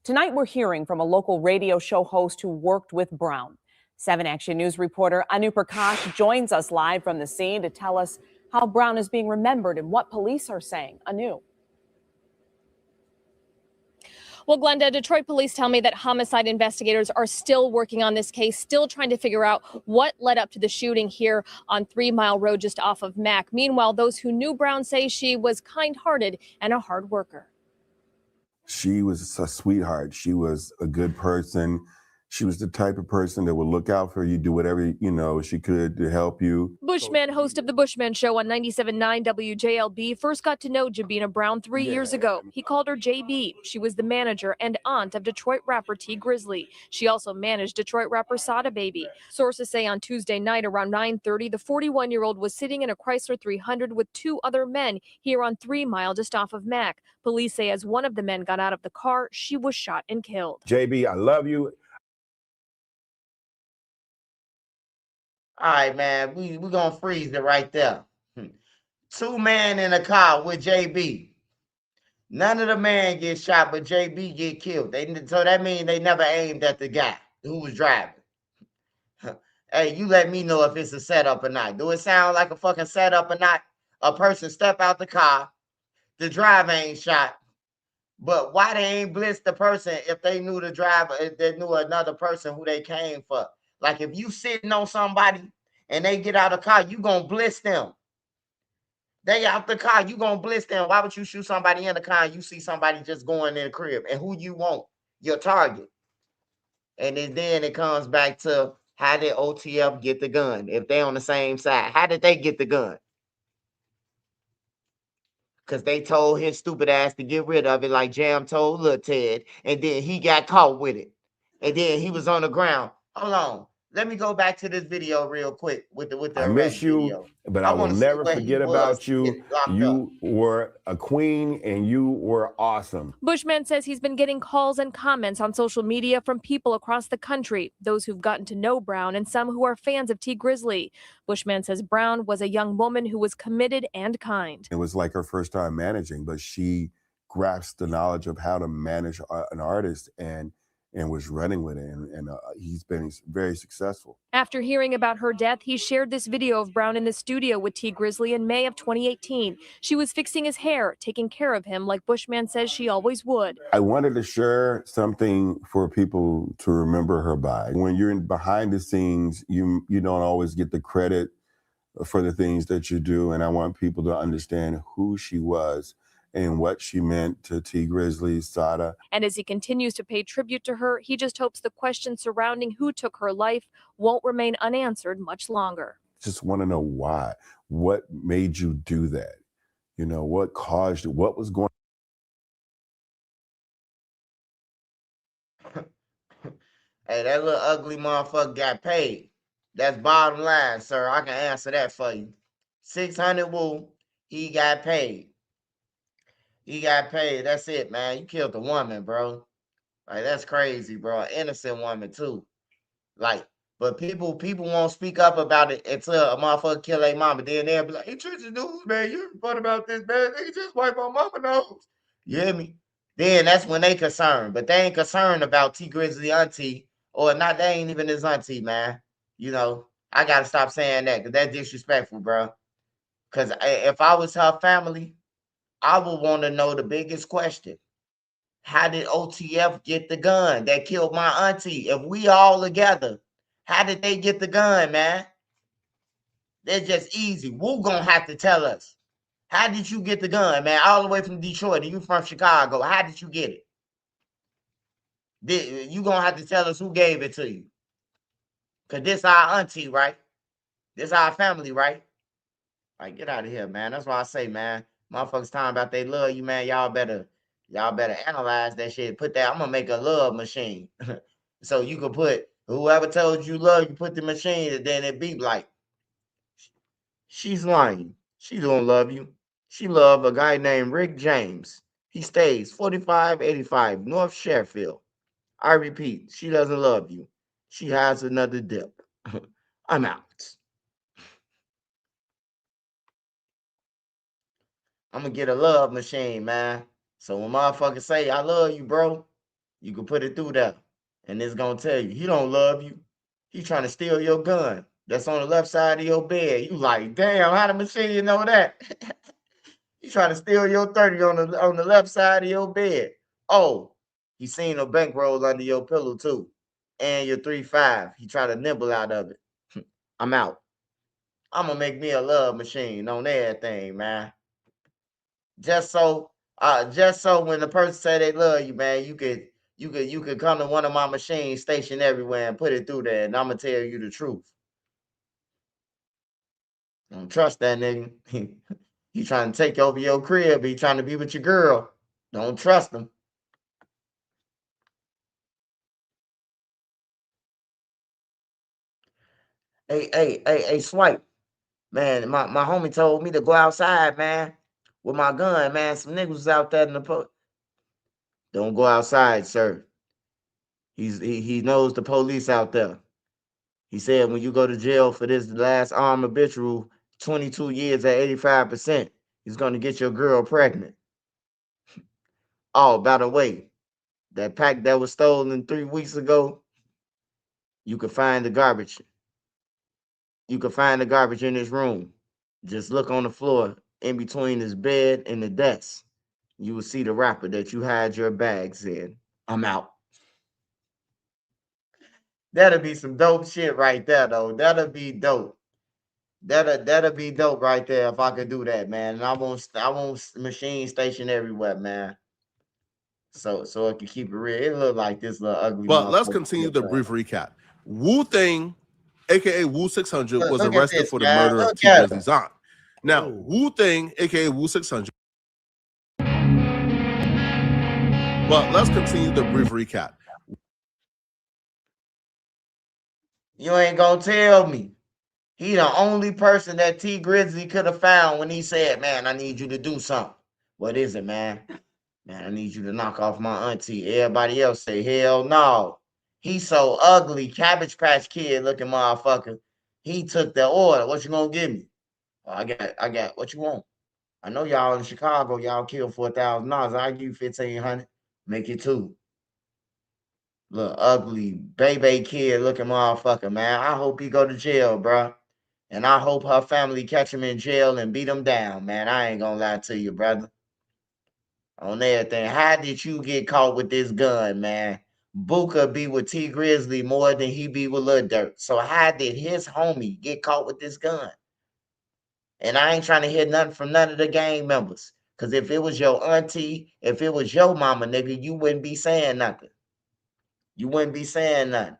S7: Tonight, we're hearing from a local radio show host who worked with Brown. 7 Action News reporter Anu Prakash joins us live from the scene to tell us how Brown is being remembered and what police are saying. Anu.
S8: Well, Glenda, Detroit police tell me that homicide investigators are still working on this case, still trying to figure out what led up to the shooting here on 3 Mile Road just off of Mack. Meanwhile, those who knew Brown say she was kind-hearted and a hard worker.
S9: She was a sweetheart. She was a good person. She was the type of person that would look out for you, do whatever, she could to help you.
S8: Bushman, host of the Bushman Show on 97.9 WJLB, first got to know Jonah Brown 3 years ago. He called her JB. She was the manager and aunt of Detroit rapper T Grizzly. She also managed Detroit rapper Sada Baby. Sources say on Tuesday night around 9:30, the 41-year-old was sitting in a Chrysler 300 with 2 other men here on 3 Mile just off of Mack. Police say as one of the men got out of the car, she was shot and killed.
S9: JB, I love you.
S1: All right, man, we gonna freeze it right there. 2 men in a car with JB. None of the men get shot, but JB get killed. So that means they never aimed at the guy who was driving. Hey, you let me know if it's a setup or not. Do it sound like a fucking setup or not? A person step out the car, the driver ain't shot, But why they ain't blitz the person if they knew the driver, if they knew another person who they came for? Like if you sitting on somebody and they get out of the car, you gonna blitz them. They out the car, you gonna blitz them. Why would you shoot somebody in the car and you see somebody just going in the crib? And who you want? Your target. And then it comes back to how did OTF get the gun? If they on the same side, how did they get the gun? Because they told his stupid ass to get rid of it like Jam told Lil Ted. And then he got caught with it. And then he was on the ground. Hold on. Let me go back to this video real quick with the
S9: I
S1: arrest
S9: miss you,
S1: video.
S9: but I will
S1: wanna see
S9: never
S1: where he
S9: forget
S1: was
S9: about you.
S1: getting locked up.
S9: You were a queen and you were awesome.
S8: Bushman says he's been getting calls and comments on social media from people across the country, those who've gotten to know Brown and some who are fans of T. Grizzly. Bushman says Brown was a young woman who was committed and kind.
S9: It was like her first time managing, but she grasped the knowledge of how to manage an artist and was running with it. And he's been very successful.
S8: After hearing about her death, he shared this video of Brown in the studio with T. Grizzly in May of 2018. She was fixing his hair, taking care of him like Bushman says she always would.
S9: I wanted to share something for people to remember her by. When you're behind the scenes, you don't always get the credit for the things that you do. And I want people to understand who she was and what she meant to T. Grizzly, Sada.
S8: And as he continues to pay tribute to her, he just hopes the questions surrounding who took her life won't remain unanswered much longer.
S9: Just want to know why. What made you do that? You know, what caused you? What was going
S1: Hey, that little ugly motherfucker got paid. That's bottom line, sir. I can answer that for you. 600 woo, he got paid. He got paid. That's it, man. You killed a woman, bro. Like, that's crazy, bro. An innocent woman, too. Like, but people won't speak up about it until a motherfucker kill their mama. Then they'll be like, hey, Church News, man, you report about this, man. They just wipe my mama nose. You hear me? Then that's when they concerned. But they ain't concerned about T Grizzly auntie. Or not, they ain't even his auntie, man. You know, I got to stop saying that because that's disrespectful, bro. Because if I was her family, I would want to know the biggest question. How did OTF get the gun that killed my auntie? If we all together, how did they get the gun, man? They're just easy. Woo gonna have to tell us. How did you get the gun, man? All the way from Detroit, and you from Chicago. How did you get it? You gonna have to tell us who gave it to you. Because this our auntie, right? This our family, right? Like, get out of here, man. That's why I say, man, motherfuckers talking about they love you, man. Y'all better analyze that shit. Put that, I'm gonna make a love machine. So you can put whoever told you love, you put the machine, and then it beep like, she's lying. She don't love you. She love a guy named Rick James. He stays 4585 North Sheffield. I repeat, she doesn't love you. She has another dip. I'm out. I'm gonna get a love machine, man. So when motherfuckers say, I love you, bro, you can put it through there. And it's gonna tell you, he don't love you. He trying to steal your gun. That's on the left side of your bed. You like, damn, how the machine know that? He trying to steal your 30 on the left side of your bed. Oh, he seen a bankroll under your pillow too. And your 3.5. He try to nibble out of it. I'm out. I'm gonna make me a love machine on everything, man. Just so when the person say they love you, man, you could come to one of my machines stationed everywhere and put it through there, and I'm gonna tell you the truth. Don't trust that nigga. He trying to take over your crib. He trying to be with your girl. Don't trust him. Hey, Swipe. Man, my homie told me to go outside, man, with my gun, man. Some niggas was out there in the Don't go outside, sir. He knows the police out there. He said when you go to jail for this last armed habitual, 22 years at 85%, he's gonna get your girl pregnant. Oh, by the way, that pack that was stolen 3 weeks ago, you can find the garbage. You can find the garbage in his room. Just look on the floor in between his bed and the desk. you will see the rapper that you had your bags in. I'm out. That'll be some dope shit right there, though. That'll be dope. That'll be dope right there if I could do that, man. And I want machine station everywhere, man. So it can keep it real. It look like this little ugly
S10: But let's
S1: motherfucker.
S10: continue the brief recap. Wu Thing, aka Wu600, was
S1: Look at
S10: arrested
S1: this,
S10: for the
S1: man.
S10: murder of
S1: Look
S10: T
S1: at
S10: Grizzly's aunt. Now, Wu Thing, aka Wu600. But let's continue the brief recap.
S1: You ain't gonna tell me. He the only person that T Grizzly could have found when he said, "Man, I need you to do something." What is it, man? Man, I need you to knock off my auntie. Everybody else say, "Hell no." He's so ugly, Cabbage Patch Kid looking motherfucker. He took the order. What you gonna give me? Oh, I got. What you want? I know y'all in Chicago. Y'all killed $4,000. I give you 1,500. Make it two. Little ugly baby kid looking motherfucker, man. I hope he go to jail, bro. And I hope her family catch him in jail and beat him down, man. I ain't gonna lie to you, brother. On everything. How did you get caught with this gun, man? Booker be with T Grizzly more than he be with Lil Durk. So how did his homie get caught with this gun? And I ain't trying to hear nothing from none of the gang members. Because if it was your auntie, if it was your mama, nigga, you wouldn't be saying nothing. You wouldn't be saying nothing.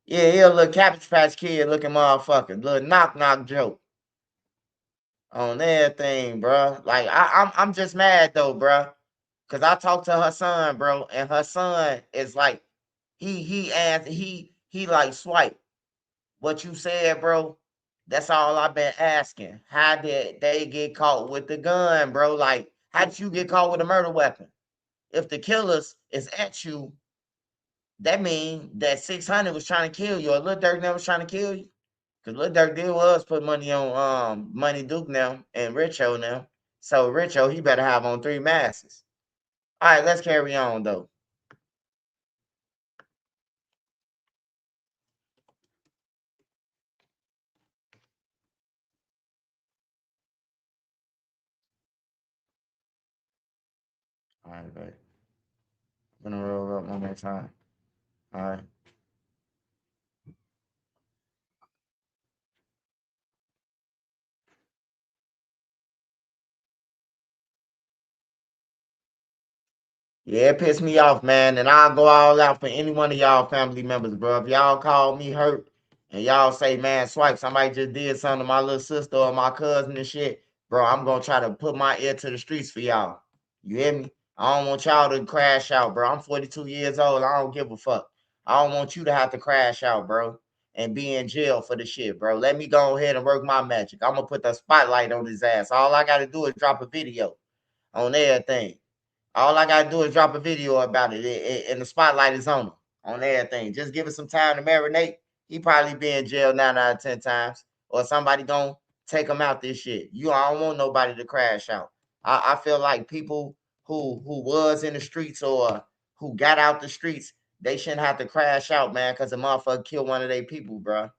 S1: Yeah, he a little Cabbage Patch Kid looking motherfucker. Little knock joke on everything, bro. Like I'm just mad though, bro. Cause I talked to her son, bro, and her son is like, he like swipe what you said, bro. That's all I've been asking. How did they get caught with the gun, bro? Like, how did you get caught with a murder weapon? If the killers is at you, that mean that 600 was trying to kill you, or Lil Durk never was trying to kill you. Cause Lil Durk did was put money on Money Duke now and Richo now. So Richo, he better have on 3 masses. All right, let's carry on though. All right, babe. I'm gonna roll up one more time. All right. Yeah, it pissed me off, man. And I'll go all out for any one of y'all family members, bro. If y'all call me hurt and y'all say, man, Swipe, somebody just did something to my little sister or my cousin and shit, bro, I'm gonna try to put my ear to the streets for y'all. You hear me? I don't want y'all to crash out, bro. I'm 42 years old. I don't give a fuck. I don't want you to have to crash out, bro, and be in jail for the shit, bro. Let me go ahead and work my magic. I'm gonna put the spotlight on his ass. All I gotta do is drop a video on everything. All I gotta do is drop a video about it, and the spotlight is on everything. Just give it some time to marinate. He probably be in jail 9 out of 10 times, or somebody gonna take him out this shit. I don't want nobody to crash out. I feel like people who was in the streets or who got out the streets, they shouldn't have to crash out, man, because a motherfucker killed one of their people, bro.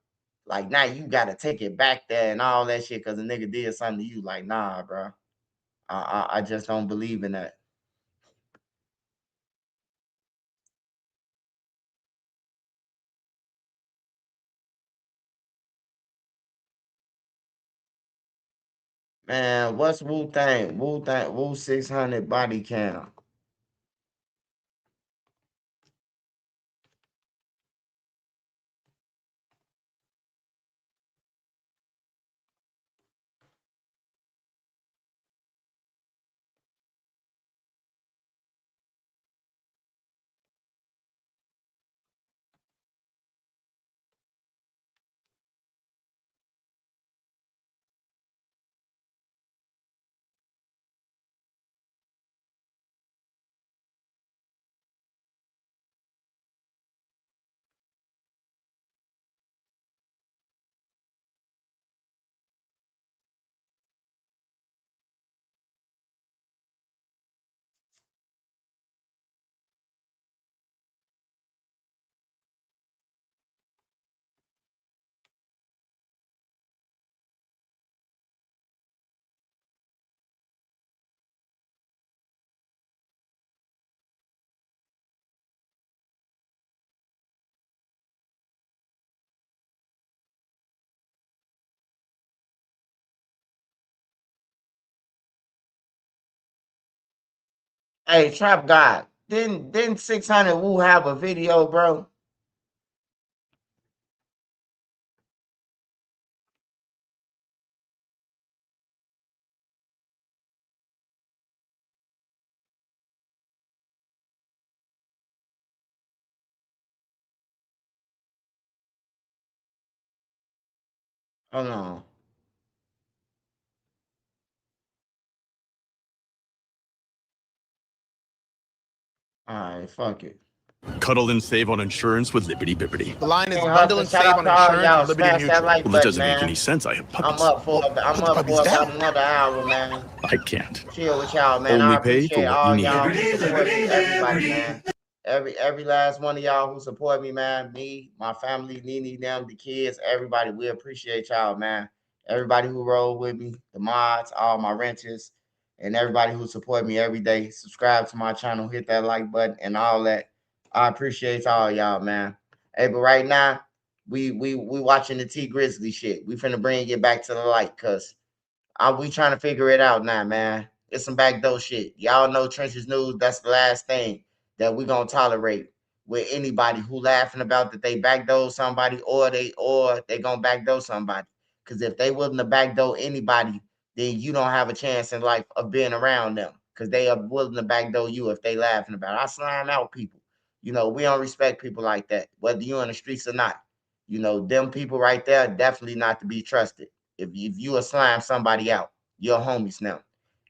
S1: Like now you gotta take it back there and all that shit because a nigga did something to you. Like nah, bro. I just don't believe in that. Man, what's Wu Tang? Wu 600 body count. Hey, Trap God, didn't 600 Woo have a video, bro? Hold on. All right, fuck it.
S4: Cuddle and save on insurance with Lippity Bippity.
S11: The line is
S1: Hey,
S11: bundle and
S1: Hustle,
S11: save
S1: shout
S11: on
S1: out to all
S11: insurance
S1: y'all.
S11: with Liberty
S1: Smash that
S11: Mutual.
S1: like
S4: Well, it
S1: button,
S4: doesn't make any
S1: man.
S4: sense. I have puppies.
S1: I'm up for about another hour, man.
S4: I can't.
S1: Chill with y'all, man.
S4: Only
S1: I
S4: pay for
S1: appreciate
S4: what
S1: all
S4: you need.
S1: y'all who support me, everybody, man. Every last one of y'all who support me, man. Me, my family, Nene, them, the kids, everybody. We appreciate y'all, man. Everybody who roll with me, the mods, all my renters, and everybody who support me every day. Subscribe to my channel, hit that like button, and all that. I appreciate all y'all, man. Hey, but right now, we watching the T Grizzly shit. We finna bring it back to the light, cause we trying to figure it out now, man. It's some backdoor shit. Y'all know Trenches News. That's the last thing that we gonna tolerate with anybody who laughing about that they backdoor somebody or they gonna backdoor somebody. Cause if they willing to backdoor anybody, then you don't have a chance in life of being around them. Cause they are willing to backdoor you if they laughing about it. I slime out people. You know, we don't respect people like that, whether you in the streets or not. You know, them people right there definitely not to be trusted. If you a slime somebody out, you're homies now.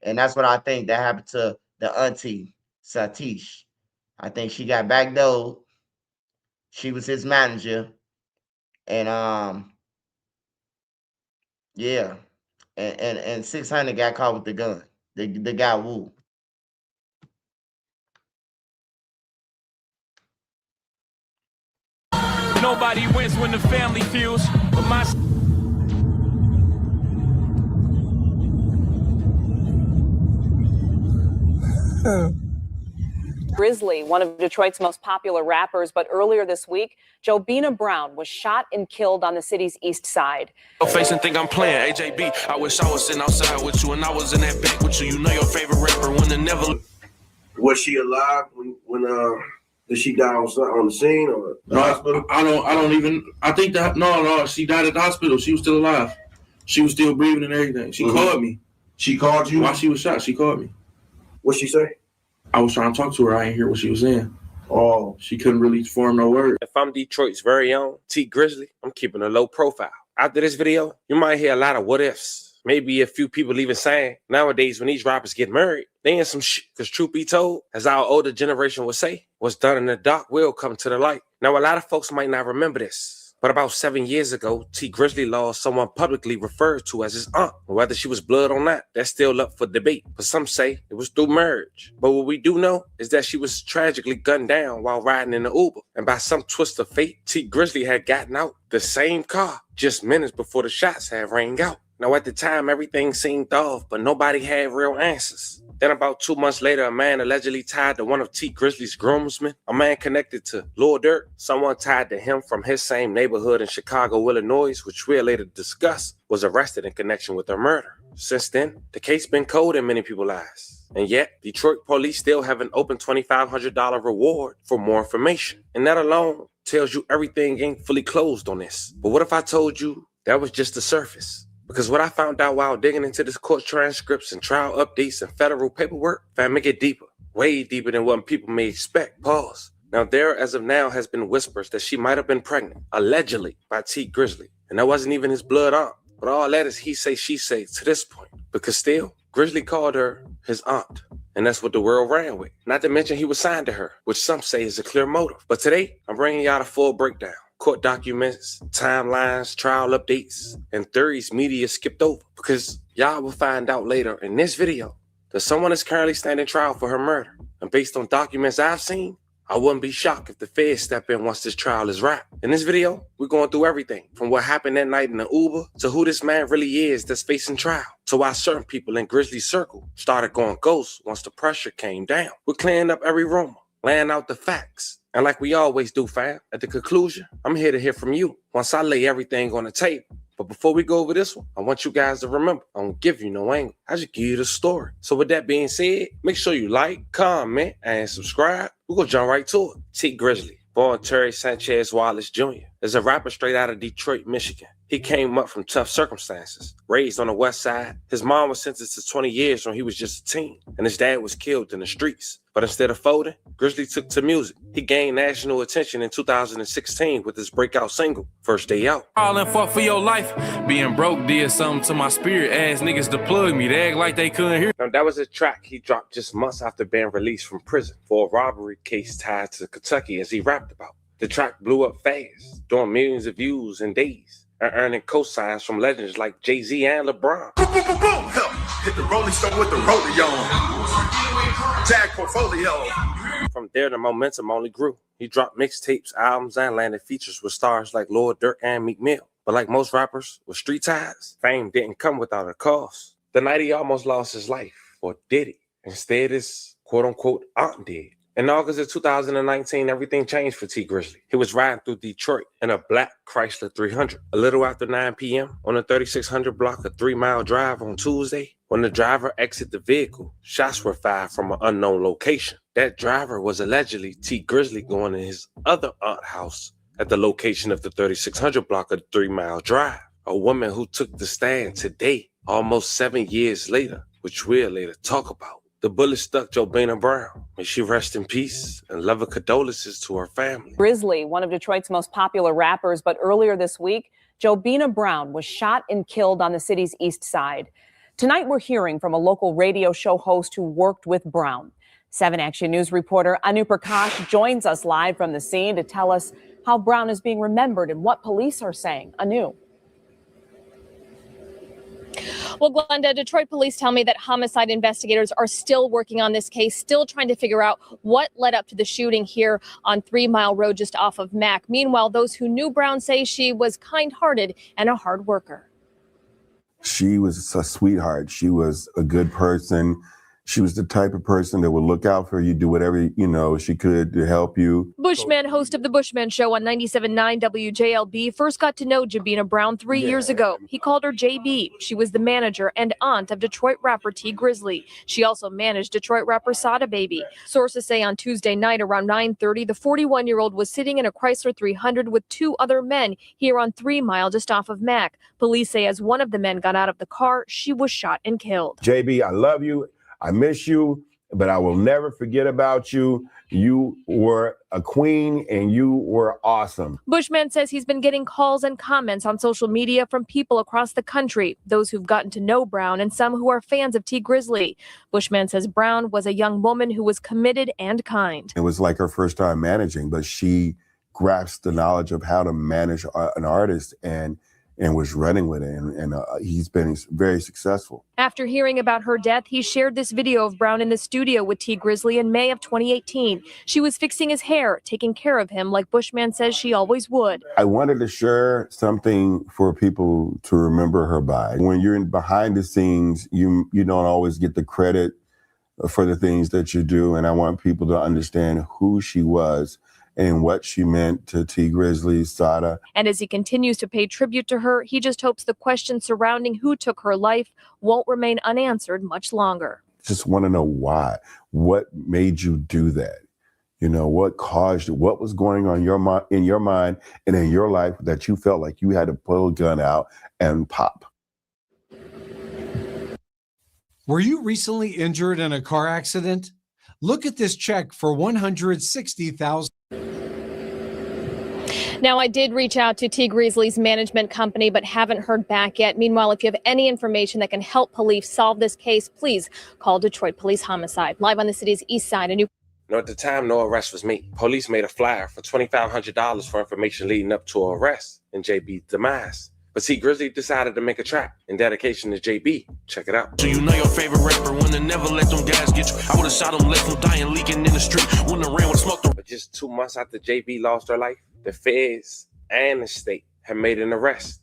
S1: And that's what I think that happened to the auntie, Satish. I think she got backdoored. She was his manager. And yeah. And 600 got caught with the gun. The guy Woo.
S6: Nobody wins when the family feels, but my
S7: Grizzly, one of Detroit's most popular rappers, but earlier this week, Jonah Brown was shot and killed on the city's east side.
S6: face and think I'm playing AJB. I wish I was sitting outside with you and I was in that back with you. You know your favorite rapper when the never.
S12: Was she alive when did she die on the scene or the hospital?
S13: I don't even. I think that no. She died at the hospital. She was still alive. She was still breathing and everything. She called me.
S12: She called you
S13: while she was shot. She called me.
S12: What'd she say?
S13: I was trying to talk to her. I didn't hear what she was saying.
S12: Oh,
S13: she couldn't really form no word.
S16: If I'm Detroit's very own T Grizzly, I'm keeping a low profile. After this video, you might hear a lot of what ifs. Maybe a few people even saying, nowadays when these rappers get married, they in some shit. Because truth be told, as our older generation would say, what's done in the dark will come to the light. Now, a lot of folks might not remember this, but about 7 years ago, T Grizzly lost someone publicly referred to as his aunt. Whether she was blood or not, that's still up for debate. But some say it was through marriage. But what we do know is that she was tragically gunned down while riding in the Uber. And by some twist of fate, T Grizzly had gotten out the same car just minutes before the shots had rang out. Now, at the time, everything seemed off, but nobody had real answers. Then about 2 months later, a man allegedly tied to one of T Grizzly's groomsmen, a man connected to Lil Durk, someone tied to him from his same neighborhood in Chicago, Illinois, which we'll later discuss, was arrested in connection with her murder. Since then, the case been cold in many people's eyes. And yet, Detroit police still have an open $2,500 reward for more information. And that alone tells you everything ain't fully closed on this. But what if I told you that was just the surface? Because what I found out while digging into this court transcripts and trial updates and federal paperwork, found me get deeper, way deeper than what people may expect. Pause. Now, there, as of now, has been whispers that she might have been pregnant, allegedly, by T Grizzly. And that wasn't even his blood aunt. But all that is he say, she say to this point. Because still, Grizzly called her his aunt. And that's what the world ran with. Not to mention he was signed to her, which some say is a clear motive. But today, I'm bringing y'all the full breakdown. Court documents, timelines, trial updates, and theories media skipped over. Because y'all will find out later in this video that someone is currently standing trial for her murder. And based on documents I've seen, I wouldn't be shocked if the feds step in once this trial is wrapped. In this video, we're going through everything from what happened that night in the Uber to who this man really is that's facing trial, to why certain people in Grizzly's circle started going ghost once the pressure came down. We're clearing up every rumor, laying out the facts. And like we always do, fam, at the conclusion, I'm here to hear from you. Once I lay everything on the table, But before we go over this one, I want you guys to remember, I don't give you no angle. I just give you the story. So with that being said, make sure you like, comment, and subscribe. We're going to jump right to it. T Grizzly, born Terry Sanchez Wallace Jr., is a rapper straight out of Detroit, Michigan. He came up from tough circumstances, raised on the west side. His mom was sentenced to 20 years when he was just a teen, and his dad was killed in the streets. But instead of folding, Grizzly took to music. He gained national attention in 2016 with his breakout single, First Day Out.
S6: All and fuck for your life. Being broke did something to my spirit. Ass niggas to plug me. They act like they couldn't hear.
S16: Now, that was a track he dropped just months after being released from prison for a robbery case tied to Kentucky, as he rapped about. The track blew up fast, doing millions of views in days, and earning cosigns from legends like Jay-Z and LeBron.
S11: Hit the Rolling Stone with the rollie on. Tag portfolio.
S16: From there, the momentum only grew. He dropped mixtapes, albums, and landed features with stars like Lil Durk and Meek Mill. But like most rappers with street ties, fame didn't come without a cost. The night he almost lost his life, or did he? Instead, his quote-unquote aunt did. In August of 2019, everything changed for T Grizzly. He was riding through Detroit in a black Chrysler 300. A little after 9 p.m. on the 3600 block, a 3-mile drive on Tuesday, when the driver exited the vehicle, shots were fired from an unknown location. That driver was allegedly T Grizzly going to his other aunt house at the location of the 3600 block of the 3-mile drive. A woman who took the stand today, almost 7 years later, which we'll later talk about. The bullet stuck Jobina Brown. May she rest in peace, and love and condolences to her family.
S7: Grizzly, one of Detroit's most popular rappers, but earlier this week, Jobina Brown was shot and killed on the city's east side. Tonight, we're hearing from a local radio show host who worked with Brown. 7 Action News reporter Anu Prakash joins us live from the scene to tell us how Brown is being remembered and what police are saying. Anu.
S8: Well, Glenda, Detroit police tell me that homicide investigators are still working on this case, still trying to figure out what led up to the shooting here on 3 Mile Road just off of Mack. Meanwhile, those who knew Brown say she was kind-hearted and a hard worker.
S9: She was a sweetheart. She was a good person. She was the type of person that would look out for you, do whatever, she could to help you.
S8: Bushman, host of the Bushman Show on 97.9 WJLB, first got to know Jobina Brown 3 years ago. He called her JB. She was the manager and aunt of Detroit rapper T Grizzly. She also managed Detroit rapper Sada Baby. Sources say on Tuesday night around 9:30, the 41-year-old was sitting in a Chrysler 300 with 2 other men here on 3 Mile just off of Mack. Police say as one of the men got out of the car, she was shot and killed.
S9: JB, I love you. I miss you, but I will never forget about you. You were a queen and you were awesome.
S8: Bushman says he's been getting calls and comments on social media from people across the country, those who've gotten to know Brown and some who are fans of T Grizzly. Bushman says Brown was a young woman who was committed and kind.
S9: It was like her first time managing, but she grasped the knowledge of how to manage an artist and was running with it, and he's been very successful.
S8: After hearing about her death, he shared this video of Brown in the studio with T Grizzly in May of 2018. She was fixing his hair, taking care of him like Bushman says she always would.
S9: I wanted to share something for people to remember her by. When you're behind the scenes, you don't always get the credit for the things that you do, and I want people to understand who she was and what she meant to T Grizzly, Sada.
S8: And as he continues to pay tribute to her, he just hopes the questions surrounding who took her life won't remain unanswered much longer.
S9: Just want to know why. What made you do that? What caused you? What was going on in your mind and in your life that you felt like you had to pull a gun out and pop?
S14: Were you recently injured in a car accident? Look at this check for $160,000.
S8: Now, I did reach out to T Grizzly's management company, but haven't heard back yet. Meanwhile, if you have any information that can help police solve this case, please call Detroit Police Homicide. Live on the city's east side.
S16: At the time, no arrest was made. Police made a flyer for $2,500 for information leading up to an arrest and JB's demise. But T Grizzly decided to make a track in dedication to JB. Check it out.
S6: So you know your favorite rapper when they never let them guys get you. I would have shot them, left them dying, leaking in the street. When the rain would smoke them.
S16: But just 2 months after JB lost her life, the feds and the state had made an arrest.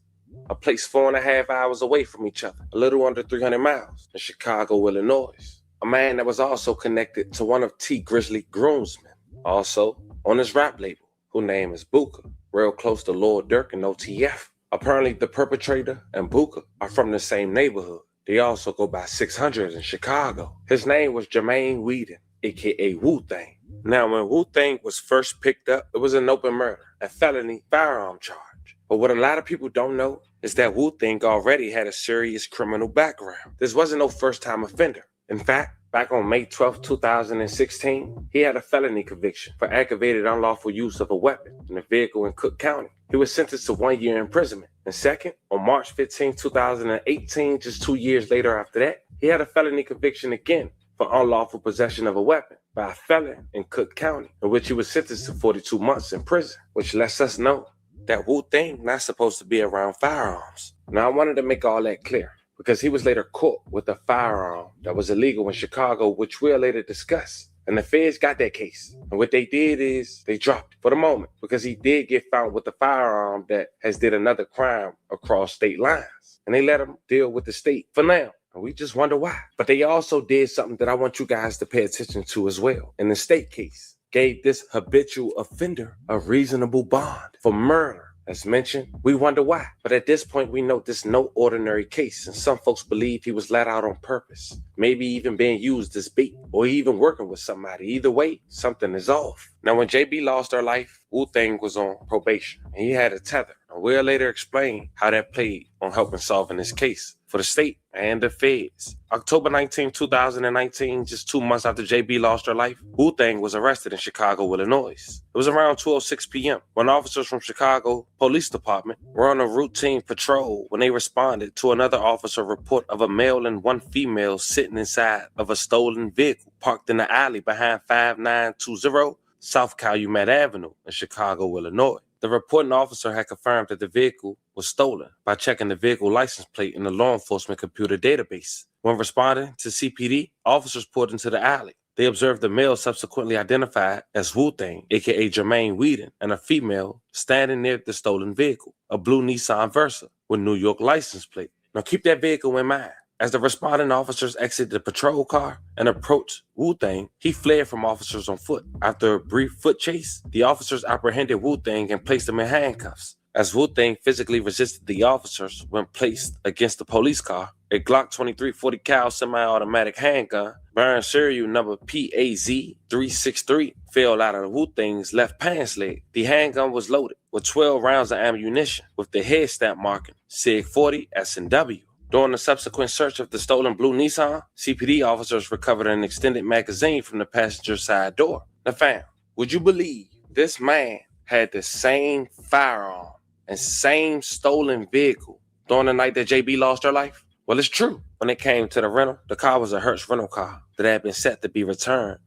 S16: A place 4.5 hours away from each other, a little under 300 miles in Chicago, Illinois. A man that was also connected to one of T Grizzly groomsmen, also on his rap label, whose name is Booker, real close to Lil Durk and OTF. Apparently, the perpetrator and Buka are from the same neighborhood. They also go by 600 in Chicago. His name was Jermaine Weeden, aka Wu-Tang. Now, when Wu-Tang was first picked up, it was an open murder, a felony firearm charge. But what a lot of people don't know is that Wu-Tang already had a serious criminal background. This wasn't no first-time offender. In fact, back on May 12, 2016, he had a felony conviction for aggravated unlawful use of a weapon in a vehicle in Cook County. He was sentenced to 1 year imprisonment. And second, on March 15, 2018, just 2 years later after that, he had a felony conviction again for unlawful possession of a weapon by a felon in Cook County, in which he was sentenced to 42 months in prison, which lets us know that Wu-Tang not supposed to be around firearms. Now, I wanted to make all that clear because he was later caught with a firearm that was illegal in Chicago, which we'll later discuss. And the feds got that case. And what they did is they dropped it for the moment because he did get found with a firearm that has did another crime across state lines. And they let him deal with the state for now. And we just wonder why. But they also did something that I want you guys to pay attention to as well. In the state case, gave this habitual offender a reasonable bond for murder. As mentioned, we wonder why. But at this point, we know this is no ordinary case, and some folks believe he was let out on purpose, maybe even being used as bait, or even working with somebody. Either way, something is off. Now, when JB lost her life, Wu-Tang was on probation, and he had a tether. And we'll later explain how that played on helping solving this case for the state and the feds. October 19, 2019, just 2 months after JB lost her life, Wu-Tang was arrested in Chicago, Illinois. It was around 2:06 p.m. when officers from Chicago Police Department were on a routine patrol when they responded to another officer report of a male and one female sitting inside of a stolen vehicle parked in the alley behind 5920 South Calumet Avenue in Chicago, Illinois. The reporting officer had confirmed that the vehicle was stolen by checking the vehicle license plate in the law enforcement computer database. When responding to CPD, officers pulled into the alley. They observed the male subsequently identified as Wu-Tang, aka Jermaine Weeden, and a female standing near the stolen vehicle, a blue Nissan Versa with New York license plate. Now keep that vehicle in mind. As the responding officers exited the patrol car and approached Wu-Tang, he fled from officers on foot. After a brief foot chase, the officers apprehended Wu-Tang and placed him in handcuffs. As Wu-Tang physically resisted the officers when placed against the police car, a Glock 23 40 cal semi-automatic handgun bearing serial number PAZ363 fell out of Wu-Tang's left pants leg. The handgun was loaded with 12 rounds of ammunition with the head stamp marking SIG 40 S&W. During the subsequent search of the stolen blue Nissan, CPD officers recovered an extended magazine from the passenger side door. Now, fam, would you believe this man had the same firearm and same stolen vehicle during the night that JB lost her life? Well, it's true. When it came to the rental, the car was a Hertz rental car that had been set to be returned.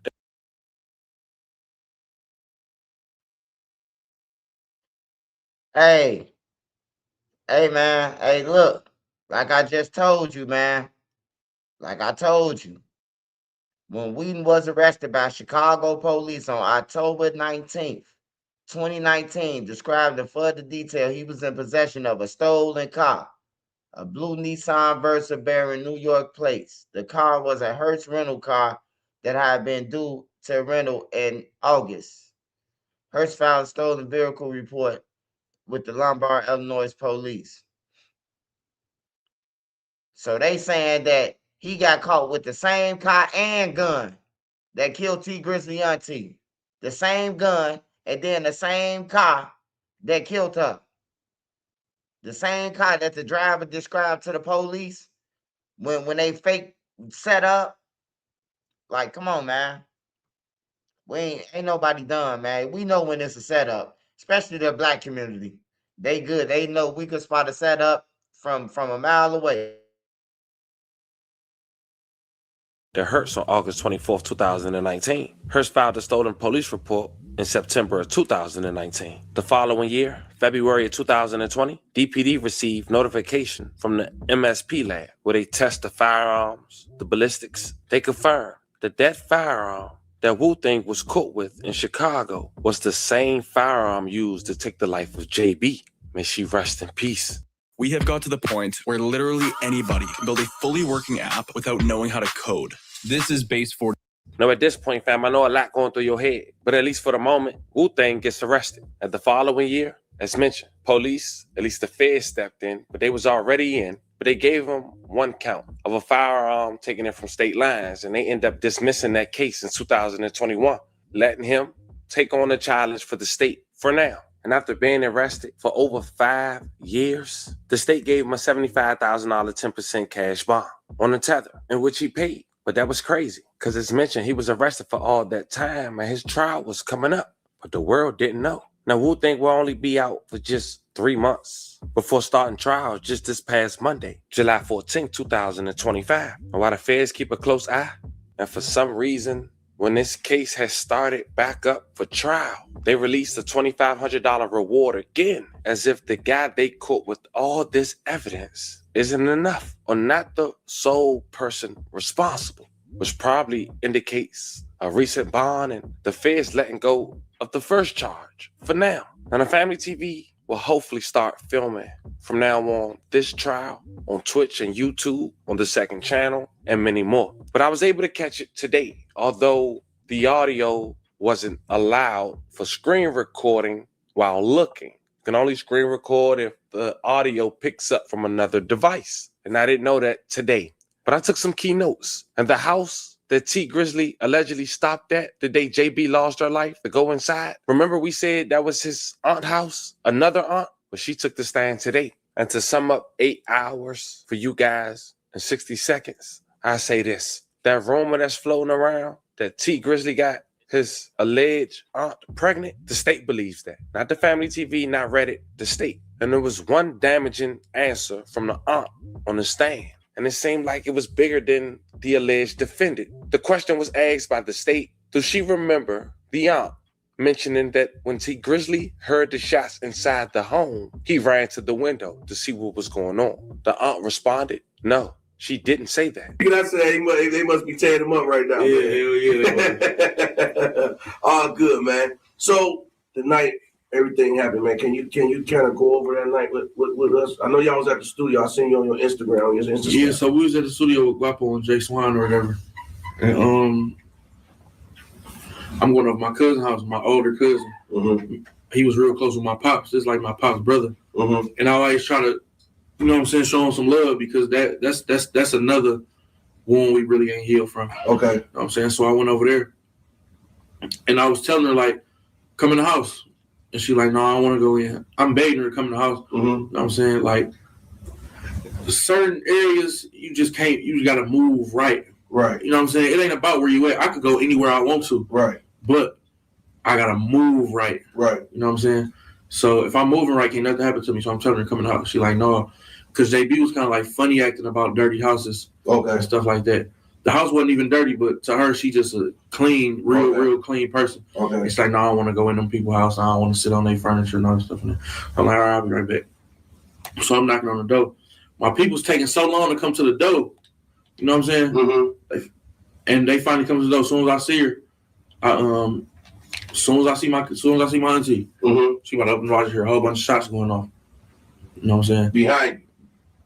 S1: Hey, man. Hey, look. Like I just told you, man. Like I told you. When Wheaton was arrested by Chicago police on October 19th, 2019, described in further detail, he was in possession of a stolen car, a blue Nissan Versa bearing New York plates. The car was a Hertz rental car that had been due to rental in August. Hertz filed a stolen vehicle report with the Lombard, Illinois police. So they saying that he got caught with the same car and gun that killed T Grizzly auntie. The same gun and then the same car that killed her. The same car that the driver described to the police when they fake set up. Like, come on, man. Ain't nobody done, man. We know when it's a setup, especially the black community. They good. They know we could spot a setup from a mile away.
S16: The Hertz on August 24th, 2019. Hertz filed a stolen police report in September of 2019. The following year, February of 2020, DPD received notification from the MSP lab where they test the firearms, the ballistics. They confirmed that firearm that Wu-Tang was caught with in Chicago was the same firearm used to take the life of JB. May she rest in peace.
S4: We have got to the point where literally anybody can build a fully working app without knowing how to code. This is base 40.
S16: Now, at this point, fam, I know a lot going through your head, but at least for the moment, Wu-Tang gets arrested. And the following year, As mentioned, police, at least the feds, stepped in, but they was already in. But they gave him one count of a firearm taken in from state lines, and they end up dismissing that case in 2021, letting him take on the challenge for the state for now. And after being arrested for over 5 years, the state gave him a $75,000 10% cash bond on the tether, in which he paid. But that was crazy, because as mentioned, he was arrested for all that time, and his trial was coming up. But the world didn't know. Now, we'll think we'll only be out for just 3 months before starting trials just this past Monday, July 14, 2025. And while the feds keep a close eye, and for some reason, when this case has started back up for trial, they released a $2,500 reward again, as if the guy they caught with all this evidence isn't enough, or not the sole person responsible, which probably indicates a recent bond and the feds letting go of the first charge for now. And the Family TV will hopefully start filming from now on this trial on Twitch and YouTube, on the second channel, and many more. But I was able to catch it today, although the audio wasn't allowed for screen recording while looking. You can only screen record if the audio picks up from another device. And I didn't know that today. But I took some key notes. And the house that T Grizzly allegedly stopped at the day JB lost her life to go inside. Remember we said that was his aunt's house, another aunt? But she took the stand today. And to sum up 8 hours for you guys in 60 seconds, I say this. That rumor that's floating around that T Grizzly got his alleged aunt pregnant, the state believes that. Not the Family TV, not Reddit, the state. And there was one damaging answer from the aunt on the stand. And it seemed like it was bigger than the alleged defendant. The question was asked by the state, does she remember the aunt mentioning that when T Grizzly heard the shots inside the home, he ran to the window to see what was going on? The aunt responded, no, she didn't say that.
S12: Can I say they must be tearing him up right now?
S16: Yeah.
S12: All good, man. So the night everything happened, man. Can you kind of go over that night with us? I know y'all was at the studio. I seen you on your Instagram.
S13: Yeah, so we was at the studio with Guapo and Jay Swan or whatever. And I'm going over my cousin's house, my older cousin. Mm-hmm. He was real close with my pops. It's like my pop's brother. Mm-hmm. And I always try to, you know what I'm saying, show him some love, because that's another wound we really ain't healed from.
S12: Okay.
S13: You know what I'm saying? So I went over there and I was telling her, like, come in the house. And she like, no, I don't want to go in. I'm begging her to come in the house. Mm-hmm. You know what I'm saying? Like, certain areas, you just got to move right.
S12: Right.
S13: You know what I'm saying? It ain't about where you at. I could go anywhere I want to.
S12: Right.
S13: But I got to move right.
S12: Right.
S13: You know what I'm saying? So if I'm moving right, can't nothing happen to me. So I'm telling her to come in the house. She like, no. Because JB was kind of like funny acting about dirty houses.
S12: Okay.
S13: And stuff like that. The house wasn't even dirty, but to her, she just a clean, real clean person.
S12: Okay.
S13: It's like, no, I don't want to go in them people's house. I don't want to sit on their furniture and all that stuff. I'm like, all right, I'll be right back. So I'm knocking on the door. My people's taking so long to come to the door. You know what I'm saying?
S12: Mm-hmm.
S13: And they finally come to the door. As soon as I see her, as soon as I see my auntie,
S12: mm-hmm.
S13: she about to open the door. I hear a whole bunch of shots going off. You know what I'm saying?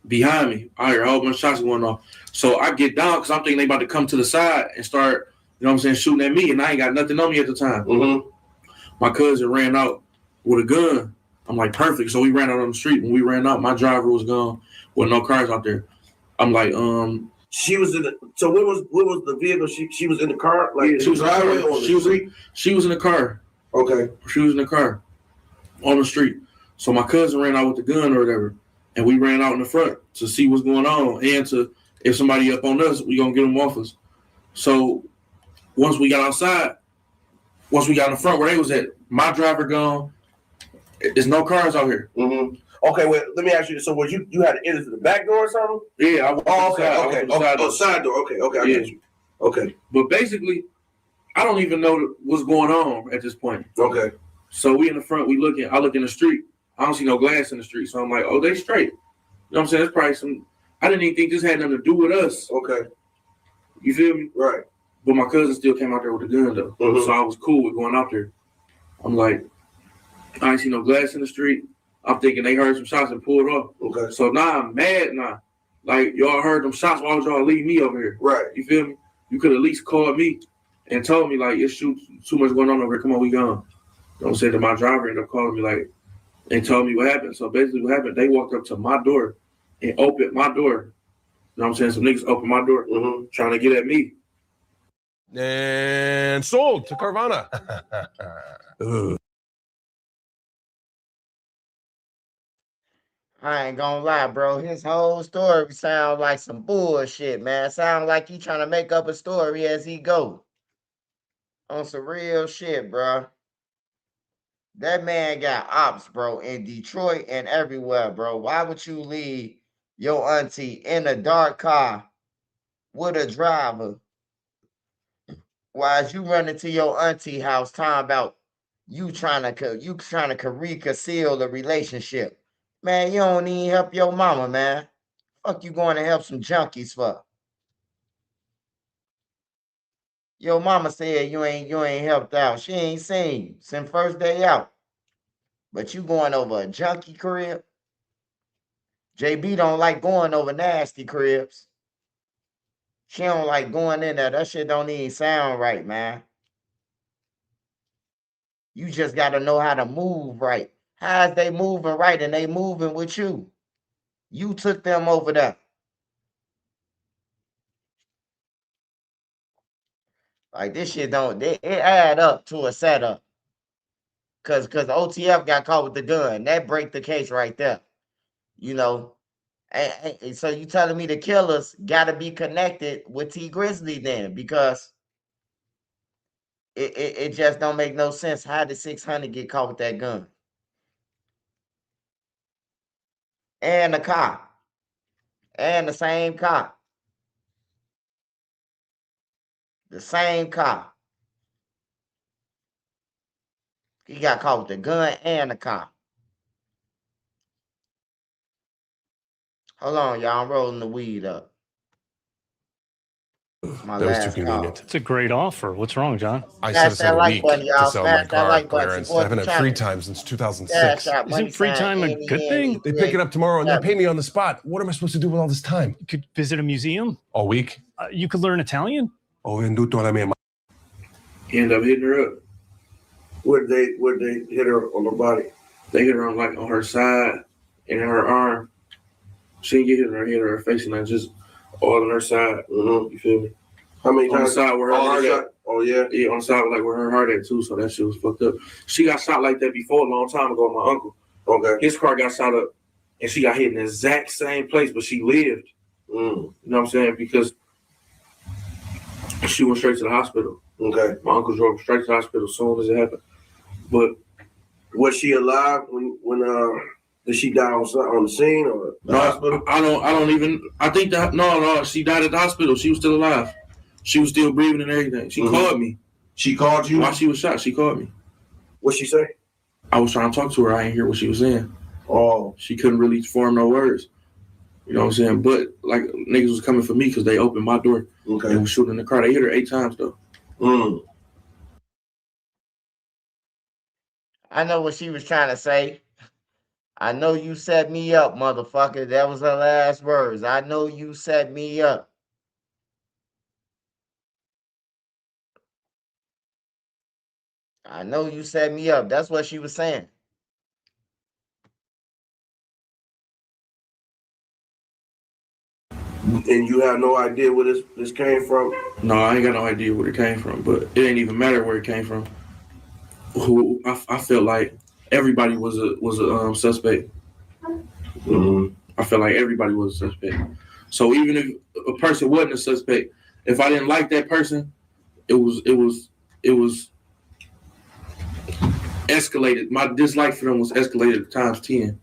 S13: Behind me, I hear a whole bunch of shots going off. So I get down because I'm thinking they about to come to the side and start, you know what I'm saying, shooting at me, and I ain't got nothing on me at the time.
S12: Mm-hmm.
S13: My cousin ran out with a gun. I'm like, perfect. So we ran out on the street. When we ran out, my driver was gone with no cars out there. I'm like,
S12: She was in the. So what was the vehicle? She was in the car. Like,
S13: yeah, she was in the car. She was in the car.
S12: Okay.
S13: She was in the car on the street. So my cousin ran out with the gun or whatever, and we ran out in the front to see what's going on, and to, if somebody up on us, we gonna get them off us. So once we got outside, once we got in the front where they was at, my driver gone. There's no cars out here.
S12: Mm-hmm. Okay, well, let me ask you. So, was you had to enter through the back door or something?
S13: Yeah, I walked
S12: side door. Okay, I get you. Okay,
S13: but basically, I don't even know what's going on at this point.
S12: Okay,
S13: so we in the front, we looking. I look in the street. I don't see no glass in the street, so I'm like, oh, they straight. You know what I'm saying? It's probably some. I didn't even think this had nothing to do with us.
S12: Okay,
S13: you feel me?
S12: Right.
S13: But my cousin still came out there with a gun though, so I was cool with going out there. I'm like, I ain't see no glass in the street. I'm thinking they heard some shots and pulled off.
S12: Okay.
S13: So now I'm mad now. Like, y'all heard them shots. Why would y'all leave me over here?
S12: Right.
S13: You feel me? You could at least call me and told me, like, it's too much going on over here. Come on, we gone. You know what I'm saying? My driver ended up calling me, like, They told me what happened. So basically what happened, they walked up to my door and opened my door. You know what I'm saying? Some niggas opened my door trying to get at me.
S10: And sold to Carvana.
S1: I ain't gonna lie, bro. His whole story sound like some bullshit, man. Sound like he trying to make up a story as he go. On some real shit, bro. That man got ops, bro, in Detroit and everywhere, bro. Why would you leave your auntie in a dark car with a driver while you run into your auntie house talking about you trying to reconcile the relationship? Man, you don't even help your mama, man. Fuck you going to help some junkies for? Your mama said you ain't helped out. She ain't seen you since first day out. But you going over a junkie crib? JB don't like going over nasty cribs. She don't like going in there. That shit don't even sound right, man. You just got to know how to move right. How is they moving right and they moving with you? You took them over there. Like this shit it add up to a setup. Cause OTF got caught with the gun. That break the case right there. You know. And so you telling me the killers gotta be connected with T Grizzly then, because it just don't make no sense. How did 600 get caught with that gun? And the cop. And the same cop. The same cop. He got caught with the gun and the cop. Hold on, y'all. I'm rolling the weed up. My
S10: That was too
S1: last
S10: convenient.
S1: call.
S15: It's a great offer. What's wrong, John?
S10: I
S1: Smash
S10: set aside
S1: that
S10: a
S1: like
S10: week
S1: button, y'all.
S10: to sell my
S1: Smash that
S10: car
S1: like button.
S10: clearance. I
S1: Support
S10: haven't
S1: the
S10: had free
S1: channel.
S10: time since 2006.
S1: Cash out, money
S15: Isn't free
S1: sign,
S15: time a
S1: Andy,
S15: good
S1: Andy,
S15: thing?
S10: They pick it up tomorrow and they
S1: Yeah.
S10: pay me on the spot. What am I supposed to do with all this time?
S15: You could visit a museum.
S10: All week?
S15: You could learn Italian.
S10: Ho venduto la mia.
S13: He ended up hitting her up.
S12: Where'd they hit her on the body?
S13: They hit her on her side and in her arm. She didn't get hit in her head or her face, and then just all on her side. You feel me?
S12: How many
S13: on
S12: times?
S13: the side where her heart at?
S12: Oh yeah.
S13: Yeah, on the side like where her heart at too. So that shit was fucked up. She got shot like that before a long time ago. My uncle.
S12: Okay.
S13: His car got shot up, and she got hit in the exact same place, but she lived. You know what I'm saying? Because she went straight to the hospital.
S12: Okay.
S13: My uncle drove straight to the hospital as soon as it happened. But
S12: was she alive when did she die on the scene or the hospital?
S13: I don't even. I think that no. She died at the hospital. She was still alive. She was still breathing and everything. She called me.
S12: She called you
S13: while she was shot. She called me.
S12: What'd she say?
S13: I was trying to talk to her. I didn't hear what she was saying.
S12: Oh,
S13: she couldn't really form no words. You know what I'm saying? But like niggas was coming for me because they opened my door.
S12: Okay.
S13: And was shooting in the car. They hit her 8 times though.
S1: I know what she was trying to say. I know you set me up, motherfucker. That was her last words. I know you set me up. I know you set me up. That's what she was saying.
S12: And you have no idea where this came from?
S13: No, I ain't got no idea where it came from, but it ain't even matter where it came from. Who I felt like everybody was a suspect. I felt like everybody was a suspect. So even if a person wasn't a suspect, if I didn't like that person, it was escalated. My dislike for them was escalated times 10.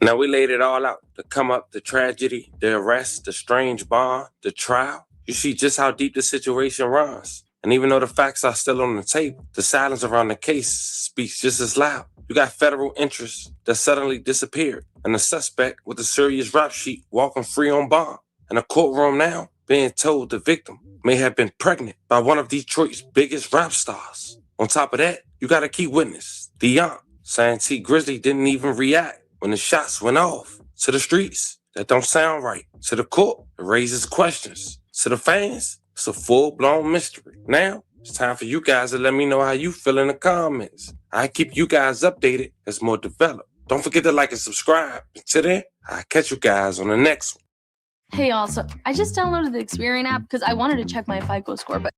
S16: Now we laid it all out. The come up, the tragedy, the arrest, the strange bond, the trial. You see just how deep the situation runs. And even though the facts are still on the table, the silence around the case speaks just as loud. You got federal interests that suddenly disappeared, and the suspect with a serious rap sheet walking free on bond. In a courtroom now, being told the victim may have been pregnant by one of Detroit's biggest rap stars. On top of that, you got a key witness, the aunt, saying T Grizzly didn't even react when the shots went off. To the streets, that don't sound right. To the court, it raises questions. To the fans, it's a full-blown mystery. Now, It's time for you guys to let me know how you feel in the comments. I keep you guys updated as more developed. Don't forget to like and subscribe. Until then, I'll catch you guys on the next one.
S17: Hey, also, I just downloaded the Experian app because I wanted to check my FICO score, but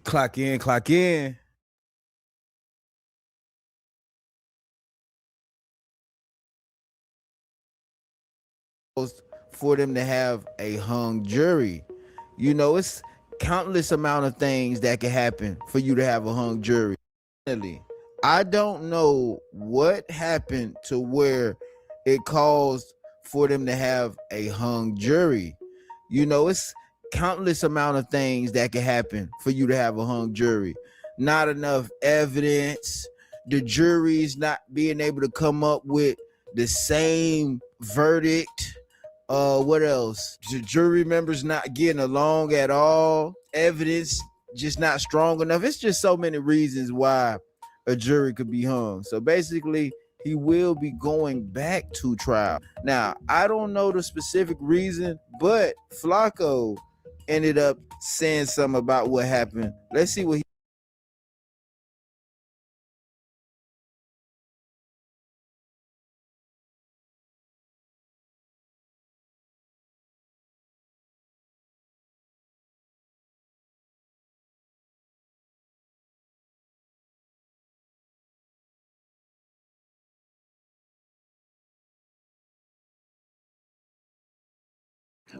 S18: Clock in, clock in. For them to have a hung jury. You know, it's countless amount of things that can happen for you to have a hung jury. I don't know what happened to where it caused for them to have a hung jury. You know, it's countless amount of things that can happen for you to have a hung jury. Not enough evidence, the jury's not being able to come up with the same verdict. What else? The jury members not getting along at all. Evidence just not strong enough. It's just so many reasons why a jury could be hung. So basically, he will be going back to trial. Now, I don't know the specific reason, but Flacco ended up saying something about what happened. Let's see what he.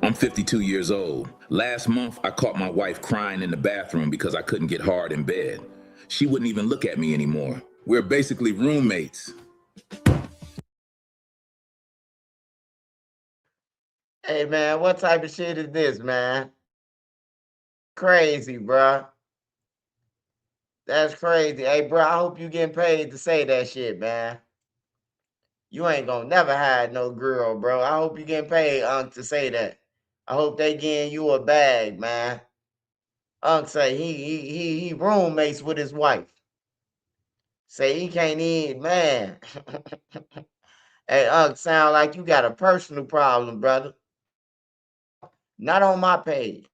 S19: I'm 52 years old. Last month, I caught my wife crying in the bathroom because I couldn't get hard in bed. She wouldn't even look at me anymore. We're basically roommates.
S1: Hey, man, what type of shit is this, man? Crazy, bro. That's crazy. Hey, bro, I hope you getting paid to say that shit, man. You ain't gonna never hide no girl, bro. I hope you getting paid, Unc, to say that. I hope they getting you a bag, man. Unc say he roommates with his wife. Say he can't even, man. Hey, Unc, sound like you got a personal problem, brother. Not on my page.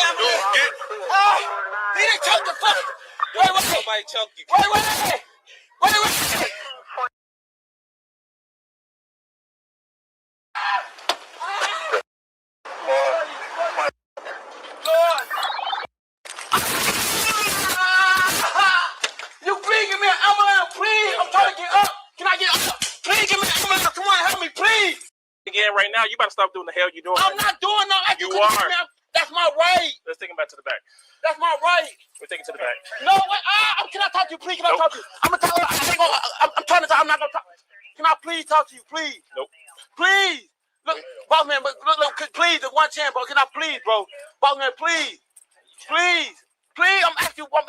S6: I'm gonna get. He didn't choke the fuck. Wait. Somebody choked you. Wait. You please give me an ambulance, please. I'm trying to get up. Can I get up? Please give me an ambulance. Come on, help me, please.
S16: Again, right now, you better stop doing the hell you're doing.
S6: I'm not doing no.
S16: You are.
S6: That's my right.
S16: Let's take him back to the back.
S6: That's my right.
S16: We're taking to the back.
S6: No, wait. Can I talk to you, please? Can I talk to you? I'm gonna talk. I'm trying to talk. I'm not gonna talk. Can I please talk to you, please?
S16: Nope.
S6: Please. Look, boss man, but look, please, the one chance, bro. Can I please, bro? Boss man, please. Please, I'm asking you one,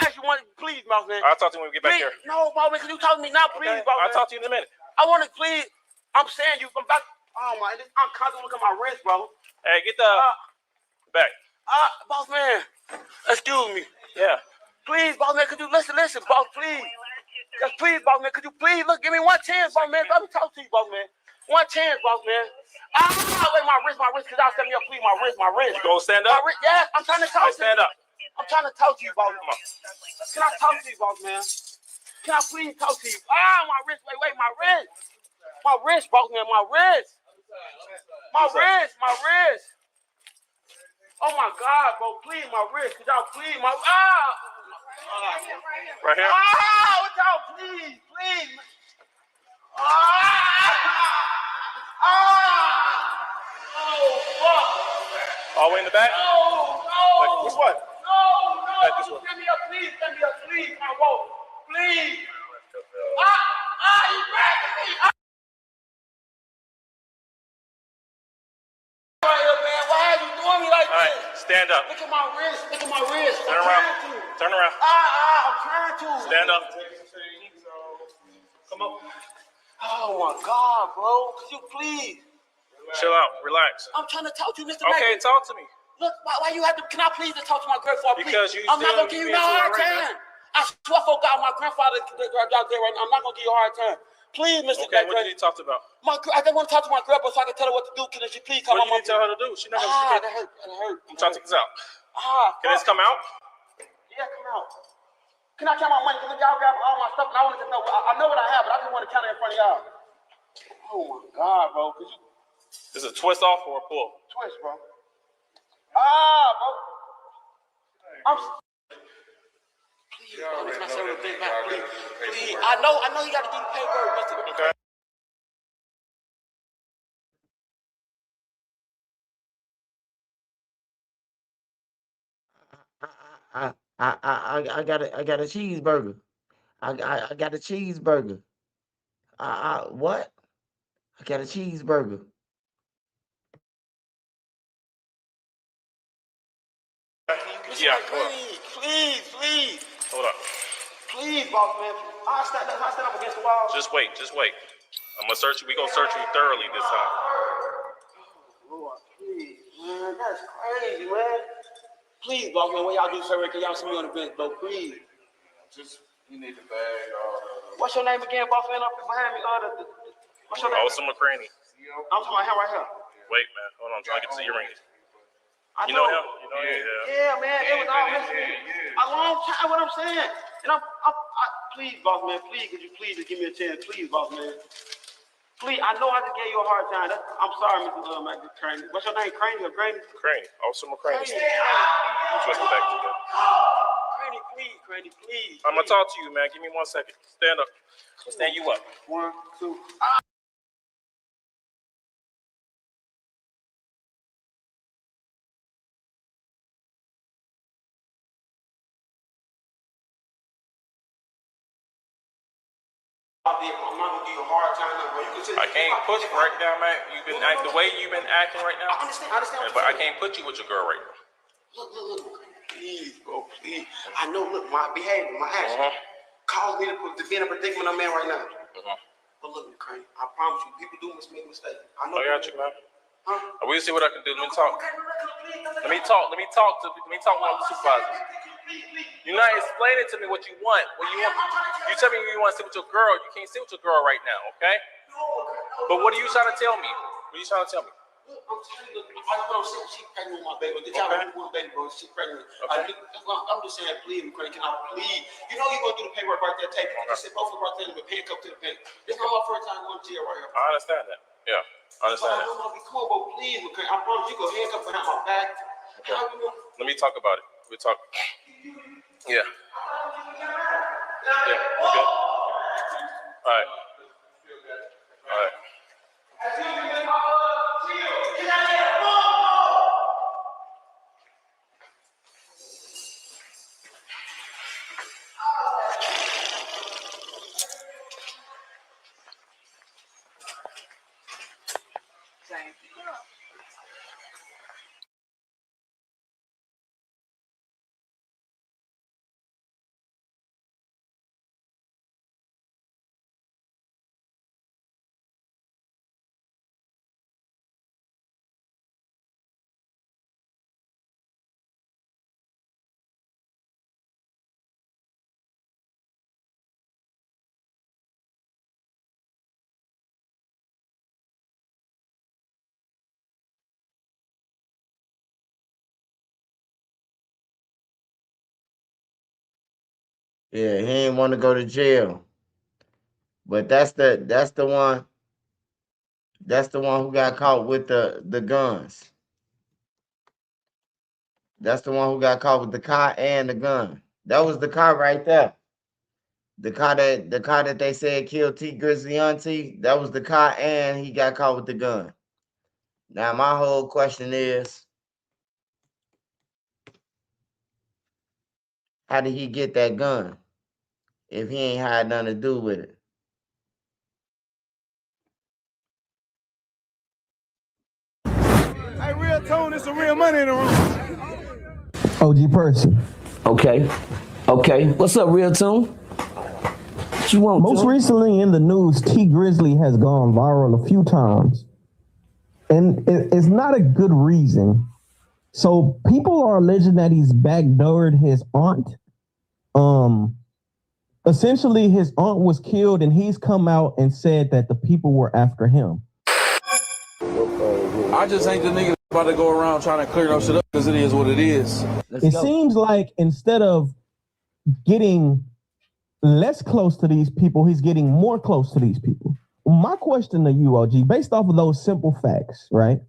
S6: please, boss man.
S16: I'll talk to you when we get back
S6: please.
S16: here.
S6: No, boss man, can you talk to me now, please, boss man?
S16: I'll talk to you in a minute.
S6: I want to please. I'm saying you from back. Oh my, this uncomfortable. Look at my wrist, bro.
S16: Hey, get the back.
S6: Boss man, excuse me.
S16: Yeah.
S6: Please, boss man, could you listen, boss, please. Just please, boss man, could you please look, give me one chance, boss man. Let me talk to you, boss man. One chance, boss man. Wait, my wrist, cause y'all set me up, please, my wrist.
S16: You gonna stand up?
S6: Yeah, I'm trying to talk to you.
S16: Stand up.
S6: I'm trying to talk to you, boss man. Can I talk to you, boss man? Can I please talk to you? My wrist, wait, my wrist. My wrist, boss man, my wrist. My wrist. Oh my God, bro, please, my wrist. Could y'all please, my
S16: right here.
S6: Would y'all please. Oh, fuck.
S16: All the way in the back?
S6: No.
S16: Which one?
S6: No.
S16: Back this one.
S6: Send me up, please, my rope. Please. You grabbing me. Right here, man. Why are you doing me like this?
S16: All right, stand up.
S6: Look at my wrist.
S16: Turn around. Turn around.
S6: I'm trying to.
S16: Stand up. Come on.
S6: Oh my God, bro. Could you please?
S16: Chill out. Relax.
S6: I'm trying to talk to you, Mr.
S16: Okay,
S6: Magnus.
S16: talk to me.
S6: Look, why you have to? Can I please just talk to my grandfather?
S16: Because
S6: please?
S16: you
S6: I'm not
S16: still
S6: gonna give you
S16: being
S6: no hard
S16: too
S6: time. I swear for God, my grandfather out there right now. I'm not gonna give you a hard time. Please, Mr.
S16: Okay,
S6: Magnus.
S16: what did you talk about?
S6: I just want to talk to my grandpa so I can tell her what to do. Can she please come
S16: What
S6: on
S16: do you need to tell her to do? She's not gonna.
S6: that hurt.
S16: I'm trying to take this out. Can
S6: Fuck.
S16: this come out?
S6: Yeah, come out. Can I count my money? Because y'all grab all my stuff, and I want to know. I know what I have, but I just want to count it in front of y'all. Oh my God, bro. Could you
S16: Is it a twist off or a pull?
S6: twist, bro? Bro. Please, bro, let's not say the thing back. Please. I know you got to do the paperwork, Mr.
S16: Okay.
S1: I got a cheeseburger. I got a cheeseburger. What? I got a cheeseburger.
S16: Yeah,
S6: Please.
S16: hold up.
S6: Please, boss man. I'll stand up against the wall.
S16: Just wait. I'm gonna search you. We gonna search you thoroughly this time.
S6: Lord, please, man. That's crazy, man. Please, boss man, what y'all do, sir? Can y'all see me on the bench, bro? Please.
S11: You need the bag.
S6: What's your name again, boss man? Up behind me. What's your name?
S16: Awesome McCraney.
S6: I'm talking about him right here.
S16: Wait, man. Hold on. I'm trying to get to see your ring.
S6: I
S16: You know him? You know him?
S6: Yeah, man. It was all missing. A long time, what I'm saying. And I please, boss man, please, could you please just give me a chance? Please, boss man. Please, I know I just gave you a hard time. I'm sorry, Mr. Crane. What's your name, Crane or Crane?
S16: Crane. Awesome McCraney. Twist it back together.
S6: Crane, please.
S16: I'm gonna talk to you, man. Give me 1 second. Stand up. I'll stand you up.
S6: 1, 2. I'm not gonna give you a hard time, bro.
S16: I can't push right now, man. You've been acting the way you've been acting right now.
S6: I understand.
S16: But I can't put you with your girl right now.
S6: Look. Please, bro, please. I know, look, my behavior, my action caused me to be in a predicament I'm in right now. But look, Crane, I promise you, people do make mistakes. I know.
S16: I got you, man. We'll see what I can do. Let me talk. Let me talk with one of the supervisors. You're not explaining to me what you want. You tell me you want to sit with your girl. You can't sit with your girl right now, okay? But what are you trying to tell me? What are you trying to tell me?
S6: I'm telling you, I'm saying she pregnant with my baby. Did y'all have one baby, bro? She pregnant. I'm just saying, please, McCray, can I please? You know you're going to do the paperwork right there. Take it. You said both of them right there with handcuffed to the paper. This is not my first time going to jail right here.
S16: I understand that. Yeah, I understand that.
S6: I'm going to be cool, but please, McCray, I promise you go handcuff behind my back.
S16: Okay. Let me talk about it. We'll talk. Yeah. Yeah, okay. All right. All right.
S1: Yeah, he ain't want to go to jail. But that's the one. That's the one who got caught with the guns. That's the one who got caught with the car and the gun. That was the car right there. The car that they said killed T Grizzly auntie. That was the car, and he got caught with the gun. Now my whole question is, how did he get that gun if he ain't had nothing to do with it?
S11: Hey, real tone, there's some real money in the room.
S20: OG person.
S21: Okay. What's up, Real Tune? What you want?
S20: Most recently in the news, T Grizzly has gone viral a few times. And it's not a good reason. So people are alleging that he's backdoored his aunt. Essentially, his aunt was killed, and he's come out and said that the people were after him.
S13: I just ain't the nigga about to go around trying to clear no shit up because it is what it is.
S20: It seems like instead of getting less close to these people, he's getting more close to these people. My question to you, OG, based off of those simple facts, right?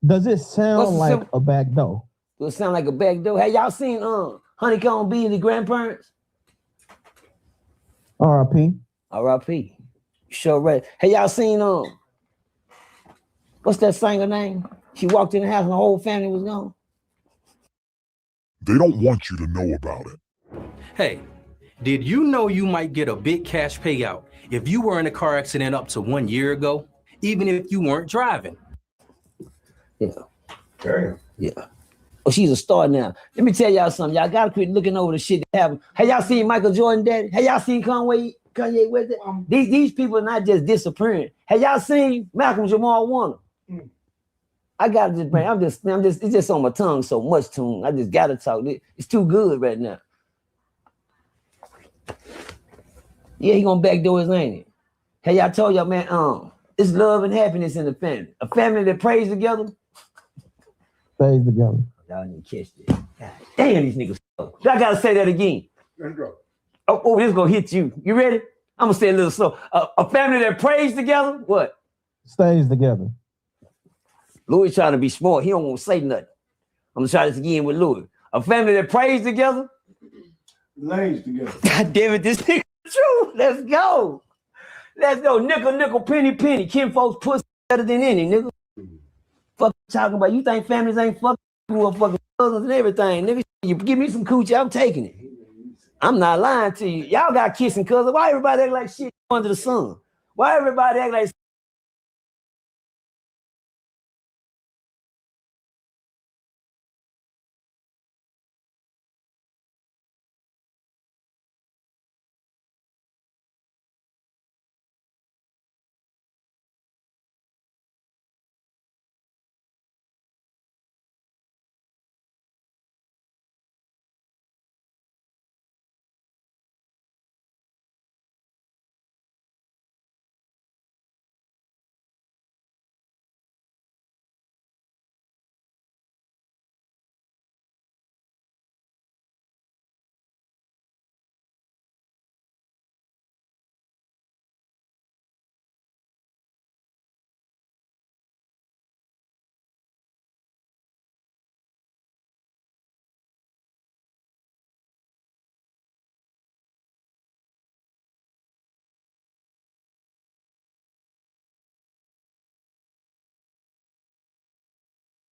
S20: Does it sound like a backdoor?
S21: Does it sound like a backdoor? Have y'all seen Honeycomb B and the grandparents?
S20: R.I.P.
S21: R.I.P. Sure right. Hey, y'all seen what's that singer name? She walked in the house and the whole family was gone.
S22: They don't want you to know about it.
S23: Hey, did you know you might get a big cash payout if you were in a car accident up to 1 year ago, even if you weren't driving?
S21: Yeah. Damn. Yeah. Oh, she's a star now. Let me tell y'all something. Y'all gotta quit looking over the shit that happened. Have y'all seen Michael Jordan daddy? Have y'all seen Kanye with it? These people are not just disappearing. Have y'all seen Malcolm Jamal Warner? I gotta just bring, I'm just, it's just on my tongue so much tune. I just gotta talk. It's too good right now. Yeah, he gonna backdoor his ain't it? Hey, y'all told y'all, man, it's love and happiness in the family. A family that prays together.
S20: Stays together.
S21: Y'all didn't catch that. God damn, these niggas. I gotta say that again. Oh, this is gonna hit you. You ready? I'm gonna say it a little slow. A family that prays together, what?
S20: Stays together.
S21: Louis trying to be smart. He don't want to say nothing. I'm gonna try this again with Louis. A family that prays together.
S11: Lays together.
S21: God damn it, this nigga true. Let's go. Let's go. Nickel, penny. Kin folks pussy better than any, nigga. Fuck talking about. You think families ain't fucking who are fucking cousins and everything, nigga? You give me some coochie, I'm taking it. I'm not lying to you. Y'all got kissing cousins. Why everybody act like shit under the sun? Why everybody act like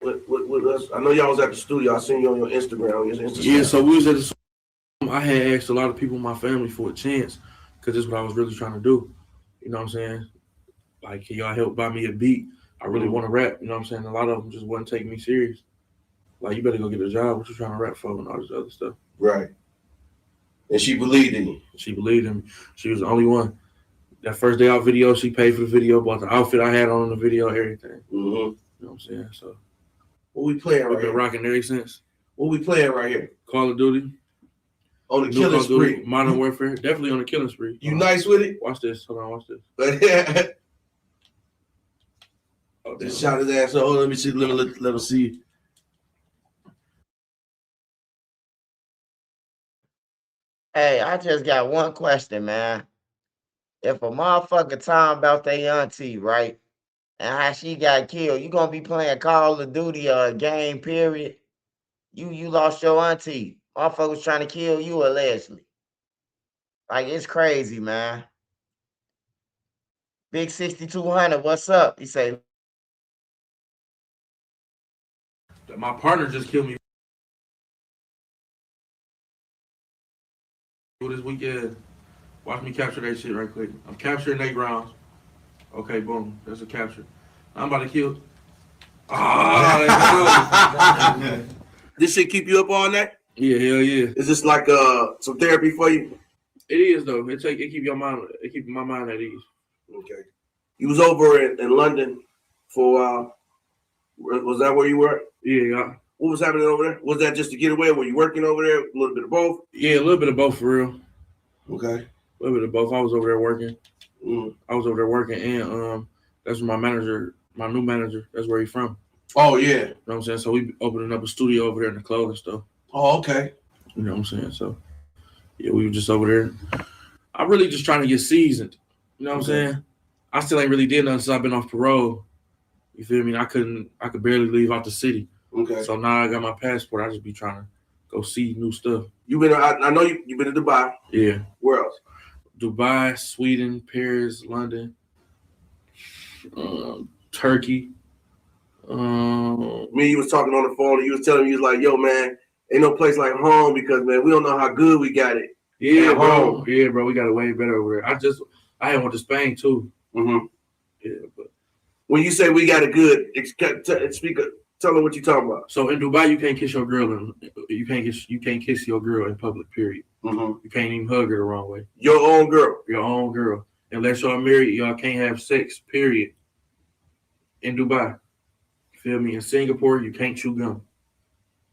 S12: with us. I know y'all was at the studio. I seen you on your Instagram.
S13: Yeah, so we was at the studio. I had asked a lot of people in my family for a chance because this is what I was really trying to do. You know what I'm saying? Like, can y'all help buy me a beat? I really want to rap. You know what I'm saying? A lot of them just wouldn't take me serious. Like, you better go get a job. What you trying to rap for and all this other stuff.
S12: Right. And she believed in you.
S13: She believed in me. She was the only one. That first day out video, she paid for the video, bought the outfit I had on in the video, everything.
S12: Mm-hmm.
S13: You know what I'm saying? So,
S12: what we playing right
S13: here? We've been rocking ever since.
S12: What we playing right here?
S13: Call of Duty.
S12: On the killing spree.
S13: Modern Warfare. Definitely on the killing spree.
S12: You nice with it?
S13: Watch this. Hold on, watch this.
S12: Just shot his ass. So let me see. Let him see.
S1: Hey, I just got one question, man. If a motherfucker talking about their auntie, right, and how she got killed, you gonna be playing Call of Duty or a game, period? You lost your auntie. Motherfucker was trying to kill you, allegedly. Like, it's crazy, man. Big 6200, what's up? He say,
S13: my partner just killed me this weekend. Watch me capture that shit right quick. I'm capturing 8 rounds. Okay, boom. That's a capture. I'm about to kill.
S12: This shit keep you up all night?
S13: Yeah, hell yeah.
S12: Is this like some therapy for you?
S13: It is though. It keep your mind. It keep my mind at ease.
S12: Okay. You was over in London for a while. Was that where you were?
S13: Yeah.
S12: What was happening over there? Was that just to get away? Were you working over there? A little bit of both?
S13: Yeah, a little bit of both for real.
S12: Okay.
S13: A little bit of both. I was over there working. I was over there working, and that's where my manager, my new manager, that's where he's from.
S12: Oh, yeah.
S13: You know what I'm saying? So we opening up a studio over there in the clothing stuff.
S12: Oh, okay.
S13: You know what I'm saying? So, yeah, we were just over there. I'm really just trying to get seasoned. You know what I'm saying? I still ain't really did nothing since I've been off parole. You feel me? I could barely leave out the city.
S12: Okay.
S13: So now I got my passport. I just be trying to go see new stuff.
S12: I know you've been to Dubai.
S13: Yeah.
S12: Where else?
S13: Dubai, Sweden, Paris, London, Turkey.
S12: Me and you was talking on the phone and you was telling me, you was like, yo, man, ain't no place like home because, man, we don't know how good we got it.
S13: Yeah, bro. Home. Yeah, bro. We got it way better over there. I had went to Spain too.
S12: Mm-hmm.
S13: Yeah, but
S12: when you say we got it good, tell them what you talking about.
S13: So in Dubai, you can't kiss your girl, you can't kiss your girl in public. Period.
S12: Mm-hmm.
S13: You can't even hug her the wrong way.
S12: Your own girl. Unless y'all married, y'all can't have sex. Period. In Dubai, you feel me? In Singapore, you can't chew gum.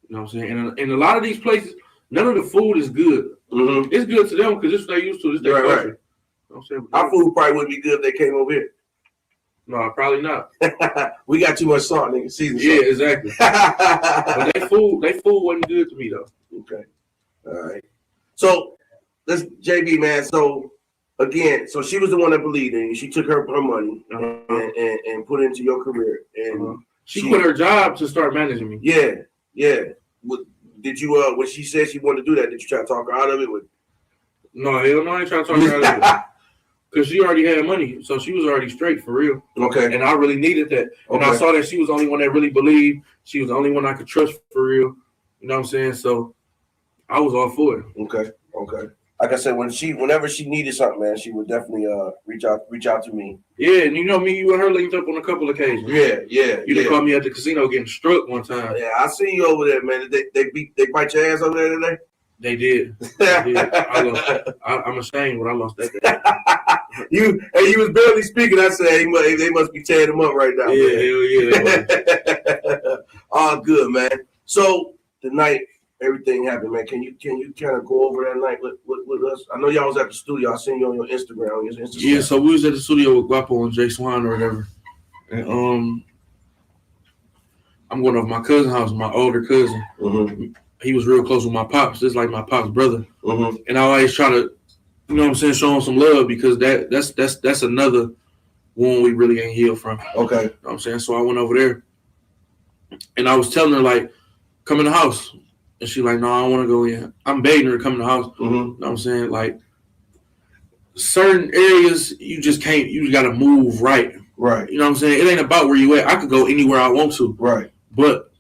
S12: You know what I'm saying? And in a lot of these places, none of the food is good. Mm-hmm.
S13: It's good to them because it's what they're used to. It's their culture. Right. You know what I'm saying?
S12: Our food probably wouldn't be good if they came over here.
S13: No, probably not.
S12: We got too much salt, nigga. Season
S13: yeah,
S12: salt.
S13: Exactly. But they food wasn't good to me though.
S12: Okay. All right. So let's JB, man. So again, so she was the one that believed in you. She took her money and put it into your career. And
S13: she quit her job to start managing me.
S12: Yeah. Did you when she said she wanted to do that, did you try to talk her out of it?
S13: No, hell no, I ain't trying to talk her out of it. Because she already had money, so she was already straight for real.
S12: Okay.
S13: And I really needed that. And I saw that she was the only one that really believed. She was the only one I could trust for real. You know what I'm saying? So I was all for it.
S12: Okay. Like I said, whenever she needed something, man, she would definitely reach out to me.
S13: Yeah, and you know me, you and her linked up on a couple occasions.
S12: Yeah.
S13: You done caught me at the casino getting struck one time.
S12: Yeah, I seen you over there, man. They bite your ass over there today?
S13: They did. I'm ashamed when I lost that day.
S12: You was barely speaking. I said, they must be tearing him up right now.
S13: Yeah, hell yeah.
S12: All good, man. So tonight, everything happened, man. Can you kind of go over that night with us? I know y'all was at the studio. I seen you on your Instagram.
S13: Yeah, so we was at the studio with Guapo and Jay Swan or whatever. And I'm going over my cousin's house, my older cousin.
S12: Mm-hmm.
S13: He was real close with my pops. It's like my pops' brother.
S12: Mm-hmm.
S13: And I always try to, you know what I'm saying, show him some love because that's another wound we really ain't healed from.
S12: Okay.
S13: You know what I'm saying? So I went over there and I was telling her, like, come in the house. And she like, no, I don't want to go in. I'm begging her to come in the house.
S12: Mm-hmm.
S13: You know what I'm saying? Like, certain areas, you just got to move right.
S12: Right.
S13: You know what I'm saying? It ain't about where you at. I could go anywhere I want to.
S12: Right.
S13: but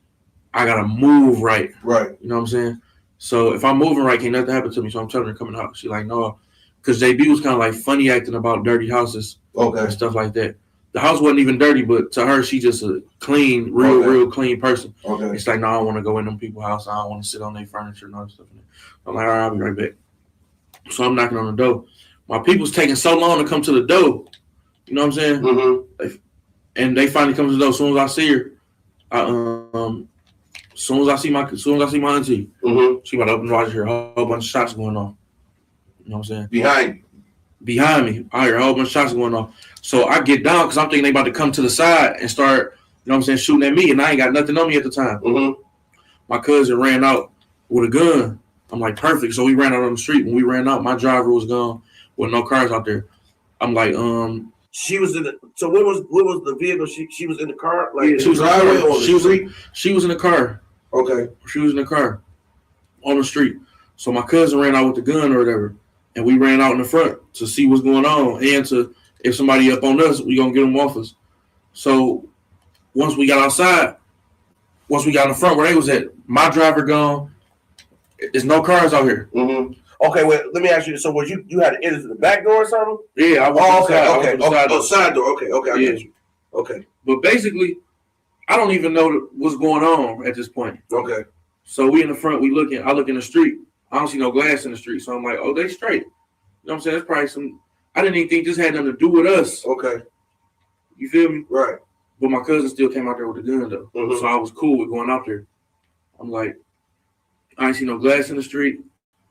S13: I gotta move right.
S10: Right.
S13: You know what I'm saying? So if I'm moving right, can't nothing happen to me. So I'm telling her to come in the house. She like, no, because JB was kind of like funny acting about dirty houses, and stuff like that. The house wasn't even dirty, but to her, she just a clean, real clean person. It's like, no, I don't want to go in them people's house. I don't want to sit on their furniture and all that stuff. I'm like, all right, I'll be right back. So I'm knocking on the door. My people's taking so long to come to the door. You know what I'm saying?
S10: Mm-hmm.
S13: And they finally come to the door. As soon as I see her, as soon as I see my auntie, she about to open the door. I just hear a whole bunch of shots going on. You know what I'm saying? Behind me, I hear a whole bunch of shots going on. So I get down because I'm thinking they about to come to the side and start, you know what I'm saying, shooting at me, and I ain't got nothing on me at the time. My cousin ran out with a gun. I'm like, perfect. So we ran out on the street. When we ran out, my driver was gone with no cars out there. I'm like,
S10: She was in the. So what was the vehicle? She was in the car. Like
S13: yeah, she was in the car. She was in the car.
S10: Okay.
S13: She was in the car on the street. So my cousin ran out with the gun or whatever, and we ran out in the front to see what's going on and to if somebody up on us, we gonna get them off us. So once we got outside, once we got in the front where they was at, my driver gone. There's no cars out here.
S10: Okay, well, let me ask you. So was you had to enter to the back door or something?
S13: Yeah, I went
S10: side door. Okay, I get you. Okay.
S13: But basically, I don't even know what's going on at this point.
S10: Okay.
S13: So we in the front, we looking. I look in the street. I don't see no glass in the street. So I'm like, oh, they straight. You know what I'm saying? That's probably some. I didn't even think this had nothing to do with us.
S10: Okay.
S13: You feel me?
S10: Right.
S13: But my cousin still came out there with the gun though. So I was cool with going out there. I'm like, I ain't see no glass in the street.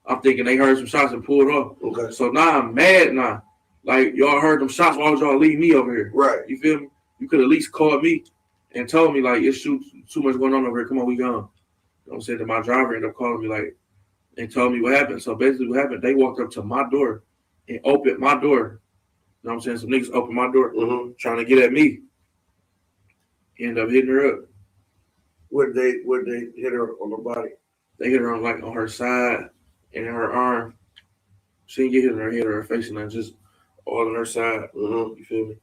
S13: I'm thinking they heard some shots and pulled off.
S10: Okay.
S13: So now I'm mad now. Like, y'all heard them shots. Why would y'all leave me over here?
S10: Right.
S13: You feel me? You could at least call me and told me, like, it's too much going on over here. Come on, we gone. You know what I'm saying? That my driver ended up calling me, like, and told me what happened. So basically what happened, they walked up to my door and opened my door. You know what I'm saying? Some niggas opened my door trying to get at me. Ended up hitting her up.
S10: Where did they hit her on the body?
S13: They hit her on her side and in her arm. She didn't get hit in her head or her face, and just all on her side. You feel me?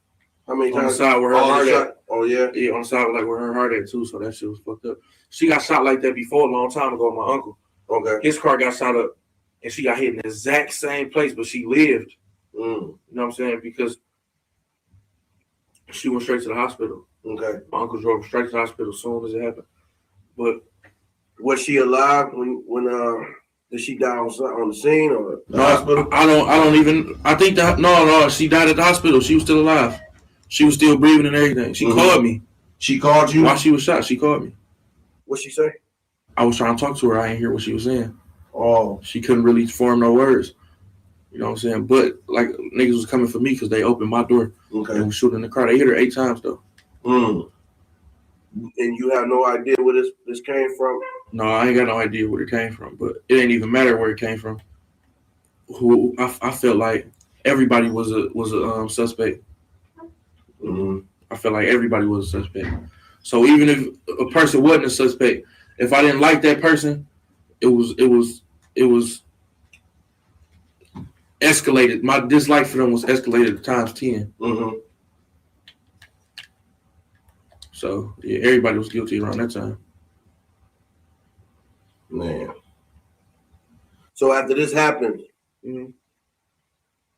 S10: How many
S13: on
S10: times?
S13: the side where her heart at?
S10: Oh yeah.
S13: Yeah, on the side like where her heart at too. So that shit was fucked up. She got shot like that before a long time ago. My uncle.
S10: Okay.
S13: His car got shot up, and she got hit in the exact same place, but she lived. You know what I'm saying? Because she went straight to the hospital.
S10: Okay.
S13: My uncle drove straight to the hospital as soon as it happened. But
S10: was she alive when did she die on the scene or the hospital?
S13: I don't even. I think that no. She died at the hospital. She was still alive. She was still breathing and everything. She called me.
S10: She called you
S13: while she was shot. She called me.
S10: What'd she say?
S13: I was trying to talk to her. I didn't hear what she was saying.
S10: Oh.
S13: She couldn't really form no words. You know what I'm saying? But like niggas was coming for me because they opened my door.
S10: Okay.
S13: And was shooting in the car. They hit her 8 times though.
S10: And you have no idea where this came from?
S13: No, I ain't got no idea where it came from, but it ain't even matter where it came from. Who I felt like everybody was a suspect. I felt like everybody was a suspect. So even if a person wasn't a suspect, if I didn't like that person, it was escalated. My dislike for them was escalated times 10. So yeah, everybody was guilty around that time.
S10: Man. So after this happened,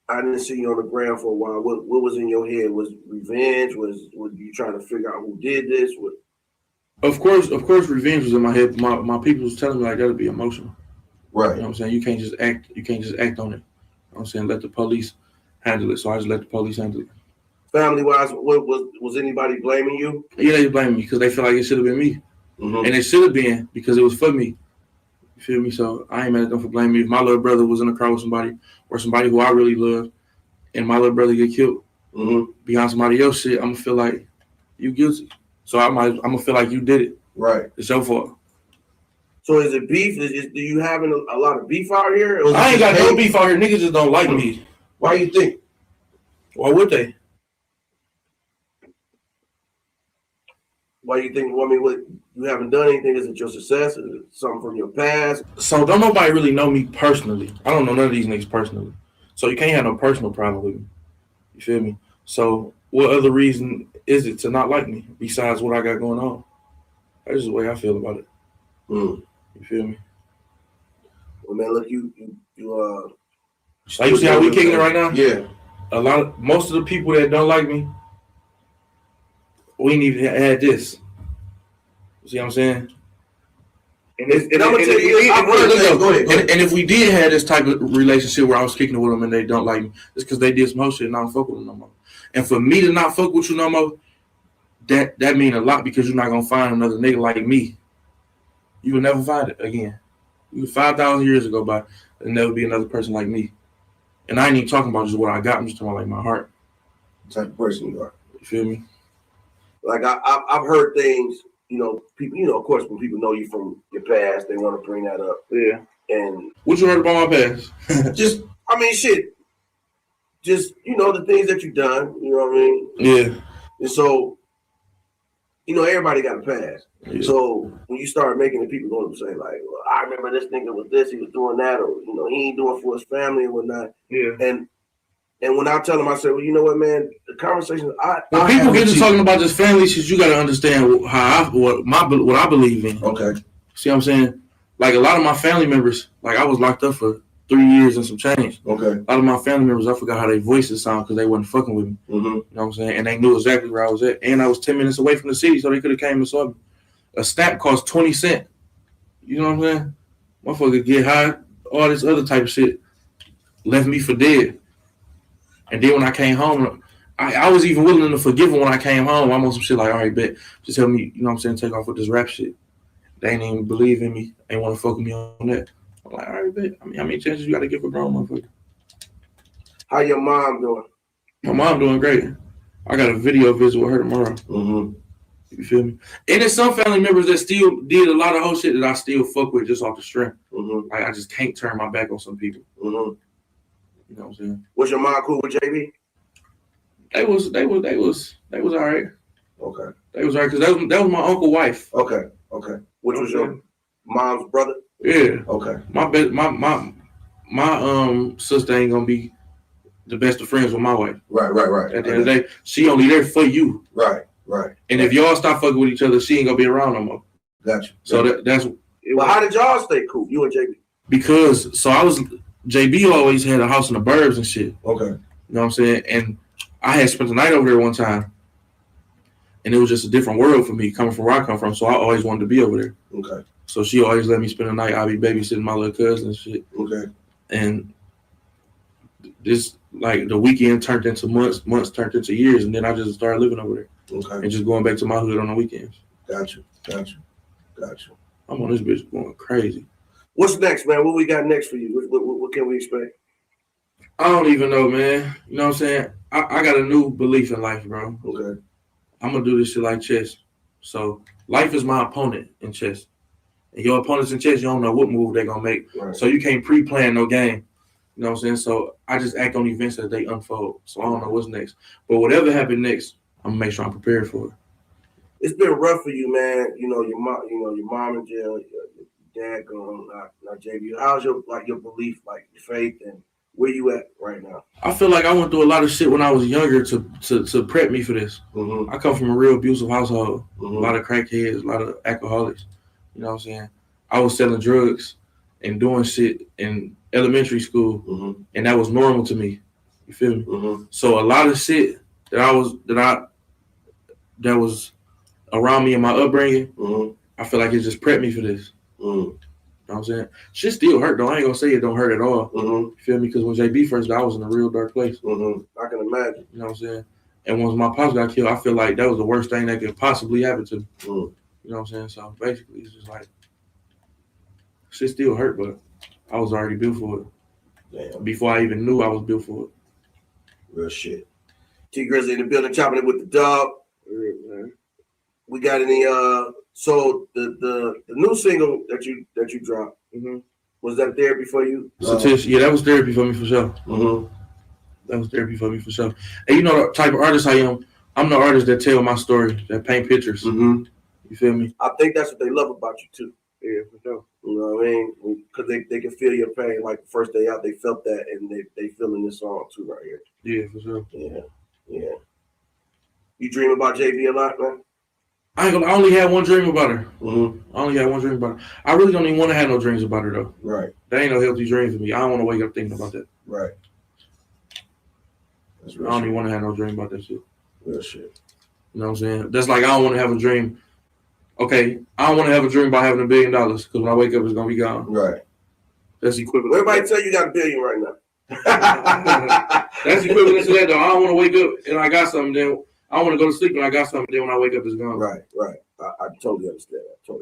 S10: I didn't see you on the ground for a while. What was in your head? Was revenge? Was you trying to figure out who did this?
S13: Of course, revenge was in my head. My people was telling me like that'll be emotional.
S10: Right.
S13: You know what I'm saying? You can't just act on it. You know what I'm saying? Let the police handle it. So I just let the police handle it.
S10: Family wise, was anybody blaming you?
S13: Yeah, they blaming me because they feel like it should have been me. And it should have been because it was for me. You feel me? So I ain't mad at them for blaming me. If my little brother was in the car with somebody or somebody who I really love and my little brother get killed behind somebody else's shit, I'm gonna feel like you guilty. So I'm gonna feel like you did it.
S10: Right.
S13: It's your fault.
S10: So is it beef? Do you having a lot of beef out here?
S13: I ain't got no beef out here. Niggas just don't like me.
S10: Why you think?
S13: Why would they?
S10: Why you think? I mean, what you haven't done anything? Is it your success? Is it something from your past?
S13: So don't nobody really know me personally. I don't know none of these niggas personally. So you can't have no personal problem with me. You feel me? So what other reason is it to not like me besides what I got going on? That's just the way I feel about it. You feel me?
S10: Well, man, look, you
S13: Like you see how we kicking it right now?
S10: Yeah.
S13: Most of the people that don't like me, we ain't even had this. You see what I'm saying? And
S10: I'm gonna tell you,
S13: and if we did have this type of relationship where I was kicking it with them and they don't like me, it's because they did some whole shit and I don't fuck with them no more. And for me to not fuck with you no more, that mean a lot because you're not gonna find another nigga like me. You will never find it again. 5,000 years ago by, there'll never be another person like me. And I ain't even talking about just what I got. I'm just talking about like my heart.
S10: The type of person you are.
S13: You feel me?
S10: Like I've heard things, people, of course, when people know you from your past, they want to bring that up.
S13: Yeah.
S10: And
S13: what you heard about my past?
S10: Just the things that you've done, you know what I mean?
S13: Yeah.
S10: And so, everybody got a past. Yeah. So when you start making the people going to say like, well, I remember this nigga was this, he was doing that, or he ain't doing for his family and whatnot.
S13: Yeah.
S10: And when I tell them, I say, well, you know what, man, the conversation
S13: when people get to talking about this family shit, you got to understand what I believe in.
S10: Okay.
S13: See what I'm saying? Like a lot of my family members, like I was locked up for 3 years and some change.
S10: Okay.
S13: A lot of my family members, I forgot how their voices sound because they wasn't fucking with me.
S10: Mm-hmm.
S13: You know what I'm saying? And they knew exactly where I was at. And I was 10 minutes away from the city, so they could have came and saw me. A stamp cost 20 cents. You know what I'm saying? Motherfucker get high, all this other type of shit. Left me for dead. And then when I came home, I was even willing to forgive them when I came home. I'm on some shit like, all right, bet. Just help me, you know what I'm saying, take off with this rap shit. They ain't even believe in me. They want to fuck with me on that. I'm like, all right, bet. I mean, how many chances you got to give a grown motherfucker?
S10: How your mom doing?
S13: My mom doing great. I got a video visit with her tomorrow.
S10: Mm-hmm.
S13: You feel me? And there's some family members that still did a lot of whole shit that I still fuck with just off the strength.
S10: Mm-hmm.
S13: Like I just can't turn my back on some people.
S10: Mm-hmm.
S13: You know what I'm saying?
S10: Was your mom cool with JB?
S13: They was all right.
S10: Okay.
S13: They was all right because that was my uncle's wife.
S10: Okay. Which was your mom's brother?
S13: Yeah.
S10: Okay.
S13: My sister ain't gonna be the best of friends with my wife.
S10: Right.
S13: At the end of the day, she only there for you.
S10: Right.
S13: And if y'all stop fucking with each other, she ain't gonna be around no more.
S10: Gotcha.
S13: So that's.
S10: Well, how did y'all stay cool? You and JB?
S13: Because JB always had a house in the burbs and shit.
S10: Okay.
S13: You know what I'm saying? And I had spent the night over there one time. And it was just a different world for me coming from where I come from. So I always wanted to be over there.
S10: Okay.
S13: So she always let me spend the night. I'll be babysitting my little cousin and shit.
S10: Okay.
S13: And this, like, the weekend turned into months turned into years. And then I just started living over there.
S10: Okay.
S13: And just going back to my hood on the weekends.
S10: Gotcha.
S13: I'm on this bitch going crazy.
S10: What's next, man? What we got next for you? What can we expect?
S13: I don't even know, man. You know what I'm saying? I got a new belief in life, bro.
S10: Okay.
S13: I'm going to do this shit like chess. So life is my opponent in chess. And your opponents in chess, you don't know what move they're going to make.
S10: Right.
S13: So you can't pre-plan no game. You know what I'm saying? So I just act on events as they unfold. So I don't know what's next. But whatever happens next, I'm going to make sure I'm prepared for it.
S10: It's been rough for you, man. Your mom in jail, your dad gone, not JB. How's your belief, like your faith, and where you at right now?
S13: I feel like I went through a lot of shit when I was younger to prep me for this.
S10: Mm-hmm.
S13: I come from a real abusive household.
S10: Mm-hmm.
S13: A lot of crackheads, a lot of alcoholics. You know what I'm saying? I was selling drugs and doing shit in elementary school,
S10: mm-hmm.
S13: and that was normal to me. You feel me?
S10: Mm-hmm.
S13: So a lot of shit that was around me in my upbringing,
S10: mm-hmm.
S13: I feel like it just prepped me for this.
S10: Mm-hmm.
S13: You know what I'm saying? Shit still hurt though. I ain't gonna say it don't hurt at all.
S10: Mm-hmm.
S13: You feel me? Because when JB first died, I was in a real dark place.
S10: Mm-hmm. I can imagine.
S13: You know what I'm saying? And once my pops got killed, I feel like that was the worst thing that could possibly happen to me.
S10: Mm-hmm.
S13: You know what I'm saying? So basically, it's just like shit still hurt, but I was already built for it.
S10: Damn.
S13: Before I even knew I was built for it.
S10: Real shit. T Grizzly in the building, chopping it with the dog. We got any so the new single that you dropped,
S13: mm-hmm.
S10: was that therapy for you?
S13: Yeah, that was therapy for me for sure.
S10: Mm-hmm.
S13: That was therapy for me for sure. And you know the type of artist I am. I'm the artist that tell my story, that paint pictures.
S10: Mm-hmm.
S13: You feel me?
S10: I think that's what they love about you too.
S13: Yeah, for sure.
S10: You know what I mean? Because they can feel your pain. Like the first day out, they felt that, and they feeling this song too right here.
S13: Yeah, for sure.
S10: Yeah. You dream about JB a lot, man?
S13: I only had one dream about her. I only had one dream about her. I really don't even want to have no dreams about her though.
S10: Right.
S13: That ain't no healthy dream for me. I don't want to wake up thinking about that.
S10: Right.
S13: I don't even want to have no dream about that shit.
S10: Real shit.
S13: You know what I'm saying? That's like I don't want to have a dream. Okay, I don't want to have a dream about having $1 billion because when I wake up, it's gonna be gone.
S10: Right.
S13: That's equivalent.
S10: Everybody tell you got $1 billion right now.
S13: That's equivalent to that though. I don't want to wake up and I got something. Then I want to go to sleep and I got something. Then when I wake up, it's gone.
S10: Right. I totally understand that.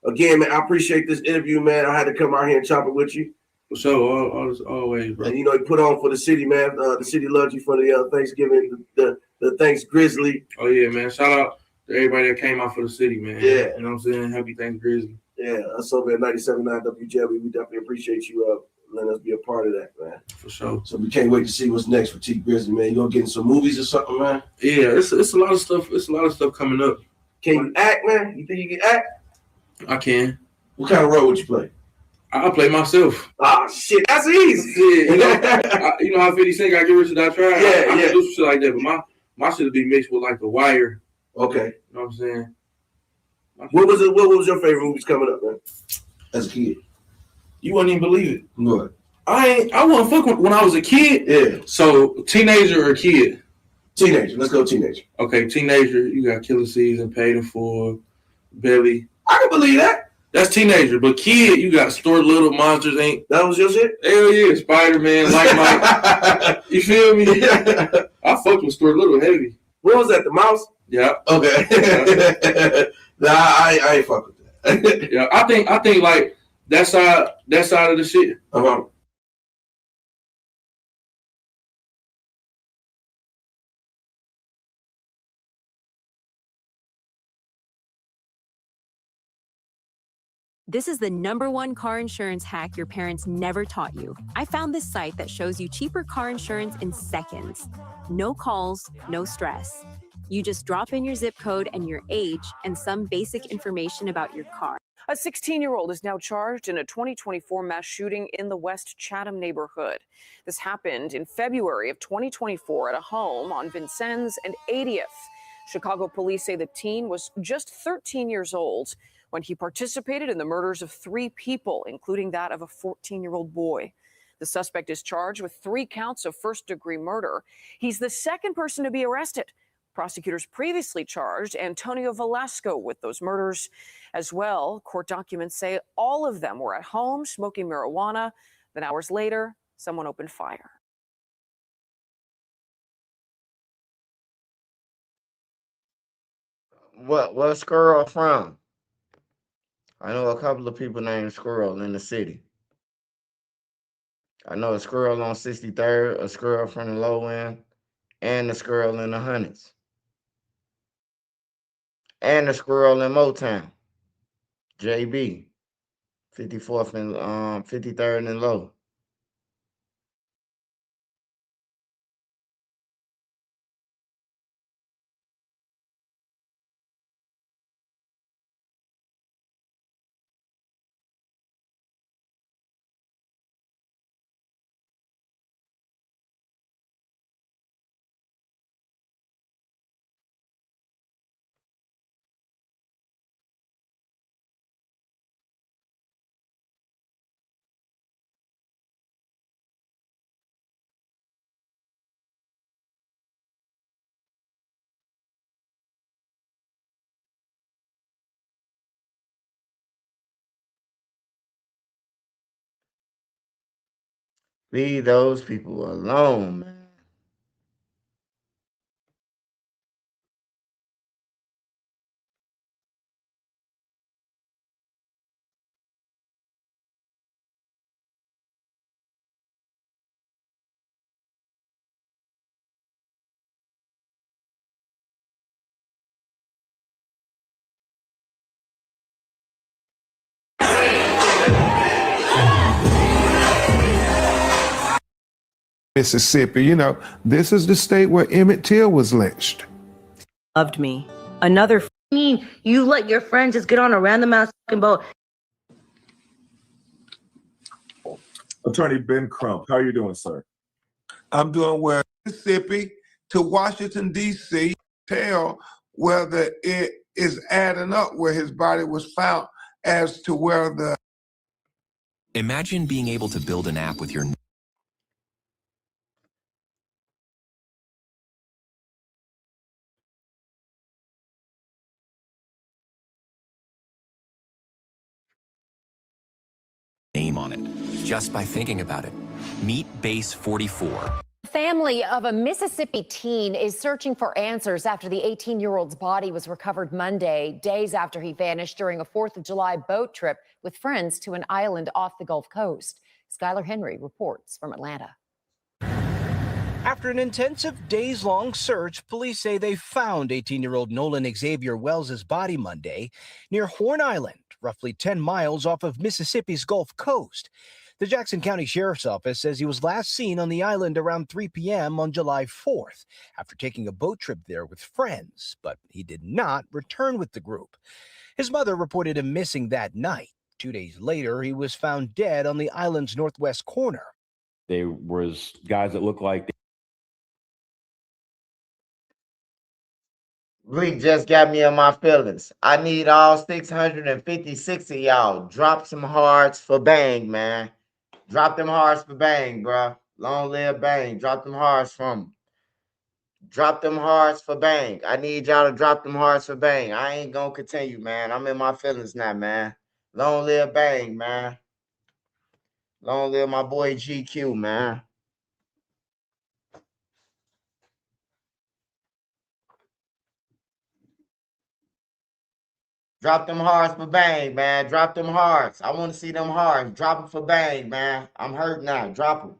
S10: Again, man, I appreciate this interview, man. I had to come out here and chop it with you.
S13: For sure, always, bro.
S10: And you know, you put on for the city, man. The city loves you for the Thanksgiving, the Thanks Grizzly.
S13: Oh yeah, man. Shout out to everybody that came out for the city, man.
S10: Yeah.
S13: You know what I'm saying? Happy Thanks Grizzly.
S10: Yeah, us over at 97.9 WJLB. We definitely appreciate you letting us be a part of that, man.
S13: For sure.
S10: So we can't wait to see what's next for T Grizzly, man. You gonna get in some movies or something, man?
S13: Yeah, it's a lot of stuff. It's a lot of stuff coming up.
S10: Can you act, man? You think you can act?
S13: I can.
S10: What kind of role would you play?
S13: I'll play myself.
S10: Ah, shit, that's easy.
S13: Yeah, you know how 50 Cent got Get Rich or Die Trying?
S10: Yeah,
S13: I do some shit like that, but my shit would be mixed with like The Wire.
S10: Okay.
S13: You know what I'm saying?
S10: What was your favorite movies coming up, man? As a kid.
S13: You wouldn't even believe it.
S10: What?
S13: I wasn't fucking when I was a kid.
S10: Yeah.
S13: So teenager or kid?
S10: Teenager. Let's go teenager.
S13: Okay, teenager. You got Killer Season, Paid in Full, Belly.
S10: I can believe that.
S13: That's teenager. But kid, you got Stuart Little, Monsters Inc.
S10: That was your shit?
S13: Hell yeah. Spider-Man, Like Mike. You feel me? I fucked with Stuart Little heavy.
S10: What was that, the mouse?
S13: Yeah.
S10: Okay. Nah, I ain't fuck with that.
S13: Yeah, I think like that side of the shit.
S10: Uh-huh.
S2: This is the #1 car insurance hack your parents never taught you. I found this site that shows you cheaper car insurance in seconds. No calls, no stress. You just drop in your zip code and your age and some basic information about your car.
S7: A 16-year-old is now charged in a 2024 mass shooting in the West Chatham neighborhood. This happened in February of 2024 at a home on Vincennes and 80th. Chicago police say the teen was just 13 years old when he participated in the murders of 3 people, including that of a 14-year-old boy. The suspect is charged with 3 counts of first-degree murder. He's the second person to be arrested. Prosecutors previously charged Antonio Velasco with those murders as well. Court documents say all of them were at home smoking marijuana. Then hours later, someone opened fire.
S1: What Squirrel from? I know a couple of people named Squirrel in the city. I know a Squirrel on 63rd, a Squirrel from the low end, and a Squirrel in the hundreds. And a Squirrel in Motown. JB. 54th and 53rd and low. Leave those people alone, man.
S3: Mississippi, you know, this is the state where Emmett Till was lynched.
S2: Loved me. Another.
S5: You let your friend just get on a random ass fucking boat.
S24: Attorney Ben Crump, how are you doing, sir?
S3: I'm doing well. Mississippi to Washington, D.C. Tell whether it is adding up where his body was found as to where the
S4: Imagine being able to build an app with your name on it just by thinking about it. Meet Base 44.
S8: Family of a Mississippi teen is searching for answers after the 18-year-old's body was recovered Monday, days after he vanished during a 4th of July boat trip with friends to an island off the Gulf Coast. Skylar Henry reports from Atlanta.
S9: After an intensive days-long search, police say they found 18-year-old Nolan Wells' body Monday near Horn Island, roughly 10 miles off of Mississippi's Gulf Coast. The Jackson County Sheriff's Office says he was last seen on the island around 3 p.m. on July 4th after taking a boat trip there with friends, but he did not return with the group. His mother reported him missing that night. 2 days later, he was found dead on the island's northwest corner.
S14: There was guys that looked like
S1: Bleak just got me in my feelings. I need all 656 of y'all. Drop some hearts for Bang, man. Drop them hearts for Bang, bro. Long live Bang. Drop them hearts from him. Drop them hearts for Bang. I need y'all to drop them hearts for Bang. I ain't gonna continue, man. I'm in my feelings now, man. Long live Bang, man. Long live my boy GQ, man. Drop them hearts for Bang, man. Drop them hearts. I want to see them hearts. Drop them for Bang, man. I'm hurt now. Drop them.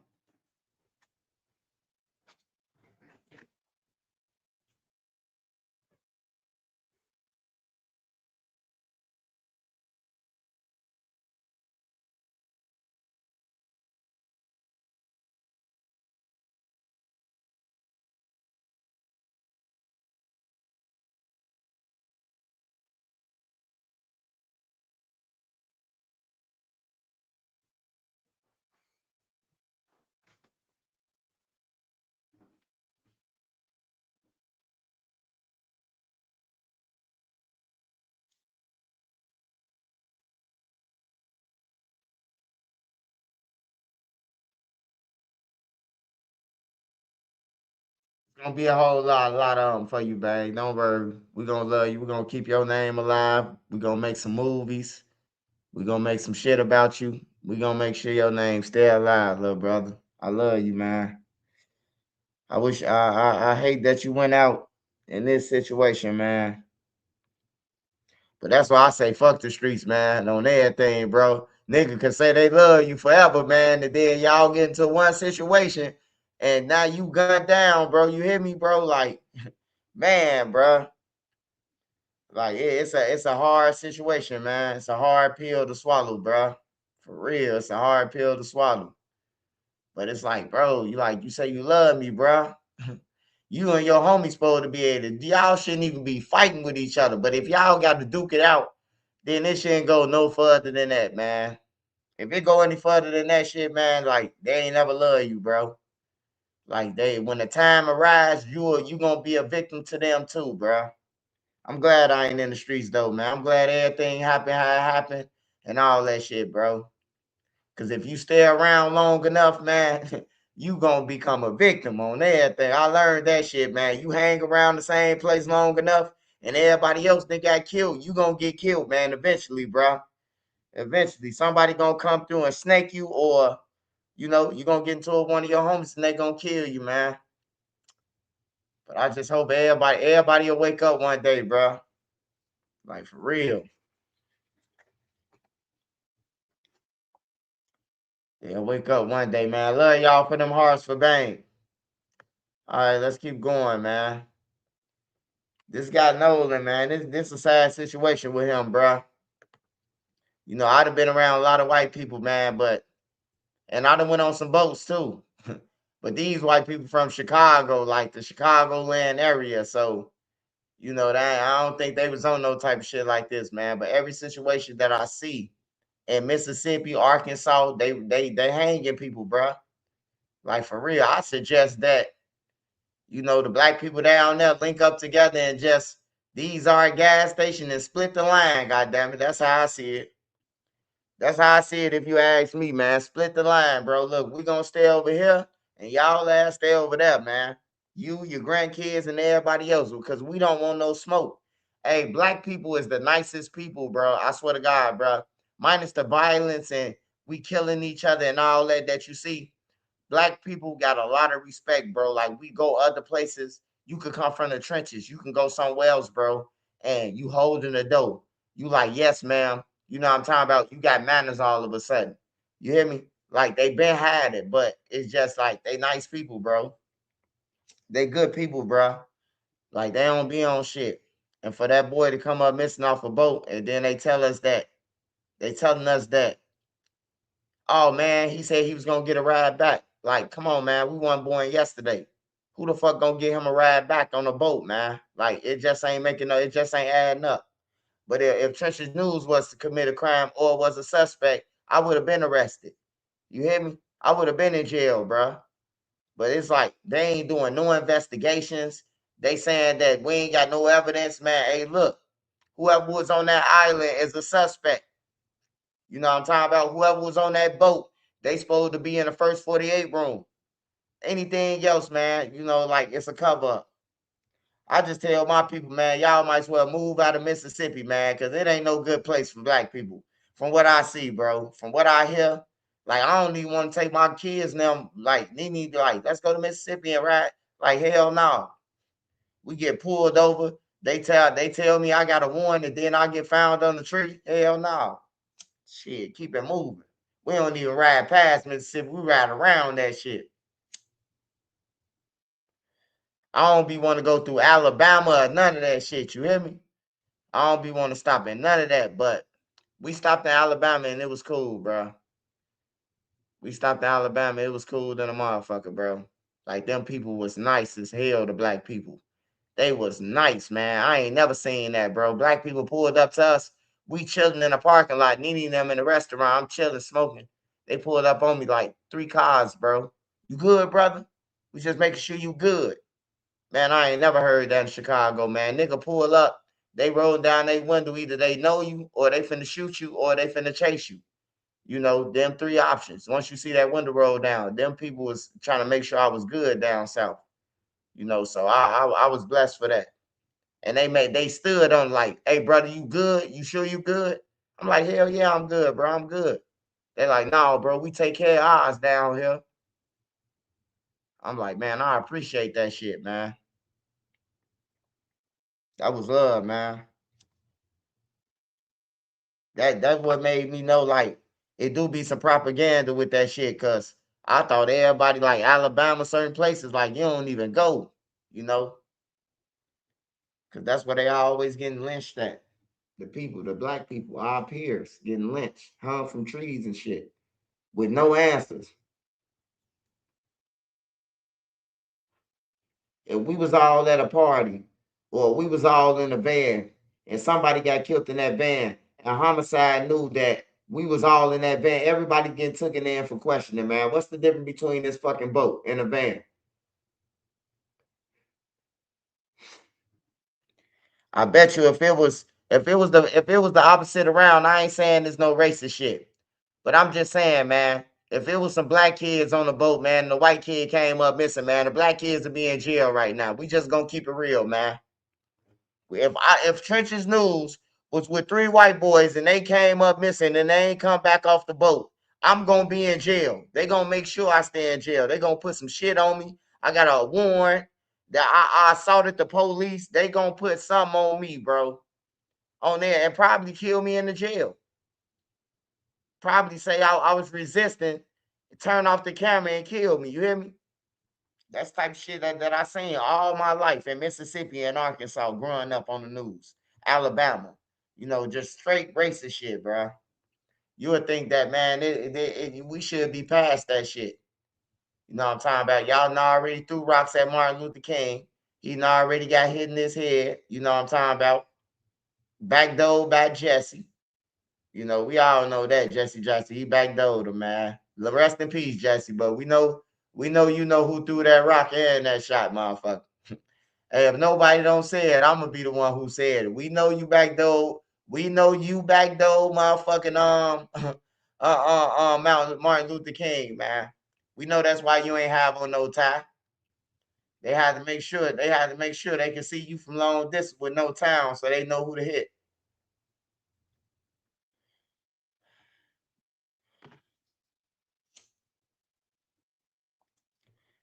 S1: Gonna be a whole lot of them for you, Bang. Don't worry. We're gonna love you. We're gonna keep your name alive. We're gonna make some movies. We're gonna make some shit about you. We're gonna make sure your name stay alive, little brother. I love you, man. I hate that you went out in this situation, man. But that's why I say fuck the streets, man, on everything, bro. Nigga can say they love you forever, man, and then y'all get into one situation and now you gunned down, bro. You hear me, bro? Like, man, bro. Like, it's a hard situation, man. It's a hard pill to swallow, bro. For real, it's a hard pill to swallow. But it's like, bro, you say you love me, bro. You and your homies supposed to be able to, y'all shouldn't even be fighting with each other. But if y'all got to duke it out, then it shouldn't go no further than that, man. If it go any further than that shit, man, like, they ain't never love you, bro. Like, when the time arrives, you gonna be a victim to them too, bro. I'm glad I ain't in the streets though, man. I'm glad everything happened how it happened and all that shit, bro. Because if you stay around long enough, man, you gonna become a victim on everything. I learned that shit, man. You hang around the same place long enough and everybody else that got killed, you gonna get killed, man, eventually, bro. Eventually, somebody gonna come through and snake you, or, you gonna get into one of your homies and they gonna kill you, man. But I just hope everybody will wake up one day, bro. Like, for real. Yeah, wake up one day, man. Love y'all for them hearts for Bang. All right, let's keep going, man. This guy Nolan, man, this a sad situation with him, bro. I'd have been around a lot of white people, man, and I done went on some boats too. But these white people from Chicago, like the Chicagoland area, so that I don't think they was on no type of shit like this, man. But every situation that I see in Mississippi, Arkansas, they hanging people, bro. Like, for real, I suggest that the black people down there link up together and just These are a gas station and split the line, goddammit. That's how I see it. That's how I see it if you ask me, man. Split the line, bro. Look, we gonna stay over here and y'all ass stay over there, man. You, your grandkids, and everybody else, because we don't want no smoke. Hey, black people is the nicest people, bro. I swear to God, bro. Minus the violence and we killing each other and all that you see. Black people got a lot of respect, bro. Like we go other places. You could come from the trenches. You can go somewhere else, bro. And you holding the door. You like, yes, ma'am. You know what I'm talking about? You got manners all of a sudden. You hear me? Like they been had it, but it's just like they nice people, bro. They good people, bro. Like they don't be on shit. And for that boy to come up missing off a boat, and then they telling us that, oh man, he said he was gonna get a ride back. Like, come on, man, we weren't born yesterday. Who the fuck gonna get him a ride back on a boat, man? Like, it just ain't it just ain't adding up. But if Trench's News was to commit a crime or was a suspect, I would have been arrested. You hear me? I would have been in jail, bro. But it's like they ain't doing no investigations. They saying that we ain't got no evidence, man. Hey, look, whoever was on that island is a suspect. You know what I'm talking about? Whoever was on that boat, they supposed to be in the first 48 room. Anything else, man, you know, like it's a cover up. I just tell my people, man, y'all might as well move out of Mississippi, man, because it ain't no good place for black people. From what I see, bro, from what I hear, like I don't even want to take my kids now. Like, they need to let's go to Mississippi and ride. Like, hell no. We get pulled over. They tell me I got a warrant, and then I get found on the tree. Hell no. Shit, keep it moving. We don't even ride past Mississippi. We ride around that shit. I don't be want to go through Alabama or none of that shit. You hear me? I don't be want to stop at none of that. But we stopped in Alabama and it was cool, bro. We stopped in Alabama. It was cool than a motherfucker, bro. Like, them people was nice as hell, the black people. They was nice, man. I ain't never seen that, bro. Black people pulled up to us. We chilling in the parking lot, needing them in the restaurant. I'm chilling, smoking. They pulled up on me like 3 cars, bro. You good, brother? We just making sure you good. Man, I ain't never heard that in Chicago, man. Nigga pull up, they roll down their window. Either they know you, or they finna shoot you, or they finna chase you. You know, them 3 options. Once you see that window roll down, them people was trying to make sure I was good down south. You know, so I was blessed for that. And they stood on like, hey, brother, you good? You sure you good? I'm like, hell yeah, I'm good, bro. I'm good. They're like, no, bro, we take care of ours down here. I'm like, man, I appreciate that shit, man. That was love, man. That's what made me know, like, it do be some propaganda with that shit, because I thought everybody, like Alabama, certain places, like, you don't even go, you know? Because that's where they always getting lynched at. The people, the black people, our peers, getting lynched, hung from trees and shit, with no answers. If we was all at a party, or we was all in a van, and somebody got killed in that van, and homicide knew that we was all in that van, everybody getting taken in for questioning, man. What's the difference between this fucking boat and a van? I bet you if it was the opposite around, I ain't saying there's no racist shit. But I'm just saying, man, if it was some black kids on the boat, man, and the white kid came up missing, man, the black kids would be in jail right now. We just gonna keep it real, man. If Trench's News was with 3 white boys and they came up missing and they ain't come back off the boat, I'm gonna be in jail. They gonna make sure I stay in jail. They gonna put some shit on me. I got a warrant that I assaulted the police. They gonna put something on me, bro, on there, and probably kill me in the jail. Probably say I was resisting, turn off the camera and kill me. You hear me? That's type of shit that I seen all my life in Mississippi and Arkansas growing up on the news. Alabama, you know, just straight racist shit, bro. You would think that, man, we should be past that shit. You know what I'm talking about? Y'all done already threw rocks at Martin Luther King. He done already got hit in his head. You know what I'm talking about? Backdoored by Jesse. You know, we all know that Jesse Jackson, he backdoored him, man. Rest in peace, Jesse. But we know you know who threw that rock and that shot, motherfucker. Hey, if nobody don't say it, I'm gonna be the one who said it. We know you back though. We know you back though, motherfucking Martin Luther King, man. We know that's why you ain't have on no tie. They had to make sure they can see you from long distance with no town, so they know who to hit.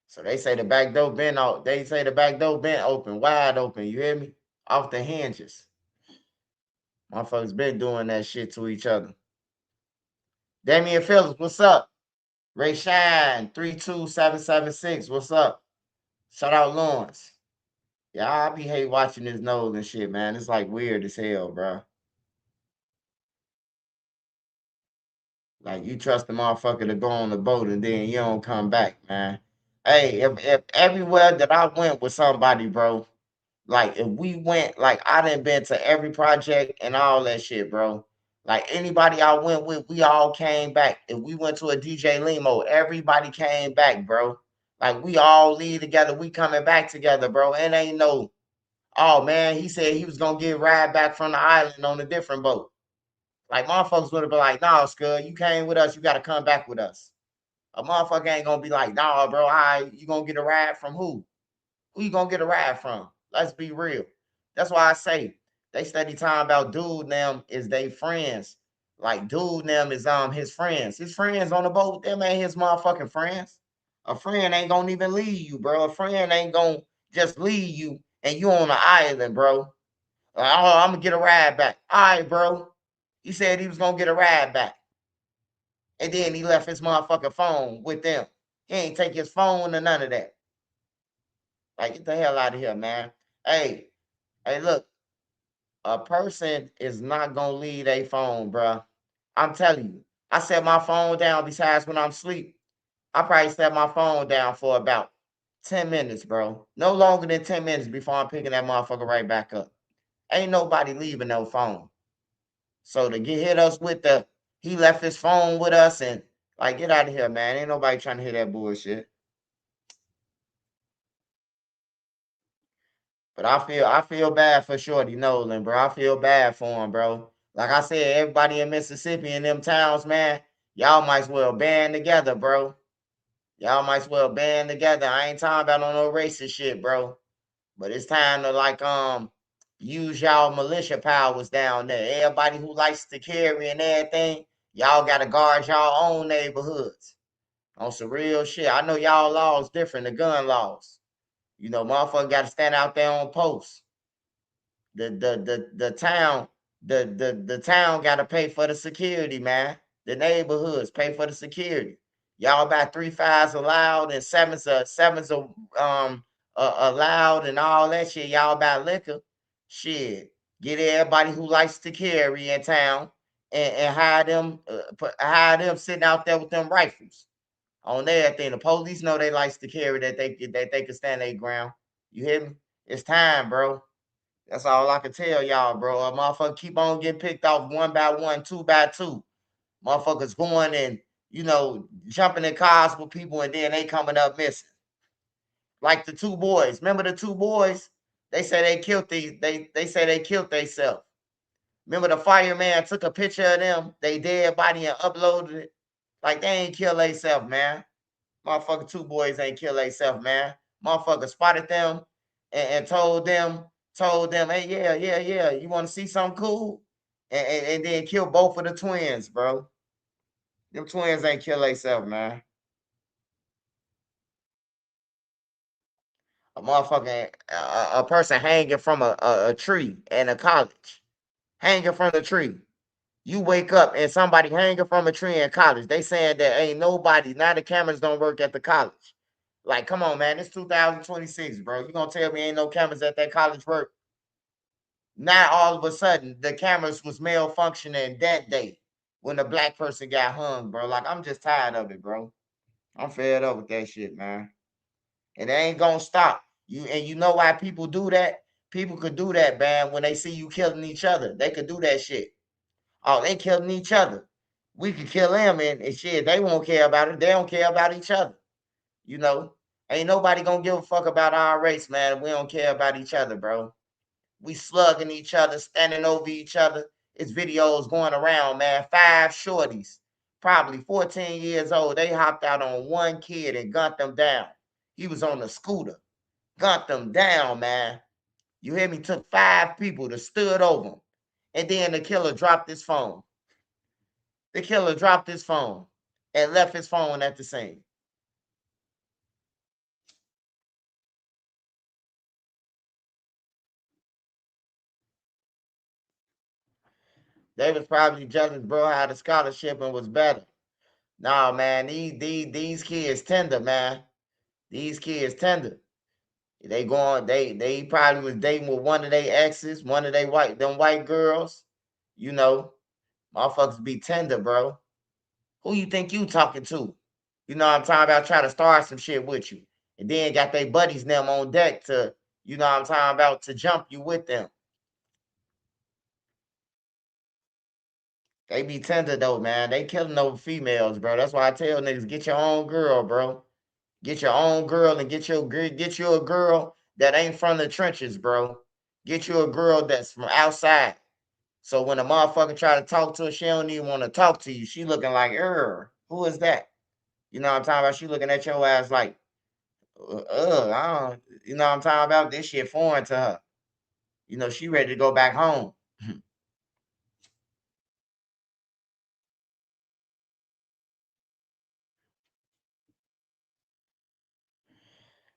S1: So they say the back door been out. They say the back door been open, wide open. You hear me? Off the hinges. Motherfuckers been doing that shit to each other. Damian Phillips, what's up? Ray Shine, 32776, what's up? Shout out Lawrence. Yeah, I be hate watching this nose and shit, man. It's like weird as hell, bro. Like you trust the motherfucker to go on the boat and then you don't come back, man. Hey, if everywhere that I went with somebody, bro, like if we went, like I done been to every project and all that shit, bro. Like anybody I went with, we all came back. If we went to a DJ Limo, everybody came back, bro. Like we all leave together, we coming back together, bro. And ain't no, oh man, he said he was gonna get ride back from the island on a different boat. Like motherfuckers would have been like, nah, Scud, you came with us, you gotta come back with us. A motherfucker ain't gonna be like, nah, bro, you gonna get a ride from who? Who you gonna get a ride from? Let's be real. That's why I say they steady talking about dude them is they friends. Like dude them is his friends. His friends on the boat, them ain't his motherfucking friends. A friend ain't gonna even leave you, bro. A friend ain't gonna just leave you and you on the island, bro. Like, oh, I'm gonna get a ride back. All right, bro. He said he was gonna get a ride back. And then he left his motherfucking phone with them. He ain't take his phone or none of that. Like, get the hell out of here, man. Hey, look, a person is not gonna leave their phone, bro. I'm telling you. I set my phone down besides when I'm asleep. I probably set my phone down for about 10 minutes, bro. No longer than 10 minutes before I'm picking that motherfucker right back up. Ain't nobody leaving no phone. So to get hit us with he left his phone with us and like, get out of here, man. Ain't nobody trying to hear that bullshit. But I feel bad for Shorty Nolan, bro. I feel bad for him, bro. Like I said, everybody in Mississippi and them towns, man, y'all might as well band together, bro. Y'all might as well band together. I ain't talking about no racist shit, bro. But it's time to like use y'all militia powers down there. Everybody who likes to carry and everything, y'all gotta guard y'all own neighborhoods. On some real shit. I know y'all laws different, the gun laws. You know, motherfucker gotta stand out there on post. The town, the town gotta pay for the security, man. The neighborhoods pay for the security. Y'all about 3-5s allowed and 7s allowed and all that shit. Y'all about liquor. Shit. Get everybody who likes to carry in town and hire them sitting out there with them rifles on everything. The police know they likes to carry that they can stand their ground. You hear me? It's time, bro. That's all I can tell y'all, bro. A motherfucker keep on getting picked off 1 by 1, 2 by 2. Motherfuckers going and, you know, jumping in cars with people and then they coming up missing. Like the 2 boys. Remember the 2 boys? They say they killed they say they killed themselves. Remember the fireman took a picture of them, they dead body and uploaded it. Like they ain't kill themselves, man. Motherfucker 2 boys ain't kill themselves, man. Motherfucker spotted them and told them, hey, yeah. You want to see something cool? And then kill both of the twins, bro. Them twins ain't kill themselves, man. A motherfucking a person hanging from a tree in a college, hanging from the tree. You wake up and somebody hanging from a tree in college. They saying that ain't nobody. Now the cameras don't work at the college. Like, come on, man. It's 2026, bro. You gonna tell me ain't no cameras at that college work? Now all of a sudden the cameras was malfunctioning that day when the black person got hung, bro. Like, I'm just tired of it, bro. I'm fed up with that shit, man. And it ain't gonna stop. You know why people do that? People could do that, man, when they see you killing each other. They could do that shit. Oh, they killing each other. We could kill them and shit. They won't care about it. They don't care about each other. You know? Ain't nobody gonna give a fuck about our race, man. We don't care about each other, bro. We slugging each other, standing over each other. It's videos going around, man. 5 shorties, probably 14 years old. They hopped out on one kid and gunned them down. He was on a scooter. Gunned them down, man. You hear me? Took 5 people to stood over him. And then the killer dropped his phone. The killer dropped his phone and left his phone at the scene. They was probably jealous, bro, had a scholarship and was better. Nah, man, these kids tender, man. These kids tender. They probably was dating with one of their exes, one of them white girls. You know, motherfuckers be tender, bro. Who you think you talking to? You know what I'm talking about? Try to start some shit with you. And then got their buddies them on deck to, you know what I'm talking about, to jump you with them. They be tender though, man. They killing over females, bro. That's why I tell niggas, get your own girl, bro. Get your own girl and get you a girl that ain't from the trenches, bro. Get you a girl that's from outside. So when a motherfucker try to talk to her, she don't even want to talk to you. She looking like, who is that? You know what I'm talking about? She looking at your ass like, I don't, you know what I'm talking about? This shit foreign to her. You know, she ready to go back home.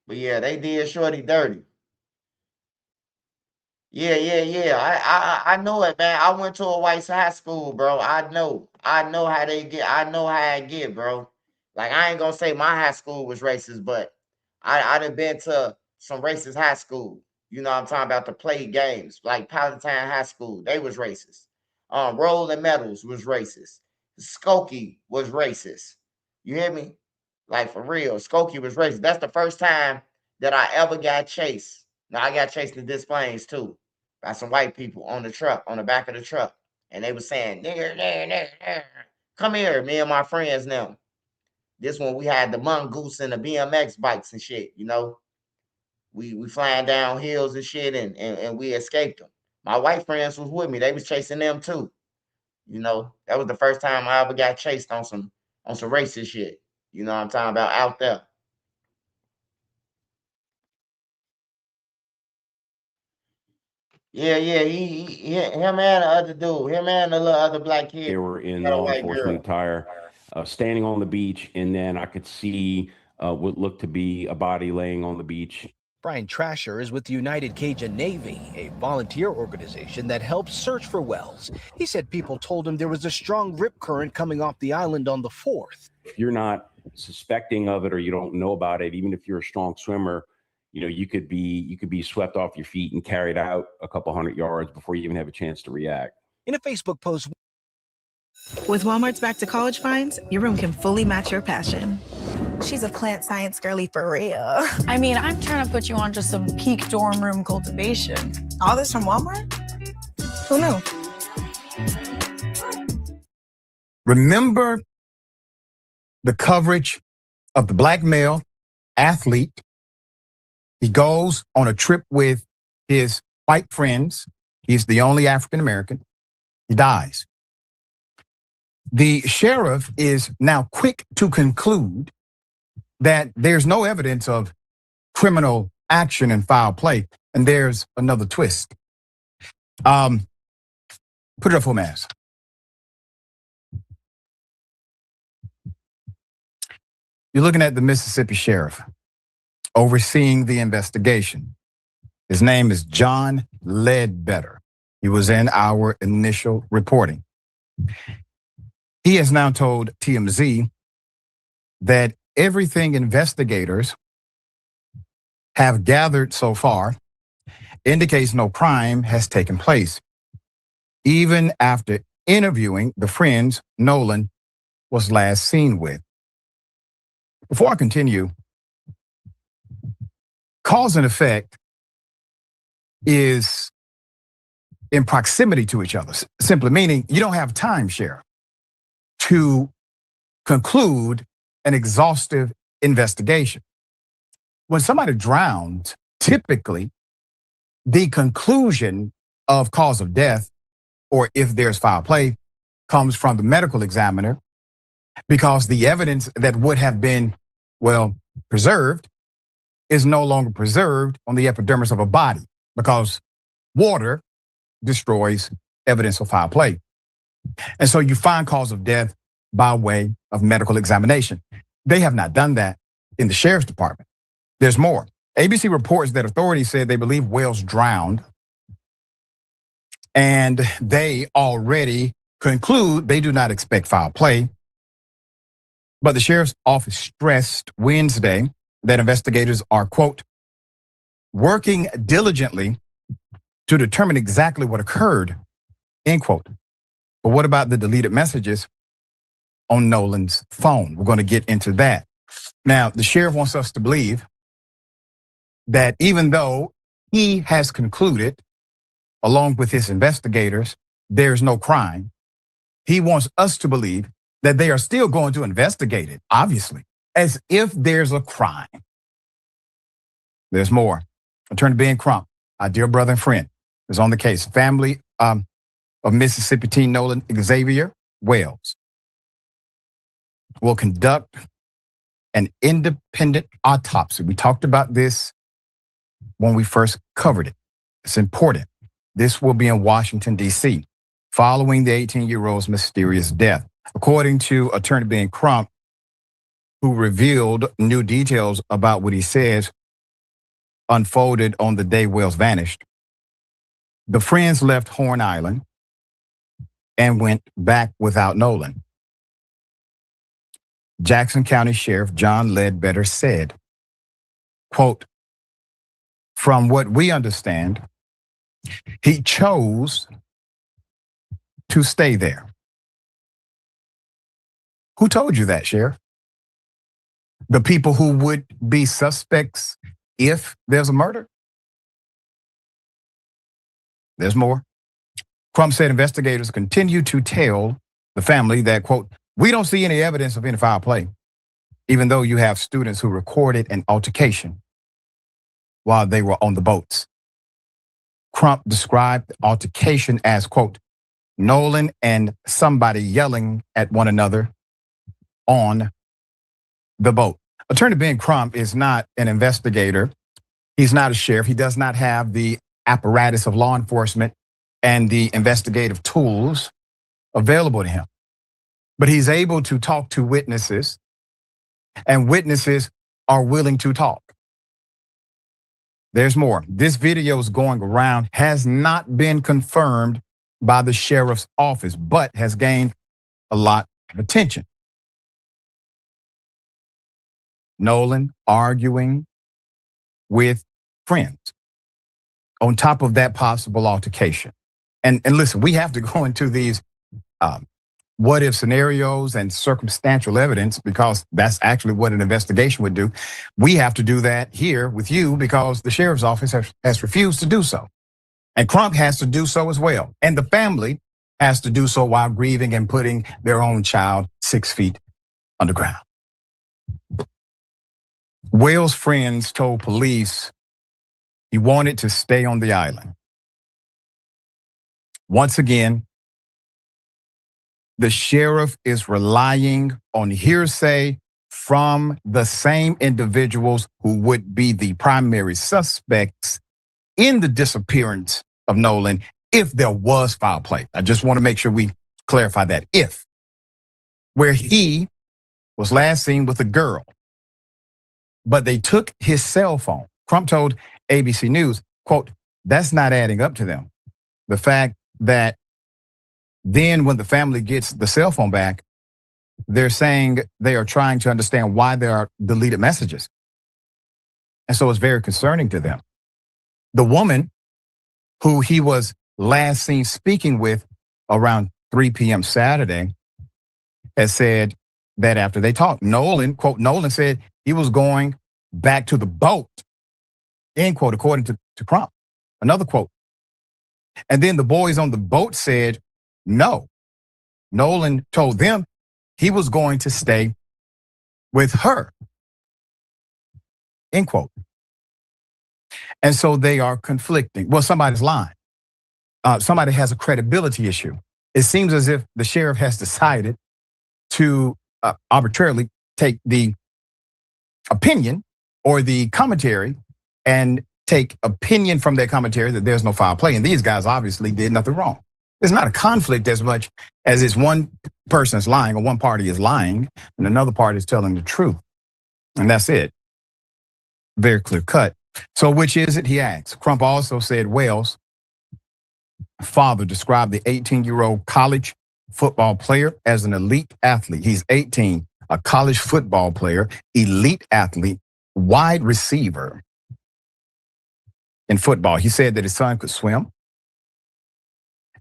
S1: But yeah, they did Shorty dirty. Yeah. I know it, man. I went to a white high school, bro. I know how they get. I know how it get, bro. Like I ain't gonna say my high school was racist, but I done been to some racist high school. You know what I'm talking about, to play games like Palatine High School. They was racist. Rolling Metals was racist. Skokie was racist. You hear me? Like for real, Skokie was racist. That's the first time that I ever got chased. Now I got chased in Des Plaines too by some white people on the truck, on the back of the truck. And they was saying, nigger, nigger, nigger. Come here, me and my friends now. This one we had the mongoose and the BMX bikes and shit, you know. We flying down hills and shit and we escaped them. My white friends was with me. They was chasing them too. You know, that was the first time I ever got chased on some racist shit. You know what I'm talking about, out there. Yeah, him and the other dude, him and the little other black kid.
S14: They were in
S1: Got a
S14: law
S1: white
S14: enforcement
S1: girl.
S14: attire, standing on the beach, and then I could see what looked to be a body laying on the beach.
S9: Brian Trasher is with the United Cajun Navy, a volunteer organization that helps search for Wells. He said people told him there was a strong rip current coming off the island on the 4th.
S14: If you're not suspecting of it or you don't know about it, even if you're a strong swimmer, you know, you could be swept off your feet and carried out a couple hundred yards before you even have a chance to react.
S9: In a Facebook post,
S15: with Walmart's Back to College finds, your room can fully match your passion. She's a plant science girly for real.
S17: I mean, I'm trying to put you on just some peak dorm room cultivation.
S15: All this from Walmart? Who knew?
S18: Remember the coverage of the black male athlete. He goes on a trip with his white friends. He's the only African American. He dies. The sheriff is now quick to conclude that there's no evidence of criminal action and foul play. And there's another twist. Put it up for mass. You're looking at the Mississippi sheriff overseeing the investigation. His name is John Ledbetter. He was in our initial reporting. He has now told TMZ that everything investigators have gathered so far indicates no crime has taken place, even after interviewing the friends Nolan was last seen with. Before I continue, cause and effect is in proximity to each other, simply meaning you don't have time, Sheriff, to conclude an exhaustive investigation. when somebody drowns, typically the conclusion of cause of death, or if there's foul play, comes from the medical examiner, because the evidence that would have been, well, preserved is no longer preserved on the epidermis of a body, because water destroys evidence of foul play. And so you find cause of death by way of medical examination. They have not done that in the sheriff's department. There's more. ABC reports that authorities said they believe Wells drowned, and they already conclude they do not expect foul play. But the sheriff's office stressed Wednesday that investigators are, quote, working diligently to determine exactly what occurred, end quote. But what about the deleted messages on Nolan's phone? We're going to get into that. Now, the sheriff wants us to believe that even though he has concluded, along with his investigators, there's no crime, he wants us to believe that they are still going to investigate it, obviously, as if there's a crime. There's more. Attorney Ben Crump, our dear brother and friend, is on the case. Family of Mississippi teen Nolan Xavier Wells will conduct an independent autopsy. We talked about this when we first covered it. It's important. This will be in Washington, D.C., following the 18-year-old's mysterious death. According to Attorney Ben Crump, who revealed new details about what he says unfolded on the day Wells vanished, the friends left Horn Island and went back without Nolan. Jackson County Sheriff John Ledbetter said, quote, from what we understand, he chose to stay there. Who told you that, Sheriff? The people who would be suspects if there's a murder? There's more. Crump said investigators continue to tell the family that, quote, we don't see any evidence of any foul play, even though you have students who recorded an altercation while they were on the boats. Crump described the altercation as, quote, Nolan and somebody yelling at one another on the boat. Attorney Ben Crump is not an investigator. He's not a sheriff. He does not have the apparatus of law enforcement and the investigative tools available to him. But he's able to talk to witnesses, and witnesses are willing to talk. There's more. This video is going around, has not been confirmed by the sheriff's office, but has gained a lot of attention. Nolan arguing with friends on top of that possible altercation. And listen, we have to go into these what if scenarios and circumstantial evidence, because that's actually what an investigation would do. We have to do that here with you because the sheriff's office has refused to do so. And Crump has to do so as well. And the family has to do so while grieving and putting their own child 6 feet underground. Wells' friends told police he wanted to stay on the island. Once again, the sheriff is relying on hearsay from the same individuals who would be the primary suspects in the disappearance of Nolan if there was foul play. I just want to make sure we clarify that. If, where he was last seen with a girl, but they took his cell phone. Crump told ABC News, quote, that's not adding up to them. The fact that then when the family gets the cell phone back, they're saying they are trying to understand why there are deleted messages. And so it's very concerning to them. The woman who he was last seen speaking with around 3 p.m. Saturday has said that after they talked, Nolan, quote, Nolan said he was going back to the boat, end quote, according to Crump. Another quote. And then the boys on the boat said, no. Nolan told them he was going to stay with her. end quote. And so they are conflicting. Well, somebody's lying. Somebody has a credibility issue. It seems as if the sheriff has decided to arbitrarily take the opinion or the commentary and take opinion from that commentary that there's no foul play. And these guys obviously did nothing wrong. It's not a conflict as much as it's one person is lying or one party is lying and another party is telling the truth. And that's it. Very clear cut. So which is it, he asks. Crump also said Wells' father described the 18-year-old college football player as an elite athlete. He's 18, a college football player, elite athlete, wide receiver in football. He said that his son could swim.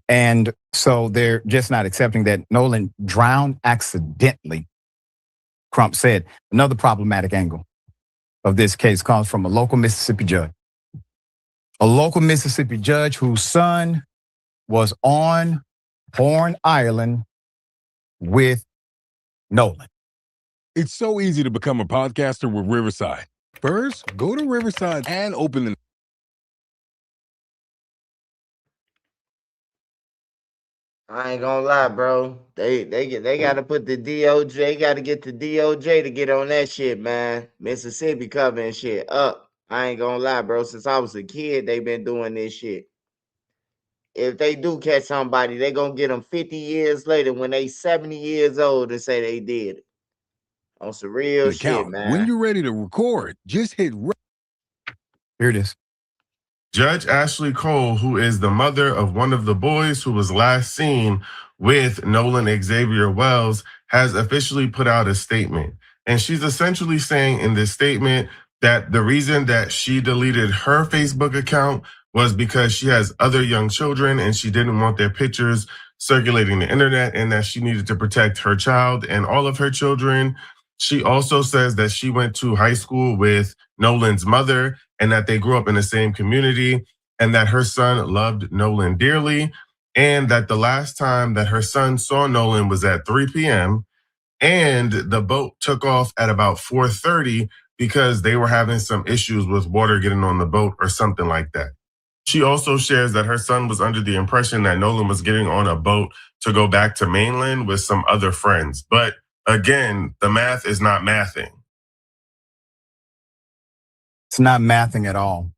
S18: And so they're just not accepting that Nolan drowned accidentally. Crump said another problematic angle of this case comes from a local Mississippi judge. A local Mississippi judge whose son was on Horn Island with Nolan.
S6: It's so easy to become a podcaster with Riverside. First, go to Riverside and open the
S1: I ain't gonna lie, bro. They gotta put the DOJ, gotta get the DOJ to get on that shit, man. Mississippi covering shit up. I ain't gonna lie, bro. Since I was a kid, they been doing this shit. If they do catch somebody, they gonna get them 50 years later when they 70 years old and say they did it. On some real shit, man.
S6: When you're ready to record, just hit.
S18: Here it is.
S16: Judge Ashley Cole, who is the mother of one of the boys who was last seen with Nolan Xavier Wells, has officially put out a statement. And she's essentially saying in this statement that the reason that she deleted her Facebook account was because she has other young children and she didn't want their pictures circulating the internet, and that she needed to protect her child and all of her children. She also says that she went to high school with Nolan's mother and that they grew up in the same community, and that her son loved Nolan dearly, and that the last time that her son saw Nolan was at 3 p.m. and the boat took off at about 4:30 because they were having some issues with water getting on the boat or something like that. She also shares that her son was under the impression that Nolan was getting on a boat to go back to mainland with some other friends. But again, the math is not mathing.
S18: It's not mathing at all.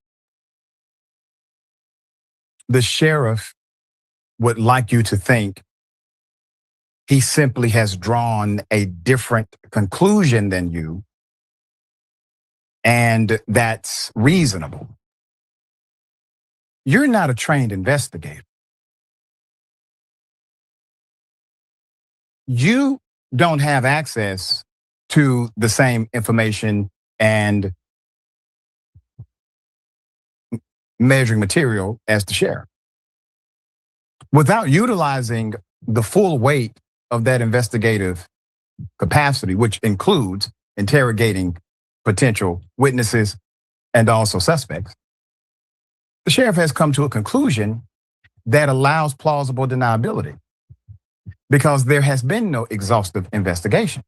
S18: The sheriff would like you to think he simply has drawn a different conclusion than you, and that's reasonable. You're not a trained investigator. You don't have access to the same information and measuring material as the sheriff. Without utilizing the full weight of that investigative capacity, which includes interrogating potential witnesses and also suspects, the sheriff has come to a conclusion that allows plausible deniability because there has been no exhaustive investigation,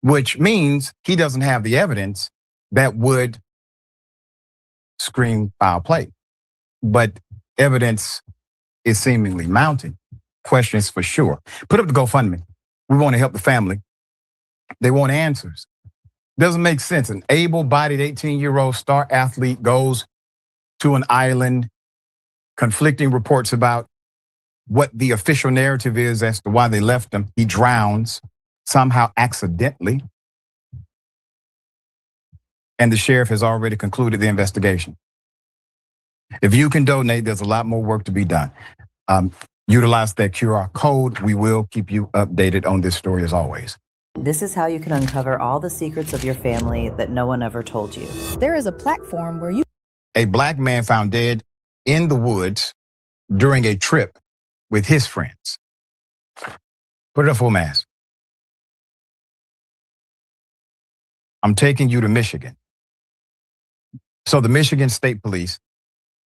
S18: which means he doesn't have the evidence that would scream foul play. But evidence is seemingly mounting. Questions for sure. Put up the GoFundMe. We want to help the family. They want answers. Doesn't make sense. An able-bodied 18-year-old star athlete goes to an island, conflicting reports about what the official narrative is as to why they left him. He drowns somehow accidentally. And the sheriff has already concluded the investigation. If you can donate, there's a lot more work to be done. Utilize that QR code. We will keep you updated on this story as always.
S19: This is how you can uncover all the secrets of your family that no one ever told you.
S15: There is a platform where you...
S18: A black man found dead in the woods during a trip with his friends. Put it up full mass. I'm taking you to Michigan. So the Michigan State Police,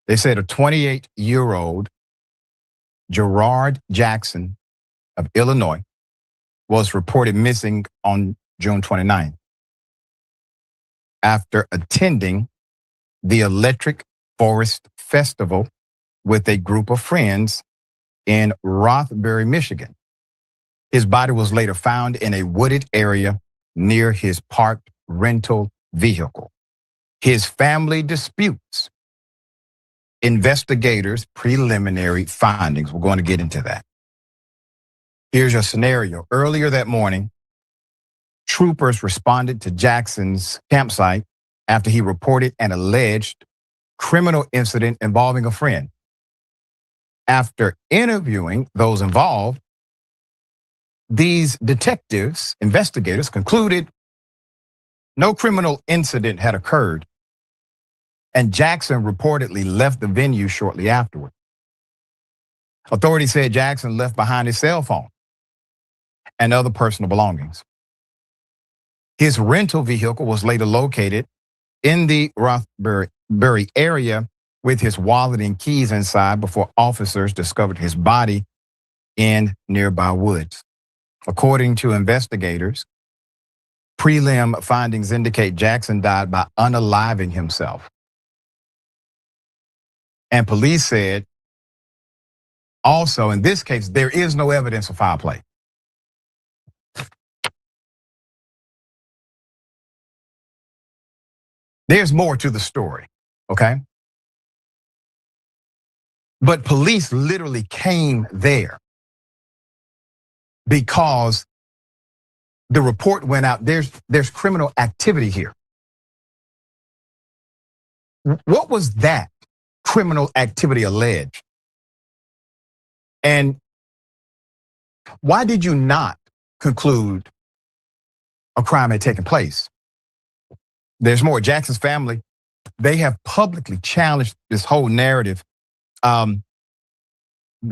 S18: they said a 28-year-old Gerard Jackson of Illinois was reported missing on June 29th. after attending the Electric Forest Festival with a group of friends in Rothbury, Michigan. His body was later found in a wooded area near his parked rental vehicle. His family disputes investigators' preliminary findings. We're going to get into that. Here's your scenario. Earlier that morning, troopers responded to Jackson's campsite after he reported an alleged criminal incident involving a friend. After interviewing those involved, these investigators concluded no criminal incident had occurred, and Jackson reportedly left the venue shortly afterward. Authorities said Jackson left behind his cell phone and other personal belongings. His rental vehicle was later located in the Rothbury area with his wallet and keys inside before officers discovered his body in nearby woods. According to investigators, prelim findings indicate Jackson died by unaliving himself. And police said, also in this case, there is no evidence of foul play. There's more to the story, okay? But police literally came there because the report went out. There's criminal activity here. What was that criminal activity alleged? And why did you not conclude a crime had taken place? There's more. Jackson's family, they have publicly challenged this whole narrative. The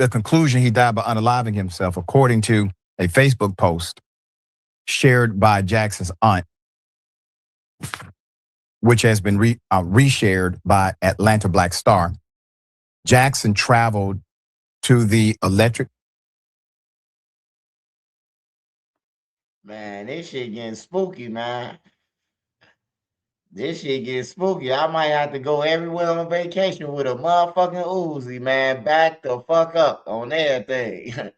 S18: conclusion he died by unaliving himself, according to a Facebook post shared by Jackson's aunt, which has been reshared by Atlanta Black Star. Jackson traveled to the Electric.
S1: Man, this shit getting spooky, man. This shit getting spooky. I might have to go everywhere on vacation with a motherfucking Uzi, man. Back the fuck up on everything.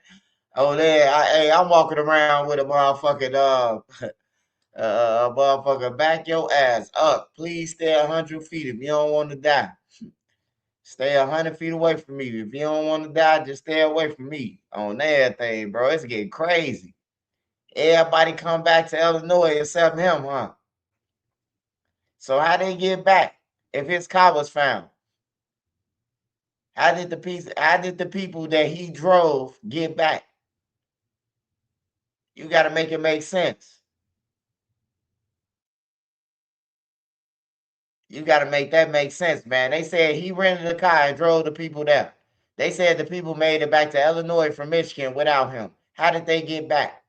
S1: Oh, there. I'm walking around with a motherfucking motherfucker, back your ass up. Please stay 100 feet if you don't want to die. Stay 100 feet away from me. If you don't want to die, just stay away from me on everything, bro. It's getting crazy. Everybody come back to Illinois except him, huh? So how they get back if his car was found? How did the people that he drove get back? You got to make it make sense. You got to make that make sense, man. They said he rented a car and drove the people there. They said the people made it back to Illinois from Michigan without him. How did they get back?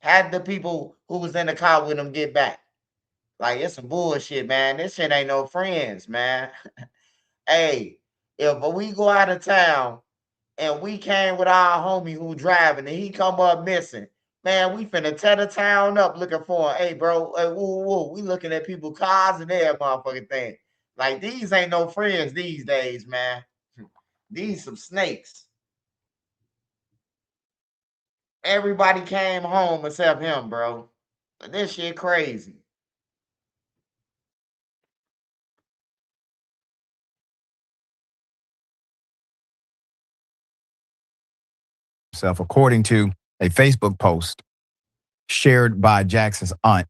S1: How did the people who was in the car with him get back? Like, it's some bullshit, man. This shit ain't no friends, man. Hey, if we go out of town and we came with our homie who driving and he come up missing, man, we finna tear the town up looking for him. Hey, bro, hey, woo, we looking at people's cars and every motherfucking thing. Like, these ain't no friends these days, man. These some snakes. Everybody came home except him, bro. This shit crazy.
S18: According to a Facebook post shared by Jackson's aunt,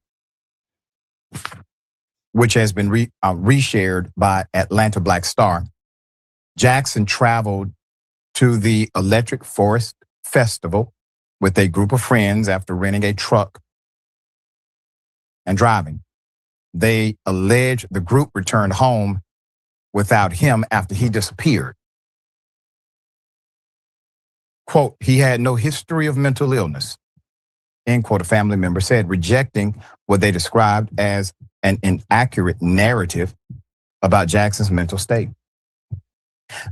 S18: which has been reshared by Atlanta Black Star. Jackson traveled to the Electric Forest Festival with a group of friends after renting a truck and driving. They allege the group returned home without him after he disappeared. Quote, he had no history of mental illness, end quote, a family member said, rejecting what they described as an inaccurate narrative about Jackson's mental state.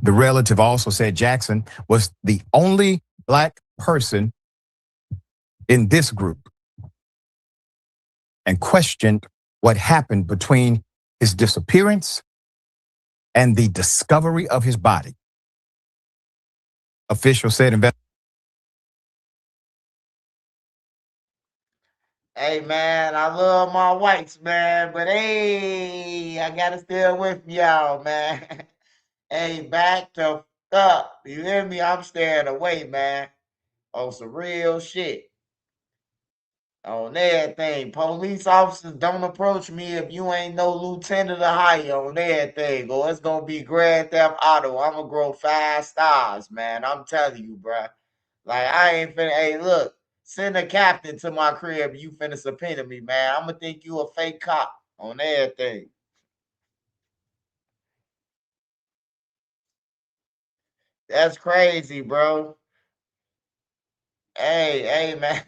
S18: The relative also said Jackson was the only Black person in this group and questioned what happened between his disappearance and the discovery of his body. Officials said
S1: Hey man, I love my whites, man, but hey, I gotta stay with y'all, man. Hey, back to up. You hear me? I'm staying away, man. On some real shit. On everything. Police officers don't approach me if you ain't no lieutenant or higher on everything. Or it's gonna be Grand Theft Auto. I'm gonna grow 5 stars, man. I'm telling you, bruh. Like I ain't finna. Hey, look, send a captain to my crib. You finna subpoena me, man. I'm gonna think you a fake cop on everything. That's crazy, bro. Hey, man.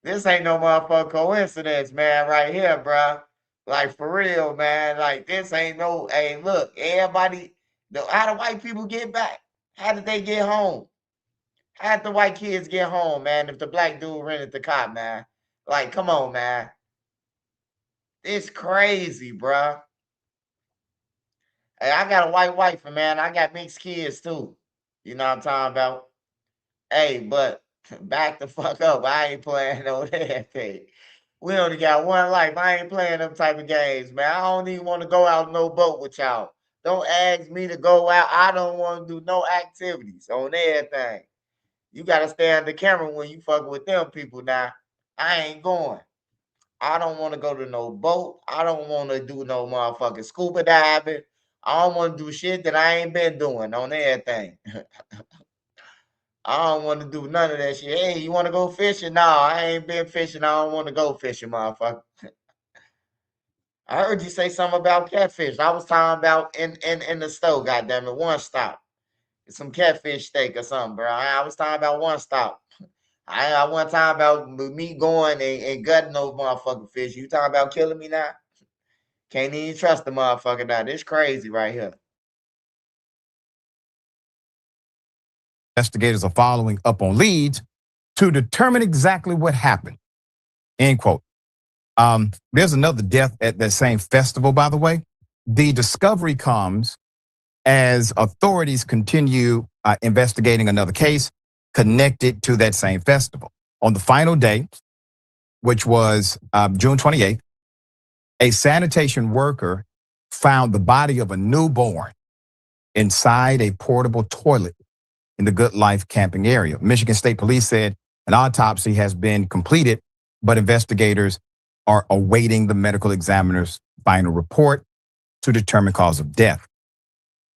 S1: This ain't no motherfucking coincidence, man, right here, bro. Like, for real, man. Like, this ain't no, hey, look, everybody, how the white people get back? How did they get home? How did the white kids get home, man, if the black dude rented the cop, man? Like, come on, man. It's crazy, bro. Hey, I got a white wife, man. I got mixed kids, too. You know what I'm talking about? Hey, but back the fuck up. I ain't playing no that thing. We only got one life. I ain't playing them type of games, man. I don't even want to go out no boat with y'all. Don't ask me to go out. I don't want to do no activities on everything. You got to stay on the camera when you fuck with them people now. I ain't going. I don't want to go to no boat. I don't want to do no motherfucking scuba diving. I don't want to do shit that I ain't been doing on everything. I don't want to do none of that shit. Hey, you want to go fishing? No, I ain't been fishing. I don't want to go fishing, motherfucker. I heard you say something about catfish. I was talking about in the stove, goddammit, One Stop. Some catfish steak or something, bro. I was talking about One Stop. I wasn't talking about me going and gutting those motherfucking fish. You talking about killing me now? Can't even trust the motherfucker now. This crazy right here.
S18: investigators are following up on leads to determine exactly what happened. End quote. There's another death at that same festival, by the way. The discovery comes as authorities continue investigating another case connected to that same festival. On the final day, which was June 28th, a sanitation worker found the body of a newborn inside a portable toilet in the Good Life camping area. Michigan State Police said an autopsy has been completed, but investigators are awaiting the medical examiner's final report to determine cause of death.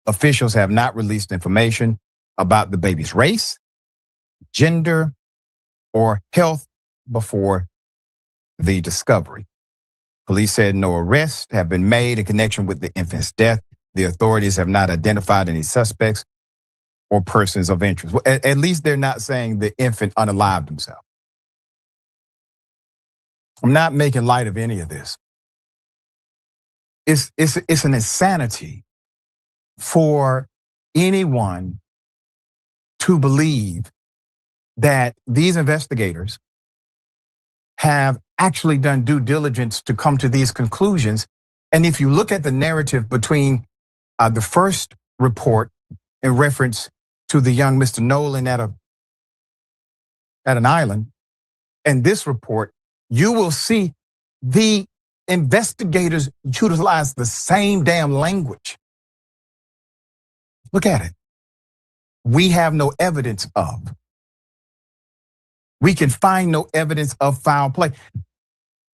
S18: Officials have not released information about the baby's race, gender, or health before the discovery. Police said no arrests have been made in connection with the infant's death. The authorities have not identified any suspects or persons of interest. Well, at least they're not saying the infant unalived himself. I'm not making light of any of this. It's an insanity for anyone to believe that these investigators have actually done due diligence to come to these conclusions. And if you look at the narrative between the first report in reference to the young Mr. Nolan at an island, and this report, you will see the investigators utilize the same damn language. Look at it. We have no evidence of. We can find no evidence of foul play.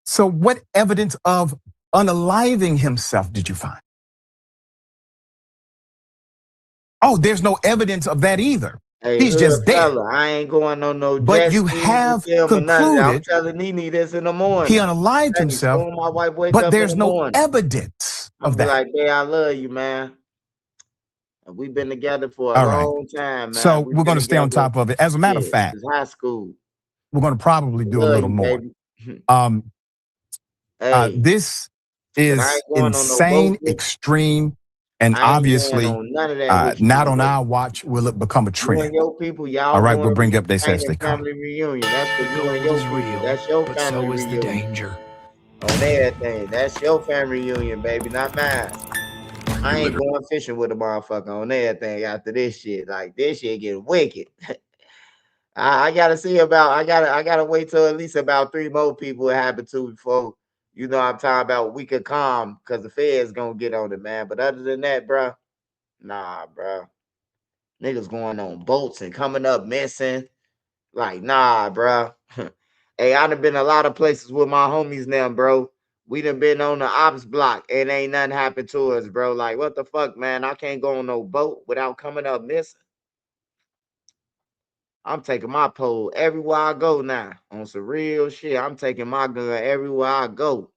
S18: So what evidence of unaliving himself did you find? Oh, there's no evidence of that either.
S1: Hey,
S18: he's just dead.
S1: Fella, I ain't going on no
S18: But
S1: jet
S18: you
S1: ski
S18: have
S1: with him or nothing. I'm
S18: concluded
S1: telling Nene this in the morning.
S18: he unalived himself,
S1: Soon my wife wake
S18: but
S1: up
S18: there's
S1: in the
S18: no
S1: morning.
S18: evidence
S1: I'm
S18: of
S1: be
S18: that.
S1: like, hey, I love you, man. We've been together for a
S18: All right.
S1: long time, man.
S18: So
S1: We've
S18: we're
S1: been
S18: going to stay on
S1: together
S18: top of it. As a matter of
S1: since
S18: fact,
S1: high school.
S18: we're going to probably do a
S1: Love
S18: little
S1: you,
S18: more.
S1: baby. Hey,
S18: This
S1: but I
S18: is
S1: ain't going on no
S18: insane,
S1: boat trip.
S18: extreme, and
S1: I ain't going
S18: obviously
S1: on none of that with you,
S18: not
S1: my
S18: on
S1: baby.
S18: our watch will it become a
S1: You and
S18: trend.
S1: your people,
S18: All
S1: y'all
S18: right,
S1: doing
S18: we'll bring updates as they
S1: entertaining
S18: come.
S1: family reunion. That's for you and your people. That's your family reunion.
S4: danger.
S1: On everything. That's your family reunion, baby, not mine. I ain't going fishing with a motherfucker on everything after this shit. Like this shit get wicked. I gotta see about. I gotta wait till at least about 3 more people it happen to before I'm talking about we could calm because the Fed's gonna get on it, man. But other than that, bro, nah, bro. Niggas going on boats and coming up missing. Like, nah, bro. Hey, I done been a lot of places with my homies now, bro. We done been on the ops block and ain't nothing happened to us, bro. Like, what the fuck, man? I can't go on no boat without coming up missing. I'm taking my pole everywhere I go now. On some real shit. I'm taking my gun everywhere I go.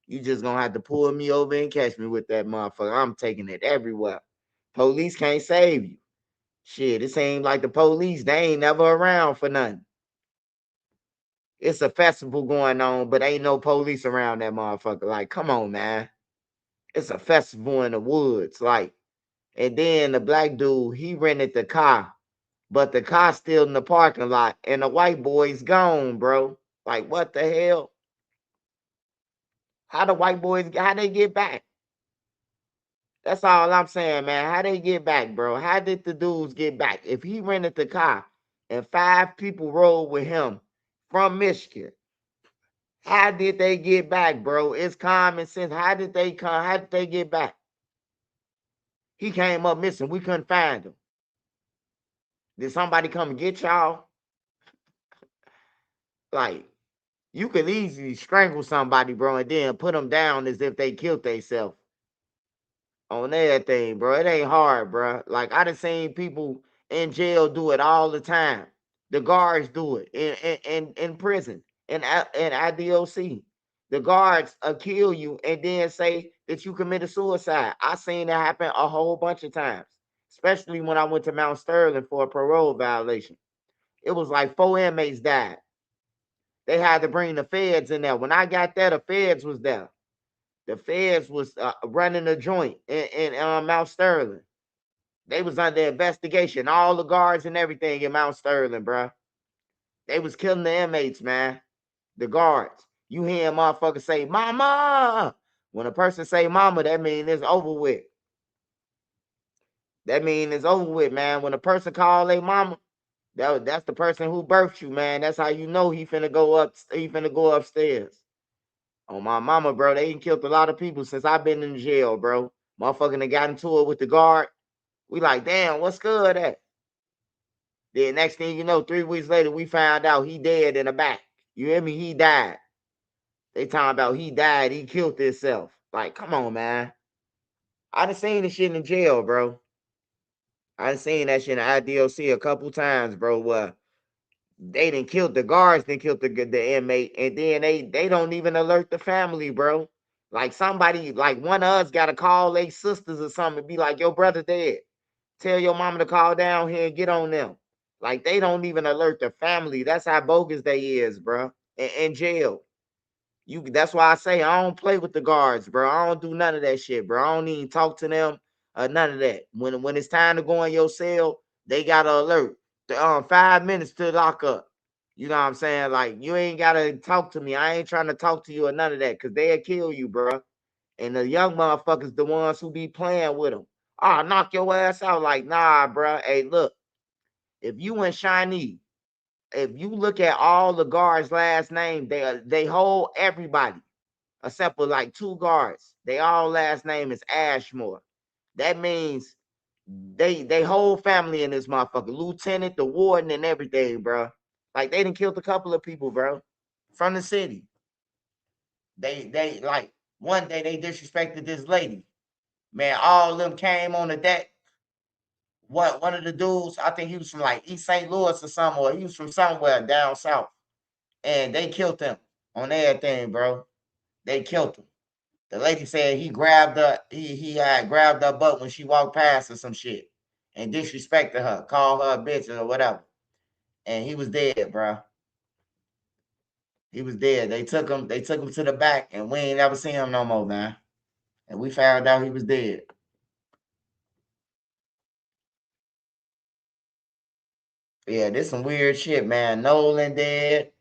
S1: You just gonna have to pull me over and catch me with that motherfucker. I'm taking it everywhere. Police can't save you. Shit, it seems like the police, they ain't never around for nothing. It's a festival going on, but ain't no police around that motherfucker. Like, come on, man. It's a festival in the woods. Like, and then the black dude, he rented the car, but the car's still in the parking lot, and the white boy's gone, bro. Like, what the hell? How the white boys, how they get back? That's all I'm saying, man. How they get back, bro? How did the dudes get back? If he rented the car and 5 people rode with him from Michigan, how did they get back, bro? It's common sense. How did they come? How did they get back? He came up missing. We couldn't find him. Did somebody come and get y'all? Like, you could easily strangle somebody, bro, and then put them down as if they killed themselves. On everything, bro. It ain't hard, bro. Like, I done seen people in jail do it all the time. The guards do it in prison, in IDOC. The guards kill you and then say that you committed suicide. I seen that happen a whole bunch of times, especially when I went to Mount Sterling for a parole violation. It was like 4 inmates died. They had to bring the feds in there. When I got there, the feds was there. The feds was running a joint in Mount Sterling. They was under investigation. All the guards and everything in Mount Sterling, bro. They was killing the inmates, man. The guards. You hear motherfuckers say, mama. When a person say mama, that means it's over with. That means it's over with, man. When a person call their mama, that's the person who birthed you, man. That's how you know he finna go up. He finna go upstairs. On my mama, bro, they ain't killed a lot of people since I've been in jail, bro. Motherfucker done got into it with the guard. We like, damn, what's good at? Then next thing you know, 3 weeks later, we found out he dead in the back. You hear me? He died. They talking about he died, he killed himself. Like, come on, man. I done seen this shit in jail, bro. I done seen that shit in IDOC a couple times, bro. They done killed the guards, then killed the inmate, and then they don't even alert the family, bro. Like somebody, like one of us gotta call their sisters or something and be like, your brother dead. Tell your mama to call down here and get on them. Like they don't even alert the family. That's how bogus they is, bro. In jail. That's why I say I don't play with the guards, bro. I don't do none of that shit, bro. I don't even talk to them none of that. When it's time to go in your cell, they gotta alert. 5 minutes to lock up. You know what I'm saying? Like you ain't gotta talk to me. I ain't trying to talk to you or none of that, cause they'll kill you, bro. And the young motherfuckers, the ones who be playing with them. Oh, knock your ass out. Like, nah, bro. Hey, look, if you in Shawnee, if you look at all the guards' last name, they hold everybody except for like 2 guards. They all last name is Ashmore. That means they whole family in this motherfucker. Lieutenant, the warden, and everything, bro. Like they done killed a couple of people, bro, from the city. They like one day they disrespected this lady. Man, all of them came on the deck. One of the dudes, I think he was from like East St. Louis or something, or he was from somewhere down south. And they killed him on everything, bro. They killed him. The lady said he grabbed her, he had grabbed her butt when she walked past or some shit and disrespected her, called her a bitch or whatever. And he was dead, bro. He was dead. They took him to the back and we ain't never seen him no more, man. And we found out he was dead. Yeah, this some weird shit, man. Nolan dead.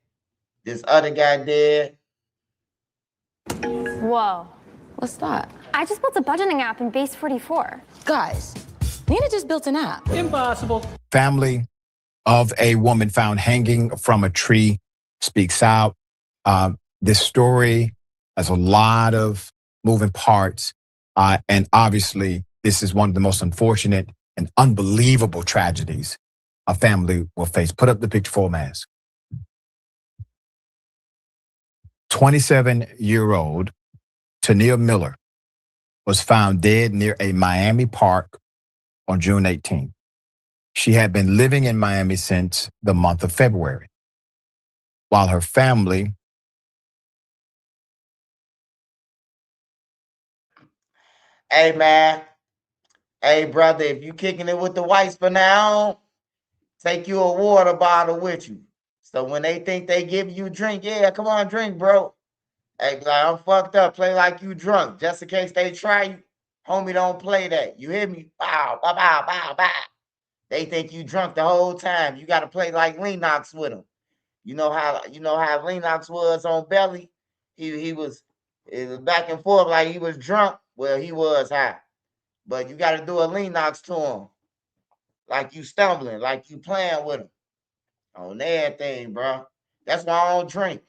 S1: This other guy dead.
S11: Whoa.
S20: What's that?
S11: I just built a budgeting app in Base 44.
S20: Guys, Nina just built an app.
S18: Impossible. Family of a woman found hanging from a tree speaks out. This story has a lot of moving parts. And obviously, this is one of the most unfortunate and unbelievable tragedies a family will face. Put up the picture for mask. 27-year-old Tania Miller was found dead near a Miami park on June 18th. She had been living in Miami since the month of February, while her family
S1: Hey, man. Hey, brother, if you kicking it with the whites for now, take you a water bottle with you. So when they think they give you a drink, yeah, come on, drink, bro. Hey, be like, I'm fucked up. Play like you drunk. Just in case they try you, homie, don't play that. You hear me? Bow, bow, bow, bow, bow. They think you drunk the whole time. You got to play like Lennox with them. You know how Lennox was on Belly? He was back and forth like he was drunk. Well, he was high. But you got to do a Lennox to him. Like you stumbling, like you playing with him. On everything, bro. That's why I don't drink.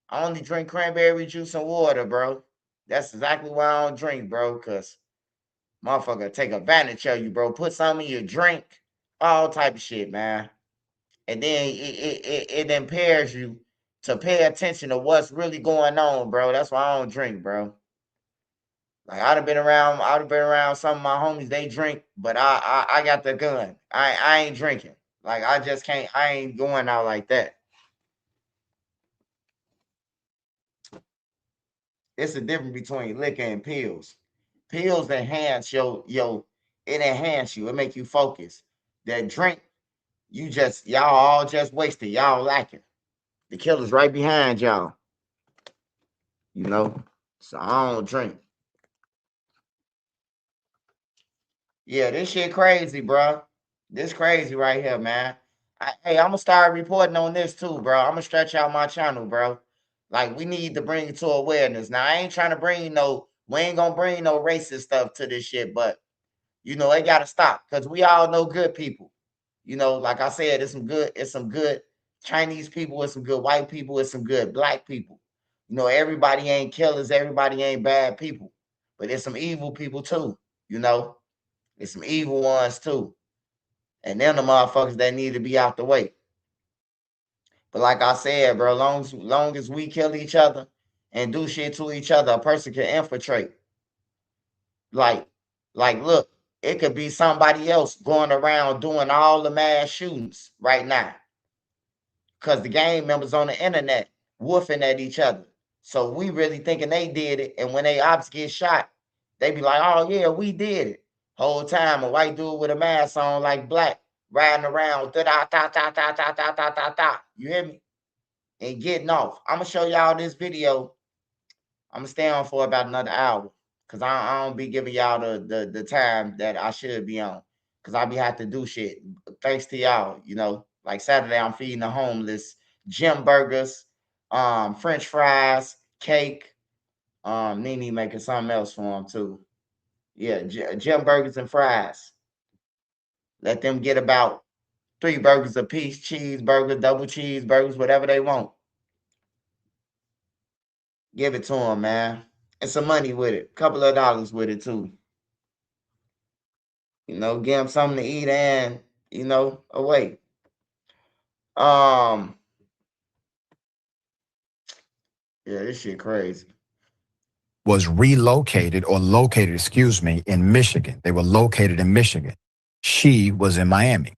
S1: I only drink cranberry juice and water, bro. That's exactly why I don't drink, bro, because motherfucker take advantage of you, bro. Put some in your drink, all type of shit, man. And then it impairs you to pay attention to what's really going on, bro. That's why I don't drink, bro. Like I'd have been around some of my homies, they drink, but I got the gun. I ain't drinking. Like I just can't, I ain't going out like that. It's a difference between liquor and pills. Pills enhance it enhance you. It make you focus. That drink, y'all all just wasted. Y'all lacking. The killer's right behind y'all. You know? So I don't drink. Yeah, this shit crazy, bro. This crazy right here, man. Hey, I'm gonna start reporting on this too, bro. I'm gonna stretch out my channel, bro. Like we need to bring it to awareness. Now I ain't trying to bring we ain't gonna bring no racist stuff to this shit, but you know, it gotta stop because we all know good people. You know, like I said, it's some good Chinese people, it's some good white people, it's some good black people. You know, everybody ain't killers, everybody ain't bad people, but there's some evil people too, you know. There's some evil ones too. And them the motherfuckers that need to be out the way. But like I said, bro, long as we kill each other and do shit to each other, a person can infiltrate. Like, look, it could be somebody else going around doing all the mass shootings right now. Because the gang members on the internet woofing at each other. So we really thinking they did it. And when they ops get shot, they be like, oh yeah, we did it. Whole time a white dude with a mask on like black riding around you hear me? And getting off. I'm gonna show y'all this video. I'm gonna stay on for about another hour because I don't be giving y'all the time that I should be on because I be have to do shit. Thanks to y'all, you know. Like Saturday, I'm feeding the homeless gym burgers, French fries, cake. Nene making something else for them too. Yeah, gym burgers and fries. Let them get about 3 burgers a piece, cheeseburger, double cheeseburgers, whatever they want. Give it to them, man. And some money with it. Couple of dollars with it too. You know, give them something to eat and, you know, away. Yeah, this shit crazy.
S18: was relocated or located, excuse me, in Michigan. They were located in Michigan. She was in Miami.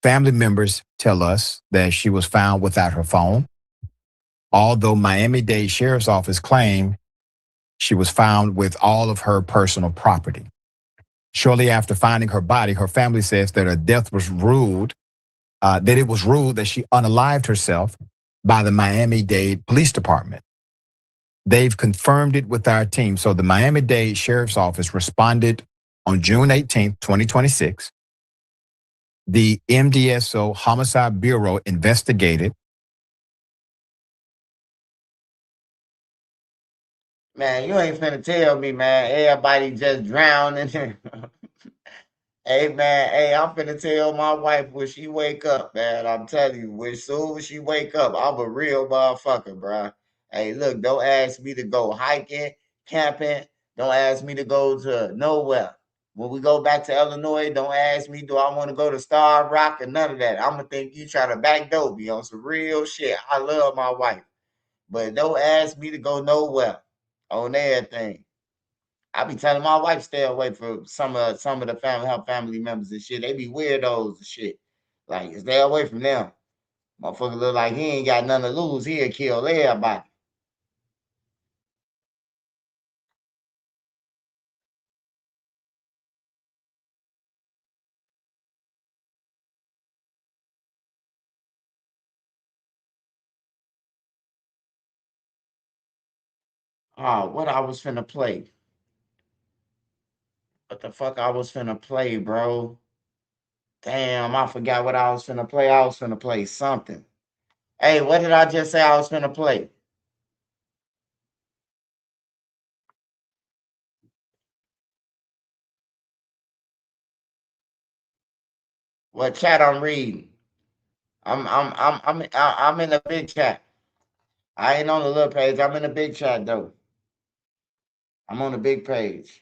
S18: Family members tell us that she was found without her phone, although Miami-Dade Sheriff's Office claimed she was found with all of her personal property. Shortly after finding her body, her family says that her death was ruled, that it was ruled that she unalived herself by the Miami-Dade Police Department. They've confirmed it with our team. So the Miami-Dade Sheriff's Office responded on June 18th, 2026. The MDSO Homicide Bureau investigated.
S1: Man, you ain't finna tell me, man. Everybody just drowning. Hey, man. Hey, I'm finna tell my wife when she wake up, man. I'm telling you, as soon as she wake up, I'm a real motherfucker, bro. Hey, look, don't ask me to go hiking, camping. Don't ask me to go to nowhere. When we go back to Illinois, don't ask me, do I want to go to Star Rock or none of that. I'm going to think you try to backdoor me on some real shit. I love my wife. But don't ask me to go nowhere on everything. I be telling my wife stay away from some of the family, her family members and shit. They be weirdos and shit. Like stay away from them. Motherfucker look like he ain't got nothing to lose. He'll kill everybody. Oh, what I was finna play? What the fuck I was finna play, bro? Damn, I forgot what I was finna play. I was finna play something. Hey, what did I just say I was finna play? What chat I'm reading? I'm in the big chat. I ain't on the little page. I'm in the big chat though. I'm on the big page.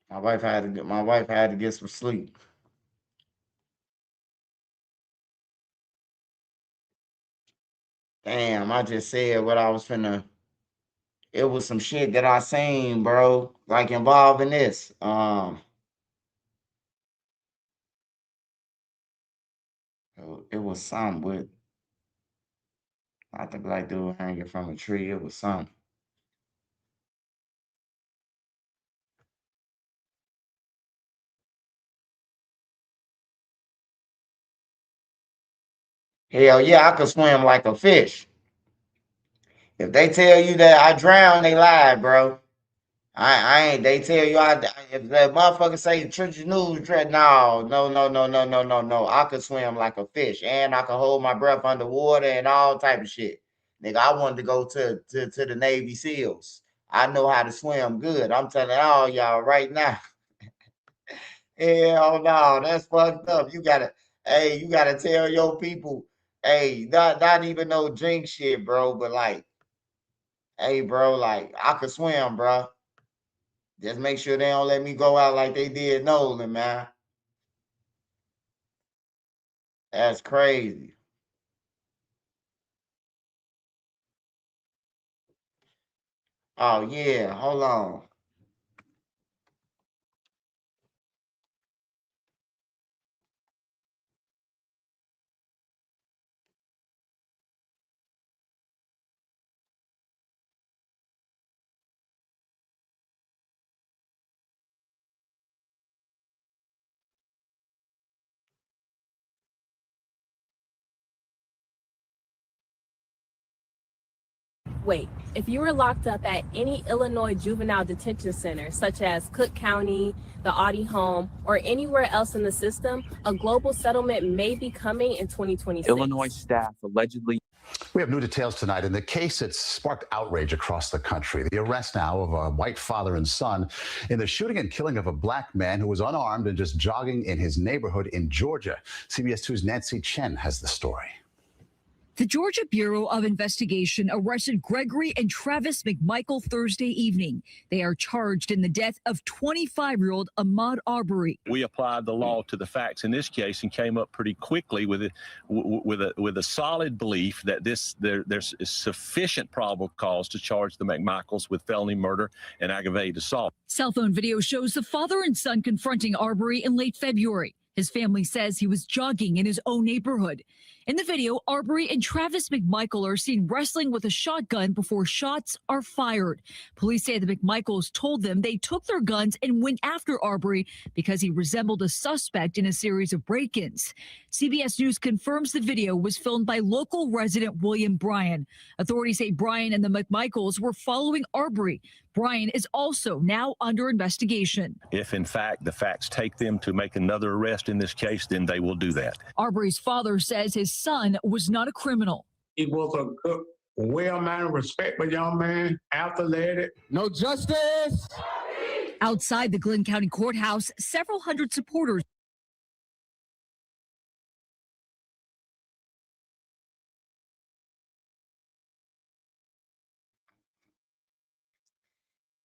S1: My wife had to get some sleep. Damn, I just said what I was finna. It was some shit that I seen, bro, like involving this. It was something with not the black dude hanging from a tree. It was something. Hell yeah, I could swim like a fish. If they tell you that I drown, they lie, bro. I ain't. They tell you if that motherfucker say Church News, no. I could swim like a fish, and I could hold my breath underwater and all type of shit. Nigga, I wanted to go to the Navy SEALs. I know how to swim good. I'm telling all y'all right now. Hell no, that's fucked up. You gotta tell your people, hey, not even no drink shit, bro, but like, hey, bro, like I could swim, bro. Just make sure they don't let me go out like they did Nolan, man. That's crazy. Oh yeah, hold on.
S12: Wait, if you were locked up at any Illinois juvenile detention center, such as Cook County, the Audi home, or anywhere else in the system, a global settlement may be coming in 2026.
S21: Illinois staff allegedly.
S22: We have new details tonight in the case that sparked outrage across the country. The arrest now of a white father and son in the shooting and killing of a black man who was unarmed and just jogging in his neighborhood in Georgia. CBS 2's Nancy Chen has the story.
S23: The Georgia Bureau of Investigation arrested Gregory and Travis McMichael Thursday evening. They are charged in the death of 25-year-old Ahmaud Arbery.
S25: We applied the law to the facts in this case and came up pretty quickly with a solid belief that there's sufficient probable cause to charge the McMichaels with felony murder and aggravated assault.
S23: Cell phone video shows the father and son confronting Arbery in late February. His family says he was jogging in his own neighborhood. In the video, Arbery and Travis McMichael are seen wrestling with a shotgun before shots are fired. Police say the McMichaels told them they took their guns and went after Arbery because he resembled a suspect in a series of break-ins. CBS News confirms the video was filmed by local resident William Bryan. Authorities say Bryan and the McMichaels were following Arbery. Bryan is also now under investigation.
S25: If, in fact, the facts take them to make another arrest in this case, then they will do that.
S23: Arbery's father says his son was not a criminal.
S2: He was a good, well-mannered, respectful young man, athletic.
S5: No justice.
S23: Outside the Glenn County Courthouse, several hundred supporters.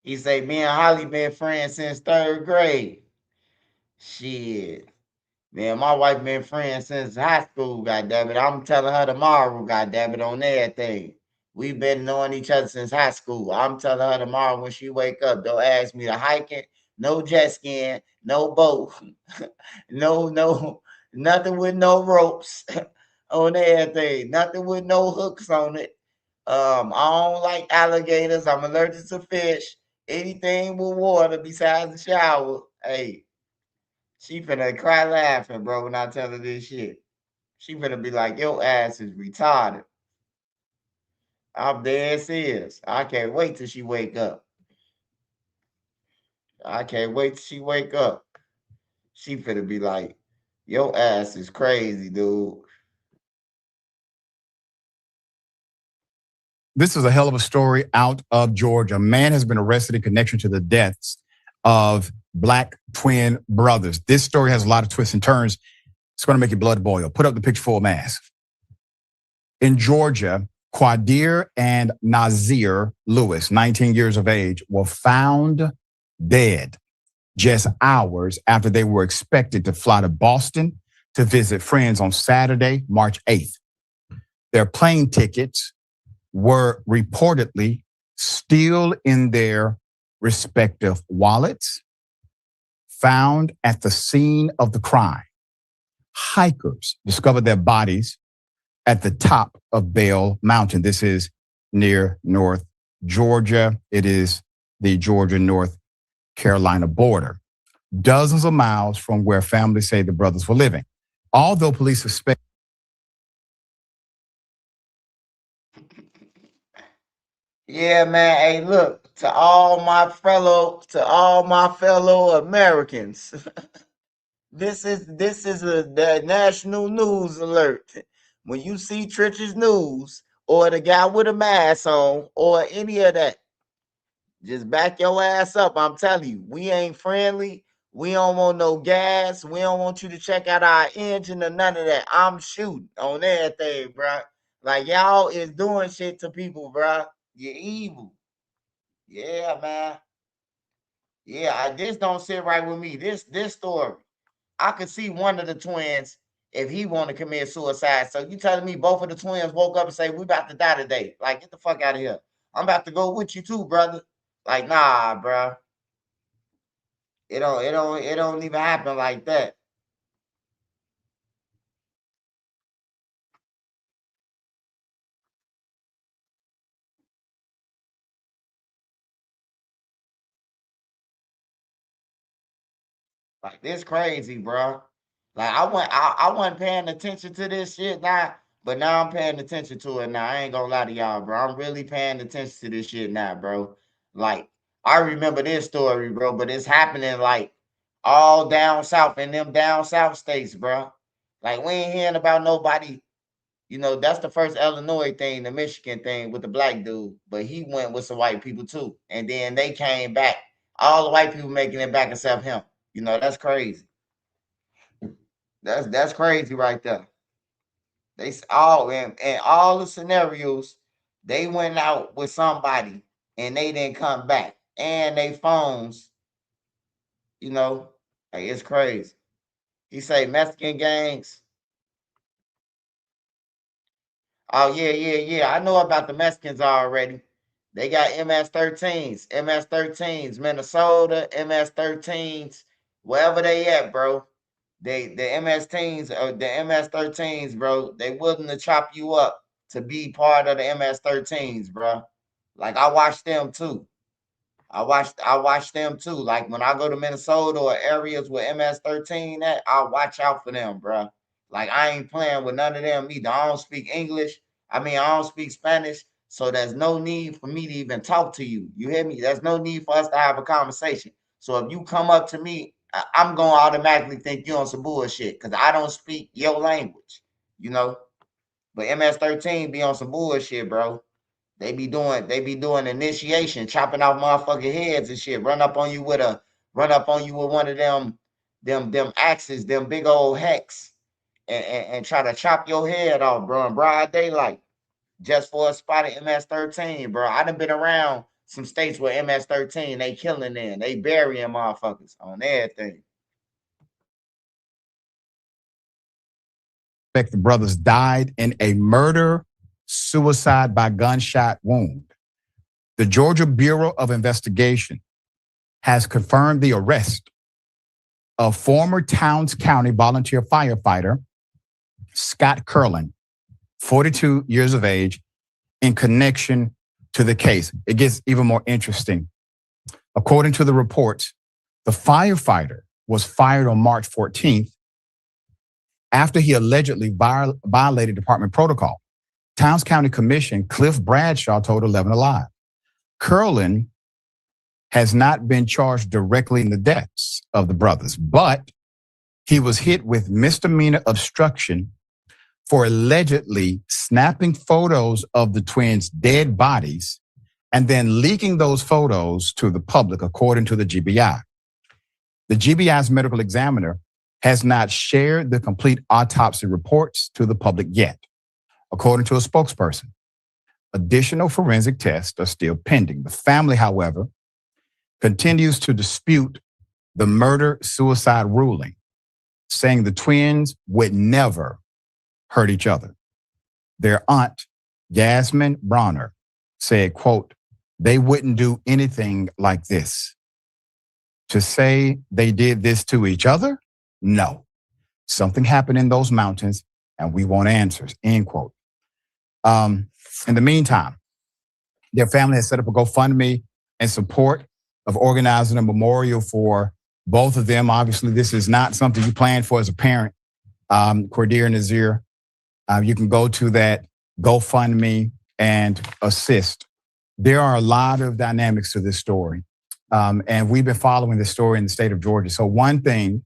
S1: He say, me and Holly been friends since 3rd grade. Shit. Man, my wife been friends since high school, goddammit. I'm telling her tomorrow, goddammit, on everything. We've been knowing each other since high school. I'm telling her tomorrow when she wake up, don't ask me to hiking, no jet skiing, no boat, no, nothing with no ropes on everything, nothing with no hooks on it. I don't like alligators. I'm allergic to fish. Anything with water besides the shower. Hey, she finna cry laughing, bro, when I tell her this shit. She finna be like, your ass is retarded. I'm dead serious. I can't wait till she wake up. I can't wait till she wake up. She finna be like, your ass is crazy, dude.
S18: This is a hell of a story out of Georgia. A man has been arrested in connection to the deaths of black twin brothers. This story has a lot of twists and turns. It's going to make your blood boil. Put up the picture full mask. In Georgia, Quadir and Nazir Lewis, 19 years of age, were found dead just hours after they were expected to fly to Boston to visit friends on Saturday, March 8th. Their plane tickets were reportedly still in their respective wallets, found at the scene of the crime. Hikers discovered their bodies at the top of Bell Mountain. This is near North Georgia. It is the Georgia-North Carolina border, dozens of miles from where families say the brothers were living. Although police suspect.
S1: Yeah, man. Hey, look, to all my fellow Americans. This is the national news alert. When you see Tritch's News or the guy with a mask on or any of that, just back your ass up. I'm telling you, we ain't friendly. We don't want no gas. We don't want you to check out our engine or none of that. I'm shooting on everything, bro. Like y'all is doing shit to people, bro. You're evil. Yeah, man. Yeah, this don't sit right with me. This story. I could see one of the twins if he want to commit suicide. So you telling me both of the twins woke up and say, we about to die today. Like, get the fuck out of here. I'm about to go with you too, brother. Like, nah, bro. It don't even happen like that. Like, this crazy, bro. Like, I wasn't paying attention to this shit now, but now I'm paying attention to it now. I ain't gonna lie to y'all, bro. I'm really paying attention to this shit now, bro. Like, I remember this story, bro, but it's happening like all down south in them down south states, bro. Like, we ain't hearing about nobody. You know, that's the first Illinois thing, the Michigan thing with the black dude, but he went with some white people too. And then they came back. All the white people making it back except him. You know, that's crazy. That's crazy right there. They all and all the scenarios, they went out with somebody and they didn't come back. And they phones, you know, like it's crazy. He say Mexican gangs. Oh yeah. I know about the Mexicans already. They got MS-13s, Minnesota, MS-13s, wherever they at, bro. The MS-13s, bro. They willing to chop you up to be part of the MS-13s, bro. Like I watched them too. I watch them too. Like when I go to Minnesota or areas where MS-13 at, I watch out for them, bro. Like I ain't playing with none of them either. I don't speak English. I don't speak Spanish. So there's no need for me to even talk to you. You hear me? There's no need for us to have a conversation. So if you come up to me, I'm gonna automatically think you're on some bullshit because I don't speak your language, you know. But MS-13 be on some bullshit, bro. They be doing initiation, chopping off motherfucking heads and shit. Run up on you with one of them axes, them big old hacks, and try to chop your head off, bro, in broad daylight, just for a spot of MS-13, bro. I done been around some states where MS-13, they killing them. They burying motherfuckers on everything.
S18: The brothers died in a murder-suicide by gunshot wound. The Georgia Bureau of Investigation has confirmed the arrest of former Towns County volunteer firefighter Scott Curlin, 42 years of age, in connection to the case. It gets even more interesting. According to the reports, the firefighter was fired on March 14th after he allegedly violated department protocol. Towns County Commissioner Cliff Bradshaw told 11 Alive. Curlin has not been charged directly in the deaths of the brothers, but he was hit with misdemeanor obstruction for allegedly snapping photos of the twins' dead bodies and then leaking those photos to the public, according to the GBI. The GBI's medical examiner has not shared the complete autopsy reports to the public yet. According to a spokesperson, additional forensic tests are still pending. The family, however, continues to dispute the murder-suicide ruling, saying the twins would never hurt each other. Their aunt, Yasmin Bronner, said, quote, "They wouldn't do anything like this. To say they did this to each other? No. Something happened in those mountains and we want answers," end quote. In the meantime, their family has set up a GoFundMe in support of organizing a memorial for both of them. Obviously, this is not something you plan for as a parent. Cordeer and Nazir, you can go to that GoFundMe and assist. There are a lot of dynamics to this story. And we've been following this story in the state of Georgia. So one thing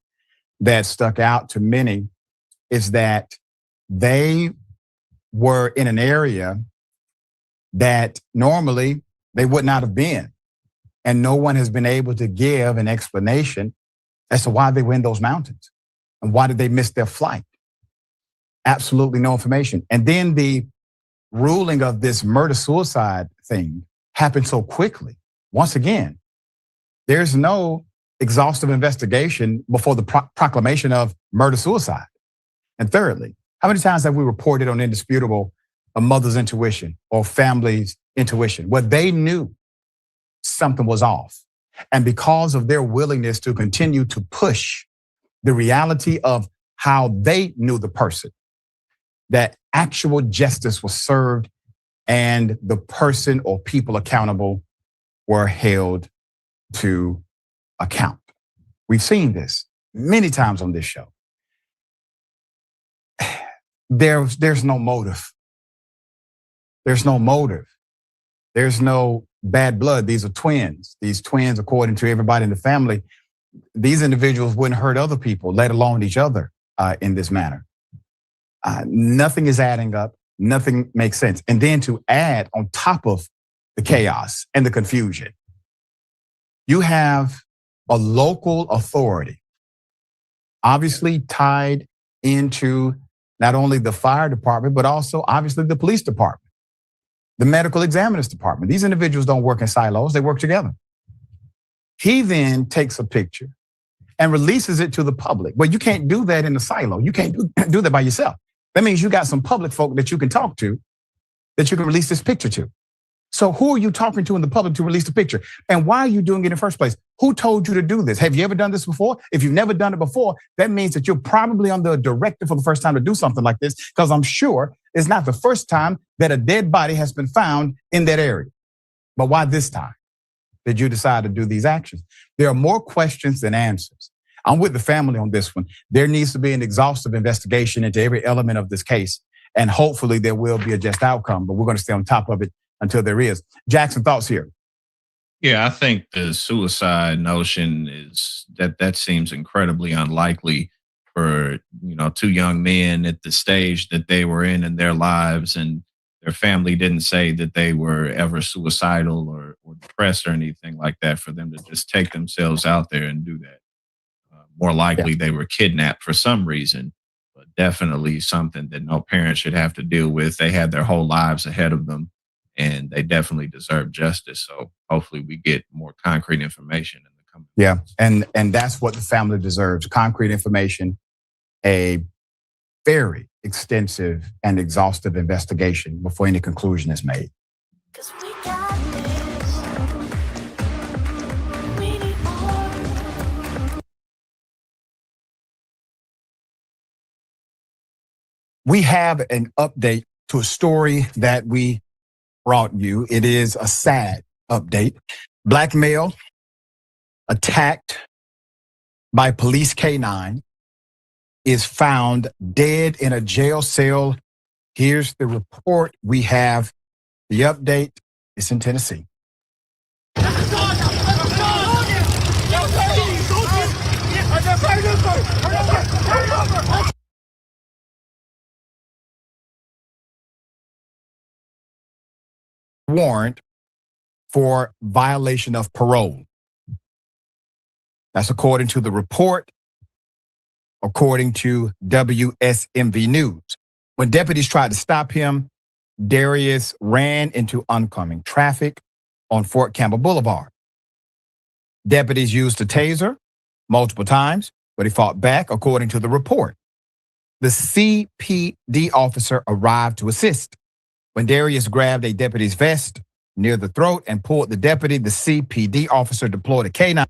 S18: that stuck out to many is that they were in an area that normally they would not have been. And no one has been able to give an explanation as to why they were in those mountains and why did they miss their flight. Absolutely no information. And then the ruling of this murder-suicide thing happened so quickly. Once again, there's no exhaustive investigation before the proclamation of murder-suicide. And thirdly, how many times have we reported on indisputable a mother's intuition or family's intuition, where they knew something was off? And because of their willingness to continue to push the reality of how they knew the person, that actual justice was served and the person or people accountable were held to account. We've seen this many times on this show. There's no motive. There's no motive. There's no bad blood. These are twins. These twins, according to everybody in the family, these individuals wouldn't hurt other people, let alone each other, in this manner. Nothing is adding up. Nothing makes sense. And then to add on top of the chaos and the confusion, you have a local authority, obviously tied into not only the fire department, but also obviously the police department, the medical examiner's department. These individuals don't work in silos, they work together. He then takes a picture and releases it to the public. Well, you can't do that in a silo. You can't do that by yourself. That means you got some public folk that you can talk to, that you can release this picture to. So who are you talking to in the public to release the picture? And why are you doing it in the first place? Who told you to do this? Have you ever done this before? If you've never done it before, that means that you're probably under a directive for the first time to do something like this, because I'm sure it's not the first time that a dead body has been found in that area. But why this time did you decide to do these actions? There are more questions than answers. I'm with the family on this one. There needs to be an exhaustive investigation into every element of this case, and hopefully there will be a just outcome, but we're going to stay on top of it until there is. Jackson, thoughts here?
S5: Yeah, I think the suicide notion is that seems incredibly unlikely. for, two young men at the stage that they were in their lives, and their family didn't say that they were ever suicidal or depressed or anything like that, for them to just take themselves out there and do that. More likely they were kidnapped for some reason, but definitely something that no parent should have to deal with. They had their whole lives ahead of them, and they definitely deserve justice. So hopefully we get more concrete information in the coming
S18: months. And that's what the family deserves: concrete information, a very extensive and exhaustive investigation before any conclusion is made. We have an update to a story that we brought you. It is a sad update. Black male attacked by police K9 is found dead in a jail cell. Here's the report. We have the update. It's in Tennessee. Warrant for violation of parole. That's according to the report, according to WSMV News. When deputies tried to stop him, Darius ran into oncoming traffic on Fort Campbell Boulevard. Deputies used a taser multiple times, but he fought back, according to the report. The CPD officer arrived to assist. When Darius grabbed a deputy's vest near the throat and pulled the deputy, the CPD officer deployed a K9.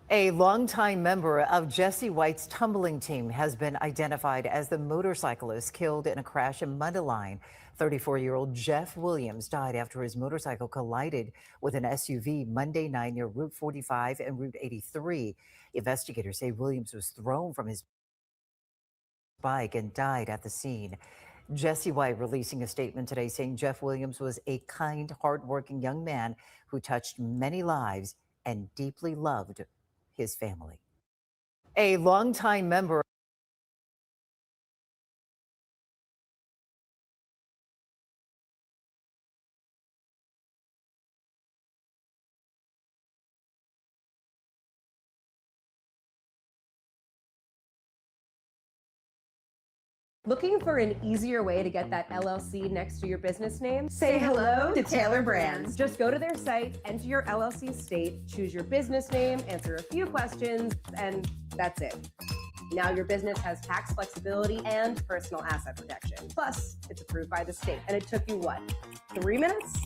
S7: A longtime member of Jesse White's tumbling team has been identified as the motorcyclist killed in a crash in Mundelein. 34-year-old Jeff Williams died after his motorcycle collided with an SUV Monday night near Route 45 and Route 83. Investigators say Williams was thrown from his bike and died at the scene. Jesse White releasing a statement today saying Jeff Williams was a kind, hardworking young man who touched many lives and deeply loved his family. A longtime member
S10: Looking for an easier way to get that LLC next to your business name? Say hello to Taylor Brands. Just go to their site, enter your LLC state, choose your business name, answer a few questions, and that's it. Now your business has tax flexibility and personal asset protection. Plus, it's approved by the state. And it took you what, 3 minutes?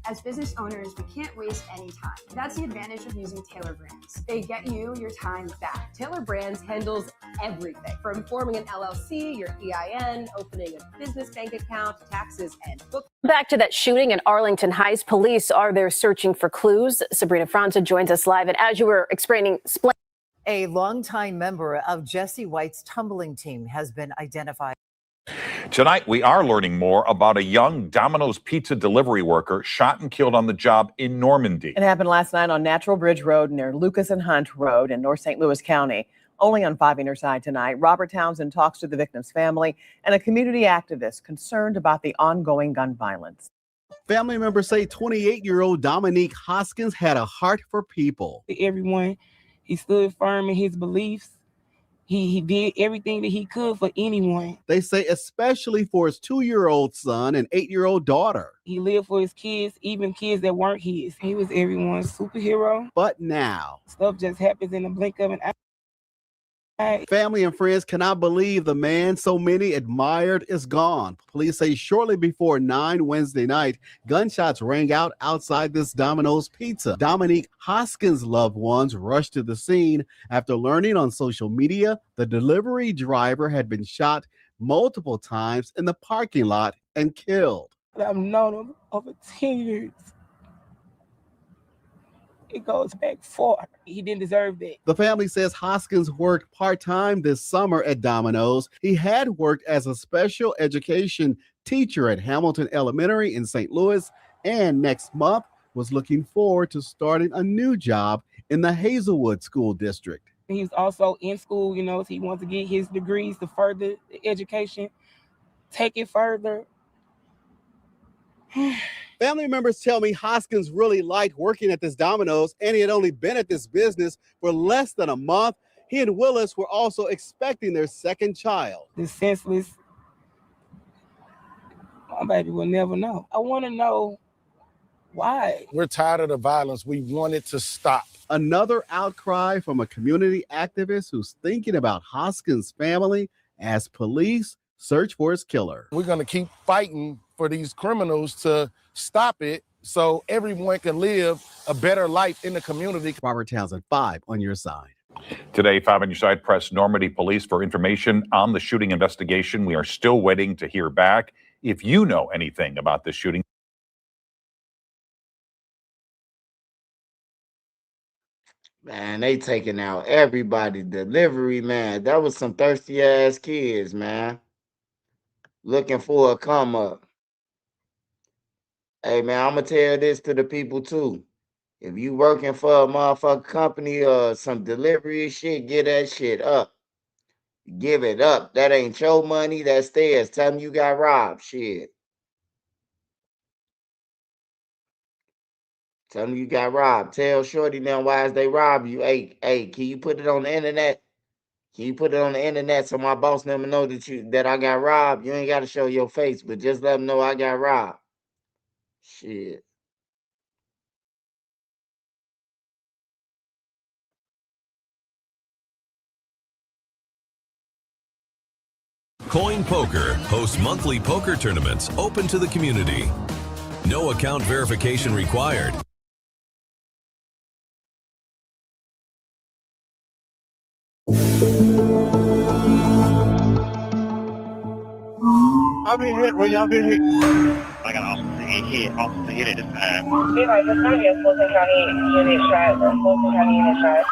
S13: As business owners, we can't waste any time. That's the advantage of using Taylor Brands. They get you your time back.
S10: Taylor Brands handles everything from forming an LLC, your EIN, opening a business bank account, taxes, and book.
S24: Back to that shooting in Arlington Heights. Police are there searching for clues. Sabrina Franza joins us live. And as you were explaining,
S7: a longtime member of Jesse White's tumbling team has been identified.
S26: Tonight, we are learning more about a young Domino's pizza delivery worker shot and killed on the job in Normandy.
S27: It happened last night on Natural Bridge Road near Lucas and Hunt Road in North St. Louis County. Only on 5 Inner tonight, Robert Townsend talks to the victim's family and a community activist concerned about the ongoing gun violence.
S3: Family members say 28-year-old Dominique Hoskins had a heart for people.
S6: Everyone, he stood firm in his beliefs. He did everything that he could for anyone.
S3: They say especially for his 2-year-old son and 8-year-old daughter.
S6: He lived for his kids, even kids that weren't his. He was everyone's superhero.
S3: But now,
S6: stuff just happens in the blink of an eye.
S3: Family and friends cannot believe the man so many admired is gone. Police say shortly before 9 Wednesday night, gunshots rang out outside this Domino's Pizza. Dominique Hoskins' loved ones rushed to the scene after learning on social media the delivery driver had been shot multiple times in the parking lot and killed.
S6: I've known him over 10 years. It goes back far. He didn't deserve that.
S3: The family says Hoskins worked part-time this summer at Domino's. He had worked as a special education teacher at Hamilton Elementary in St. Louis, and next month was looking forward to starting a new job in the Hazelwood School District.
S6: He was also in school, you know, so he wants to get his degrees to further the education, take it further.
S3: Family members tell me Hoskins really liked working at this Domino's, and he had only been at this business for less than a month. He and Willis were also expecting their second child.
S6: The senseless, my baby will never know. I want to know why.
S8: We're tired of the violence. We want it to stop.
S3: Another outcry from a community activist who's thinking about Hoskins' family as police search for his killer.
S8: We're going to keep fighting for these criminals to stop it so everyone can live a better life in the community.
S3: Robert Townsend, 5 on your side.
S26: Today, 5 on your side, press Normandy Police for information on the shooting investigation. We are still waiting to hear back. If you know anything about this shooting.
S1: Man, they taking out everybody. Delivery, man. That was some thirsty ass kids, man. Looking for a come up. Hey, man, I'm going to tell this to the people, too. If you working for a motherfucking company or some delivery shit, get that shit up. Give it up. That ain't your money. That's theirs. Tell them you got robbed. Shit. Tell them you got robbed. Tell Shorty now why they rob you. Hey, can you put it on the internet? Can you put it on the internet so my boss never know that I got robbed? You ain't got to show your face, but just let them know I got robbed. Shit.
S9: Coin Poker hosts monthly poker tournaments open to the community. No account verification required.
S14: I've been hit. Where y'all been hit? I got officer hit at this time.
S16: Be right, just not here. Fulton County unit shot. Fulton County unit shot.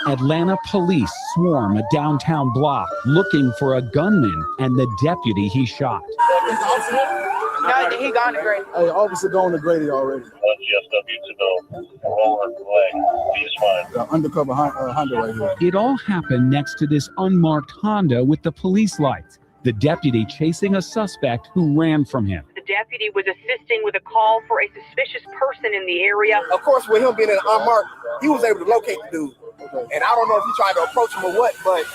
S17: Atlanta police swarm a downtown block looking for a gunman and the deputy he shot.
S16: No, he gone to Grady.
S8: Hey, officer going to Grady already.
S14: GSW to the roller flag. He's fine.
S8: The undercover Honda right here.
S17: It all happened next to this unmarked Honda with the police lights. The deputy chasing a suspect who ran from him.
S16: The deputy was assisting with a call for a suspicious person in the area.
S28: Of course, with him being an unmarked, he was able to locate the dude. Okay. And I don't know if he tried to approach him or what, but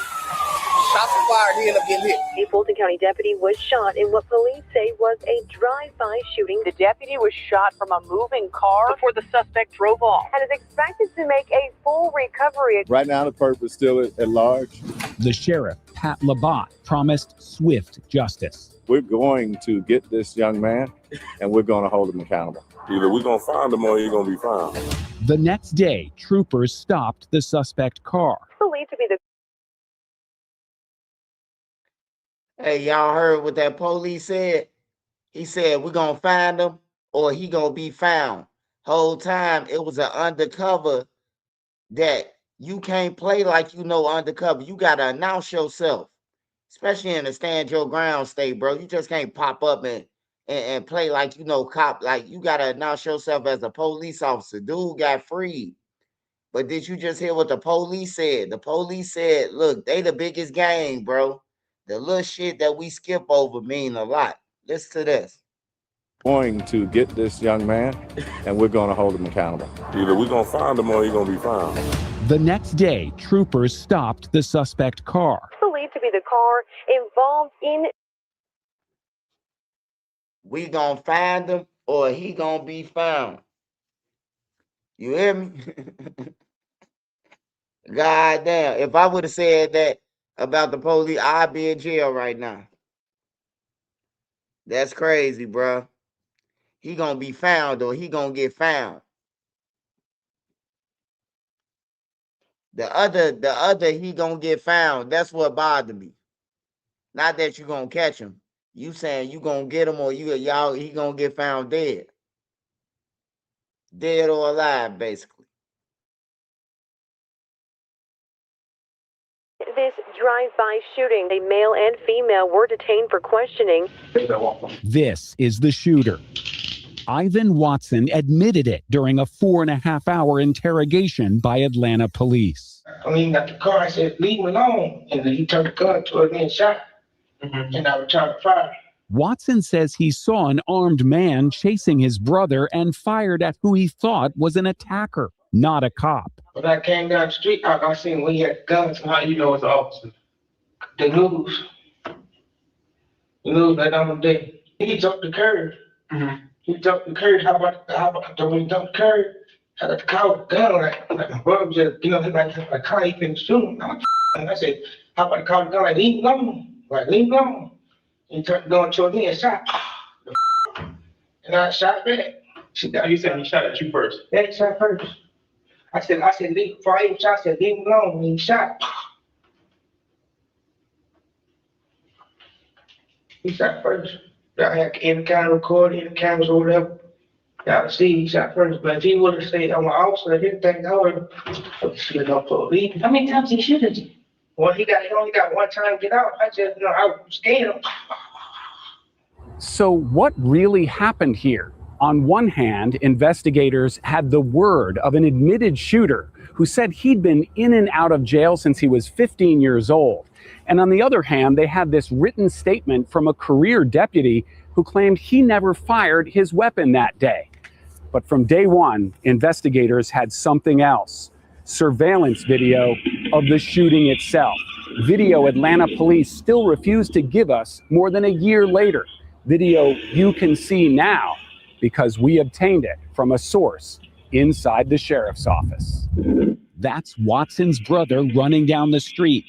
S28: shots were fired, he ended up getting hit.
S16: A Fulton County deputy was shot in what police say was a drive-by shooting. The deputy was shot from a moving car before the suspect drove off and is expected to make a full recovery.
S8: Right now, the perp is still at large.
S17: The sheriff, Pat Labat, promised swift justice.
S8: We're going to get this young man, and we're going to hold him accountable. Either we're going to find him or he's going to be found.
S17: The next day, troopers stopped the suspect car.
S16: Believed to be the
S1: Hey, y'all heard what that police said? He said, we're going to find him or he going to be found. Whole time, it was an undercover that you can't play like you know undercover. You got to announce yourself, especially in a stand your ground state, bro. You just can't pop up and play like you know cop. Like, you got to announce yourself as a police officer. Dude got freed. But did you just hear what the police said? The police said, look, they the biggest gang, bro. The little shit that we skip over mean a lot. Listen to this.
S4: Going to get this young man, and we're going to hold him accountable. Either we're going to find him or he's going to be found.
S17: The next day, troopers stopped the suspect car.
S16: Believed to be the car involved in.
S1: We gonna find him or he gonna be found. You hear me? God damn. If I would have said that about the police, I'd be in jail right now. That's crazy, bro. He gonna be found or he gonna get found. The other he gonna get found. That's what bothered me. Not that you gonna catch him. You saying you gonna get him or he gonna get found dead. Dead or alive, basically.
S16: This drive-by shooting, a male and female were detained for questioning.
S17: This is the shooter. Ivan Watson admitted it during a 4.5-hour interrogation by Atlanta police.
S11: I leaned out the car, I said, leave him alone. And then he turned the gun toward me and shot. And I returned the fire.
S17: Watson says he saw an armed man chasing his brother and fired at who he thought was an attacker, not a cop.
S11: When I came down the street, I seen when he had guns. How you know it's an officer? The news. The news that I'm dead. He jumped the curb. He jumped the curb. How about when he jumped the curb? I got the car with the gun like my brother just, like how he finna shoot him. And I said, how about the car with the gun? Like, leave him alone. Like, leave him alone. He turned the gun toward me and shot. And I shot back. You said he shot at you first? Yeah, he shot first. I said, leave, before I even shot, I said, leave him alone. And he shot. He shot first. I had every kind of recording, the cameras or whatever. Y'all see he shot first. But if he would have said, I'm an officer, everything, I would have shit up police. How many times he shot at you? Well, he only got one time to get out. I just, I was scared him.
S17: So what really happened here? On one hand, investigators had the word of an admitted shooter who said he'd been in and out of jail since he was 15 years old. And on the other hand, they had this written statement from a career deputy who claimed he never fired his weapon that day. But from day one, investigators had something else. Surveillance video of the shooting itself. Video Atlanta police still refuse to give us more than a year later. Video you can see now because we obtained it from a source inside the sheriff's office. That's Watson's brother running down the street.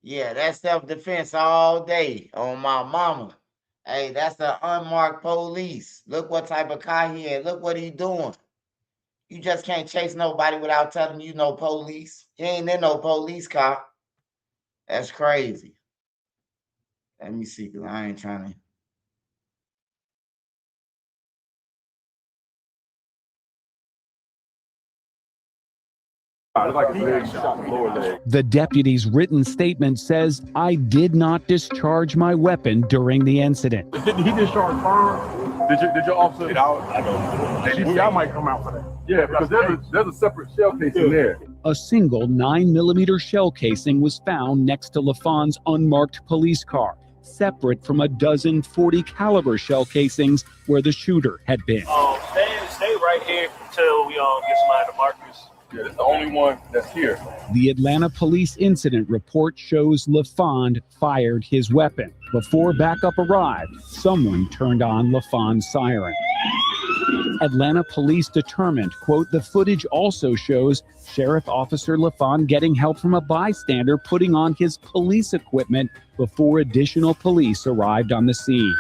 S1: Yeah, that's self-defense all day on my mama. Hey, that's the unmarked police. Look what type of car he had. Look what he doing. You just can't chase nobody without telling you no police. He ain't in no police car. That's crazy. Let me see, because I ain't trying to.
S17: The deputy's written statement says, I did not discharge my weapon during the incident.
S12: Did he discharge firearms? Did your officer? I don't know. Y'all might come out for that. Yeah, because there's a separate shell casing there.
S17: A single 9mm shell casing was found next to LaFawn's unmarked police car, separate from a dozen .40 caliber shell casings where the shooter had been.
S12: Stay right here until we get somebody to mark this. Yeah, it's the only one that's here.
S17: The Atlanta police incident report shows LaFawn fired his weapon. Before backup arrived, someone turned on LaFawn's siren. Atlanta police determined, quote, the footage also shows Sheriff Officer LaFawn getting help from a bystander putting on his police equipment before additional police arrived on the scene.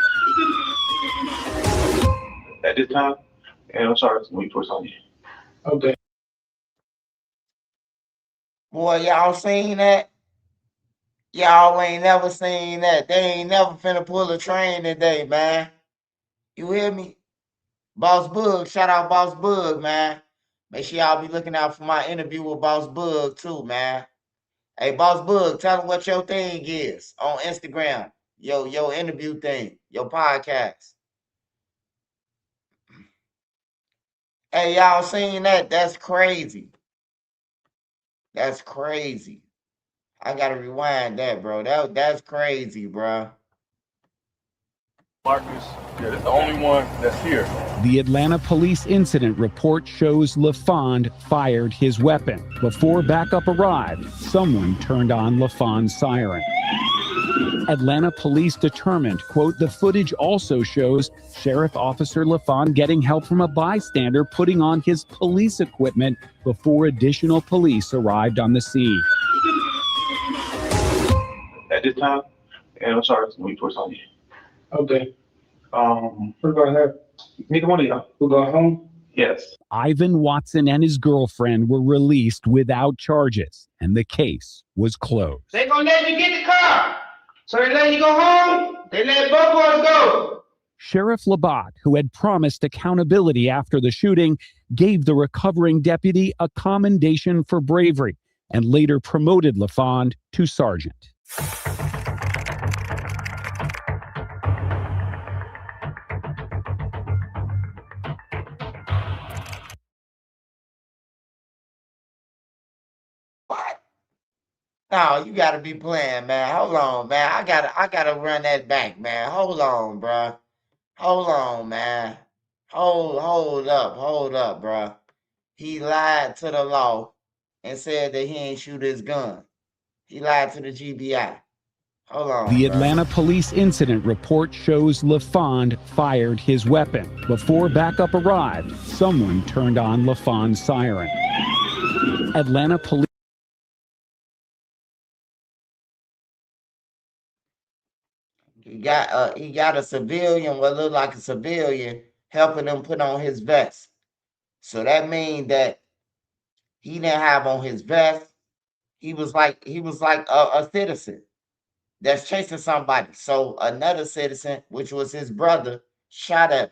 S12: At this time, and I'm sorry, let me put on you. Okay.
S1: Boy, y'all seen that? Y'all ain't never seen that. They ain't never finna pull a train today, man. You hear me? Boss Bug, shout out Boss Bug, man. Make sure y'all be looking out for my interview with Boss Bug too, man. Hey, Boss Bug, tell them what your thing is on Instagram. Your interview thing, your podcast. Hey, y'all seen that? That's crazy. That's crazy. I gotta rewind that, bro. That's crazy, bro.
S12: Marcus, yeah, that's the only one that's here.
S17: The Atlanta police incident report shows LaFond fired his weapon. Before backup arrived, someone turned on LaFond's siren. Atlanta police determined, quote, the footage also shows Sheriff Officer LaFond getting help from a bystander putting on his police equipment before additional police arrived on the scene.
S11: At this time, and I'm sorry, we put on you. Okay. We're going to have neither one of y'all. We're going home? Yes.
S17: Ivan Watson and his girlfriend were released without charges, and the case was closed.
S11: They gonna let you get the car. So they let you go home. They let both of us go.
S17: Sheriff Labatt, who had promised accountability after the shooting, gave the recovering deputy a commendation for bravery and later promoted LaFond to sergeant.
S1: No, you gotta be playing, man. Hold on, man. I gotta run that back, man. Hold on, bro. Hold on, man. Hold up, bro. He lied to the law and said that he ain't shoot his gun. He lied to the GBI. Hold on.
S17: The
S1: bro.
S17: Atlanta police incident report shows LaFond fired his weapon. Before backup arrived, someone turned on LaFond's siren. Atlanta police.
S1: He got a civilian, what looked like a civilian, helping him put on his vest. So that means that he didn't have on his vest. He was like a citizen that's chasing somebody. So another citizen, which was his brother, shot at him.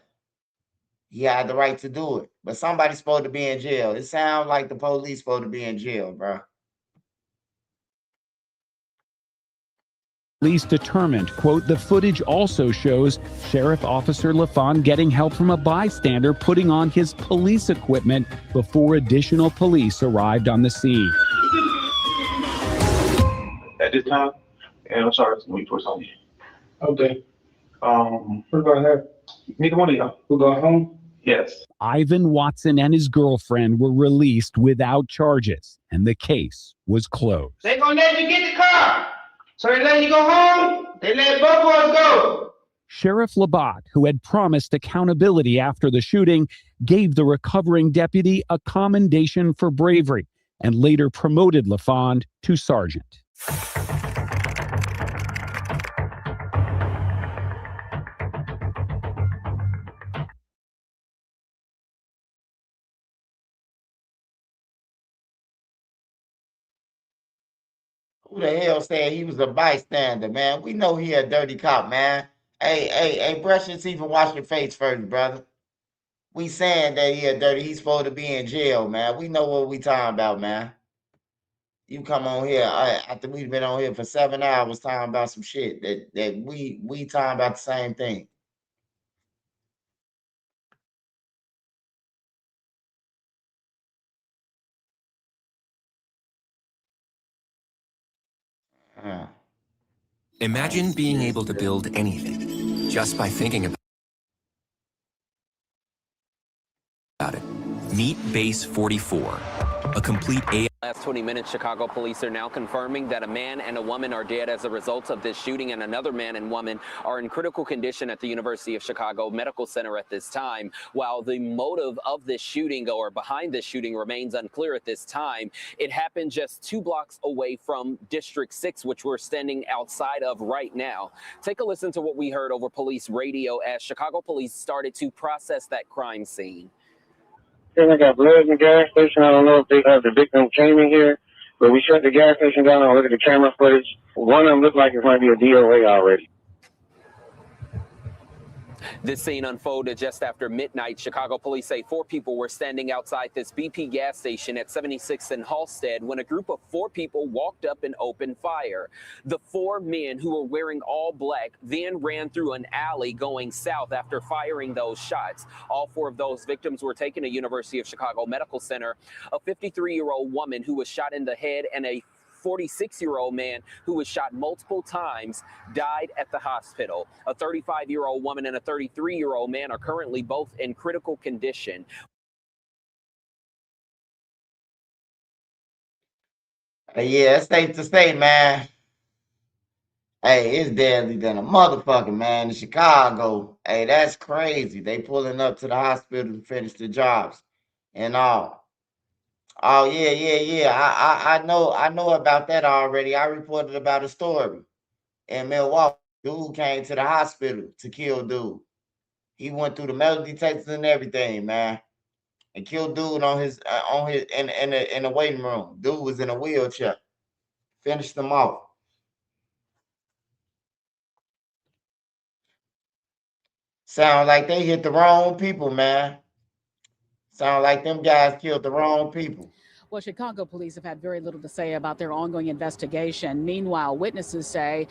S1: He had the right to do it. But somebody's supposed to be in jail. It sounds like the police supposed to be in jail, bro.
S17: Police determined, quote, the footage also shows Sheriff Officer LaFond getting help from a bystander putting on his police equipment before additional police arrived on the scene.
S11: At this time, and I'm sorry, we put on you. Okay. We're going to have neither one of y'all. We're going home? Yes.
S17: Ivan Watson and his girlfriend were released without charges, and the case was closed.
S11: They gonna let you get the car. So they let you go home. They let both of us go.
S17: Sheriff Labatt, who had promised accountability after the shooting, gave the recovering deputy a commendation for bravery and later promoted LaFond to sergeant.
S1: Who the hell said he was a bystander, man? We know he a dirty cop, man. Hey, brush your teeth and wash your face first, brother. We saying that he a dirty, he's supposed to be in jail, man. We know what we talking about, man. You come on here after we've been on here for 7 hours talking about some shit that we talking about the same thing.
S2: Imagine being able to build anything just by thinking about it. Meet Base 44, a complete AI.
S15: Last 20 minutes, Chicago police are now confirming that a man and a woman are dead as a result of this shooting, and another man and woman are in critical condition at the University of Chicago Medical Center at this time. While the motive of this shooting or behind this shooting remains unclear at this time, it happened just 2 blocks away from District 6, which we're standing outside of right now. Take a listen to what we heard over police radio as Chicago police started to process that crime scene.
S11: I got blood in the gas station. I don't know if they have the victim came in here, but we shut the gas station down and look at the camera footage. One of them looked like it might be a DOA already.
S15: This scene unfolded just after midnight. Chicago police say 4 people were standing outside this BP gas station at 76th and Halstead when a group of 4 people walked up and opened fire. The 4 men, who were wearing all black, then ran through an alley going south after firing those shots. All 4 of those victims were taken to University of Chicago Medical Center. A 53-year-old woman who was shot in the head and a 46-year-old man who was shot multiple times died at the hospital. A 35-year-old woman and a 33-year-old man are currently both in critical condition.
S1: Yeah, it's safe to say, man. Hey, it's deadly than a motherfucker, man. In Chicago, hey, that's crazy. They pulling up to the hospital to finish the jobs and all. Oh yeah. I know about that already. I reported about a story in Milwaukee. Dude came to the hospital to kill dude. He went through the metal detectors and everything, man, and killed dude on his in the waiting room. Dude was in a wheelchair. Finished him off. Sound like they hit the wrong people, man. Sound like them guys killed the wrong people.
S5: Well, Chicago police have had very little to say about their ongoing investigation. Meanwhile, witnesses say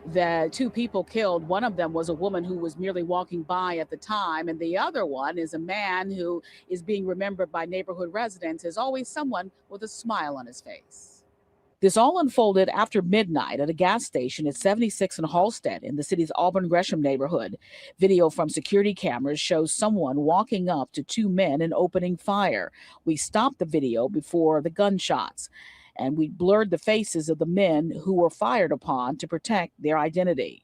S5: that 2 people killed. One of them was a woman who was merely walking by at the time, and the other one is a man who is being remembered by neighborhood residents as always someone with a smile on his face. This all unfolded after midnight at a gas station at 76 and Halstead in the city's Auburn Gresham neighborhood. Video from security cameras shows someone walking up to 2 men and opening fire. We stopped the video before the gunshots, and we blurred the faces of the men who were fired upon to protect their identity.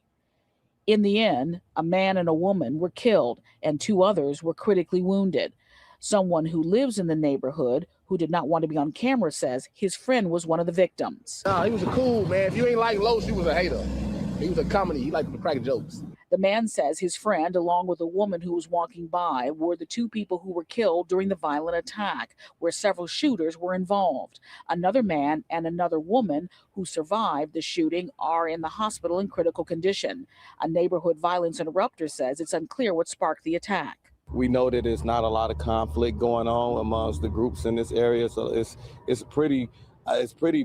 S5: In the end, a man and a woman were killed, and 2 others were critically wounded. Someone who lives in the neighborhood who did not want to be on camera says his friend was one of the victims.
S28: Nah, he was a cool man. If you ain't like Los, you was a hater. He was a comedy. He liked to crack jokes.
S5: The man says his friend, along with a woman who was walking by, were the 2 people who were killed during the violent attack, where several shooters were involved. Another man and another woman who survived the shooting are in the hospital in critical condition. A neighborhood violence interrupter says it's unclear what sparked the attack.
S18: We know that there's not a lot of conflict going on amongst the groups in this area, so it's pretty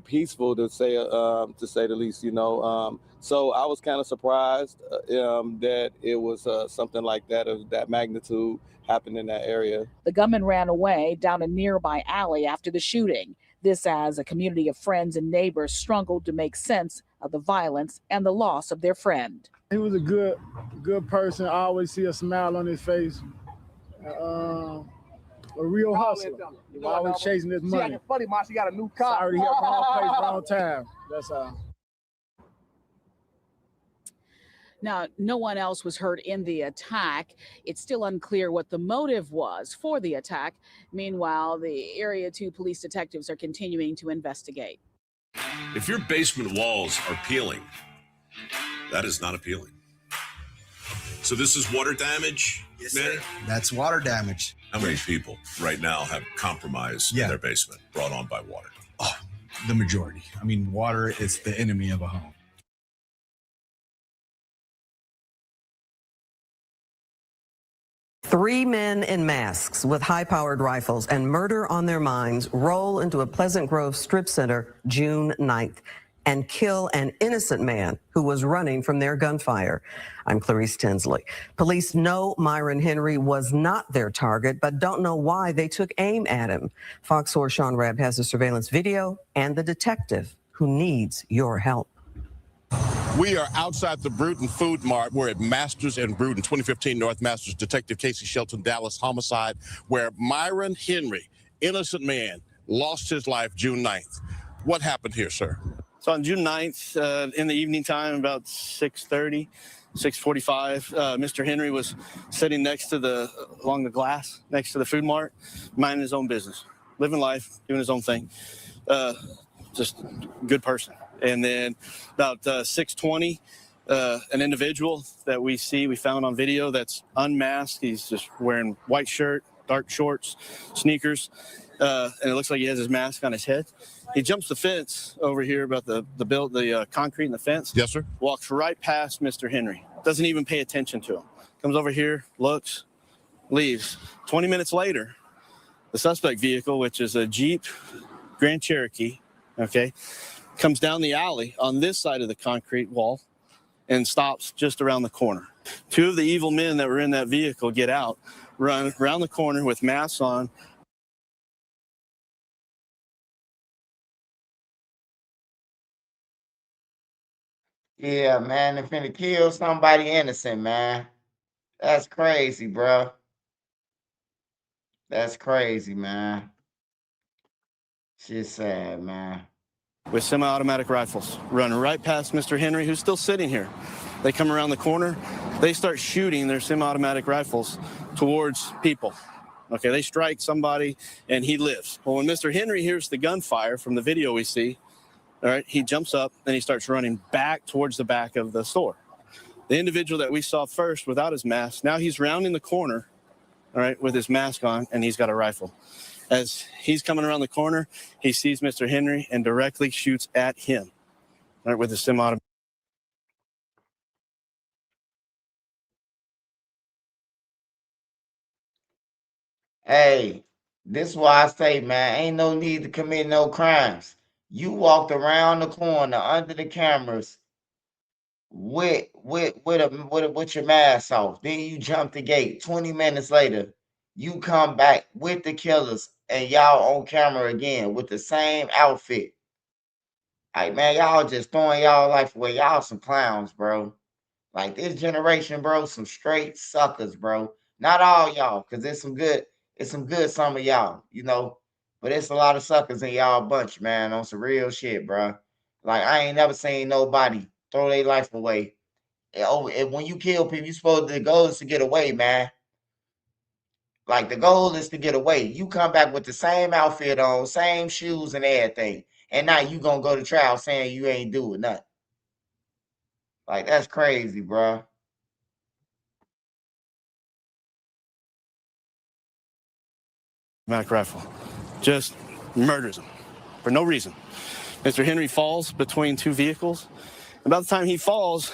S18: peaceful to say the least, you know. So I was kind of surprised that it was something like that of that magnitude happened in that area.
S5: The gunman ran away down a nearby alley after the shooting. This as a community of friends and neighbors struggled to make sense of the violence and the loss of their friend.
S19: He was a good person. I always see a smile on his face. A real hustler. Always chasing his money.
S28: Funny, man. She got a new car.
S19: Sorry, he got wrong place, wrong time. That's all.
S5: Now, no one else was hurt in the attack. It's still unclear what the motive was for the attack. Meanwhile, the Area 2 police detectives are continuing to investigate.
S9: If your basement walls are peeling, that is not appealing. So this is water damage,
S20: yes,
S9: Manny?
S20: Sir. That's water damage.
S9: How many people right now have compromised their basement brought on by water?
S20: Oh, the majority. I mean, water is the enemy of a home.
S21: Three men in masks with high-powered rifles and murder on their minds roll into a Pleasant Grove strip center June 9th and kill an innocent man who was running from their gunfire. I'm Clarice Tinsley. Police know Myron Henry was not their target, but don't know why they took aim at him. Fox 4 Sean Rabb has the surveillance video and the detective who needs your help.
S22: We are outside the Bruton Food Mart. We're at Masters and Bruton, 2015 North Masters. Detective Casey Shelton, Dallas homicide, where Myron Henry, innocent man, lost his life June 9th. What happened here, sir?
S23: So on June 9th, in the evening time, about 6:30, 6:45, Mr. Henry was sitting along the glass next to the food mart, minding his own business, living life, doing his own thing. Just a good person. And then about 6:20, an individual that we found on video that's unmasked. He's just wearing white shirt, dark shorts, sneakers, and it looks like he has his mask on his head. He jumps the fence over here about the concrete in the fence.
S22: Yes, sir.
S23: Walks right past Mr. Henry. Doesn't even pay attention to him. Comes over here, looks, leaves. 20 minutes later, the suspect vehicle, which is a Jeep Grand Cherokee, comes down the alley on this side of the concrete wall and stops just around the corner. Two of the evil men that were in that vehicle get out, run around the corner with masks on,
S1: Yeah, man, they finna kill somebody innocent, man. That's crazy, bro. That's crazy, man. Shit's sad, man.
S23: With semi-automatic rifles, run right past Mr. Henry, who's still sitting here. They come around the corner, they start shooting their semi-automatic rifles towards people. Okay, they strike somebody and he lives. Well, when Mr. Henry hears the gunfire from the video we see, all right, he jumps up and he starts running back towards the back of the store. The individual that we saw first without his mask, now he's rounding the corner, all right, with his mask on, and he's got a rifle. As he's coming around the corner, he sees Mr. Henry and directly shoots at him, all right, with his semi-automatic.
S1: Hey, this is why I say, man, ain't no need to commit no crimes. You walked around the corner under the cameras with your mask off. Then you jump the gate. 20 minutes later, you come back with the killers and y'all on camera again with the same outfit. Like, man, y'all just throwing y'all life away. Y'all some clowns, bro. Like this generation, bro, some straight suckers, bro. Not all y'all, because it's some good some of y'all, you know. But it's a lot of suckers in y'all bunch, man, on some real shit, bro. Like I ain't never seen nobody throw their life away. And when you kill people, you supposed the goal is to get away, man. Like the goal is to get away. You come back with the same outfit on, same shoes and everything. And now you gonna go to trial saying you ain't doing nothing. Like that's crazy, bro.
S23: Rifle just murders him for no reason. Mr. Henry falls between two vehicles. About the time he falls,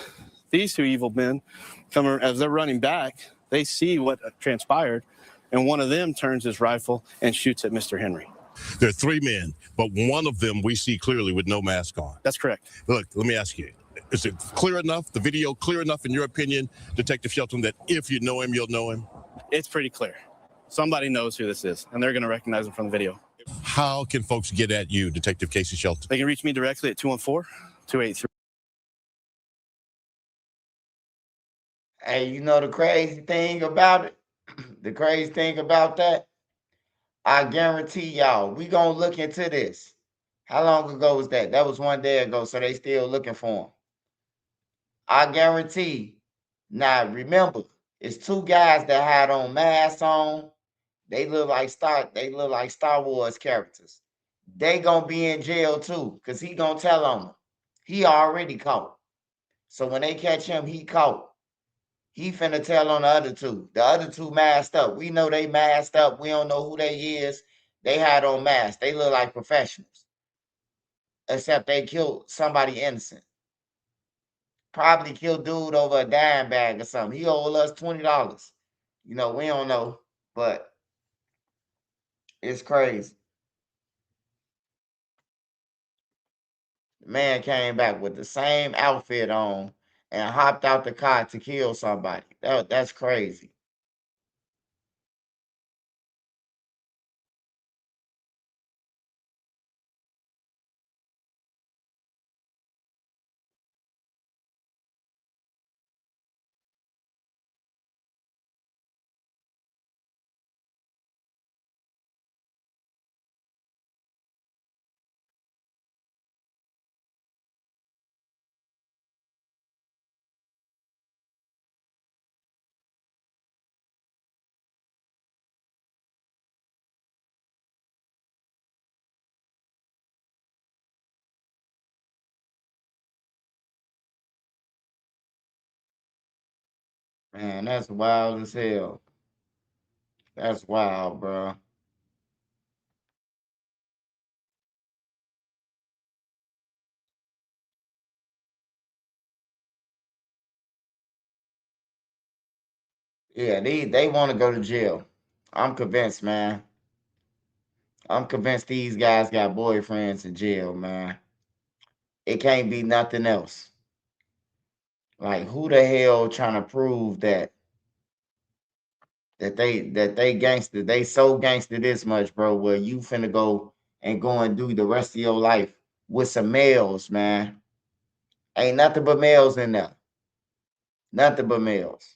S23: these two evil men come as they're running back. They see what transpired, and one of them turns his rifle and shoots at Mr. Henry.
S22: There are three men, but one of them we see clearly with no mask on.
S23: That's correct.
S22: Look, let me ask you, is it clear enough, the video clear enough in your opinion, Detective Shelton, that if you know him, you'll know him?
S23: It's pretty clear. Somebody knows who this is, and they're going to recognize him from the video.
S22: How can folks get at you, Detective Casey Shelton?
S23: They can reach me directly at 214-283.
S1: Hey, you know the crazy thing about it? The crazy thing about that? I guarantee y'all, we gonna look into this. How long ago was that? That was 1 day ago, so they still looking for him. I guarantee. Now, remember, it's two guys that had on masks on. They look like Star Wars characters. They gonna be in jail too, because he gonna tell on them. He already caught. So when they catch him, he caught. He finna tell on the other two. The other two masked up. We know they masked up. We don't know who they is. They had on masks. They look like professionals. Except they killed somebody innocent. Probably killed dude over a dime bag or something. He owed us $20. You know, we don't know. But it's crazy. The man came back with the same outfit on and hopped out the car to kill somebody. That's crazy. Man, that's wild as hell. That's wild, bro. Yeah, they want to go to jail. I'm convinced, man. I'm convinced these guys got boyfriends in jail, man. It can't be nothing else. Like, who the hell trying to prove that they gangster, they so gangster this much, bro, where you finna go and do the rest of your life with some males, man. Ain't nothing but males in there. Nothing but males.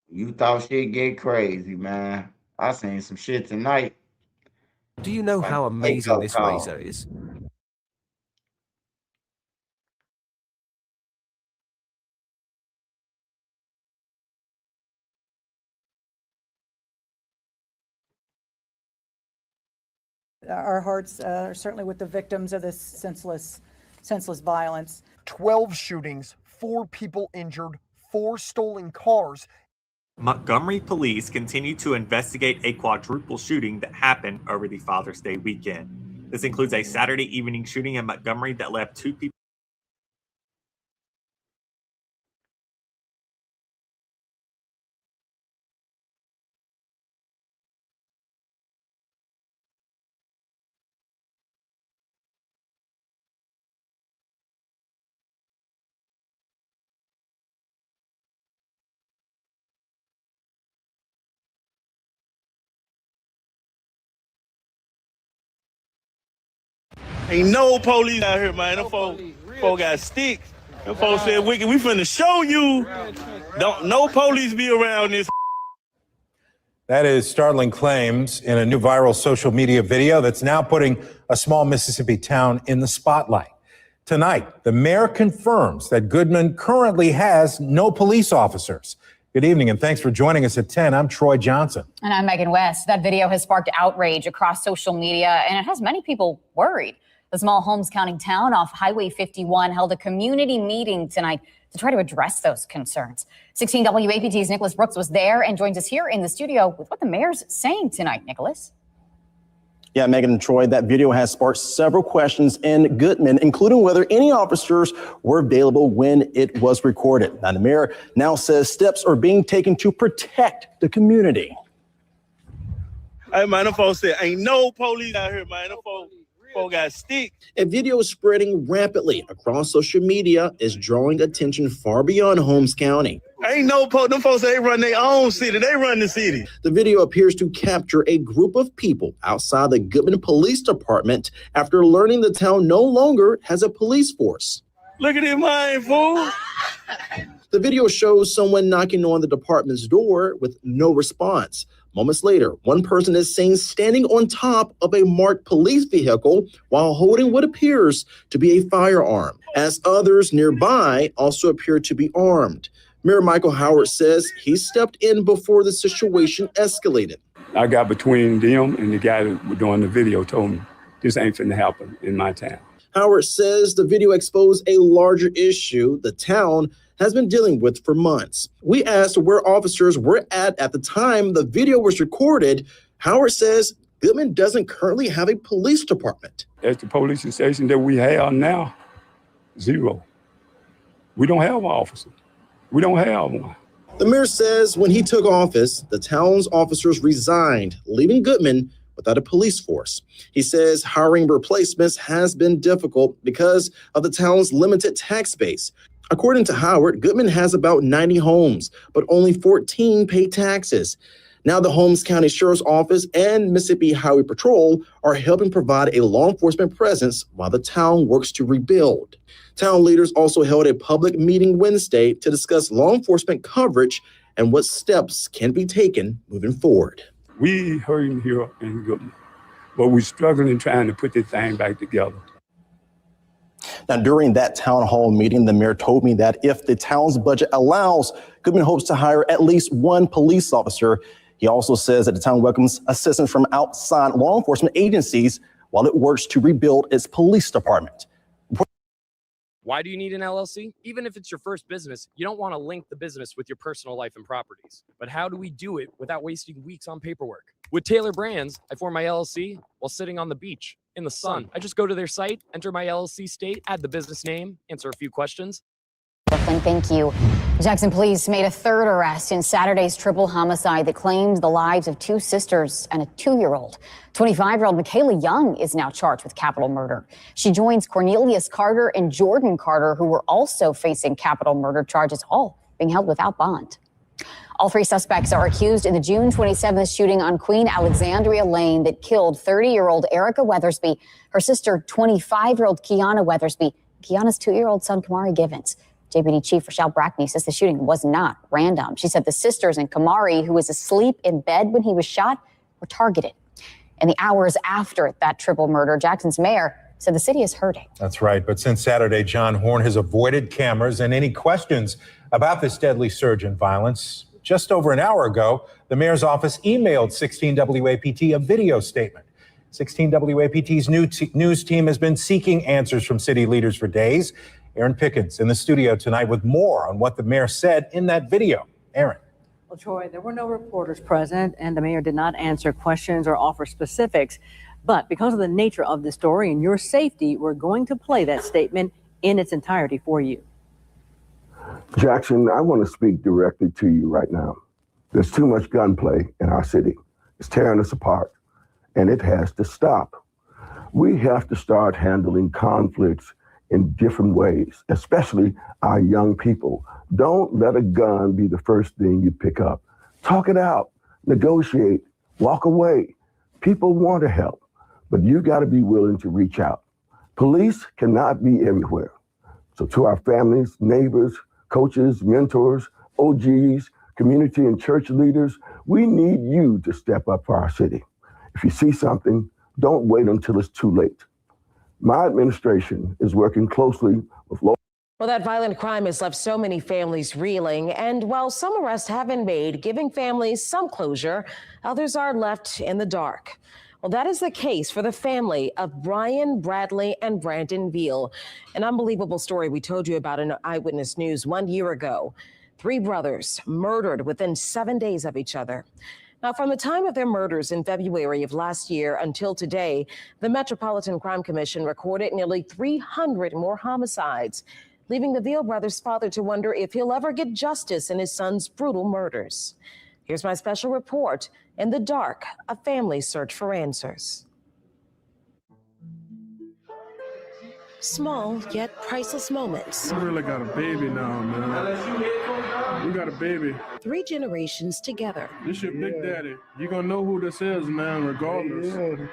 S1: You thought shit get crazy, man. I seen some shit tonight.
S3: Do you know how amazing this razor is?
S6: Our hearts are certainly with the victims of this senseless violence.
S7: 12 shootings, 4 people injured, 4 stolen cars.
S10: Montgomery police continue to investigate a quadruple shooting that happened over the Father's Day weekend. This includes a Saturday evening shooting in Montgomery that left 2 people.
S13: Ain't no police out here, man. Them folks got sticks. Them folks said, "Wicked, we finna show you." No police be around this.
S24: That is startling claims in a new viral social media video that's now putting a small Mississippi town in the spotlight. Tonight, the mayor confirms that Goodman currently has no police officers. Good evening, and thanks for joining us at 10. I'm Troy Johnson.
S25: And I'm Megan West. That video has sparked outrage across social media, and it has many people worried. The small Holmes County town off Highway 51 held a community meeting tonight to try to address those concerns. 16 WAPT's Nicholas Brooks was there and joins us here in the studio with what the mayor's saying tonight. Nicholas?
S27: Yeah, Megan and Troy, that video has sparked several questions in Goodman, including whether any officers were available when it was recorded. Now, the mayor now says steps are being taken to protect the community.
S13: Hey, man, them folks said, ain't no police out here, man. Them folks got sticks.
S27: A video spreading rapidly across social media is drawing attention far beyond Holmes County.
S13: Ain't no them folks, they run their own city. They run the city.
S27: The video appears to capture a group of people outside the Goodman Police Department after learning the town no longer has a police force.
S13: Look at it, man, fool.
S27: The video shows someone knocking on the department's door with no response. Moments later, one person is seen standing on top of a marked police vehicle while holding what appears to be a firearm, as others nearby also appear to be armed. Mayor Michael Howard says he stepped in before the situation escalated.
S29: I got between them and the guy that was doing the video told me, this ain't finna happen in my town.
S27: Howard says the video exposed a larger issue the town has been dealing with for months. We asked where officers were at the time the video was recorded. Howard says Goodman doesn't currently have a police department.
S29: At the police station that we have now, 0. We don't have an officer. We don't have one.
S27: The mayor says when he took office, the town's officers resigned, leaving Goodman without a police force. He says hiring replacements has been difficult because of the town's limited tax base. According to Howard, Goodman has about 90 homes, but only 14 pay taxes. Now the Holmes County Sheriff's Office and Mississippi Highway Patrol are helping provide a law enforcement presence while the town works to rebuild. Town leaders also held a public meeting Wednesday to discuss law enforcement coverage and what steps can be taken moving forward.
S29: We hurting here in Goodman, but we're struggling trying to put this thing back together.
S27: Now, during that town hall meeting, the mayor told me that if the town's budget allows, Goodman hopes to hire at least 1 police officer. He also says that the town welcomes assistance from outside law enforcement agencies while it works to rebuild its police department.
S30: Why do you need an LLC? Even if it's your first business, you don't want to link the business with your personal life and properties. But how do we do it without wasting weeks on paperwork? With Taylor Brands, I form my LLC while sitting on the beach in the sun. I just go to their site, enter my LLC state, add the business name, answer a few questions.
S25: Brooklyn, thank you. Jackson police made a third arrest in Saturday's triple homicide that claimed the lives of two sisters and a 2-year-old. 25-year-old Michaela Young is now charged with capital murder. She joins Cornelius Carter and Jordan Carter, who were also facing capital murder charges, all being held without bond. All three suspects are accused in the June 27th shooting on Queen Alexandria Lane that killed 30-year-old Erica Weathersby, her sister 25-year-old Kiana Weathersby, Kiana's 2-year-old son Kamari Givens. JPD Chief Rochelle Brackney says the shooting was not random. She said the sisters and Kamari, who was asleep in bed when he was shot, were targeted. In the hours after that triple murder, Jackson's mayor said the city is hurting.
S24: That's right. But since Saturday, John Horn has avoided cameras and any questions about this deadly surge in violence. Just over an hour ago, the mayor's office emailed 16 WAPT a video statement. 16 WAPT's news team has been seeking answers from city leaders for days. Aaron Pickens in the studio tonight with more on what the mayor said in that video. Aaron.
S2: Well, Troy, there were no reporters present, and the mayor did not answer questions or offer specifics. But because of the nature of the story and your safety, we're going to play that statement in its entirety for you.
S4: Jackson, I want to speak directly to you right now. There's too much gunplay in our city. It's tearing us apart, and it has to stop. We have to start handling conflicts in different ways, especially our young people. Don't let a gun be the first thing you pick up. Talk it out, negotiate, walk away. People want to help, but you got to be willing to reach out. Police cannot be everywhere. So to our families, neighbors, coaches, mentors, OGs, community and church leaders, we need you to step up for our city. If you see something, don't wait until it's too late. My administration is working closely with local.
S8: Well, that violent crime has left so many families reeling, and while some arrests have been made, giving families some closure, others are left in the dark. Well, that is the case for the family of Brian, Bradley, and Brandon Veal. An unbelievable story we told you about in Eyewitness News 1 year ago. 3 brothers murdered within 7 days of each other. Now, from the time of their murders in February of last year until today, the Metropolitan Crime Commission recorded nearly 300 more homicides, leaving the Veal brothers' father to wonder if he'll ever get justice in his son's brutal murders. Here's my special report, In the Dark, a family's search for answers. Small yet priceless moments.
S11: We really got a baby now, man. We got a baby.
S8: 3 generations together.
S11: This your big daddy. You're gonna know who this is, man, regardless. Yeah.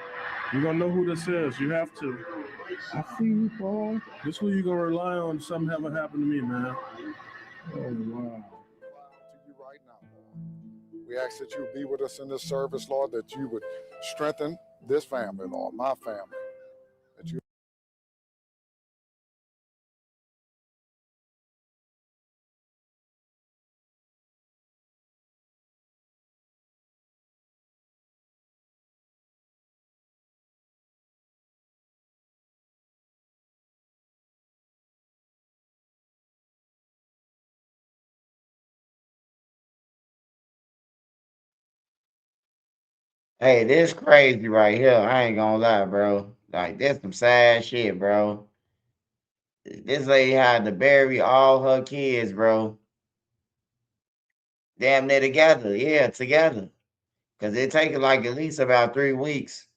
S11: You're gonna know who this is. You have to. I see you, Paul. This is who you're gonna rely on if something ever happened to me, man. Oh, wow.
S12: We ask that you would be with us in this service, Lord, that you would strengthen this family, Lord, my family. That you
S1: Hey, this crazy right here. I ain't gonna lie, bro. Like, this some sad shit, bro. This lady had to bury all her kids, bro. Damn near together. Yeah, together. Because it takes like at least about 3 weeks.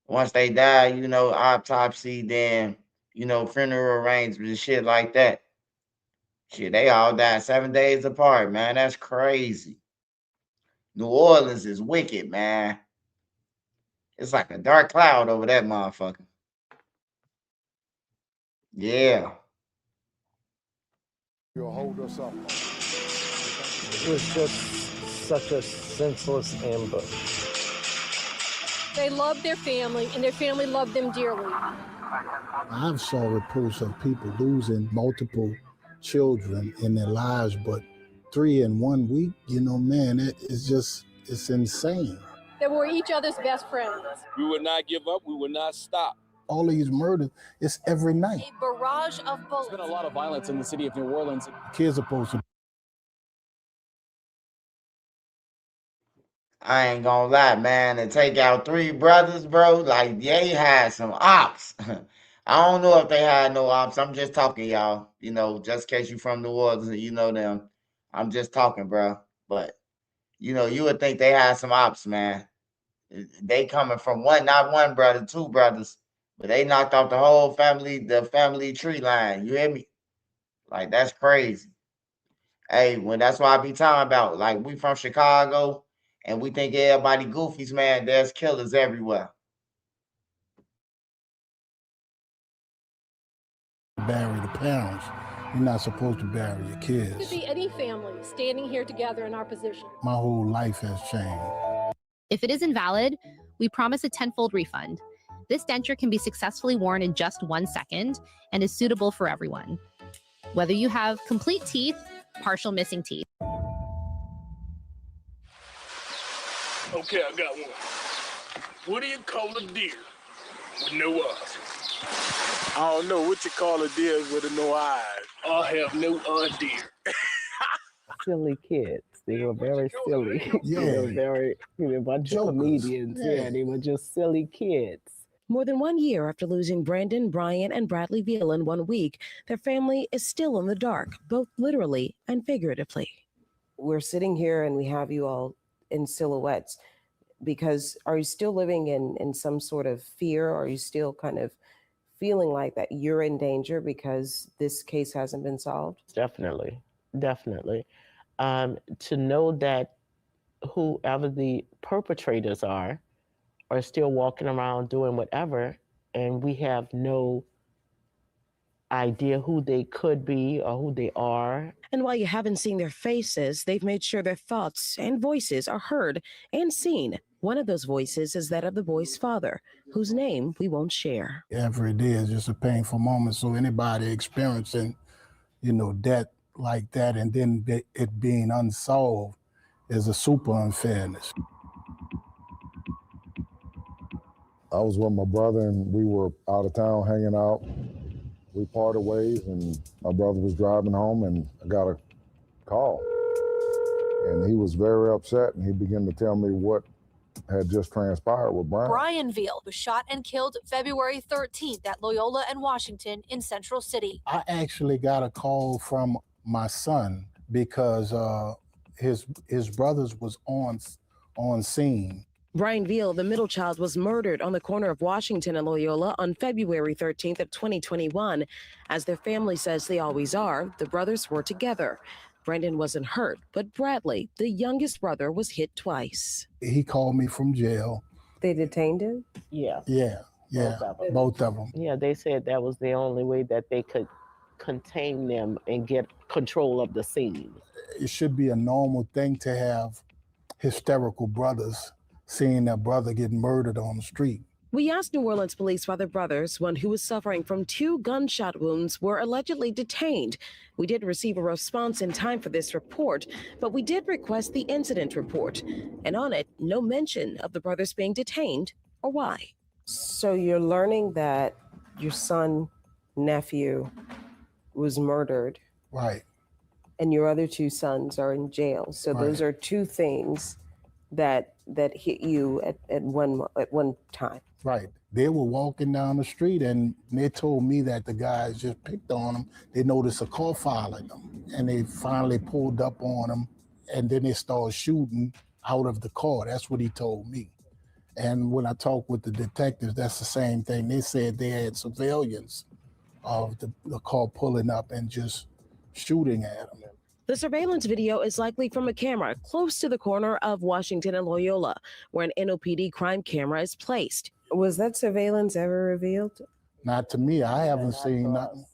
S1: Once they die, you know, autopsy, then, you know, funeral arrangements, shit like that. Shit, they all died 7 days apart, man. That's crazy. New Orleans is wicked, man. It's like a dark cloud over that motherfucker. Yeah.
S12: You'll hold us up.
S14: It was just such a senseless ambush.
S15: They loved their family, and their family loved them dearly.
S19: I've saw reports of people losing multiple children in their lives, but 3 in 1 week, you know, man, it's insane.
S15: They were each other's best friends.
S18: We would not give up. We would not stop.
S19: All these murders, it's every night.
S15: A barrage of bullets.
S30: There's been a lot of violence in the city of New Orleans.
S19: Kids are supposed to.
S1: I ain't gonna lie, man. To take out 3 brothers, bro, like, they had some ops. I don't know if they had no ops. I'm just talking, y'all. You know, just in case you from New Orleans and you know them. I'm just talking, bro. But you know, you would think they had some ops, man. They coming from not one brother, two brothers, but they knocked off the family tree line. You hear me? Like that's crazy. Hey, when that's why I be talking about. Like we from Chicago, and we think everybody goofies, man. There's killers everywhere.
S19: Bury the parents. You're not supposed to bury your
S15: It
S19: kids.
S15: could be any family standing here together in our position.
S19: My whole life has changed.
S5: If it is invalid, we promise a tenfold refund. This denture can be successfully worn in just 1 second and is suitable for everyone. Whether you have complete teeth, partial missing teeth.
S11: Okay, I got one. What do you call a deer with no eyes? I don't know what you call a deer with no eyes. I have no idea.
S9: Silly kids. They were very silly.
S19: Yeah.
S9: They were very, a bunch of comedians. Yeah, they were just silly kids.
S8: More than 1 year after losing Brandon, Brian, and Bradley Veal in 1 week, their family is still in the dark, both literally and figuratively.
S16: We're sitting here and we have you all in silhouettes because are you still living in some sort of fear? Are you still kind of feeling like that you're in danger because this case hasn't been solved?
S9: Definitely. To know that whoever the perpetrators are still walking around doing whatever, and we have no idea who they could be or who they are.
S8: And while you haven't seen their faces, they've made sure their thoughts and voices are heard and seen. One of those voices is that of the boy's father, whose name we won't share.
S19: Every day is just a painful moment. So anybody experiencing, death like that and then it being unsolved is a super unfairness.
S12: I was with my brother and we were out of town hanging out. We parted ways and my brother was driving home and I got a call. And he was very upset and he began to tell me what had just transpired with Brian.
S17: Brian Veal was shot and killed February 13th at Loyola and Washington in Central City.
S19: I actually got a call from my son because his brothers was on scene.
S8: Brian Veal, the middle child, was murdered on the corner of Washington and Loyola on February 13th of 2021. As their family says they always are, the brothers were together. Brandon wasn't hurt, but Bradley, the youngest brother, was hit twice.
S19: He called me from jail.
S16: They detained him?
S9: Yeah.
S19: Yeah, both of them.
S9: Yeah, they said that was the only way that they could contain them and get control of the scene.
S19: It should be a normal thing to have hysterical brothers seeing their brother get murdered on the street.
S8: We asked New Orleans police why the brothers, one who was suffering from 2 gunshot wounds, were allegedly detained. We did receive a response in time for this report, but we did request the incident report. And on it, no mention of the brothers being detained or why.
S16: So you're learning that your son, nephew, was murdered.
S19: Right.
S16: And your other 2 sons are in jail. So those are 2 things that hit you at one time.
S19: Right. They were walking down the street and they told me that the guys just picked on them. They noticed a car following them and they finally pulled up on them and then they started shooting out of the car. That's what he told me. And when I talked with the detectives, that's the same thing. They said they had surveillance of the car pulling up and just shooting at them.
S8: The surveillance video is likely from a camera close to the corner of Washington and Loyola, where an NOPD crime camera is placed.
S16: Was that surveillance ever revealed?
S19: Not to me. I haven't seen nothing.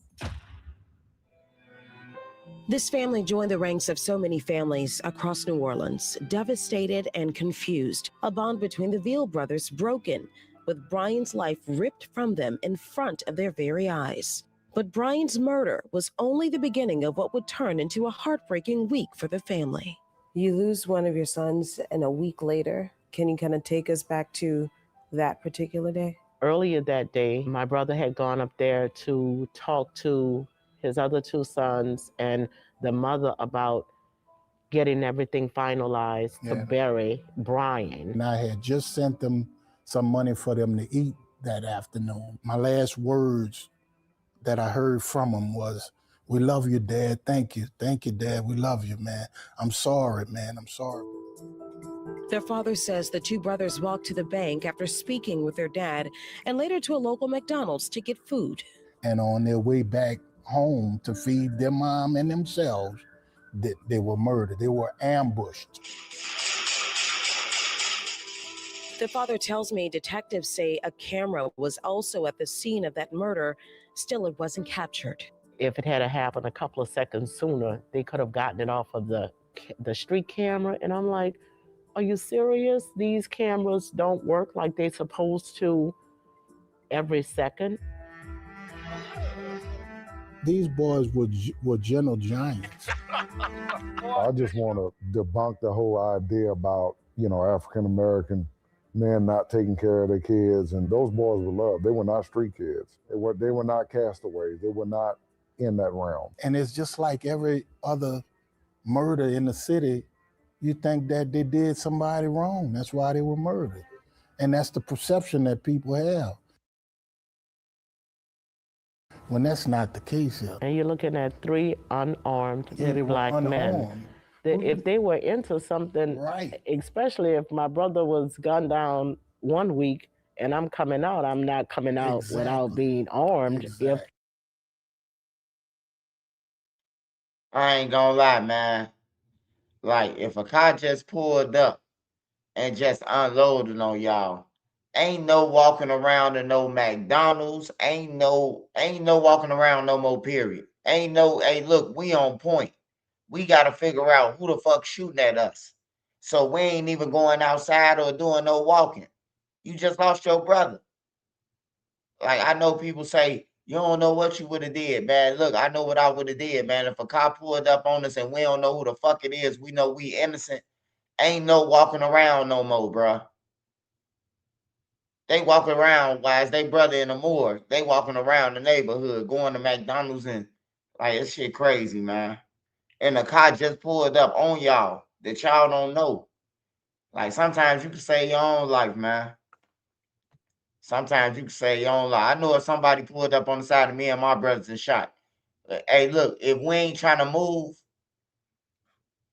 S8: This family joined the ranks of so many families across New Orleans, devastated and confused. A bond between the Veal brothers broken, with Brian's life ripped from them in front of their very eyes. But Brian's murder was only the beginning of what would turn into a heartbreaking week for the family.
S16: You lose one of your sons and a week later. Can you kind of take us back to that particular day?
S9: Earlier that day, my brother had gone up there to talk to his other 2 sons and the mother about getting everything finalized to bury Brian.
S19: And I had just sent them some money for them to eat that afternoon. My last words that I heard from him was, "We love you, Dad. Thank you. Thank you, Dad. We love you, man. I'm sorry, man. I'm sorry."
S8: Their father says the two brothers walked to the bank after speaking with their dad and later to a local McDonald's to get food.
S19: And on their way back home to feed their mom and themselves, they were murdered. They were ambushed.
S8: The father tells me detectives say a camera was also at the scene of that murder. Still, it wasn't captured.
S9: If it had happened a couple of seconds sooner, they could have gotten it off of the street camera. And I'm like, are you serious? These cameras don't work like they're supposed to every second.
S19: These boys were gentle giants.
S12: I just want to debunk the whole idea about, African-American men not taking care of their kids. And those boys were loved. They were not street kids. They were not castaways. They were not in that realm.
S19: And it's just like every other murder in the city. You think that they did somebody wrong. That's why they were murdered. And that's the perception that people have, when that's not the case here.
S9: And you're looking at 3 unarmed black men.
S19: Unarmed.
S9: If they were into something,
S19: right,
S9: especially if my brother was gunned down one week and I'm coming out, I'm not coming out without being armed. If
S1: I ain't gonna lie, man. Like, if a car just pulled up and just unloaded on y'all, ain't no walking around in no McDonald's, ain't no walking around no more, period. Ain't no, hey, look, we on point. We gotta figure out who the fuck shooting at us. So we ain't even going outside or doing no walking. You just lost your brother. Like, I know people say, you don't know what you would have did, man. Look, I know what I would have did, man. If a car pulled up on us and we don't know who the fuck it is, we know we innocent. Ain't no walking around no more, bruh. They walk around while they brother in the morgue. They walking around the neighborhood, going to McDonald's and like, this shit crazy, man. And the car just pulled up on y'all that y'all don't know. Like, sometimes you can save your own life, man. Sometimes you can save your own life. I know if somebody pulled up on the side of me and my brothers and shot. Hey, look, if we ain't trying to move,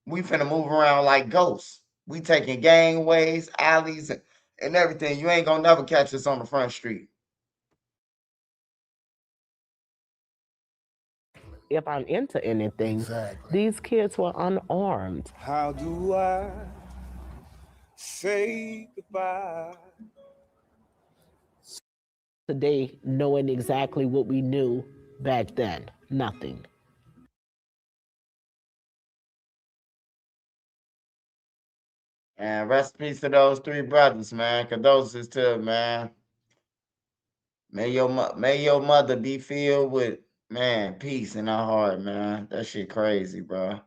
S1: we finna move around like ghosts. We taking gangways, alleys, and everything. You ain't gonna never catch us on the front street.
S9: if I'm into anything, these kids were unarmed.
S3: How do I say goodbye?
S9: Today, knowing exactly what we knew back then, nothing.
S1: And rest in peace to those 3 brothers, man. Condolences to them, man. May your mother be filled with, man, peace in her heart, man. That shit crazy, bro.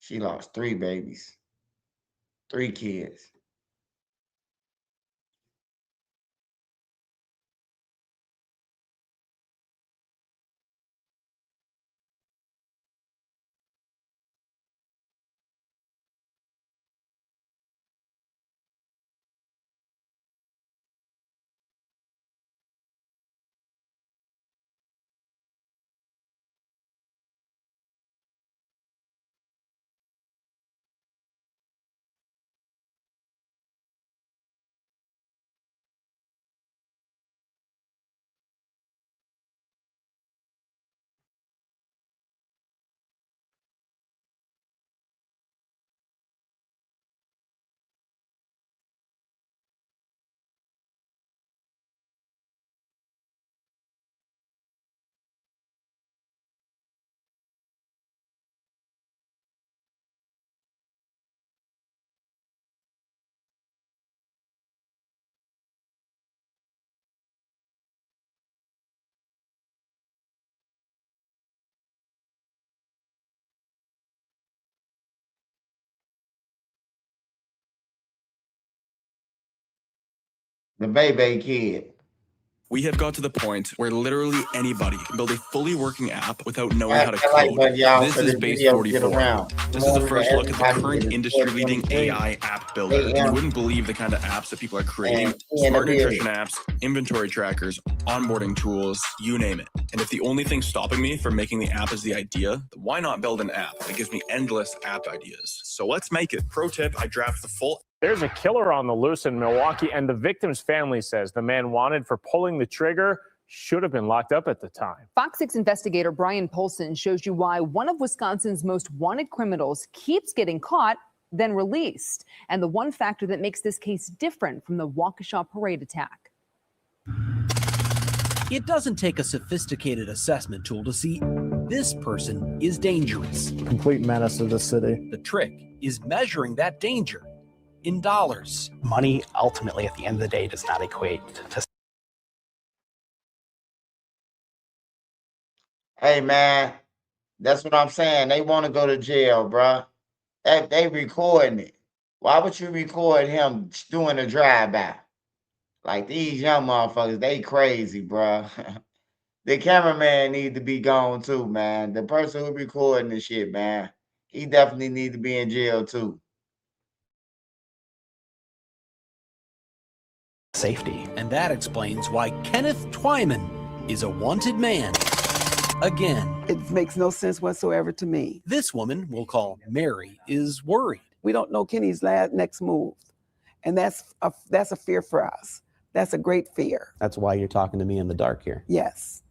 S1: She lost 3 babies, 3 kids. The baby kid.
S6: We have got to the point where literally anybody can build a fully working app without knowing
S1: I
S6: how to
S1: feel like,
S6: code.
S1: but y'all,
S6: This
S1: for
S6: is
S1: this
S6: Base
S1: video to get
S6: 44.
S1: around.
S6: This is the
S1: More
S6: first
S1: than
S6: look at the
S1: everybody
S6: current
S1: in
S6: industry-leading
S1: 2023.
S6: AI app builder.
S1: They
S6: You wouldn't believe the kind of apps that people are creating.
S1: And he in the
S6: Smart nutrition
S1: building.
S6: apps, inventory trackers, onboarding tools, you name it. And if the only thing stopping me from making the app is the idea, then why not build an app that gives me endless app ideas? So let's make it. Pro tip, I draft the full.
S7: There's a killer on the loose in Milwaukee, and the victim's family says the man wanted for pulling the trigger should have been locked up at the time.
S10: Fox 6 investigator Brian Polson shows you why one of Wisconsin's most wanted criminals keeps getting caught, then released, and the one factor that makes this case different from the Waukesha parade attack.
S13: It doesn't take a sophisticated assessment tool to see this person is dangerous.
S20: Complete menace to the city.
S13: The trick is measuring that danger in dollars.
S21: Money, ultimately, at the end of the day, does not equate to.
S1: Hey, man, that's what I'm saying. They want to go to jail, bruh. They recording it. Why would you record him doing a drive-by? Like, these young motherfuckers, they crazy, bruh. The cameraman need to be gone, too, man. The person who recording this shit, man, he definitely need to be in jail, too.
S13: Safety. And that explains why Kenneth Twyman is a wanted man. Again.
S22: It makes no sense whatsoever to me.
S13: This woman, we'll call Mary, is worried.
S22: We don't know Kenny's next move. And that's a fear for us. That's a great fear.
S23: That's why you're talking to me in the dark here.
S22: Yes,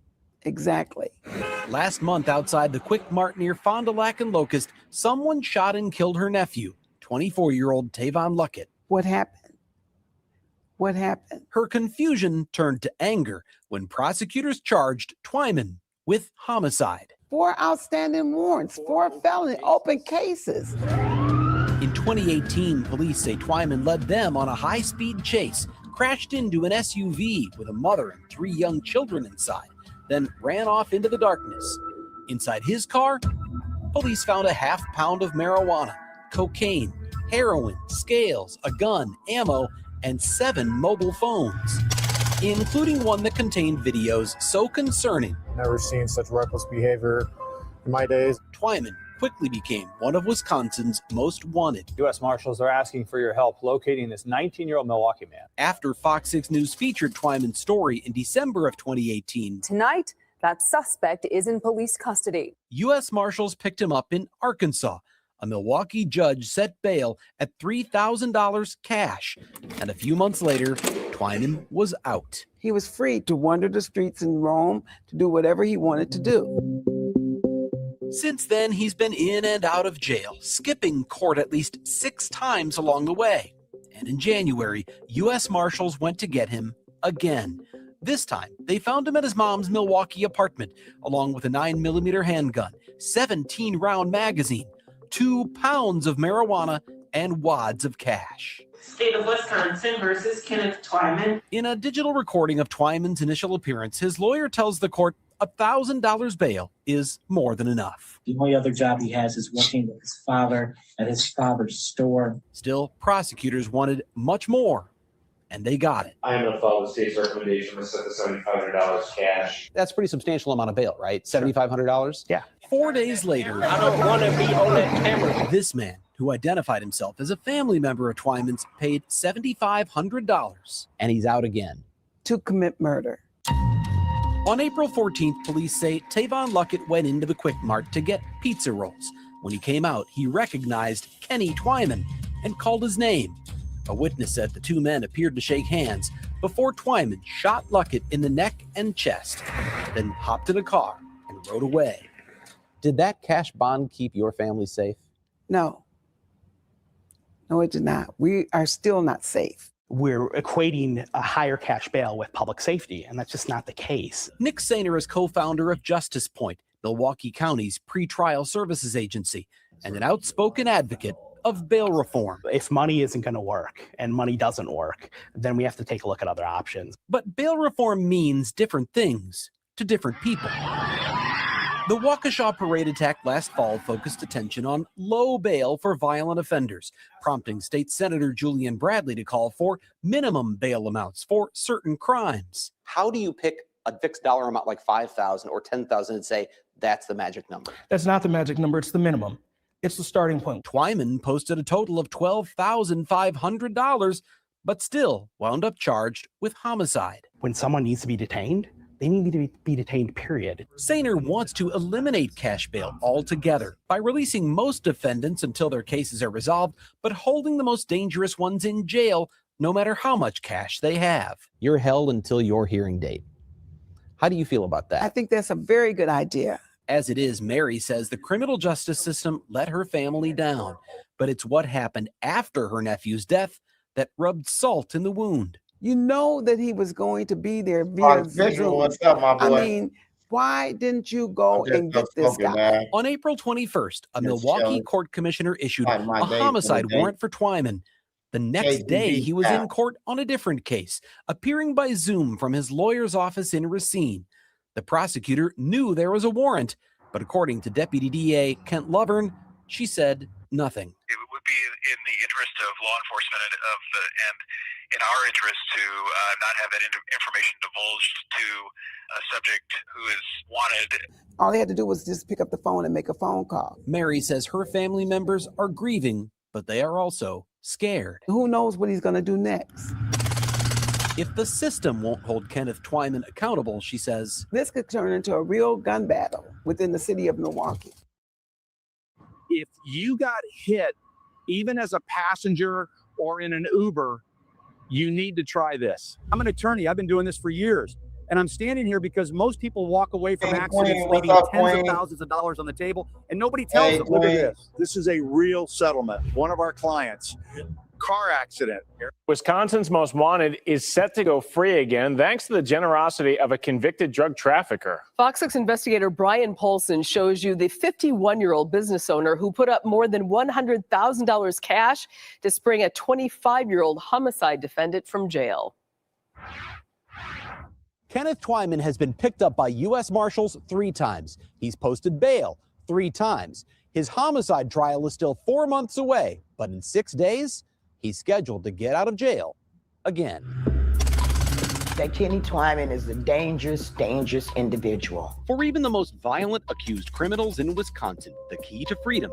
S22: exactly.
S13: Last month outside the Quick Mart near Fond du Lac and Locust, someone shot and killed her nephew, 24-year-old Tavon Luckett.
S22: What happened? What happened?
S13: Her confusion turned to anger when prosecutors charged Twyman with homicide.
S22: 4 outstanding warrants, 4 felony open cases.
S13: In 2018, police say Twyman led them on a high-speed chase, crashed into an SUV with a mother and 3 young children inside, then ran off into the darkness. Inside his car, police found a half-pound of marijuana, cocaine, heroin, scales, a gun, ammo, and 7 mobile phones, including one that contained videos so concerning.
S20: Never seen such reckless behavior in my days.
S13: Twyman quickly became one of Wisconsin's most wanted.
S26: U.S. Marshals are asking for your help locating this 19-year-old Milwaukee man.
S13: After Fox 6 News featured Twyman's story in December of 2018,
S10: Tonight, that suspect is in police custody.
S13: U.S. Marshals picked him up in Arkansas. A Milwaukee judge set bail at $3,000 cash, and a few months later, Twyman was out.
S22: He was free to wander the streets in Rome to do whatever he wanted to do.
S13: Since then, he's been in and out of jail, skipping court at least 6 times along the way. And in January, U.S. Marshals went to get him again. This time, they found him at his mom's Milwaukee apartment, along with a 9mm handgun, 17-round magazine, 2 pounds of marijuana, and wads of cash.
S28: State of Wisconsin versus Kenneth Twyman.
S13: In a digital recording of Twyman's initial appearance, his lawyer tells the court $1,000 bail is more than enough.
S28: The only other job he has is working with his father at his father's store.
S13: Still, prosecutors wanted much more, and they got it.
S31: I am going to follow the state's recommendation to set the $7,500 cash.
S23: That's a pretty substantial amount of bail, right? $7,500?
S26: Yeah.
S13: 4 days later,
S28: I don't want to be on that camera.
S13: This man, who identified himself as a family member of Twyman's, paid $7,500.
S23: And he's out again.
S22: To commit murder.
S13: On April 14th, police say Tavon Luckett went into the Quick Mart to get pizza rolls. When he came out, he recognized Kenny Twyman and called his name. A witness said the 2 men appeared to shake hands before Twyman shot Luckett in the neck and chest, then hopped in a car and rode away.
S23: Did that cash bond keep your family safe?
S22: No. No, it did not. We are still not safe.
S21: We're equating a higher cash bail with public safety, and that's just not the case.
S13: Nick Sainer is co-founder of Justice Point, Milwaukee County's pretrial services agency, and an outspoken advocate of bail reform.
S21: If money isn't going to work and money doesn't work, then we have to take a look at other options.
S13: But bail reform means different things to different people. The Waukesha parade attack last fall focused attention on low bail for violent offenders, prompting State Senator Julian Bradley to call for minimum bail amounts for certain crimes.
S23: How do you pick a fixed dollar amount like $5,000 or $10,000 and say that's the magic number?
S2: That's not the magic number. It's the minimum. It's the starting point.
S13: Twyman posted a total of $12,500, but still wound up charged with homicide.
S21: When someone needs to be detained, they need to be detained, period.
S13: Sainer wants to eliminate cash bail altogether by releasing most defendants until their cases are resolved, but holding the most dangerous ones in jail no matter how much cash they have.
S23: You're held until your hearing date. How do you feel about that?
S22: I think that's a very good idea.
S13: As it is, Mary says the criminal justice system let her family down, but it's what happened after her nephew's death that rubbed salt in the wound.
S22: You know that he was going to be there via Zoom.
S1: What's up, my boy?
S22: I mean, why didn't you go and get this guy?
S13: On April 21st, a Milwaukee court commissioner issued a homicide warrant for Twyman. The next day, he was in court on a different case, appearing by Zoom from his lawyer's office in Racine. The prosecutor knew there was a warrant, but according to Deputy DA Kent Lovern, she said nothing.
S4: It would be in the interest of law enforcement and in our interest to not have that information divulged to a subject who is wanted.
S22: All he had to do was just pick up the phone and make a phone call.
S13: Mary says her family members are grieving, but they are also scared.
S22: Who knows what he's going to do next?
S13: If the system won't hold Kenneth Twyman accountable, she says,
S22: this could turn into a real gun battle within the city of Milwaukee.
S5: If you got hit, even as a passenger or in an Uber, you need to try this. I'm an attorney. I've been doing this for years. And I'm standing here because most people walk away from accidents leaving tens of thousands of dollars on the table, and nobody tells them.
S14: Look at this. This is a real settlement. One of our clients, car accident.
S7: Wisconsin's most wanted is set to go free again thanks to the generosity of a convicted drug trafficker.
S15: Fox 6 investigator Brian Polson shows you the 51-year-old business owner who put up more than $100,000 cash to spring a 25-year-old homicide defendant from jail.
S23: Kenneth Twyman has been picked up by U.S. Marshals 3 times. He's posted bail 3 times. His homicide trial is still 4 months away, but in 6 days, he's scheduled to get out of jail again.
S18: That Kenny Twyman is a dangerous, dangerous individual.
S13: For even the most violent accused criminals in Wisconsin, the key to freedom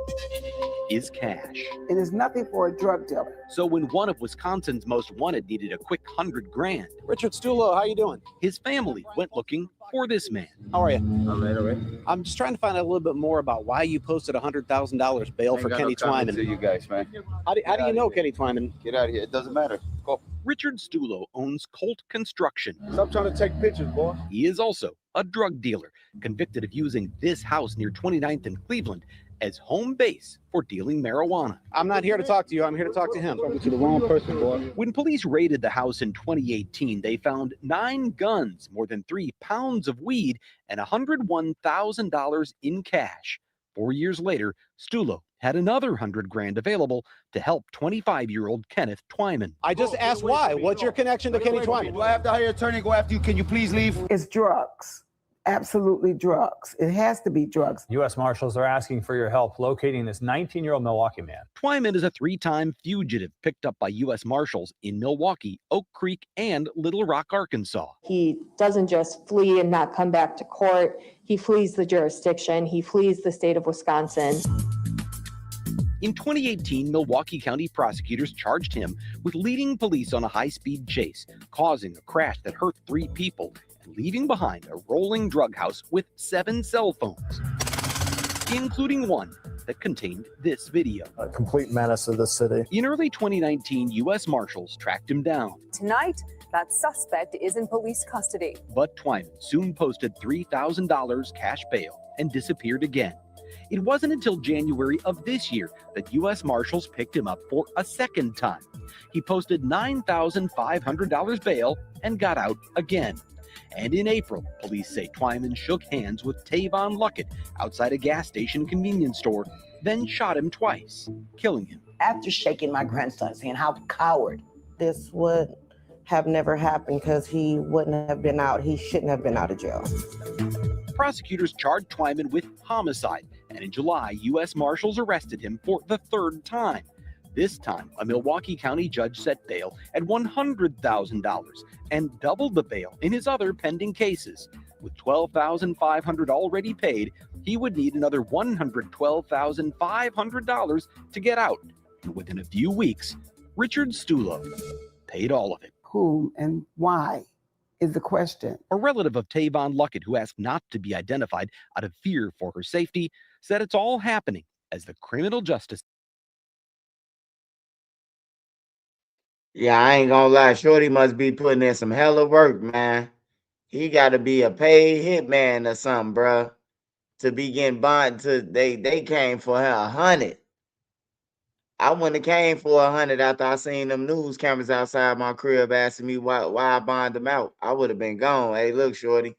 S13: is cash.
S22: It is nothing for a drug dealer.
S13: So when one of Wisconsin's most wanted needed a quick $100,000,
S23: Richard Stulo, how you doing?
S13: His family went looking for this man.
S23: How are you?
S31: All right.
S23: I'm just trying to find out a little bit more about why you posted $100,000 bail for Kenny Twyman.
S31: To you guys, man.
S23: How do you know Kenny Twyman?
S31: Get out of here. It doesn't matter. Go.
S13: Richard Stulo owns Colt Construction.
S31: Stop trying to take pictures, boy.
S13: He is also a drug dealer, convicted of using this house near 29th and Cleveland as home base for dealing marijuana.
S23: I'm not here to talk to you. I'm here to talk to him.
S31: Talking to the wrong person, boy.
S13: When police raided the house in 2018, they found 9 guns, more than 3 pounds of weed, and $101,000 in cash. 4 years later, Stulo had another $100,000 available to help 25-year-old Kenneth Twyman.
S23: I just asked why. What's your connection to Kenny Twyman?
S31: Do I have to hire an attorney to go after you? Can you please leave?
S22: It's drugs. Absolutely drugs. It has to be drugs.
S26: U.S. Marshals are asking for your help locating this 19-year-old Milwaukee man.
S13: Twyman is a 3-time fugitive picked up by U.S. Marshals in Milwaukee, Oak Creek, and Little Rock, Arkansas.
S31: He doesn't just flee and not come back to court. He flees the jurisdiction. He flees the state of Wisconsin.
S13: In 2018, Milwaukee County prosecutors charged him with leading police on a high-speed chase, causing a crash that hurt 3 people, and leaving behind a rolling drug house with 7 cell phones, including one that contained this video.
S20: A complete menace of the city.
S13: In early 2019, U.S. Marshals tracked him down.
S10: Tonight, that suspect is in police custody.
S13: But Twyman soon posted $3,000 cash bail and disappeared again. It wasn't until January of this year that U.S. Marshals picked him up for a second time. He posted $9,500 bail and got out again. And in April, police say Twyman shook hands with Tavon Luckett outside a gas station convenience store, then shot him twice, killing him.
S18: After shaking my grandson's hand, how coward.
S16: This would have never happened because he wouldn't have been out. He shouldn't have been out of jail.
S13: Prosecutors charged Twyman with homicide, and in July, U.S. Marshals arrested him for the 3rd time.
S23: This time, a Milwaukee County judge set bail at $100,000 and doubled the bail in his other pending cases. With $12,500 already paid, he would need another $112,500 to get out. And within a few weeks, Richard Stulo paid all of it.
S22: Who and why is the question.
S23: A relative of Tavon Luckett, who asked not to be identified out of fear for her safety, said it's all happening as the criminal justice.
S1: Yeah, I ain't gonna lie. Shorty must be putting in some hella work, man. He got to be a paid hitman or something, bruh, to be getting bond. They came for her 100. I wouldn't have came for 100 after I seen them news cameras outside my crib asking me why I bond them out. I would have been gone. Hey, look, Shorty,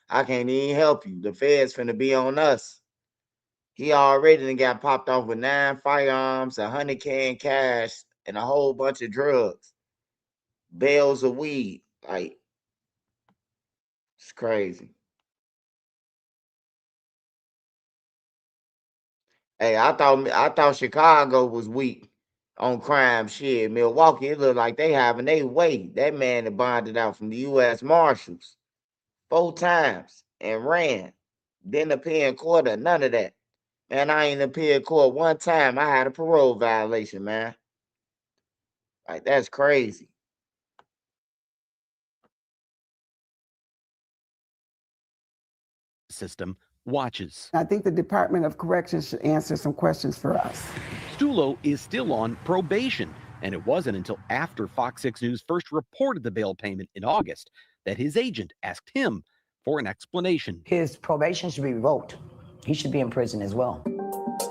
S1: I can't even help you. The feds finna be on us. He already done got popped off with 9 firearms, 100K in cash, and a whole bunch of drugs. Bales of weed. Like, it's crazy. Hey, I thought Chicago was weak on crime. Shit, Milwaukee, it look like they having their way. That man that bonded out from the U.S. Marshals 4 times and ran. Didn't appear in court or none of that. Man, I ain't appeared in court one time. I had a parole violation, man. Like, that's crazy.
S23: System watches.
S22: I think the Department of Corrections should answer some questions for us.
S23: Stulo is still on probation, and it wasn't until after Fox 6 News first reported the bail payment in August that his agent asked him for an explanation.
S18: His probation should be revoked. He should be in prison as well.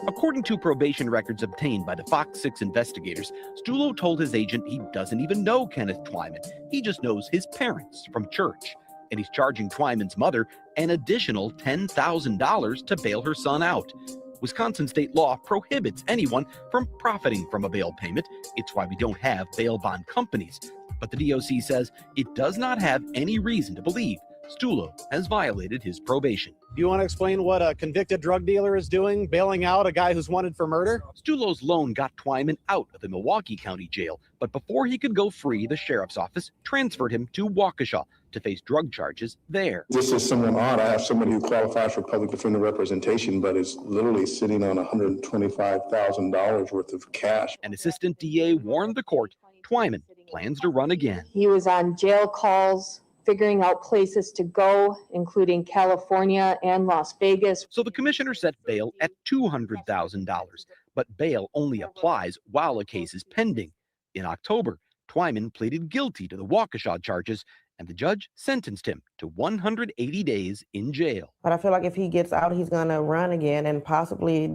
S23: According to probation records obtained by the Fox 6 investigators, Stulo told his agent he doesn't even know Kenneth Twyman. He just knows his parents from church. And he's charging Twyman's mother an additional $10,000 to bail her son out. Wisconsin state law prohibits anyone from profiting from a bail payment. It's why we don't have bail bond companies. But the DOC says it does not have any reason to believe Stulo has violated his probation. Do you want to explain what a convicted drug dealer is doing, bailing out a guy who's wanted for murder? Stulo's loan got Twyman out of the Milwaukee County Jail, but before he could go free, the sheriff's office transferred him to Waukesha to face drug charges there.
S3: This is somewhat odd. I have somebody who qualifies for public defender representation, but is literally sitting on $125,000 worth of cash.
S23: An assistant DA warned the court Twyman plans to run again.
S31: He was on jail calls, figuring out places to go, including California and Las Vegas.
S23: So the commissioner set bail at $200,000, but bail only applies while a case is pending. In October, Twyman pleaded guilty to the Waukesha charges, and the judge sentenced him to 180 days in jail.
S16: But I feel like if he gets out, he's gonna run again and possibly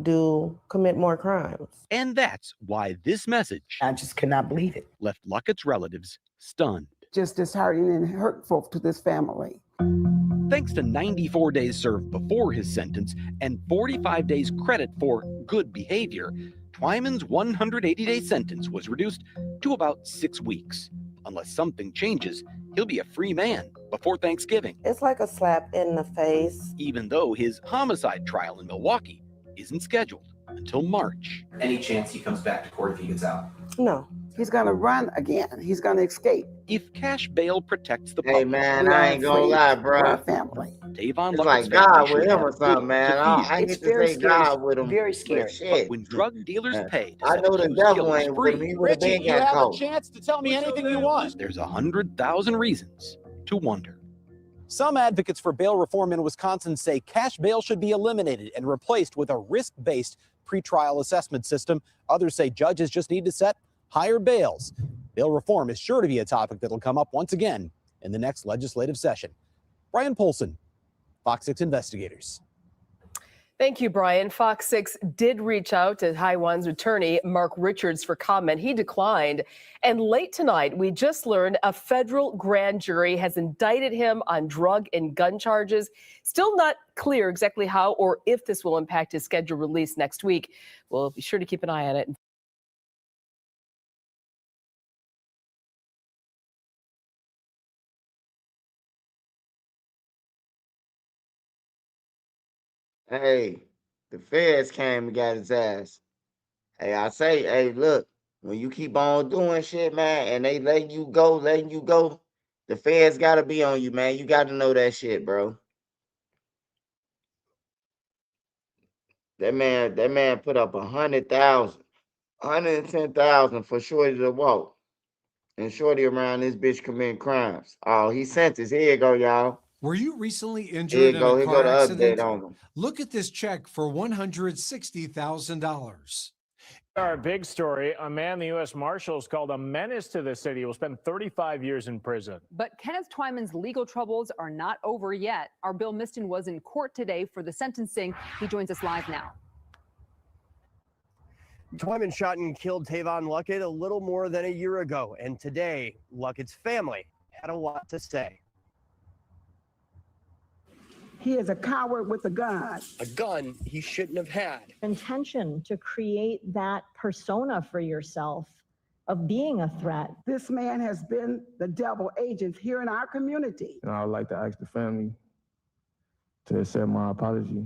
S16: commit more crimes.
S23: And that's why this message,
S18: I just cannot believe it,
S23: left Luckett's relatives stunned.
S22: Just disheartening and hurtful to this family.
S23: Thanks to 94 days served before his sentence and 45 days credit for good behavior, Twyman's 180-day sentence was reduced to about 6 weeks. Unless something changes, he'll be a free man before Thanksgiving.
S16: It's like a slap in the face.
S23: Even though his homicide trial in Milwaukee isn't scheduled until March.
S8: Any chance he comes back to court if he gets out?
S22: No. He's going to run again. He's going to escape.
S23: If cash bail protects the public.
S1: Hey, man, I ain't gonna lie, bro.
S22: Family.
S23: Tavon
S1: it's like God with him or something, man. I get to say God with him.
S18: Very scary.
S23: But when drug dealers pay,
S1: I know the devil ain't with him. He would have been got caught.
S23: You have a chance to tell me anything you want. There's 100,000 reasons to wonder. Some advocates for bail reform in Wisconsin say cash bail should be eliminated and replaced with a risk-based pretrial assessment system. Others say judges just need to set higher bails. Bail reform is sure to be a topic that'll come up once again in the next legislative session. Brian Polson, Fox 6 Investigators.
S15: Thank you, Brian. Fox 6 did reach out to High One's attorney, Mark Richards, for comment. He declined. And late tonight, we just learned a federal grand jury has indicted him on drug and gun charges. Still not clear exactly how or if this will impact his scheduled release next week. We'll be sure to keep an eye on it.
S1: Hey, the feds came and got his ass. Hey, I say, hey, look, When you keep on doing shit, man, and they letting you go, the feds gotta be on you, man. You gotta know that shit, bro. That man put up 100,000, 110,000 for Shorty to walk. And Shorty around this bitch committing crimes. Oh, he sentenced. Here you go, y'all.
S6: Were you recently
S1: Here
S6: injured
S1: you
S6: in
S1: go.
S6: a
S1: Here go
S6: car
S1: the
S6: accident?
S1: update on him.
S6: Look at this check for $160,000.
S7: Our big story, a man the U.S. Marshals called a menace to the city will spend 35 years in prison.
S10: But Kenneth Twyman's legal troubles are not over yet. Our Bill Miston was in court today for the sentencing. He joins us live now.
S9: Twyman shot and killed Tavon Luckett a little more than a year ago, and today, Luckett's family had a lot to say.
S22: He is a coward with a gun.
S9: A gun he shouldn't have had.
S11: Intention to create that persona for yourself of being a threat.
S22: This man has been the devil agent here in our community.
S12: And I would like to ask the family to accept my apology,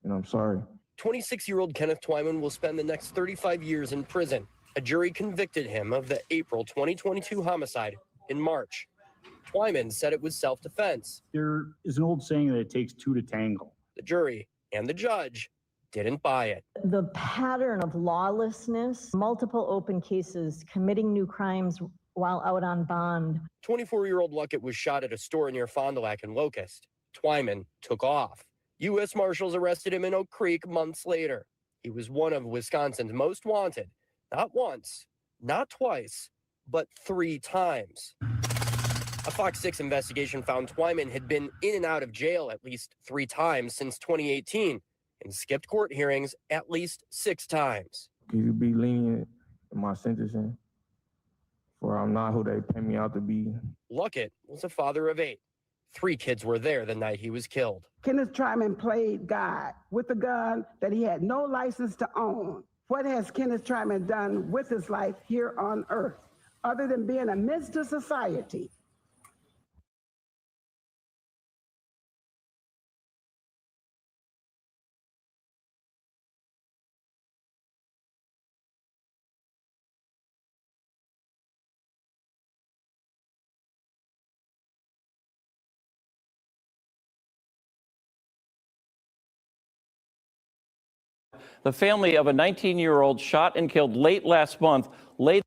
S12: and I'm sorry.
S9: 26-year-old Kenneth Twyman will spend the next 35 years in prison. A jury convicted him of the April 2022 homicide in March. Twyman said it was self-defense.
S17: There is an old saying that it takes two to tango.
S9: The jury and the judge didn't buy it.
S11: The pattern of lawlessness, multiple open cases, committing new crimes while out on bond.
S9: 24-year-old Luckett was shot at a store near Fond du Lac and Locust. Twyman took off. U.S. Marshals arrested him in Oak Creek months later. He was one of Wisconsin's most wanted, not once, not twice, but 3 times. A Fox 6 investigation found Twyman had been in and out of jail at least 3 times since 2018 and skipped court hearings at least 6 times.
S12: Can you be lenient in my sentencing? For I'm not who they pay me out to be.
S9: Luckett was a father of 8. 3 kids were there the night he was killed.
S22: Kenneth Twyman played God with a gun that he had no license to own. What has Kenneth Twyman done with his life here on earth, other than being a menace to society?
S19: The family of a 19-year-old shot and killed late last month laid.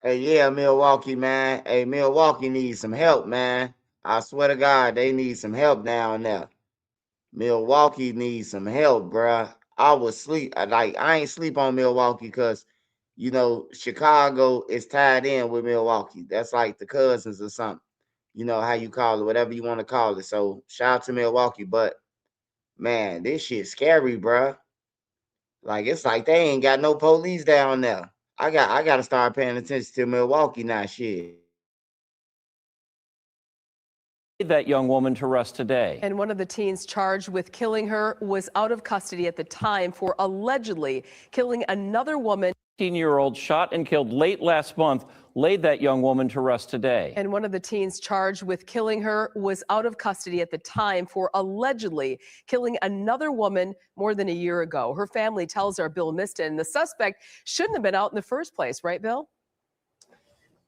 S1: Hey, yeah, Milwaukee, man. Hey, Milwaukee needs some help, man. I swear to God, they need some help down there. Milwaukee needs some help, bruh. I was sleep. I ain't sleep on Milwaukee because, you know, Chicago is tied in with Milwaukee. That's like the cousins or something. You know how you call it, whatever you want to call it. So shout out to Milwaukee, but man, this shit scary, bruh. Like it's like they ain't got no police down there. I got to start paying attention to Milwaukee now. Shit.
S19: That young woman to rest today.
S15: And one of the teens charged with killing her was out of custody at the time for allegedly killing another woman.
S19: 18-year-old shot and killed late last month laid that young woman to rest today.
S15: And one of the teens charged with killing her was out of custody at the time for allegedly killing another woman more than a year ago. Her family tells our Bill Miston the suspect shouldn't have been out in the first place, right, Bill?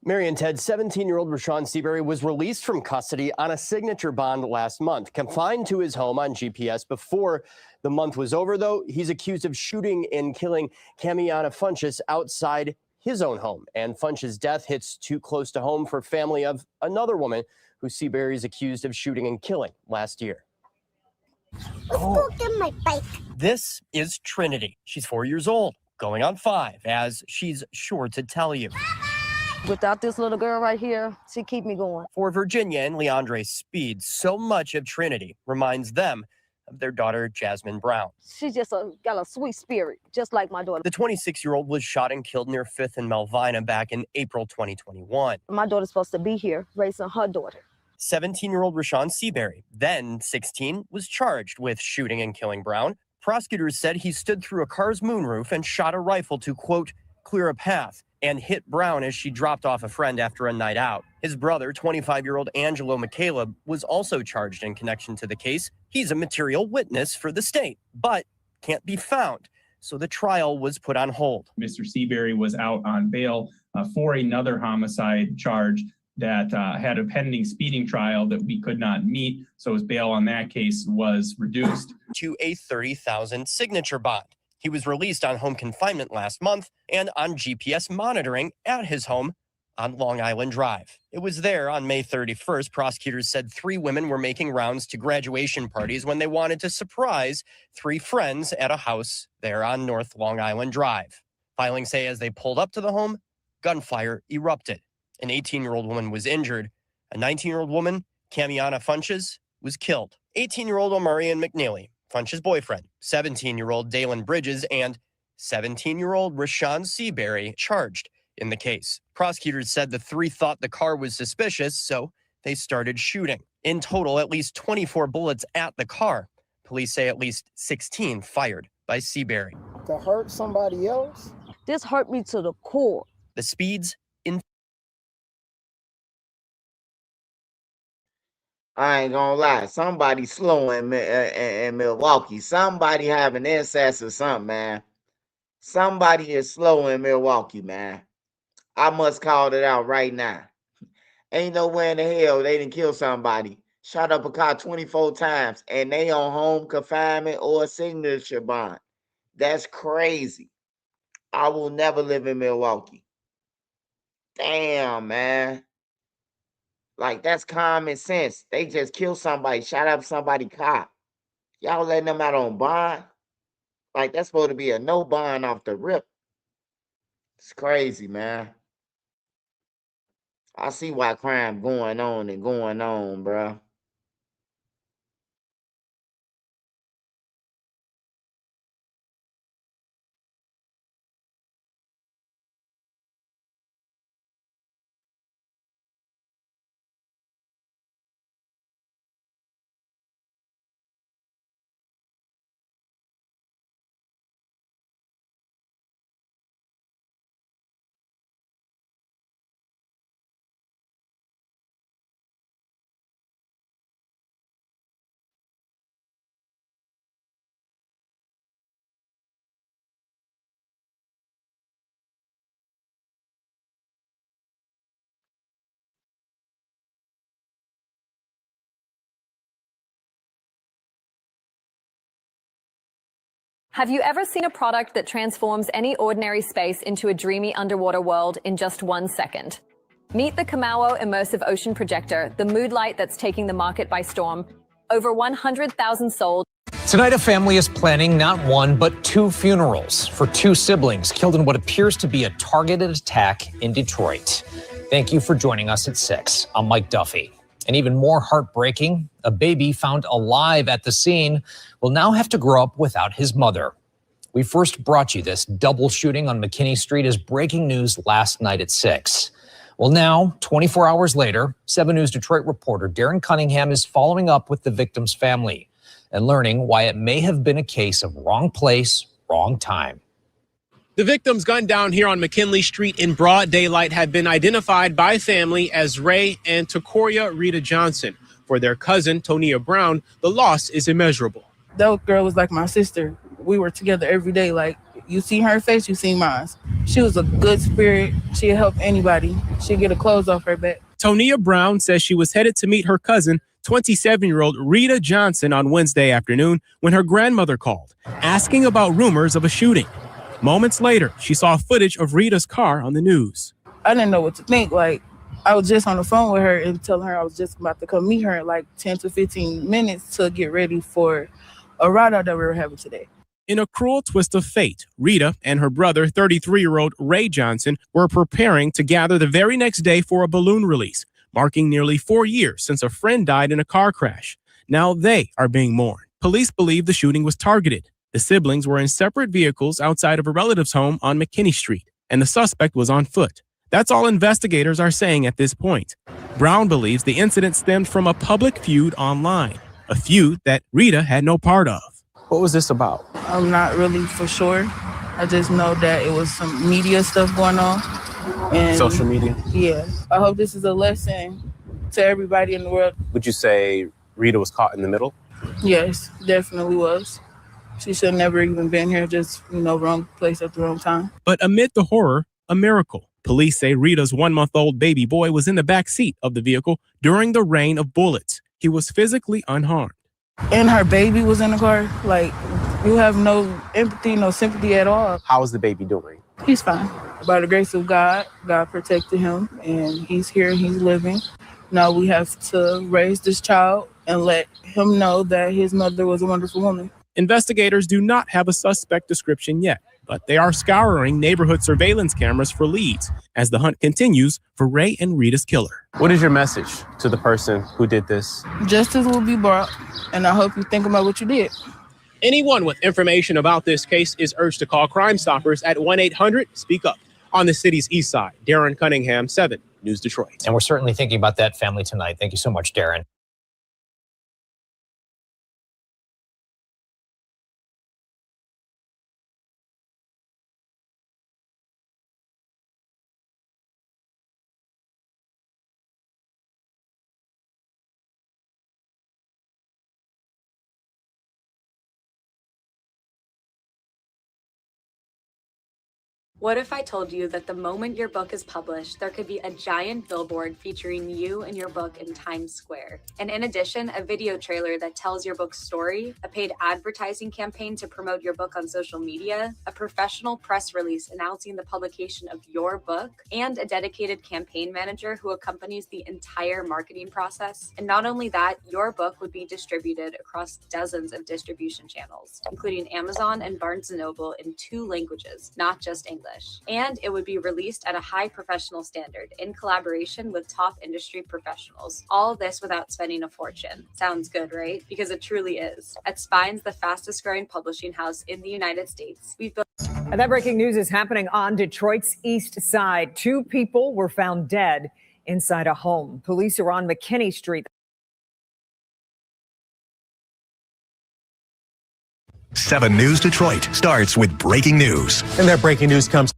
S9: Mary and Ted, 17-year-old Rashawn Seabury was released from custody on a signature bond last month. Confined to his home on GPS before the month was over, though, he's accused of shooting and killing Camiana Funchess outside his own home. And Funch's death hits too close to home for family of another woman who Seabury is accused of shooting and killing last year.
S24: Let's go get my bike.
S9: This is Trinity. She's 4 years old, going on 5, as she's sure to tell you.
S24: Without this little girl right here, she keep me going.
S9: For Virginia and Leandre Speed, so much of Trinity reminds them of their daughter, Jasmine Brown.
S24: She just got a sweet spirit, just like my daughter.
S9: The 26-year-old was shot and killed near 5th and Melvina back in April 2021.
S24: My daughter's supposed to be here raising her daughter.
S9: 17-year-old Rashawn Seabury, then 16, was charged with shooting and killing Brown. Prosecutors said he stood through a car's moonroof and shot a rifle to, quote, clear a path, and hit Brown as she dropped off a friend after a night out. His brother, 25-year-old Angelo McCaleb, was also charged in connection to the case. He's a material witness for the state, but can't be found, so the trial was put on hold.
S2: Mr. Seabury was out on bail for another homicide charge that had a pending speeding trial that we could not meet, so his bail on that case was reduced
S9: to a $30,000 signature bond. He was released on home confinement last month and on GPS monitoring at his home on Long Island Drive. It was there on May 31st. Prosecutors said 3 women were making rounds to graduation parties when they wanted to surprise 3 friends at a house there on North Long Island Drive. Filings say as they pulled up to the home, gunfire erupted. An 18-year-old woman was injured. A 19-year-old woman, Camiana Funches, was killed. 18-year-old Omarion McNeely, Funch's boyfriend, 17-year-old Dalen Bridges, and 17-year-old Rashawn Seabury charged in the case. Prosecutors said the 3 thought the car was suspicious, so they started shooting. In total, at least 24 bullets at the car. Police say at least 16 fired by Seabury.
S24: To hurt somebody else? This hurt me to the core.
S9: The speeds in.
S1: I ain't gonna lie. Somebody slow in Milwaukee. Somebody having incest or something, man. Somebody is slow in Milwaukee, man. I must call it out right now. Ain't nowhere in the hell they didn't kill somebody. Shot up a car 24 times and they on home confinement or a signature bond. That's crazy. I will never live in Milwaukee. Damn, man. Like, that's common sense. They just killed somebody, shot up somebody's car. Y'all letting them out on bond? Like, that's supposed to be a no bond off the rip. It's crazy, man. I see why crime going on and going on, bro.
S4: Have you ever seen a product that transforms any ordinary space into a dreamy underwater world in just 1 second? Meet the Kamau Immersive Ocean Projector, the mood light that's taking the market by storm. Over 100,000 sold.
S6: Tonight, a family is planning not 1, but 2 funerals for 2 siblings killed in what appears to be a targeted attack in Detroit. Thank you for joining us at 6. I'm Mike Duffy. And even more heartbreaking, a baby found alive at the scene will now have to grow up without his mother. We first brought you this double shooting on McKinney Street as breaking news last night at 6. Well, now, 24 hours later, 7 News Detroit reporter Darren Cunningham is following up with the victim's family and learning why it may have been a case of wrong place, wrong time.
S5: The victims gunned down here on McKinley Street in broad daylight have been identified by family as Ray and Takoria Rita Johnson. For their cousin, Tonia Brown, the loss is immeasurable.
S14: That girl was like my sister. We were together every day. Like, you see her face, you see mine. She was a good spirit. She'd help anybody. She'd get her clothes off her back.
S5: Tonia Brown says she was headed to meet her cousin, 27-year-old Rita Johnson, on Wednesday afternoon when her grandmother called, asking about rumors of a shooting. Moments later, she saw footage of Rita's car on the news.
S14: I didn't know what to think. Like, I was just on the phone with her and telling her I was just about to come meet her in like 10 to 15 minutes to get ready for a ride out that we were having today.
S5: In a cruel twist of fate, Rita and her brother, 33-year-old Ray Johnson, were preparing to gather the very next day for a balloon release, marking nearly 4 years since a friend died in a car crash. Now they are being mourned. Police believe the shooting was targeted. The siblings were in separate vehicles outside of a relative's home on McKinney Street, and the suspect was on foot. That's all investigators are saying at this point. Brown believes the incident stemmed from a public feud online, a feud that Rita had no part of. What was this about?
S14: I'm not really for sure. I just know that it was some media stuff going on. And
S5: Social media?
S14: Yeah. I hope this is a lesson to everybody in the world.
S5: Would you say Rita was caught in the middle?
S14: Yes, definitely was. She should never even been here, just, wrong place at the wrong time.
S5: But amid the horror, a miracle. Police say Rita's 1-month-old baby boy was in the back seat of the vehicle during the rain of bullets. He was physically unharmed.
S14: And her baby was in the car. Like, you have no empathy, no sympathy at all.
S23: How is the baby doing?
S14: He's fine. By the grace of God, God protected him, and he's here, he's living. Now we have to raise this child and let him know that his mother was a wonderful woman.
S5: Investigators do not have a suspect description yet, but they are scouring neighborhood surveillance cameras for leads as the hunt continues for Ray and Rita's killer.
S23: What is your message to the person who did this?
S14: Justice will be brought, and I hope you think about what you did.
S5: Anyone with information about this case is urged to call Crime Stoppers at 1-800-SPEAK-UP. On the city's east side, Darren Cunningham, 7 News Detroit.
S6: And we're certainly thinking about that family tonight. Thank you so much, Darren.
S3: What if I told you that the moment your book is published, there could be a giant billboard featuring you and your book in Times Square? And in addition, a video trailer that tells your book's story, a paid advertising campaign to promote your book on social media, a professional press release announcing the publication of your book, and a dedicated campaign manager who accompanies the entire marketing process. And not only that, your book would be distributed across dozens of distribution channels, including Amazon and Barnes & Noble in 2 languages, not just English. And it would be released at a high professional standard in collaboration with top industry professionals. All this without spending a fortune. Sounds good, right? Because it truly is. At Spine's, the fastest growing publishing house in the United States, we've built.
S13: And that breaking news is happening on Detroit's east side. 2 people were found dead inside a home. Police are on McKinney Street.
S20: 7 News Detroit starts with breaking news.
S23: And that breaking news comes.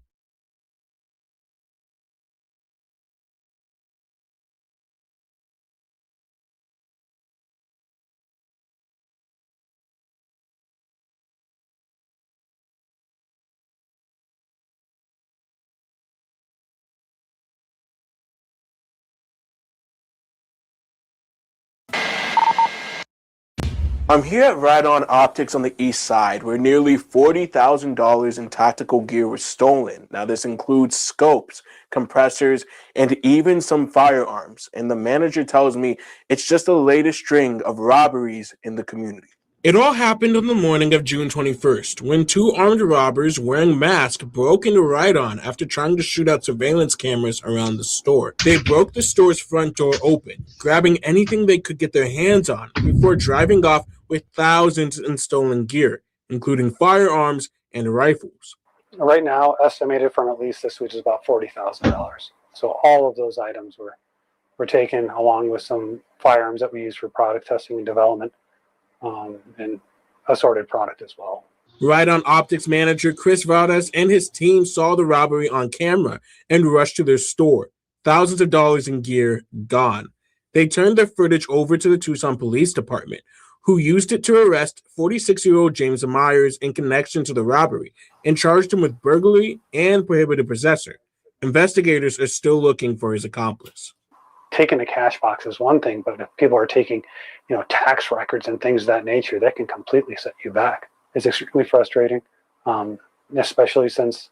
S21: I'm here at Ride-On Optics on the east side, where nearly $40,000 in tactical gear was stolen. Now, this includes scopes, compressors, and even some firearms. And the manager tells me it's just the latest string of robberies in the community. It all happened on the morning of June 21st, when 2 armed robbers wearing masks broke into Ride-On after trying to shoot out surveillance cameras around the store. They broke the store's front door open, grabbing anything they could get their hands on before driving off with thousands in stolen gear, including firearms and rifles.
S25: Right now, estimated from at least this week is about $40,000. So all of those items were taken, along with some firearms that we use for product testing and development, and assorted product as well.
S21: Ride-On Optics manager Chris Vardas and his team saw the robbery on camera and rushed to their store. Thousands of dollars in gear gone. They turned their footage over to the Tucson Police Department, who used it to arrest 46-year-old James Myers in connection to the robbery and charged him with burglary and prohibited possessor. Investigators are still looking for his accomplice.
S25: Taking a cash box is one thing, but if people are taking, tax records and things of that nature, that can completely set you back. It's extremely frustrating, especially since,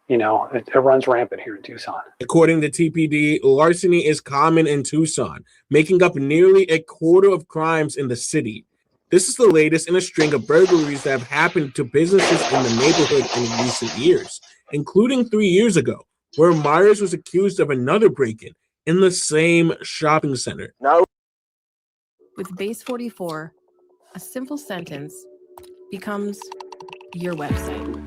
S25: it runs rampant here in Tucson.
S21: According to TPD, larceny is common in Tucson, making up nearly a quarter of crimes in the city. This is the latest in a string of burglaries that have happened to businesses in the neighborhood in recent years, including 3 years ago, where Myers was accused of another break-in in the same shopping center. Now,
S26: with Base 44, a simple sentence becomes your website.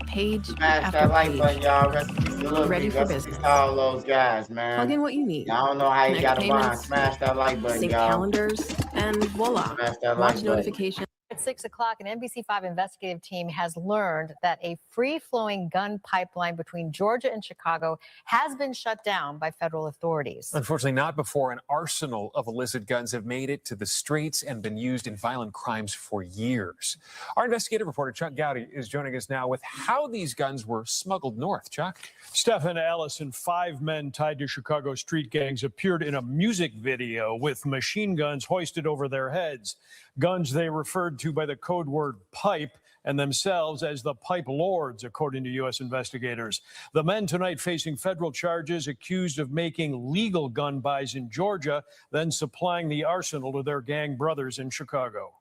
S26: Page
S1: Smash
S26: after
S1: that like
S26: page.
S1: button, y'all. Rest in peace to Lil
S26: Ready
S1: Durk.
S26: for
S1: Rest in peace
S26: business.
S1: to all those guys, man.
S26: Plug in what you need.
S1: I don't know how you
S26: Connect
S1: got a mind.
S26: payments,
S1: Smash that like button,
S26: sync
S1: y'all.
S26: calendars, and voila.
S1: Smash that
S26: Watch
S1: like button.
S26: notifications.
S7: At 6 o'clock, an NBC5 investigative team has learned that a free-flowing gun pipeline between Georgia and Chicago has been shut down by federal authorities.
S8: Unfortunately, not before an arsenal of illicit guns have made it to the streets and been used in violent crimes for years. Our investigative reporter, Chuck Gowdy, is joining us now with how these guns were smuggled north. Chuck?
S10: Stephen Ellis and 5 men tied to Chicago street gangs appeared in a music video with machine guns hoisted over their heads. Guns they referred to by the code word pipe and themselves as the pipe lords, according to U.S. investigators. The men tonight facing federal charges accused of making legal gun buys in Georgia, then supplying the arsenal to their gang brothers in Chicago.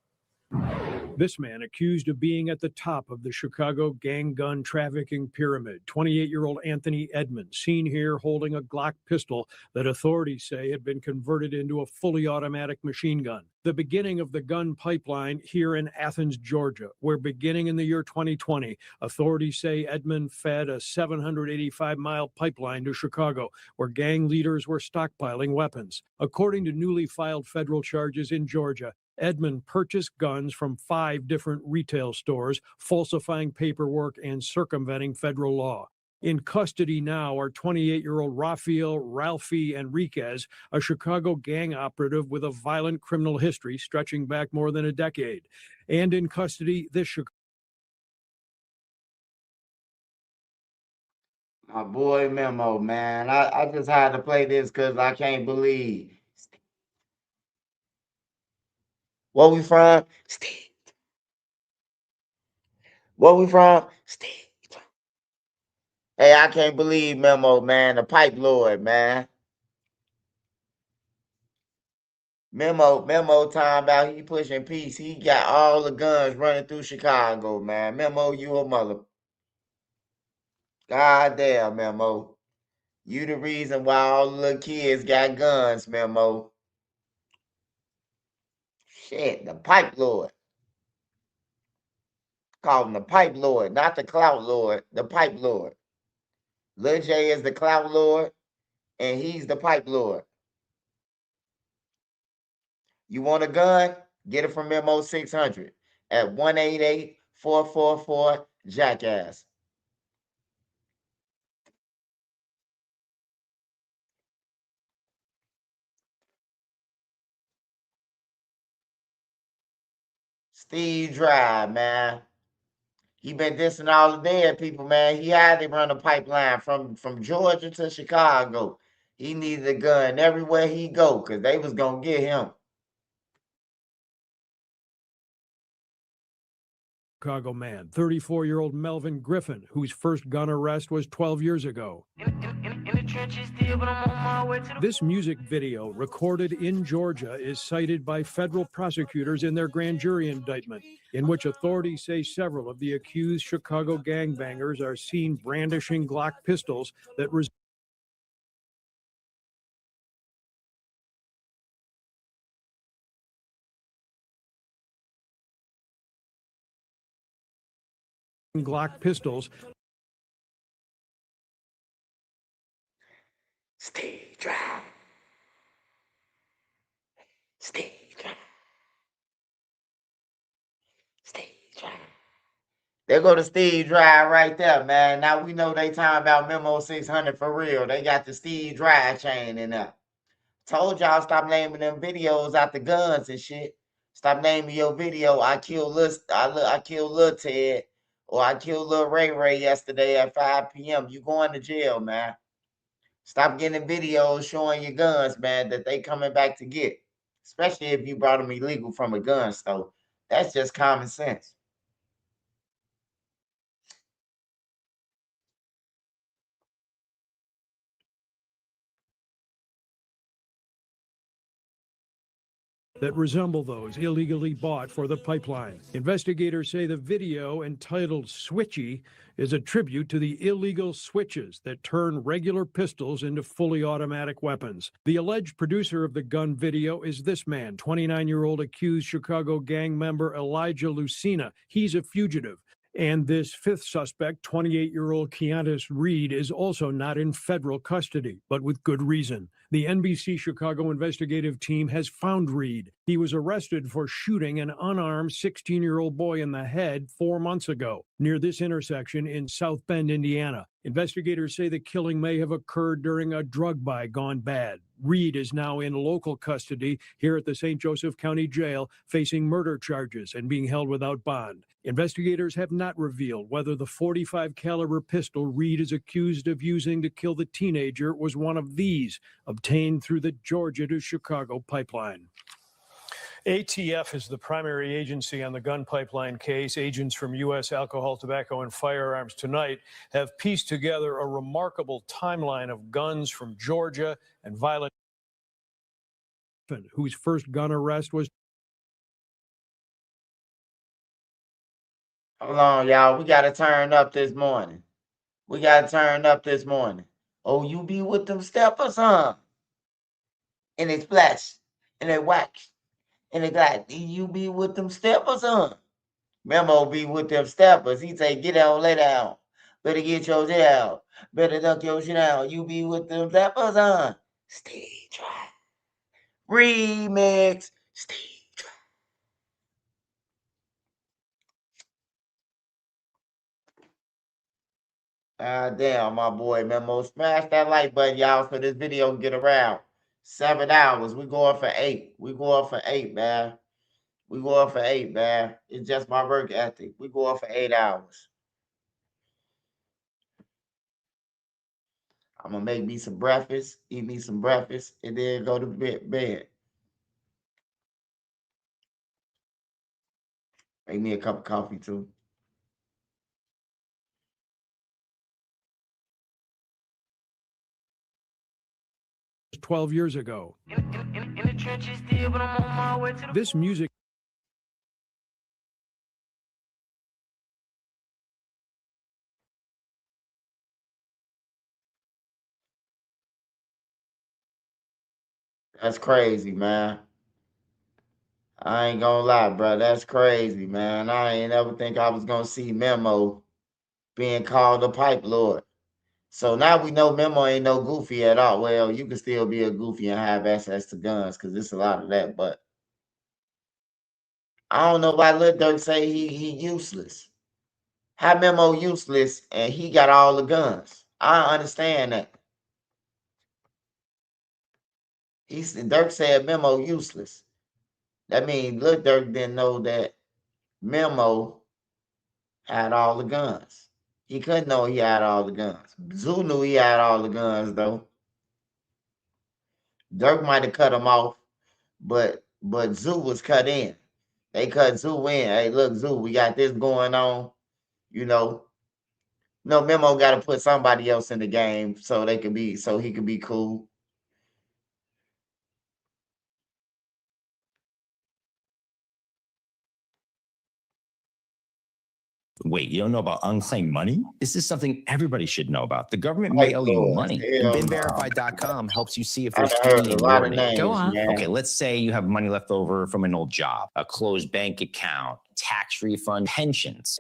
S10: This man accused of being at the top of the Chicago gang gun trafficking pyramid, 28-year-old Anthony Edmonds, seen here holding a Glock pistol that authorities say had been converted into a fully automatic machine gun. The beginning of the gun pipeline here in Athens, Georgia, where beginning in the year 2020, authorities say Edmonds fed a 785-mile pipeline to Chicago, where gang leaders were stockpiling weapons. According to newly filed federal charges in Georgia, Edmond purchased guns from 5 different retail stores, falsifying paperwork and circumventing federal law. In custody now are 28-year-old Rafael Ralphie Enriquez, a Chicago gang operative with a violent criminal history stretching back more than a decade. And in custody, this Chicago.
S1: My boy Memo, man. I just had to play this because I can't believe. Where we from? Steve. Where we from? Steve. Hey, I can't believe Memo, man. The pipe lord, man. Memo talking about he pushing peace. He got all the guns running through Chicago, man. Memo, you a mother. God damn, Memo. You the reason why all the little kids got guns, Memo. Shit, the pipe lord. Call him the pipe lord, not the clout lord, the pipe lord. Lil J is the clout lord, and he's the pipe lord. You want a gun? Get it from Memo600 at 188-444-JACKASS. Steve Drive, man. He been dissing all the dead people, man. He had to run a pipeline from Georgia to Chicago. He needed a gun everywhere he go because they was going to get him.
S10: Chicago man, 34-year-old Melvin Griffin, whose first gun arrest was 12 years ago. This music video, recorded in Georgia, is cited by federal prosecutors in their grand jury indictment, in which authorities say several of the accused Chicago gangbangers are seen brandishing Glock pistols that Glock pistols.
S1: Steve Drive. Steve Drive. Steve Drive. There go to Steve Drive right there, man. Now we know they talking about Memo600 for real. They got the Steve Drive chain in there. Told y'all stop naming them videos out the guns and shit. Stop naming your video. I killed Lil Ted. Or I killed Lil Ray yesterday at 5 p.m. You going to jail, man. Stop getting videos showing your guns, man, that they coming back to get. Especially if you brought them illegal from a gun store. That's just common sense.
S10: that resemble those illegally bought for the pipeline. Investigators say the video, entitled Switchy, is a tribute to the illegal switches that turn regular pistols into fully automatic weapons. The alleged producer of the gun video is this man, 29-year-old accused Chicago gang member Elijah Lucina. He's a fugitive. And this fifth suspect, 28-year-old Keontae Reed, is also not in federal custody, but with good reason. The NBC Chicago investigative team has found Reed. He was arrested for shooting an unarmed 16-year-old boy in the head 4 months ago near this intersection in South Bend, Indiana. Investigators say the killing may have occurred during a drug buy gone bad. Reed is now in local custody here at the St. Joseph County Jail, facing murder charges and being held without bond. Investigators have not revealed whether the .45 caliber pistol Reed is accused of using to kill the teenager was one of these obtained through the Georgia to Chicago pipeline. ATF is the primary agency on the gun pipeline case. Agents from U.S. Alcohol, Tobacco, and Firearms tonight have pieced together a remarkable timeline of guns from Georgia and violent, whose first gun arrest was.
S1: Hold on, y'all. We got to turn up this morning. We got to turn up this morning. Oh, you be with them steppers, huh? And it's splash. And it wax. And it got, you be with them steppers, huh? Memo be with them steppers. He say, get down, lay down. Better get your shit out. Better duck your shit out. You be with them steppers, huh? Stay dry. Remix. Stay dry. Damn, my boy Memo. Smash that like button, y'all, so this video can get around. 7 hours. We going for 8. We going for 8, man. We going for 8, man. It's just my work ethic. We going for 8 hours. I'm going to make me some breakfast, eat me some breakfast, and then go to bed. Make me a cup of coffee, too.
S10: It 12 years ago.
S11: In the trenches still, but I'm on my way to the...
S10: This music.
S1: That's crazy, man. I ain't gonna lie, bro. That's crazy, man. I ain't ever think I was gonna see Memo being called a pipe lord. So now we know Memo ain't no goofy at all. Well, you can still be a goofy and have access to guns, because there's a lot of that, but I don't know why Lil Durk say he useless. How Memo useless and he got all the guns? I don't understand that. Durk said Memo useless. That means Lil Durk didn't know that Memo had all the guns. He couldn't know he had all the guns. Zoo knew he had all the guns, though. Durk might have cut him off, but Zoo was cut in. They cut Zoo in. Hey, look, Zoo, we got this going on. You know, no, Memo got to put somebody else in the game so he can be cool.
S12: Wait, you don't know about unclaimed money? This is something everybody should know about. The government may owe you money. BinVerified.com helps you see if there's any in your name. Go on. Okay, let's say you have money left over from an old job, a closed bank account, tax refund, pensions.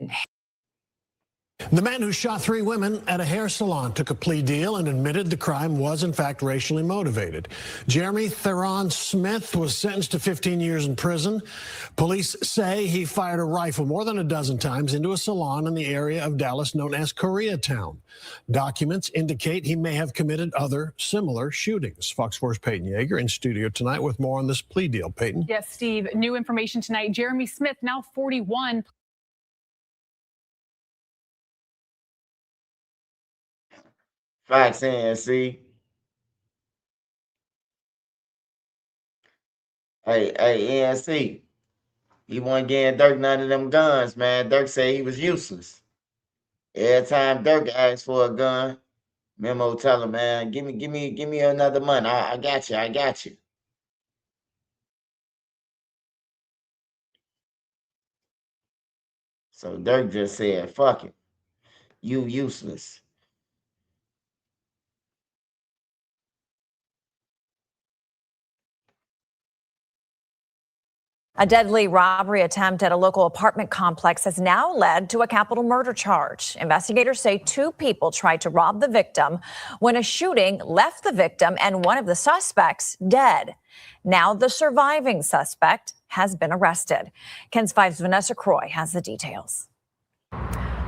S16: The man who shot 3 women at a hair salon took a plea deal and admitted the crime was, in fact, racially motivated. Jeremy Theron Smith was sentenced to 15 years in prison. Police say he fired a rifle more than a dozen times into a salon in the area of Dallas known as Koreatown. Documents indicate he may have committed other similar shootings. Fox 4's Peyton Yeager in studio tonight with more on this plea deal. Peyton?
S17: Yes, Steve. New information tonight. Jeremy Smith, now 41.
S1: Facts in, see. Hey, ENC. He wasn't getting Durk none of them guns, man. Durk said he was useless. Every time Durk asked for a gun, Memo tell him, man, give me another month. I got you. So Durk just said, fuck it. You useless.
S2: A deadly robbery attempt at a local apartment complex has now led to a capital murder charge. Investigators say 2 people tried to rob the victim when a shooting left the victim and one of the suspects dead. Now the surviving suspect has been arrested. KENS 5's Vanessa Croy has the details.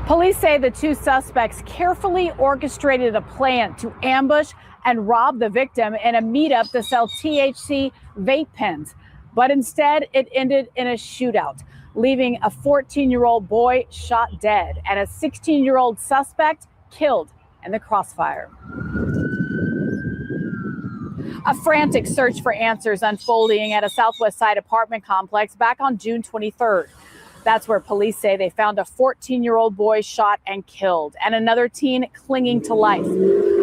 S17: Police say the 2 suspects carefully orchestrated a plan to ambush and rob the victim in a meetup to sell THC vape pens. But instead, it ended in a shootout, leaving a 14-year-old boy shot dead and a 16-year-old suspect killed in the crossfire. A frantic search for answers unfolding at a Southwest Side apartment complex back on June 23rd. That's where police say they found a 14-year-old boy shot and killed, and another teen clinging to life.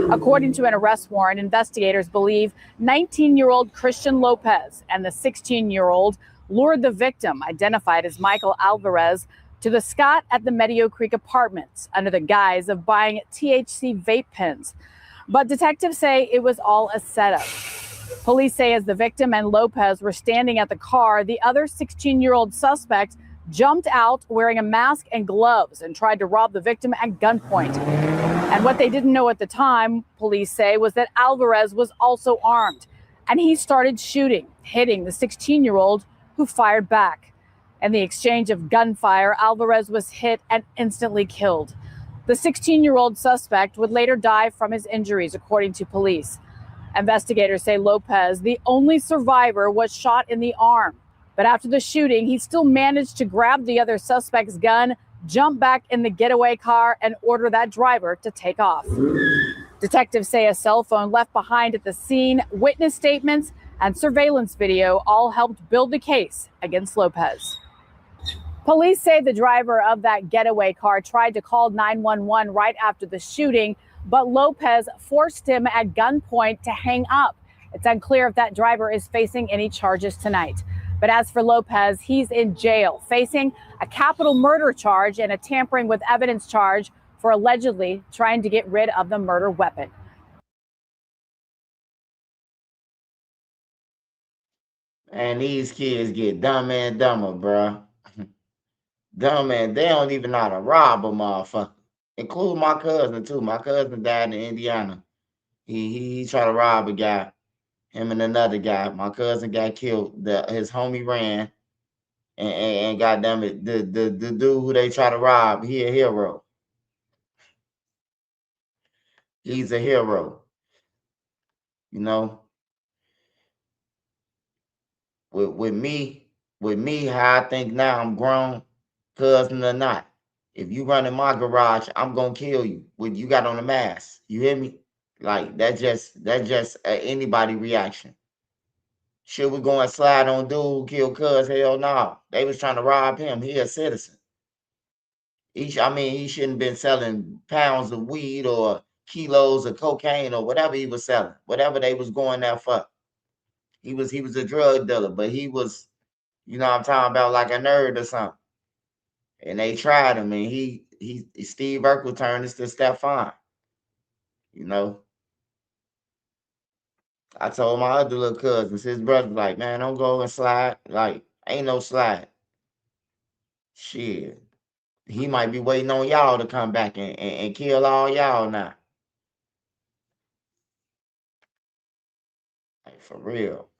S17: According to an arrest warrant, investigators believe 19-year-old Christian Lopez and the 16-year-old lured the victim, identified as Michael Alvarez, to the Scott at the Meadow Creek apartments under the guise of buying THC vape pens. But detectives say it was all a setup. Police say as the victim and Lopez were standing at the car, the other 16-year-old suspect jumped out wearing a mask and gloves and tried to rob the victim at gunpoint. And what they didn't know at the time, police say, was that Alvarez was also armed. And he started shooting, hitting the 16-year-old who fired back. In the exchange of gunfire, Alvarez was hit and instantly killed. The 16-year-old suspect would later die from his injuries, according to police. Investigators say Lopez, the only survivor, was shot in the arm. But after the shooting, he still managed to grab the other suspect's gun, jump back in the getaway car, and order that driver to take off. Detectives say a cell phone left behind at the scene, witness statements, and surveillance video all helped build the case against Lopez. Police say the driver of that getaway car tried to call 911 right after the shooting, but Lopez forced him at gunpoint to hang up. It's unclear if that driver is facing any charges tonight. But as for Lopez, he's in jail, facing a capital murder charge and a tampering with evidence charge for allegedly trying to get rid of the murder weapon.
S1: And these kids get dumber and dumber, bruh. Dumb, man. They don't even know how to rob a motherfucker. Include my cousin, too. My cousin died in Indiana. He tried to rob a guy. Him and another guy. My cousin got killed. His homie ran, and goddamn it, the dude who they try to rob, he a hero. He's a hero. You know. With me, how I think now, I'm grown, cousin or not. If you run in my garage, I'm gonna kill you. When you got on a mask, you hear me? Like that's just anybody reaction. Should we go and slide on dude who killed cuz? Hell no. They was trying to rob him. He a citizen. He shouldn't have been selling pounds of weed or kilos of cocaine or whatever he was selling, whatever they was going there for. He was a drug dealer, but he was, you know what I'm talking about, like a nerd or something. And they tried him, and he Steve Urkel turned this to Stefan. You know. I told my other little cousins, his brother's like, man, don't go and slide. Like, ain't no slide. Shit. He might be waiting on y'all to come back and kill all y'all now. Like, for real.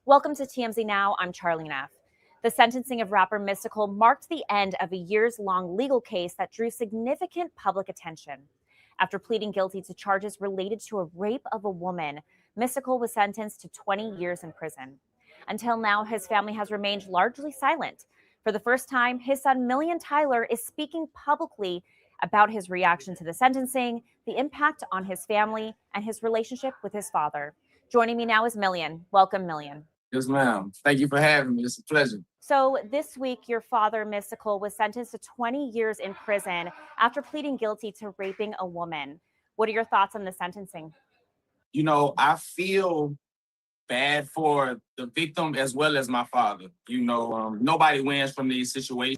S15: Welcome to TMZ Now. I'm Charlie Neff. The sentencing of rapper Mystical marked the end of a years-long legal case that drew significant public attention. After pleading guilty to charges related to a rape of a woman, Mystical was sentenced to 20 years in prison. Until now, his family has remained largely silent. For the first time, his son Million Tyler is speaking publicly about his reaction to the sentencing, the impact on his family, and his relationship with his father. Joining me now is Million. Welcome, Million.
S4: Yes, ma'am. Thank you for having me. It's a pleasure.
S15: So this week, your father, Mystical, was sentenced to 20 years in prison after pleading guilty to raping a woman. What are your thoughts on the sentencing?
S4: You know, I feel bad for the victim as well as my father. You know, nobody wins from these situations.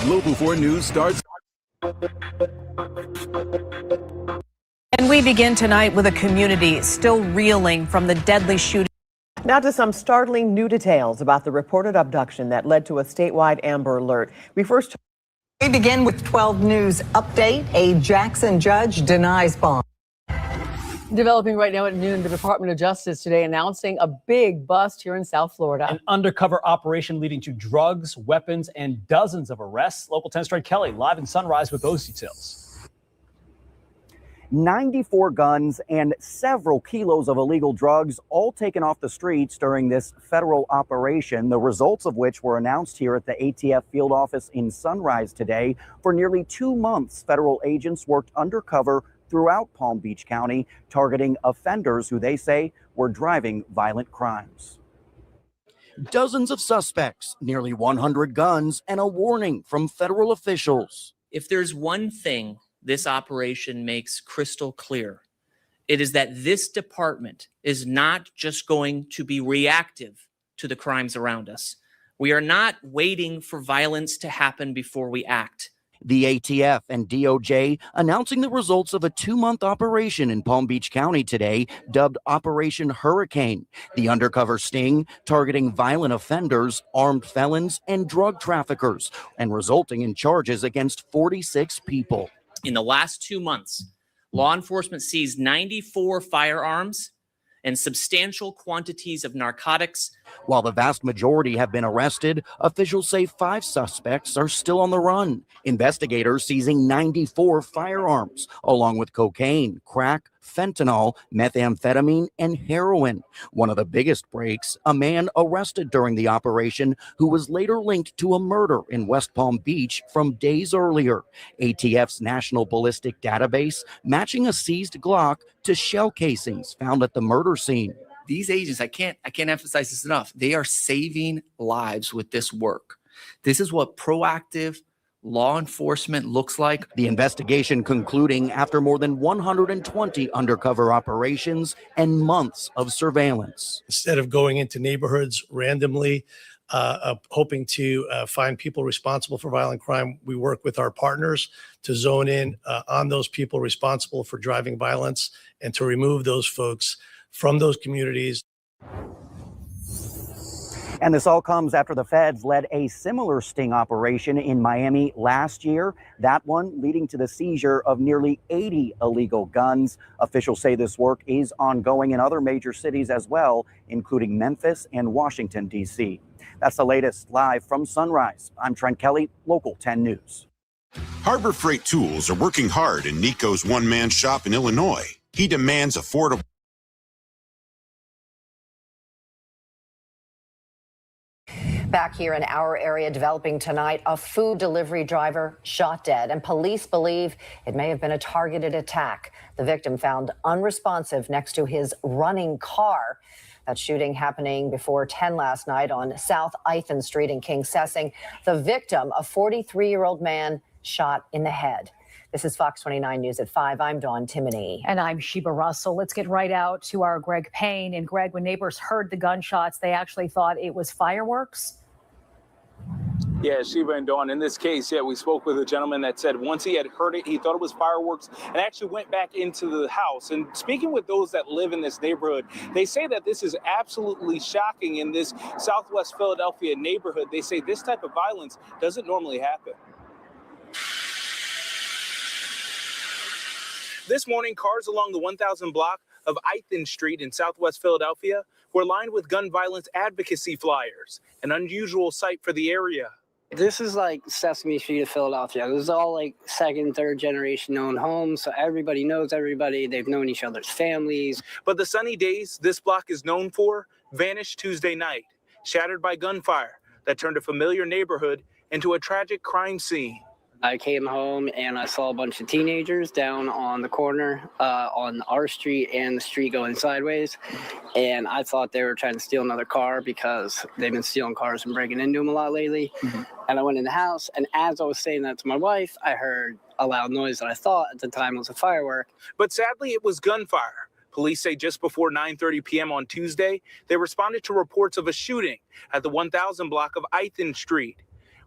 S9: Global 4 News starts.
S18: And we begin tonight with a community still reeling from the deadly shooting. Now to some startling new details about the reported abduction that led to a statewide Amber Alert. We begin with 12 News update. A Jackson judge denies bond.
S19: Developing right now at noon, the Department of Justice today announcing a big bust here in South Florida.
S22: An undercover operation leading to drugs, weapons, and dozens of arrests. Local 10's Fred Kelly live in Sunrise with those details.
S23: 94 guns and several kilos of illegal drugs all taken off the streets during this federal operation, the results of which were announced here at the ATF field office in Sunrise today. For nearly 2 months, federal agents worked undercover throughout Palm Beach County, targeting offenders who they say were driving violent crimes. Dozens of suspects, nearly 100 guns, and a warning from federal officials.
S24: If there's one thing this operation makes crystal clear, it is that this department is not just going to be reactive to the crimes around us. We are not waiting for violence to happen before we act.
S23: The ATF and DOJ announcing the results of a 2-month operation in Palm Beach County today, dubbed Operation Hurricane. The undercover sting targeting violent offenders, armed felons, and drug traffickers, and resulting in charges against 46 people.
S24: In the last 2 months, law enforcement seized 94 firearms and substantial quantities of narcotics.
S23: While the vast majority have been arrested, officials say 5 suspects are still on the run. Investigators seizing 94 firearms, along with cocaine, crack, fentanyl, methamphetamine, and heroin. One of the biggest breaks, a man arrested during the operation who was later linked to a murder in West Palm Beach from days earlier. ATF's National Ballistic Database matching a seized Glock to shell casings found at the murder scene.
S27: These agents, I can't emphasize this enough. They are saving lives with this work. This is what proactive law enforcement looks like.
S23: The investigation concluding after more than 120 undercover operations and months of surveillance.
S28: Instead of going into neighborhoods randomly, hoping to find people responsible for violent crime, we work with our partners to zone in on those people responsible for driving violence and to remove those folks from those communities.
S23: And this all comes after the feds led a similar sting operation in Miami last year, that one leading to the seizure of nearly 80 illegal guns. Officials say this work is ongoing in other major cities as well, including Memphis and Washington, D.C. That's the latest live from Sunrise. I'm Trent Kelly, Local 10 News.
S29: Harbor Freight Tools are working hard in Nico's one-man shop in Illinois. He demands affordable.
S30: Back here in our area, developing tonight, a food delivery driver shot dead, and police believe it may have been a targeted attack. The victim found unresponsive next to his running car. That shooting happening before 10 last night on South Ithan Street in King Sessing. The victim, a 43-year-old man, shot in the head. This is Fox 29 News at 5. I'm Dawn Timoney.
S17: And I'm Sheba Russell. Let's get right out to our Greg Payne. And Greg, when neighbors heard the gunshots, they actually thought it was fireworks.
S31: Yeah, Sheba and Dawn, in this case, we spoke with a gentleman that said once he had heard it, he thought it was fireworks and actually went back into the house. And speaking with those that live in this neighborhood, they say that this is absolutely shocking in this Southwest Philadelphia neighborhood. They say this type of violence doesn't normally happen. This morning, cars along the 1000 block of Ithan Street in Southwest Philadelphia were lined with gun violence advocacy flyers, an unusual sight for the area.
S3: This is like Sesame Street of Philadelphia. This is all like second, third generation owned homes. So everybody knows everybody. They've known each other's families.
S31: But the sunny days this block is known for vanished Tuesday night, shattered by gunfire that turned a familiar neighborhood into a tragic crime scene.
S3: I came home and I saw a bunch of teenagers down on the corner on our street and the street going sideways. And I thought they were trying to steal another car because they've been stealing cars and breaking into them a lot lately. And I went in the house, and as I was saying that to my wife, I heard a loud noise that I thought at the time was a firework.
S31: But sadly, it was gunfire. Police say just before 9:30 p.m. on Tuesday, they responded to reports of a shooting at the 1000 block of Ithan Street.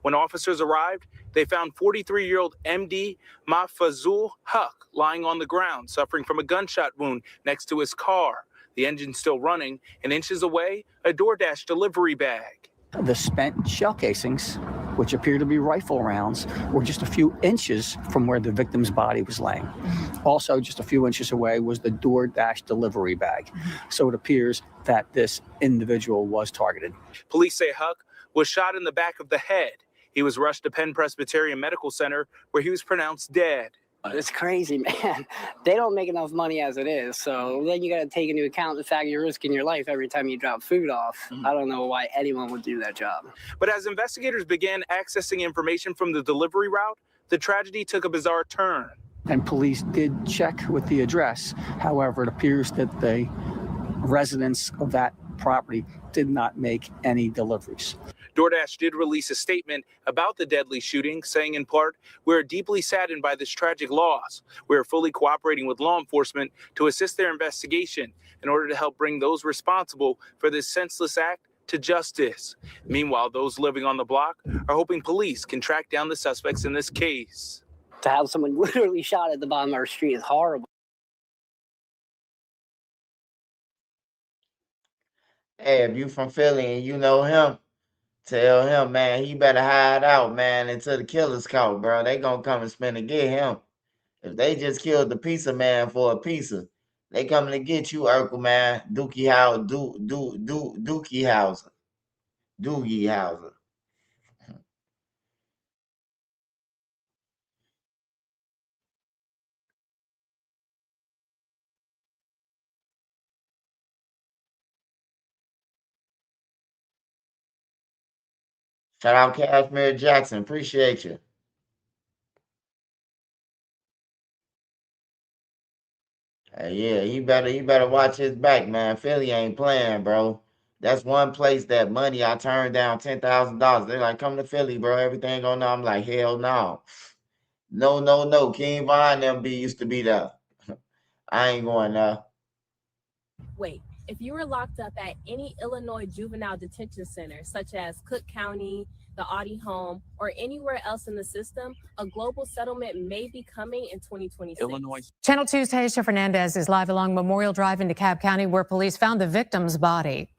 S31: When officers arrived, they found 43-year-old MD Mafazul Huck lying on the ground, suffering from a gunshot wound next to his car. The engine still running, and inches away, a DoorDash delivery bag.
S5: The spent shell casings, which appear to be rifle rounds, were just a few inches from where the victim's body was laying. Also, just a few inches away was the DoorDash delivery bag. So it appears that this individual was targeted.
S31: Police say Huck was shot in the back of the head. He was rushed to Penn Presbyterian Medical Center, where he was pronounced dead.
S3: It's crazy, man. They don't make enough money as it is. So then you got to take into account the fact you're risking your life every time you drop food off. I don't know why anyone would do that job.
S31: But as investigators began accessing information from the delivery route, the tragedy took a bizarre turn.
S5: And police did check with the address. However, it appears that the residents of that property did not make any deliveries.
S31: DoorDash did release a statement about the deadly shooting, saying in part, "We're deeply saddened by this tragic loss. We are fully cooperating with law enforcement to assist their investigation in order to help bring those responsible for this senseless act to justice." Meanwhile, those living on the block are hoping police can track down the suspects in this case.
S3: To have someone literally shot at the bottom of our street is horrible.
S1: Hey, if you from Philly and you know him, tell him, man, he better hide out, man, until the killers caught, bro. They gonna come and spin to get him. If they just killed the pizza man for a pizza, they coming to get you, Urkel, man. Dookie Howser. Shout out Cashmere Jackson. Appreciate you. Hey, yeah, he better watch his back, man. Philly ain't playing, bro. That's one place that money I turned down $10,000. They're like, come to Philly, bro. Everything going on. I'm like, hell no. No. King Von them used to be there. I ain't going there.
S6: Wait, if you were locked up at any Illinois juvenile detention center, such as Cook County, the Audi Home, or anywhere else in the system, a global settlement may be coming in 2026.
S3: Illinois.
S7: Channel 2's Taisha Fernandez is live along Memorial Drive in DeKalb County, where police found the victim's body.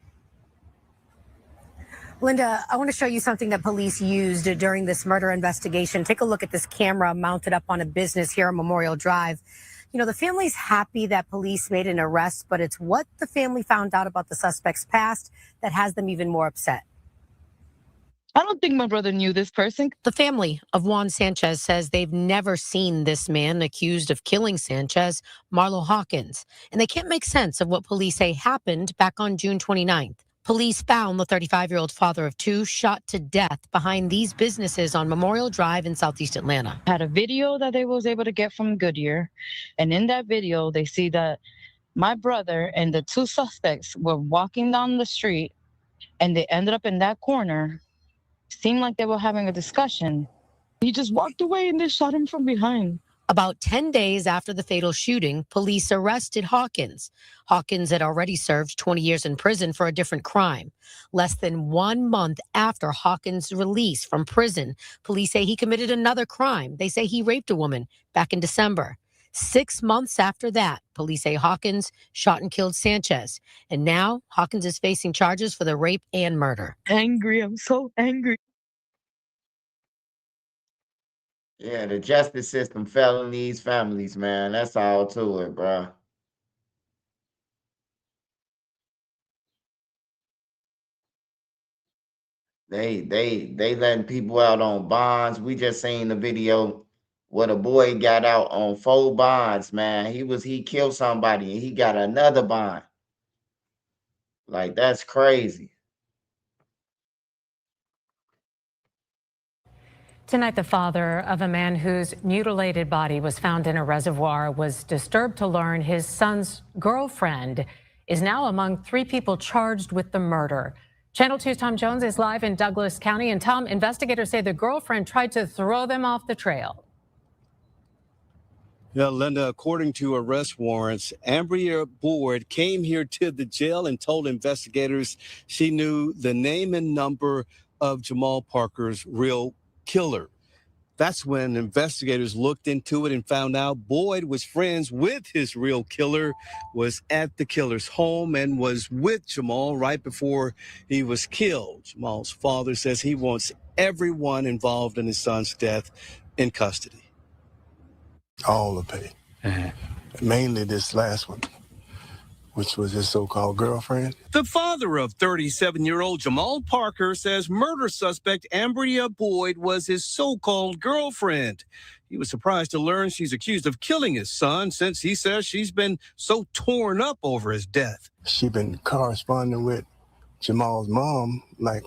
S9: Linda, I want to show you something that police used during this murder investigation. Take a look at this camera mounted up on a business here on Memorial Drive. You know, the family's happy that police made an arrest, but it's what the family found out about the suspect's past that has them even more upset.
S13: I don't think my brother knew this person.
S9: The family of Juan Sanchez says they've never seen this man accused of killing Sanchez, Marlo Hawkins, and they can't make sense of what police say happened back on June 29th. Police found the 35-year-old father of two shot to death behind these businesses on Memorial Drive in Southeast Atlanta.
S13: Had a video that they was able to get from Goodyear, and in that video they see that my brother and the two suspects were walking down the street, and they ended up in that corner. Seemed like they were having a discussion. He just walked away and they shot him from behind.
S9: About 10 days after the fatal shooting, police arrested Hawkins. Hawkins had already served 20 years in prison for a different crime. Less than 1 month after Hawkins' release from prison, police say he committed another crime. They say he raped a woman back in December. 6 months after that, police say Hawkins shot and killed Sanchez. And now Hawkins is facing charges for the rape and murder.
S13: Angry, I'm so angry.
S1: Yeah, the justice system failing these families, man. That's all to it, bro. They letting people out on bonds. We just seen the video where the boy got out on 4 bonds, man. He killed somebody and he got another bond. Like, that's crazy.
S7: Tonight, the father of a man whose mutilated body was found in a reservoir was disturbed to learn his son's girlfriend is now among 3 people charged with the murder. Channel 2's Tom Jones is live in Douglas County. And Tom, investigators say the girlfriend tried to throw them off the trail.
S2: Yeah, Linda, according to arrest warrants, Ambria Boyd came here to the jail and told investigators she knew the name and number of Jamal Parker's real killer. That's when investigators looked into it and found out Boyd was friends with his real killer, was at the killer's home, and was with Jamal right before he was killed. Jamal's father says he wants everyone involved in his son's death in custody.
S8: All the pay. Mainly this last one, which was his so-called girlfriend.
S2: The father of 37-year-old Jamal Parker says murder suspect Ambria Boyd was his so-called girlfriend. He was surprised to learn she's accused of killing his son, since he says she's been so torn up over his death.
S8: She been corresponding with Jamal's mom like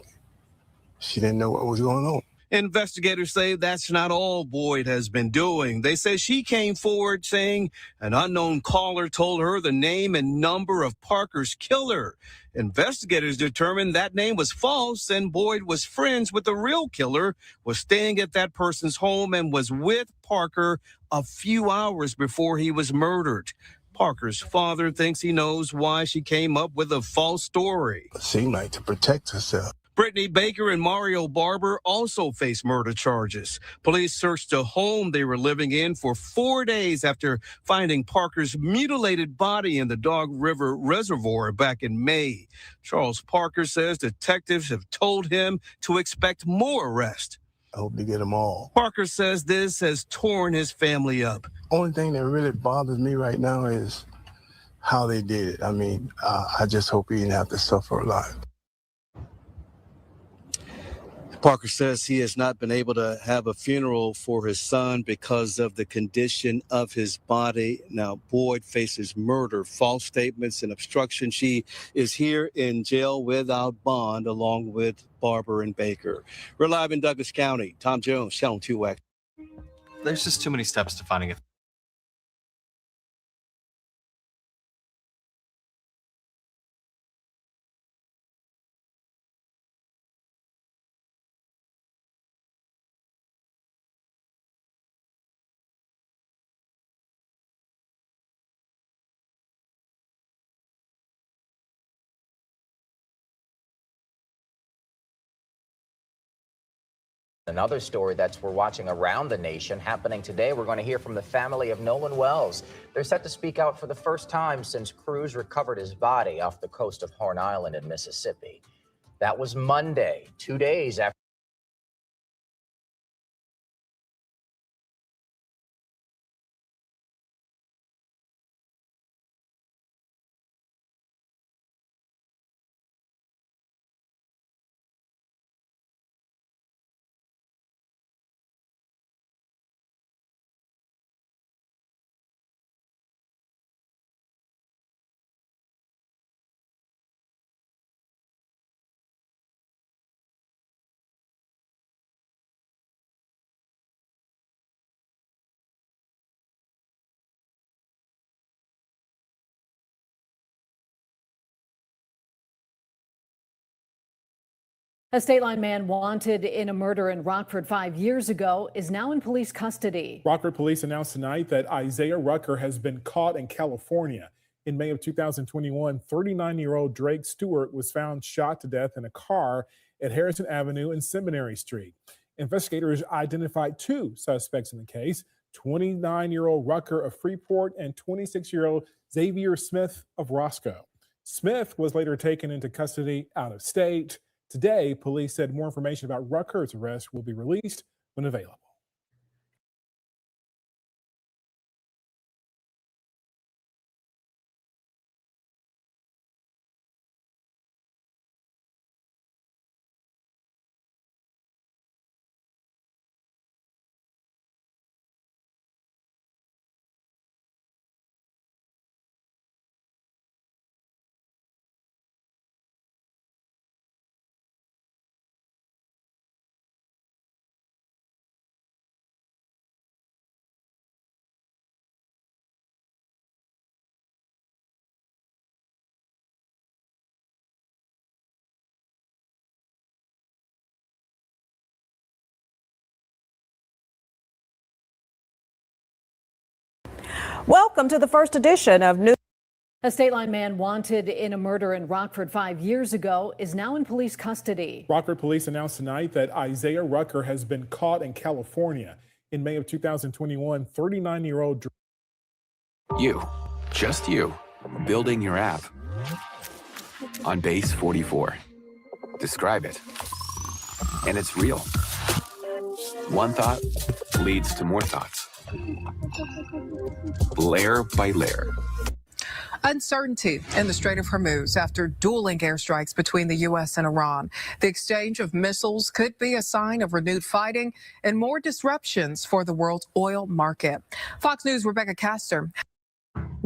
S8: she didn't know what was going on.
S2: Investigators say that's not all Boyd has been doing. They say she came forward saying an unknown caller told her the name and number of Parker's killer. Investigators determined that name was false, and Boyd was friends with the real killer, was staying at that person's home, and was with Parker a few hours before he was murdered. Parker's father thinks he knows why she came up with a false story.
S8: It seemed like to protect herself.
S2: Brittany Baker and Mario Barber also face murder charges. Police searched the home they were living in for 4 days after finding Parker's mutilated body in the Dog River Reservoir back in May. Charles Parker says detectives have told him to expect more arrests.
S8: I hope to get them all.
S2: Parker says this has torn his family up.
S8: Only thing that really bothers me right now is how they did it. I mean, I just hope he didn't have to suffer a lot.
S2: Parker says he has not been able to have a funeral for his son because of the condition of his body. Now, Boyd faces murder, false statements, and obstruction. She is here in jail without bond, along with Barber and Baker. We're live in Douglas County. Tom Jones, Channel 2X.
S10: There's just too many steps to finding it.
S11: Another story that's we're watching around the nation happening today. We're going to hear from the family of Nolan Wells. They're set to speak out for the first time since crews recovered his body off the coast of Horn Island in Mississippi. That was Monday, 2 days after.
S12: A state line man wanted in a murder in Rockford 5 years ago is now in police custody.
S14: Rockford police announced tonight that Isaiah Rucker has been caught in California. In May of 2021, 39-year-old Drake Stewart was found shot to death in a car at Harrison Avenue and Seminary Street. Investigators identified 2 suspects in the case, 29-year-old Rucker of Freeport and 26-year-old Xavier Smith of Roscoe. Smith was later taken into custody out of state. Today, police said more information about Rucker's arrest will be released when available.
S4: Welcome to the first edition of News.
S12: A state line man wanted in a murder in Rockford 5 years ago is now in police custody.
S14: Rockford police announced tonight that Isaiah Rucker has been caught in California. In May of 2021, 39-year-old.
S15: You, just you, building your app on base 44. Describe it. And it's real. One thought leads to more thoughts. Layer by layer.
S16: Uncertainty in the Strait of Hormuz after dueling airstrikes between the U.S. and Iran. The exchange of missiles could be a sign of renewed fighting and more disruptions for the world's oil market. Fox News' Rebecca Castor.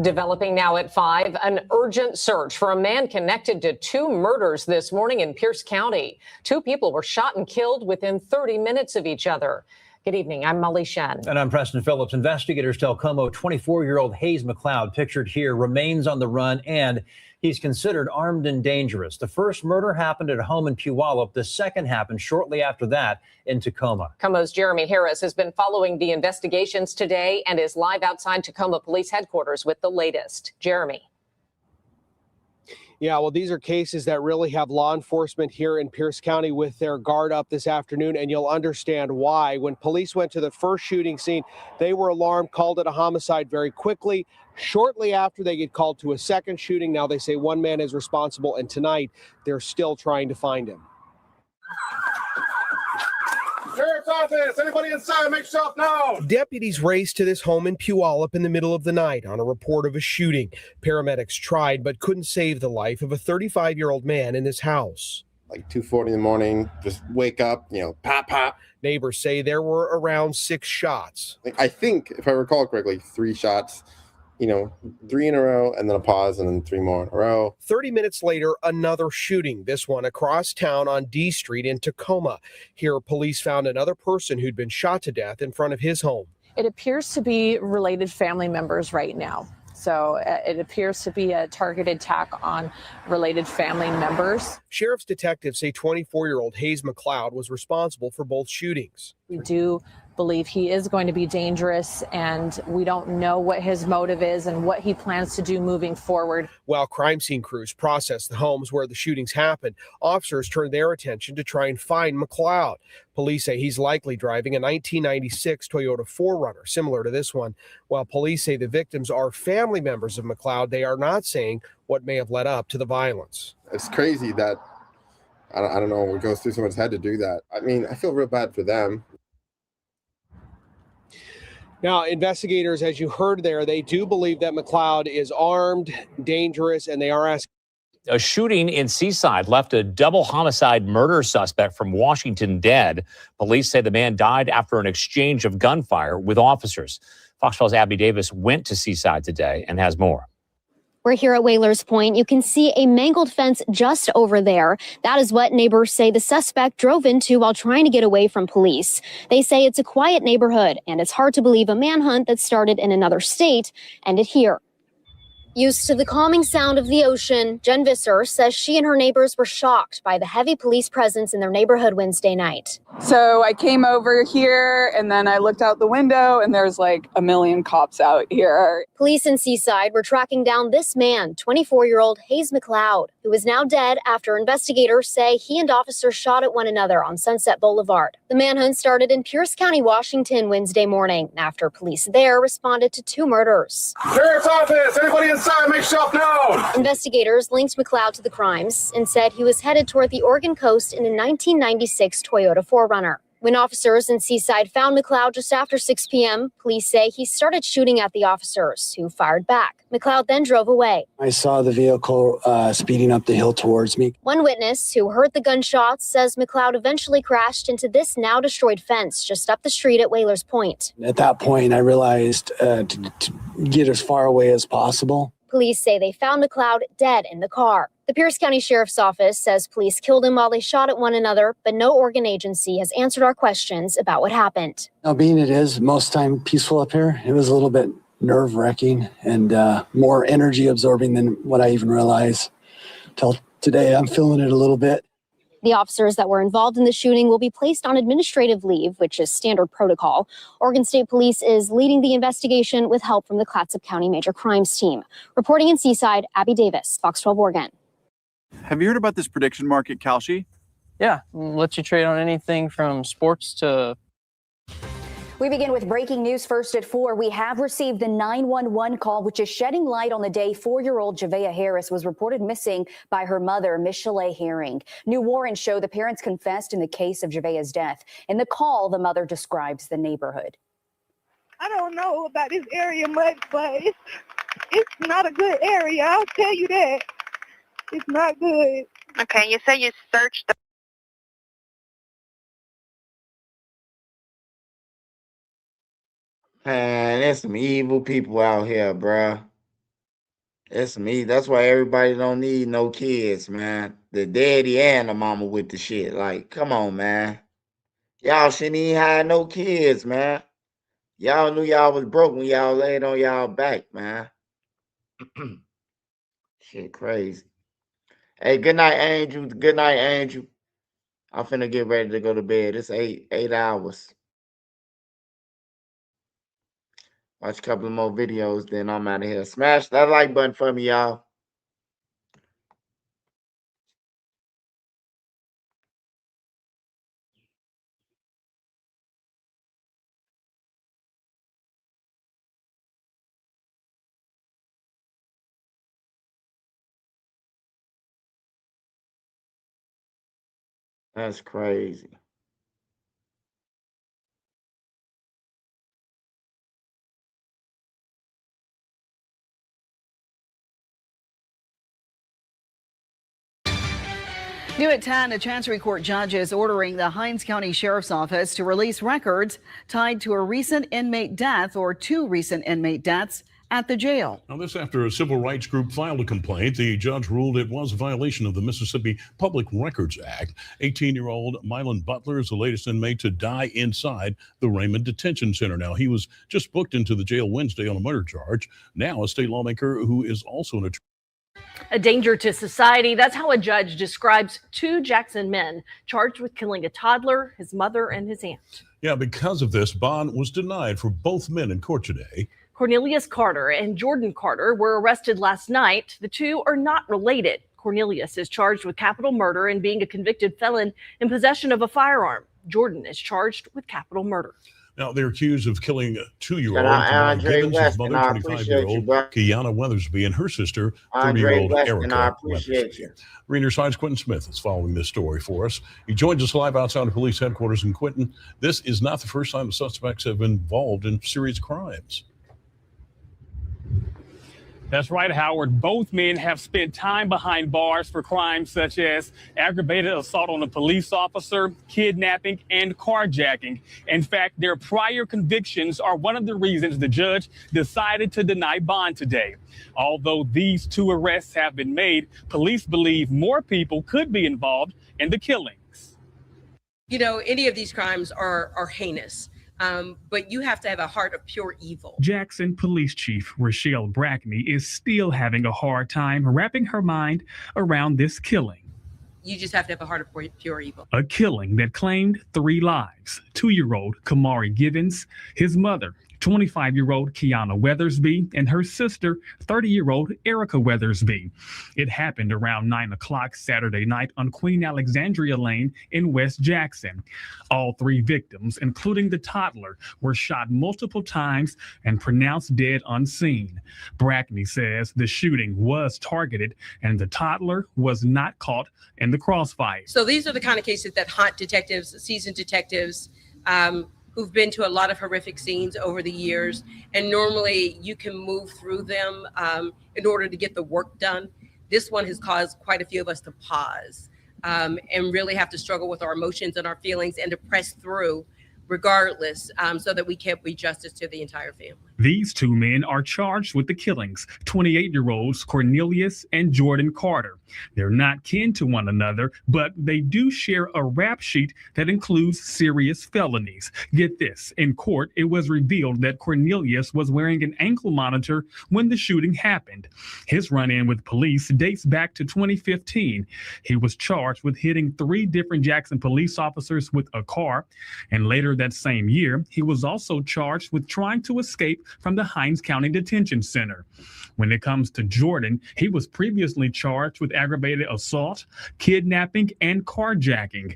S18: Developing now at 5, an urgent search for a man connected to 2 murders this morning in Pierce County. 2 people were shot and killed within 30 minutes of each other. Good evening. I'm Molly Shen.
S19: And I'm Preston Phillips. Investigators tell Como 24-year-old Hayes McLeod, pictured here, remains on the run, and he's considered armed and dangerous. The first murder happened at a home in Puyallup. The second happened shortly after that in Tacoma.
S18: Como's Jeremy Harris has been following the investigations today and is live outside Tacoma Police Headquarters with the latest. Jeremy.
S20: Yeah, well, these are cases that really have law enforcement here in Pierce County with their guard up this afternoon, and you'll understand why. When police went to the first shooting scene, they were alarmed, called it a homicide very quickly. Shortly after, they get called to a second shooting. Now they say one man is responsible, and tonight they're still trying to find him.
S21: Sheriff's office, anybody inside, make yourself known.
S20: Deputies raced to this home in Puyallup in the middle of the night on a report of a shooting. Paramedics tried but couldn't save the life of a 35-year-old man in this house.
S21: Like 2:40 in the morning, just wake up, pop, pop.
S20: Neighbors say there were around 6 shots.
S21: I think, if I recall correctly, 3 shots. 3 in a row and then a pause and then 3 more in a row.
S20: 30 minutes later, another shooting, this one across town on D Street in Tacoma. Here, police found another person who'd been shot to death in front of his home.
S22: It appears to be related family members right now. So it appears to be a targeted attack on related family members.
S20: Sheriff's detectives say 24-year-old Hayes McLeod was responsible for both shootings.
S22: We do believe he is going to be dangerous, and we don't know what his motive is and what he plans to do moving forward.
S20: While crime scene crews processed the homes where the shootings happened, officers turned their attention to try and find McLeod. Police say he's likely driving a 1996 Toyota 4Runner, similar to this one. While police say the victims are family members of McLeod, they are not saying what may have led up to the violence.
S21: It's crazy that, I don't know what goes through someone's head to do that. I mean, I feel real bad for them.
S20: Now, investigators, as you heard there, they do believe that McLeod is armed, dangerous, and they are asking.
S22: A shooting in Seaside left a double homicide murder suspect from Washington dead. Police say the man died after an exchange of gunfire with officers. Fox 12's Abby Davis went to Seaside today and has more.
S23: We're here at Whalers Point. You can see a mangled fence just over there. That is what neighbors say the suspect drove into while trying to get away from police. They say it's a quiet neighborhood, and it's hard to believe a manhunt that started in another state ended here. Used to the calming sound of the ocean, Jen Visser says she and her neighbors were shocked by the heavy police presence in their neighborhood Wednesday night.
S24: So I came over here and then I looked out the window and there's like a million cops out here.
S23: Police in Seaside were tracking down this man, 24-year-old Hayes McLeod, who is now dead after investigators say he and officers shot at one another on Sunset Boulevard. The manhunt started in Pierce County, Washington, Wednesday morning after police there responded to 2 murders.
S21: Sheriff's office, anybody inside, make yourself known.
S23: Investigators linked McLeod to the crimes and said he was headed toward the Oregon coast in a 1996 Toyota 4Runner. When officers in Seaside found McLeod just after 6 p.m., police say he started shooting at the officers, who fired back. McLeod then drove away.
S25: I saw the vehicle speeding up the hill towards me.
S23: One witness who heard the gunshots says McLeod eventually crashed into this now destroyed fence just up the street at Whalers Point.
S25: At that point, I realized to get as far away as possible.
S23: Police say they found McLeod dead in the car. The Pierce County Sheriff's Office says police killed him while they shot at one another, but no Oregon agency has answered our questions about what happened.
S25: Now, being it is most time peaceful up here, it was a little bit nerve-wracking and more energy absorbing than what I even realized. Till today, I'm feeling it a little bit.
S3: The officers that were involved in the shooting will be placed on administrative leave, which is standard protocol. Oregon State Police is leading the investigation with help from the Clatsop County Major Crimes Team. Reporting in Seaside, Abby Davis, Fox 12 Oregon.
S5: Have you heard about this prediction market, Kalshi?
S6: Yeah, lets you trade on anything from sports to...
S9: We begin with breaking news first at 4. We have received the 911 call, which is shedding light on the day 4-year-old Javea Harris was reported missing by her mother, Miss Chalet Herring. New warrants show the parents confessed in the case of Javea's death. In the call, the mother describes the neighborhood.
S17: I don't know about this area much, but it's not a good area. I'll tell you that. It's not good.
S26: Okay, you say you searched the...
S1: Man, there's some evil people out here, bruh. There's some evil. That's why everybody don't need no kids, man. The daddy and the mama with the shit. Like, come on, man. Y'all shouldn't even have no kids, man. Y'all knew y'all was broke when y'all laid on y'all back, man. Shit crazy. Hey, good night, Angel. Good night, Angel. I'm finna get ready to go to bed. It's 8 hours. Watch a couple of more videos, then I'm out of here. Smash that like button for me, y'all. That's crazy.
S27: New at 10, a Chancery Court judge is ordering the Hinds County Sheriff's Office to release records tied to a recent inmate death or 2 recent inmate deaths at the jail.
S28: Now, this after a civil rights group filed a complaint. The judge ruled it was a violation of the Mississippi Public Records Act. 18-year-old Mylan Butler is the latest inmate to die inside the Raymond Detention Center. Now, he was just booked into the jail Wednesday on a murder charge. Now, a state lawmaker who is also an attorney.
S29: A danger to society. That's how a judge describes 2 Jackson men charged with killing a toddler, his mother, and his aunt.
S28: Yeah, because of this, bond was denied for both men in court today.
S29: Cornelius Carter and Jordan Carter were arrested last night. The 2 are not related. Cornelius is charged with capital murder and being a convicted felon in possession of a firearm. Jordan is charged with capital murder.
S28: Now, they're accused of killing 2-year-old
S1: Andre
S28: Gibbons, his mother, 25-year-old Kiana Weathersby, and her sister, 30-year-old Erica Weathersby. Greener Side's Quentin Smith is following this story for us. He joins us live outside of police headquarters in Quentin. This is not the first time the suspects have been involved in serious crimes.
S30: That's right, Howard. Both men have spent time behind bars for crimes such as aggravated assault on a police officer, kidnapping, and carjacking. In fact, their prior convictions are one of the reasons the judge decided to deny bond today. Although these 2 arrests have been made, police believe more people could be involved in the killings.
S31: You know, any of these crimes are heinous. But you have to have a heart of pure evil.
S30: Jackson Police Chief Rochelle Brackney is still having a hard time wrapping her mind around this killing.
S31: You just have to have a heart of pure evil.
S30: A killing that claimed 3 lives. 2-year-old Kamari Givens, his mother, 25-year-old Kiana Weathersby, and her sister, 30-year-old Erica Weathersby. It happened around 9 o'clock Saturday night on Queen Alexandria Lane in West Jackson. All 3 victims, including the toddler, were shot multiple times and pronounced dead unseen. Brackney says the shooting was targeted and the toddler was not caught in the crossfire.
S31: So these are the kind of cases that haunt detectives, seasoned detectives, who've been to a lot of horrific scenes over the years. And normally you can move through them in order to get the work done. This one has caused quite a few of us to pause and really have to struggle with our emotions and our feelings and to press through regardless so that we can bring justice to the entire family.
S30: These two men are charged with the killings, 28-year-olds Cornelius and Jordan Carter. They're not kin to one another, but they do share a rap sheet that includes serious felonies. Get this, in court, it was revealed that Cornelius was wearing an ankle monitor when the shooting happened. His run-in with police dates back to 2015. He was charged with hitting 3 different Jackson police officers with a car, and later that same year, he was also charged with trying to escape from the Hinds County Detention Center. When it comes to Jordan, he was previously charged with aggravated assault, kidnapping, and carjacking.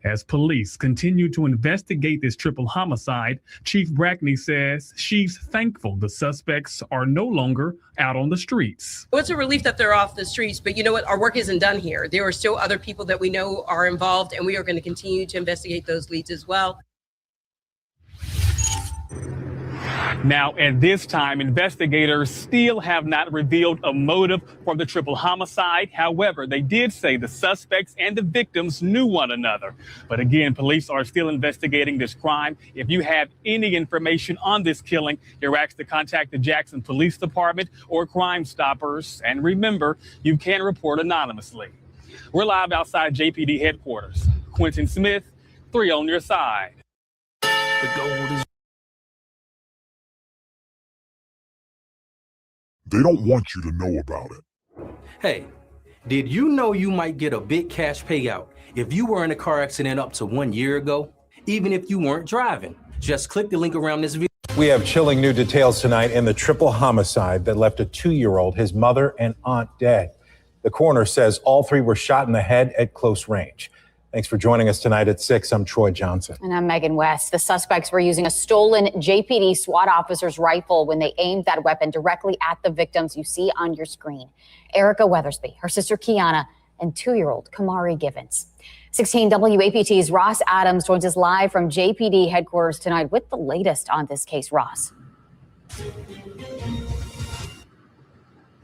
S30: As police continue to investigate this triple homicide, Chief Brackney says she's thankful the suspects are no longer out on the streets.
S31: Well, it's a relief that they're off the streets, but you know what? Our work isn't done here. There are still other people that we know are involved, and we are going to continue to investigate those leads as well.
S30: Now, at this time, investigators still have not revealed a motive for the triple homicide. However, they did say the suspects and the victims knew one another. But again, police are still investigating this crime. If you have any information on this killing, you're asked to contact the Jackson Police Department or Crime Stoppers. And remember, you can report anonymously. We're live outside JPD headquarters. Quentin Smith, 3 on your side.
S2: The gold is...
S4: They don't want you to know about it.
S2: Hey, did you know you might get a big cash payout if you were in a car accident up to 1 year ago? Even if you weren't driving. Just click the link around this video.
S19: We have chilling new details tonight in the triple homicide that left a 2-year-old, his mother, and aunt dead. The coroner says all 3 were shot in the head at close range. Thanks for joining us tonight at 6. I'm Troy Johnson.
S9: And I'm Megan West. The suspects were using a stolen JPD SWAT officer's rifle when they aimed that weapon directly at the victims you see on your screen. Erica Weathersby, her sister Kiana, and 2-year-old Kamari Givens. 16 WAPT's Ross Adams joins us live from JPD headquarters tonight with the latest on this case. Ross.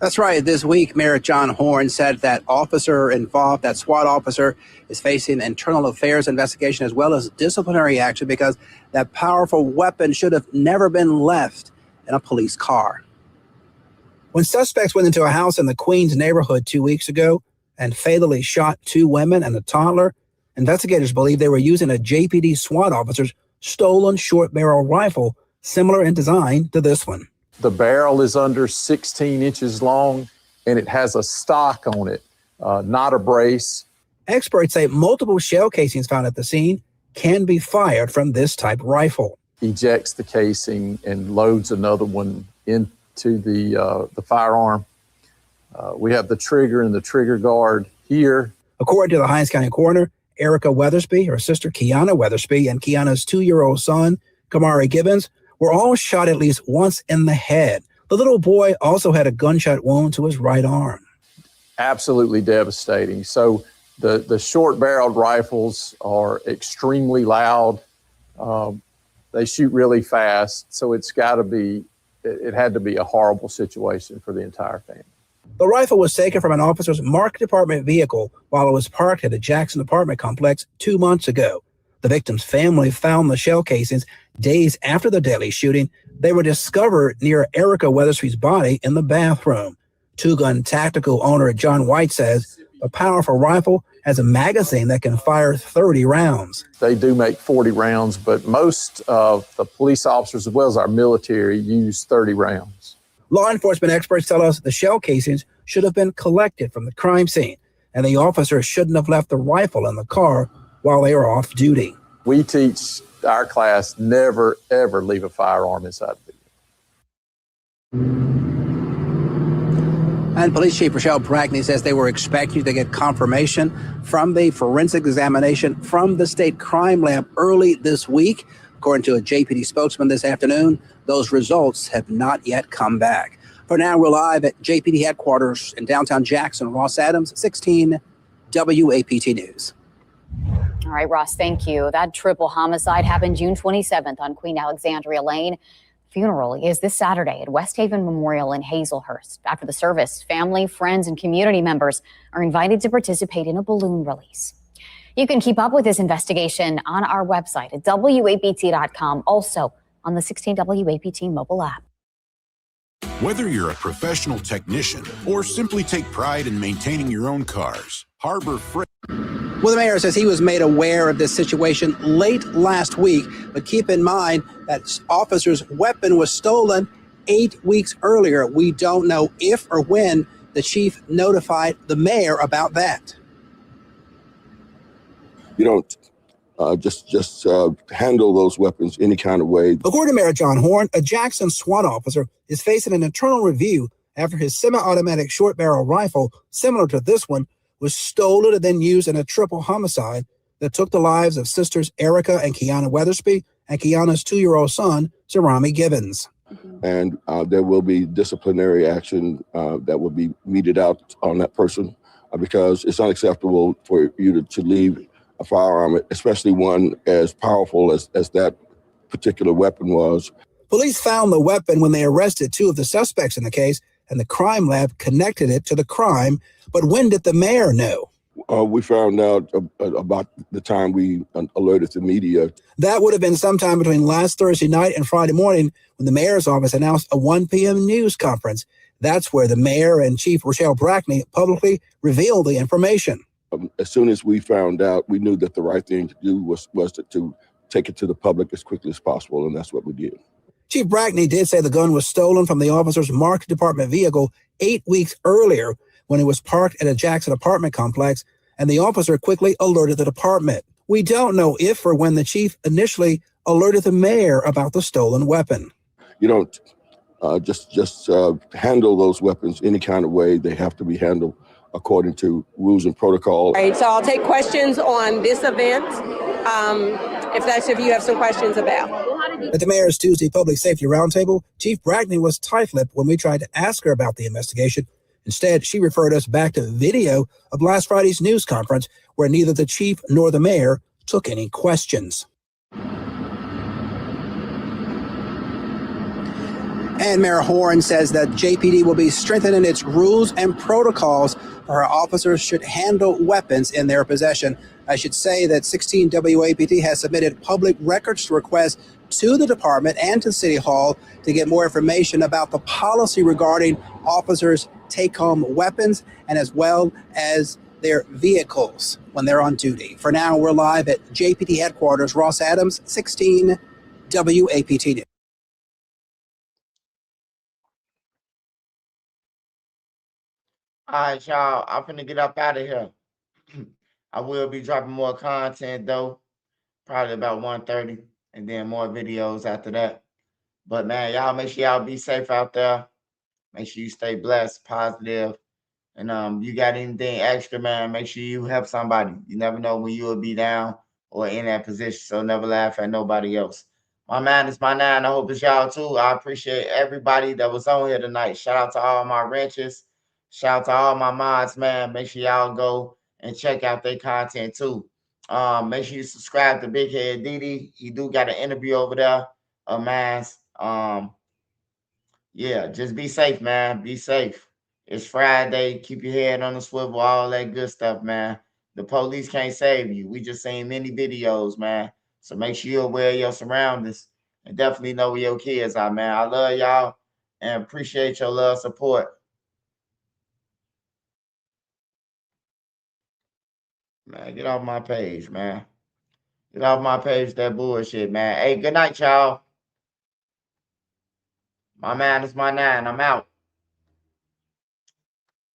S7: That's right. This week, Mayor John Horn said that officer involved, that SWAT officer, is facing internal affairs investigation as well as disciplinary action because that powerful weapon should have never been left in a police car. When suspects went into a house in the Queens neighborhood 2 weeks ago and fatally shot 2 women and a toddler, investigators believe they were using a JPD SWAT officer's stolen short barrel rifle, similar in design to this one.
S8: The barrel is under 16 inches long, and it has a stock on it, not a brace.
S7: Experts say multiple shell casings found at the scene can be fired from this type of rifle.
S8: Ejects the casing and loads another one into the firearm. We have the trigger and the trigger guard here.
S7: According to the Hinds County coroner, Erica Weathersby, her sister Kiana Weathersby, and Kiana's 2-year-old son, Kamari Givens, were all shot at least once in the head. The little boy also had a gunshot wound to his right arm.
S8: Absolutely devastating. So the short-barreled rifles are extremely loud. They shoot really fast. So it had to be a horrible situation for the entire family.
S7: The rifle was taken from an officer's marked department vehicle while it was parked at the Jackson apartment complex 2 months ago. The victim's family found the shell casings days after the deadly shooting. They were discovered near Erica Weathersby's body in the bathroom. Two-gun tactical owner John White says a powerful rifle has a magazine that can fire 30 rounds.
S8: They do make 40 rounds, but most of the police officers as well as our military use 30 rounds.
S7: Law enforcement experts tell us the shell casings should have been collected from the crime scene, and the officers shouldn't have left the rifle in the car while they were off duty.
S8: We teach our class never, ever leave a firearm inside the vehicle.
S7: And Police Chief Rochelle Brackney says they were expecting to get confirmation from the forensic examination from the state crime lab early this week. According to a JPD spokesman this afternoon, those results have not yet come back. For now, we're live at JPD headquarters in downtown Jackson. Ross Adams, 16 WAPT News.
S9: All right, Ross, thank you. That triple homicide happened June 27th on Queen Alexandria Lane. Funeral is this Saturday at West Haven Memorial in Hazelhurst. After the service, family, friends, and community members are invited to participate in a balloon release. You can keep up with this investigation on our website at WAPT.com, also on the 16 WAPT mobile app.
S10: Whether you're a professional technician or simply take pride in maintaining your own cars, Harbor Freight.
S7: Well, the mayor says he was made aware of this situation late last week, but keep in mind that officer's weapon was stolen 8 weeks earlier. We don't know if or when the chief notified the mayor about that.
S11: You don't just handle those weapons any kind of way.
S7: According to Mayor John Horn, a Jackson SWAT officer is facing an internal review after his semi-automatic short-barrel rifle, similar to this one, was stolen and then used in a triple homicide that took the lives of sisters Erica and Kiana Weathersby and Kiana's 2-year-old son, Zarami Gibbons.
S11: And there will be disciplinary action that will be meted out on that person because it's unacceptable for you to leave a firearm, especially one as powerful as that particular weapon was.
S7: Police found the weapon when they arrested 2 of the suspects in the case, and the crime lab connected it to the crime. But when did the mayor know?
S11: We found out about the time we alerted the media.
S7: That would have been sometime between last Thursday night and Friday morning when the mayor's office announced a 1 p.m. news conference. That's where the mayor and Chief Rochelle Brackney publicly revealed the information.
S11: As soon as we found out, we knew that the right thing to do was to take it to the public as quickly as possible, and that's what we did.
S7: Chief Brackney did say the gun was stolen from the officer's marked department vehicle 8 weeks earlier when it was parked at a Jackson apartment complex, and the officer quickly alerted the department. We don't know if or when the chief initially alerted the mayor about the stolen weapon.
S11: You don't just handle those weapons any kind of way. They have to be handled according to rules and protocol.
S31: All right, so I'll take questions on this event, if you have some questions about.
S7: At the mayor's Tuesday Public Safety Roundtable, Chief Brackney was tight-lipped when we tried to ask her about the investigation. Instead, she referred us back to video of last Friday's news conference where neither the chief nor the mayor took any questions. And Mayor Horn says that JPD will be strengthening its rules and protocols for how officers should handle weapons in their possession. I should say that 16 WAPT has submitted public records requests to the department and to City Hall to get more information about the policy regarding officers' take-home weapons and as well as their vehicles when they're on duty. For now, we're live at JPD headquarters. Ross Adams, 16 WAPT News.
S1: All right, y'all. I'm finna get up out of here. I will be dropping more content though, probably about 1:30, and then more videos after that. But man, y'all make sure y'all be safe out there. Make sure you stay blessed, positive, and you got anything extra, man, make sure you help somebody. You never know when you will be down or in that position, so never laugh at nobody else. My man is my nine. I hope it's y'all too. I appreciate everybody that was on here tonight. Shout out to all my wrenches. Shout out to all my mods, man. Make sure y'all go and check out their content too. Make sure you subscribe to Big Head Didi. He do got an interview over there of mine. Yeah, just be safe, man. Be safe. It's Friday. Keep your head on the swivel, all that good stuff, man. The police can't save you. We just seen many videos, man. So make sure you're aware of your surroundings and definitely know where your kids are, man. I love y'all and appreciate your love support. Man, get off my page, man. Get off my page, that bullshit, man. Hey, good night, y'all. My man is my nine. I'm out.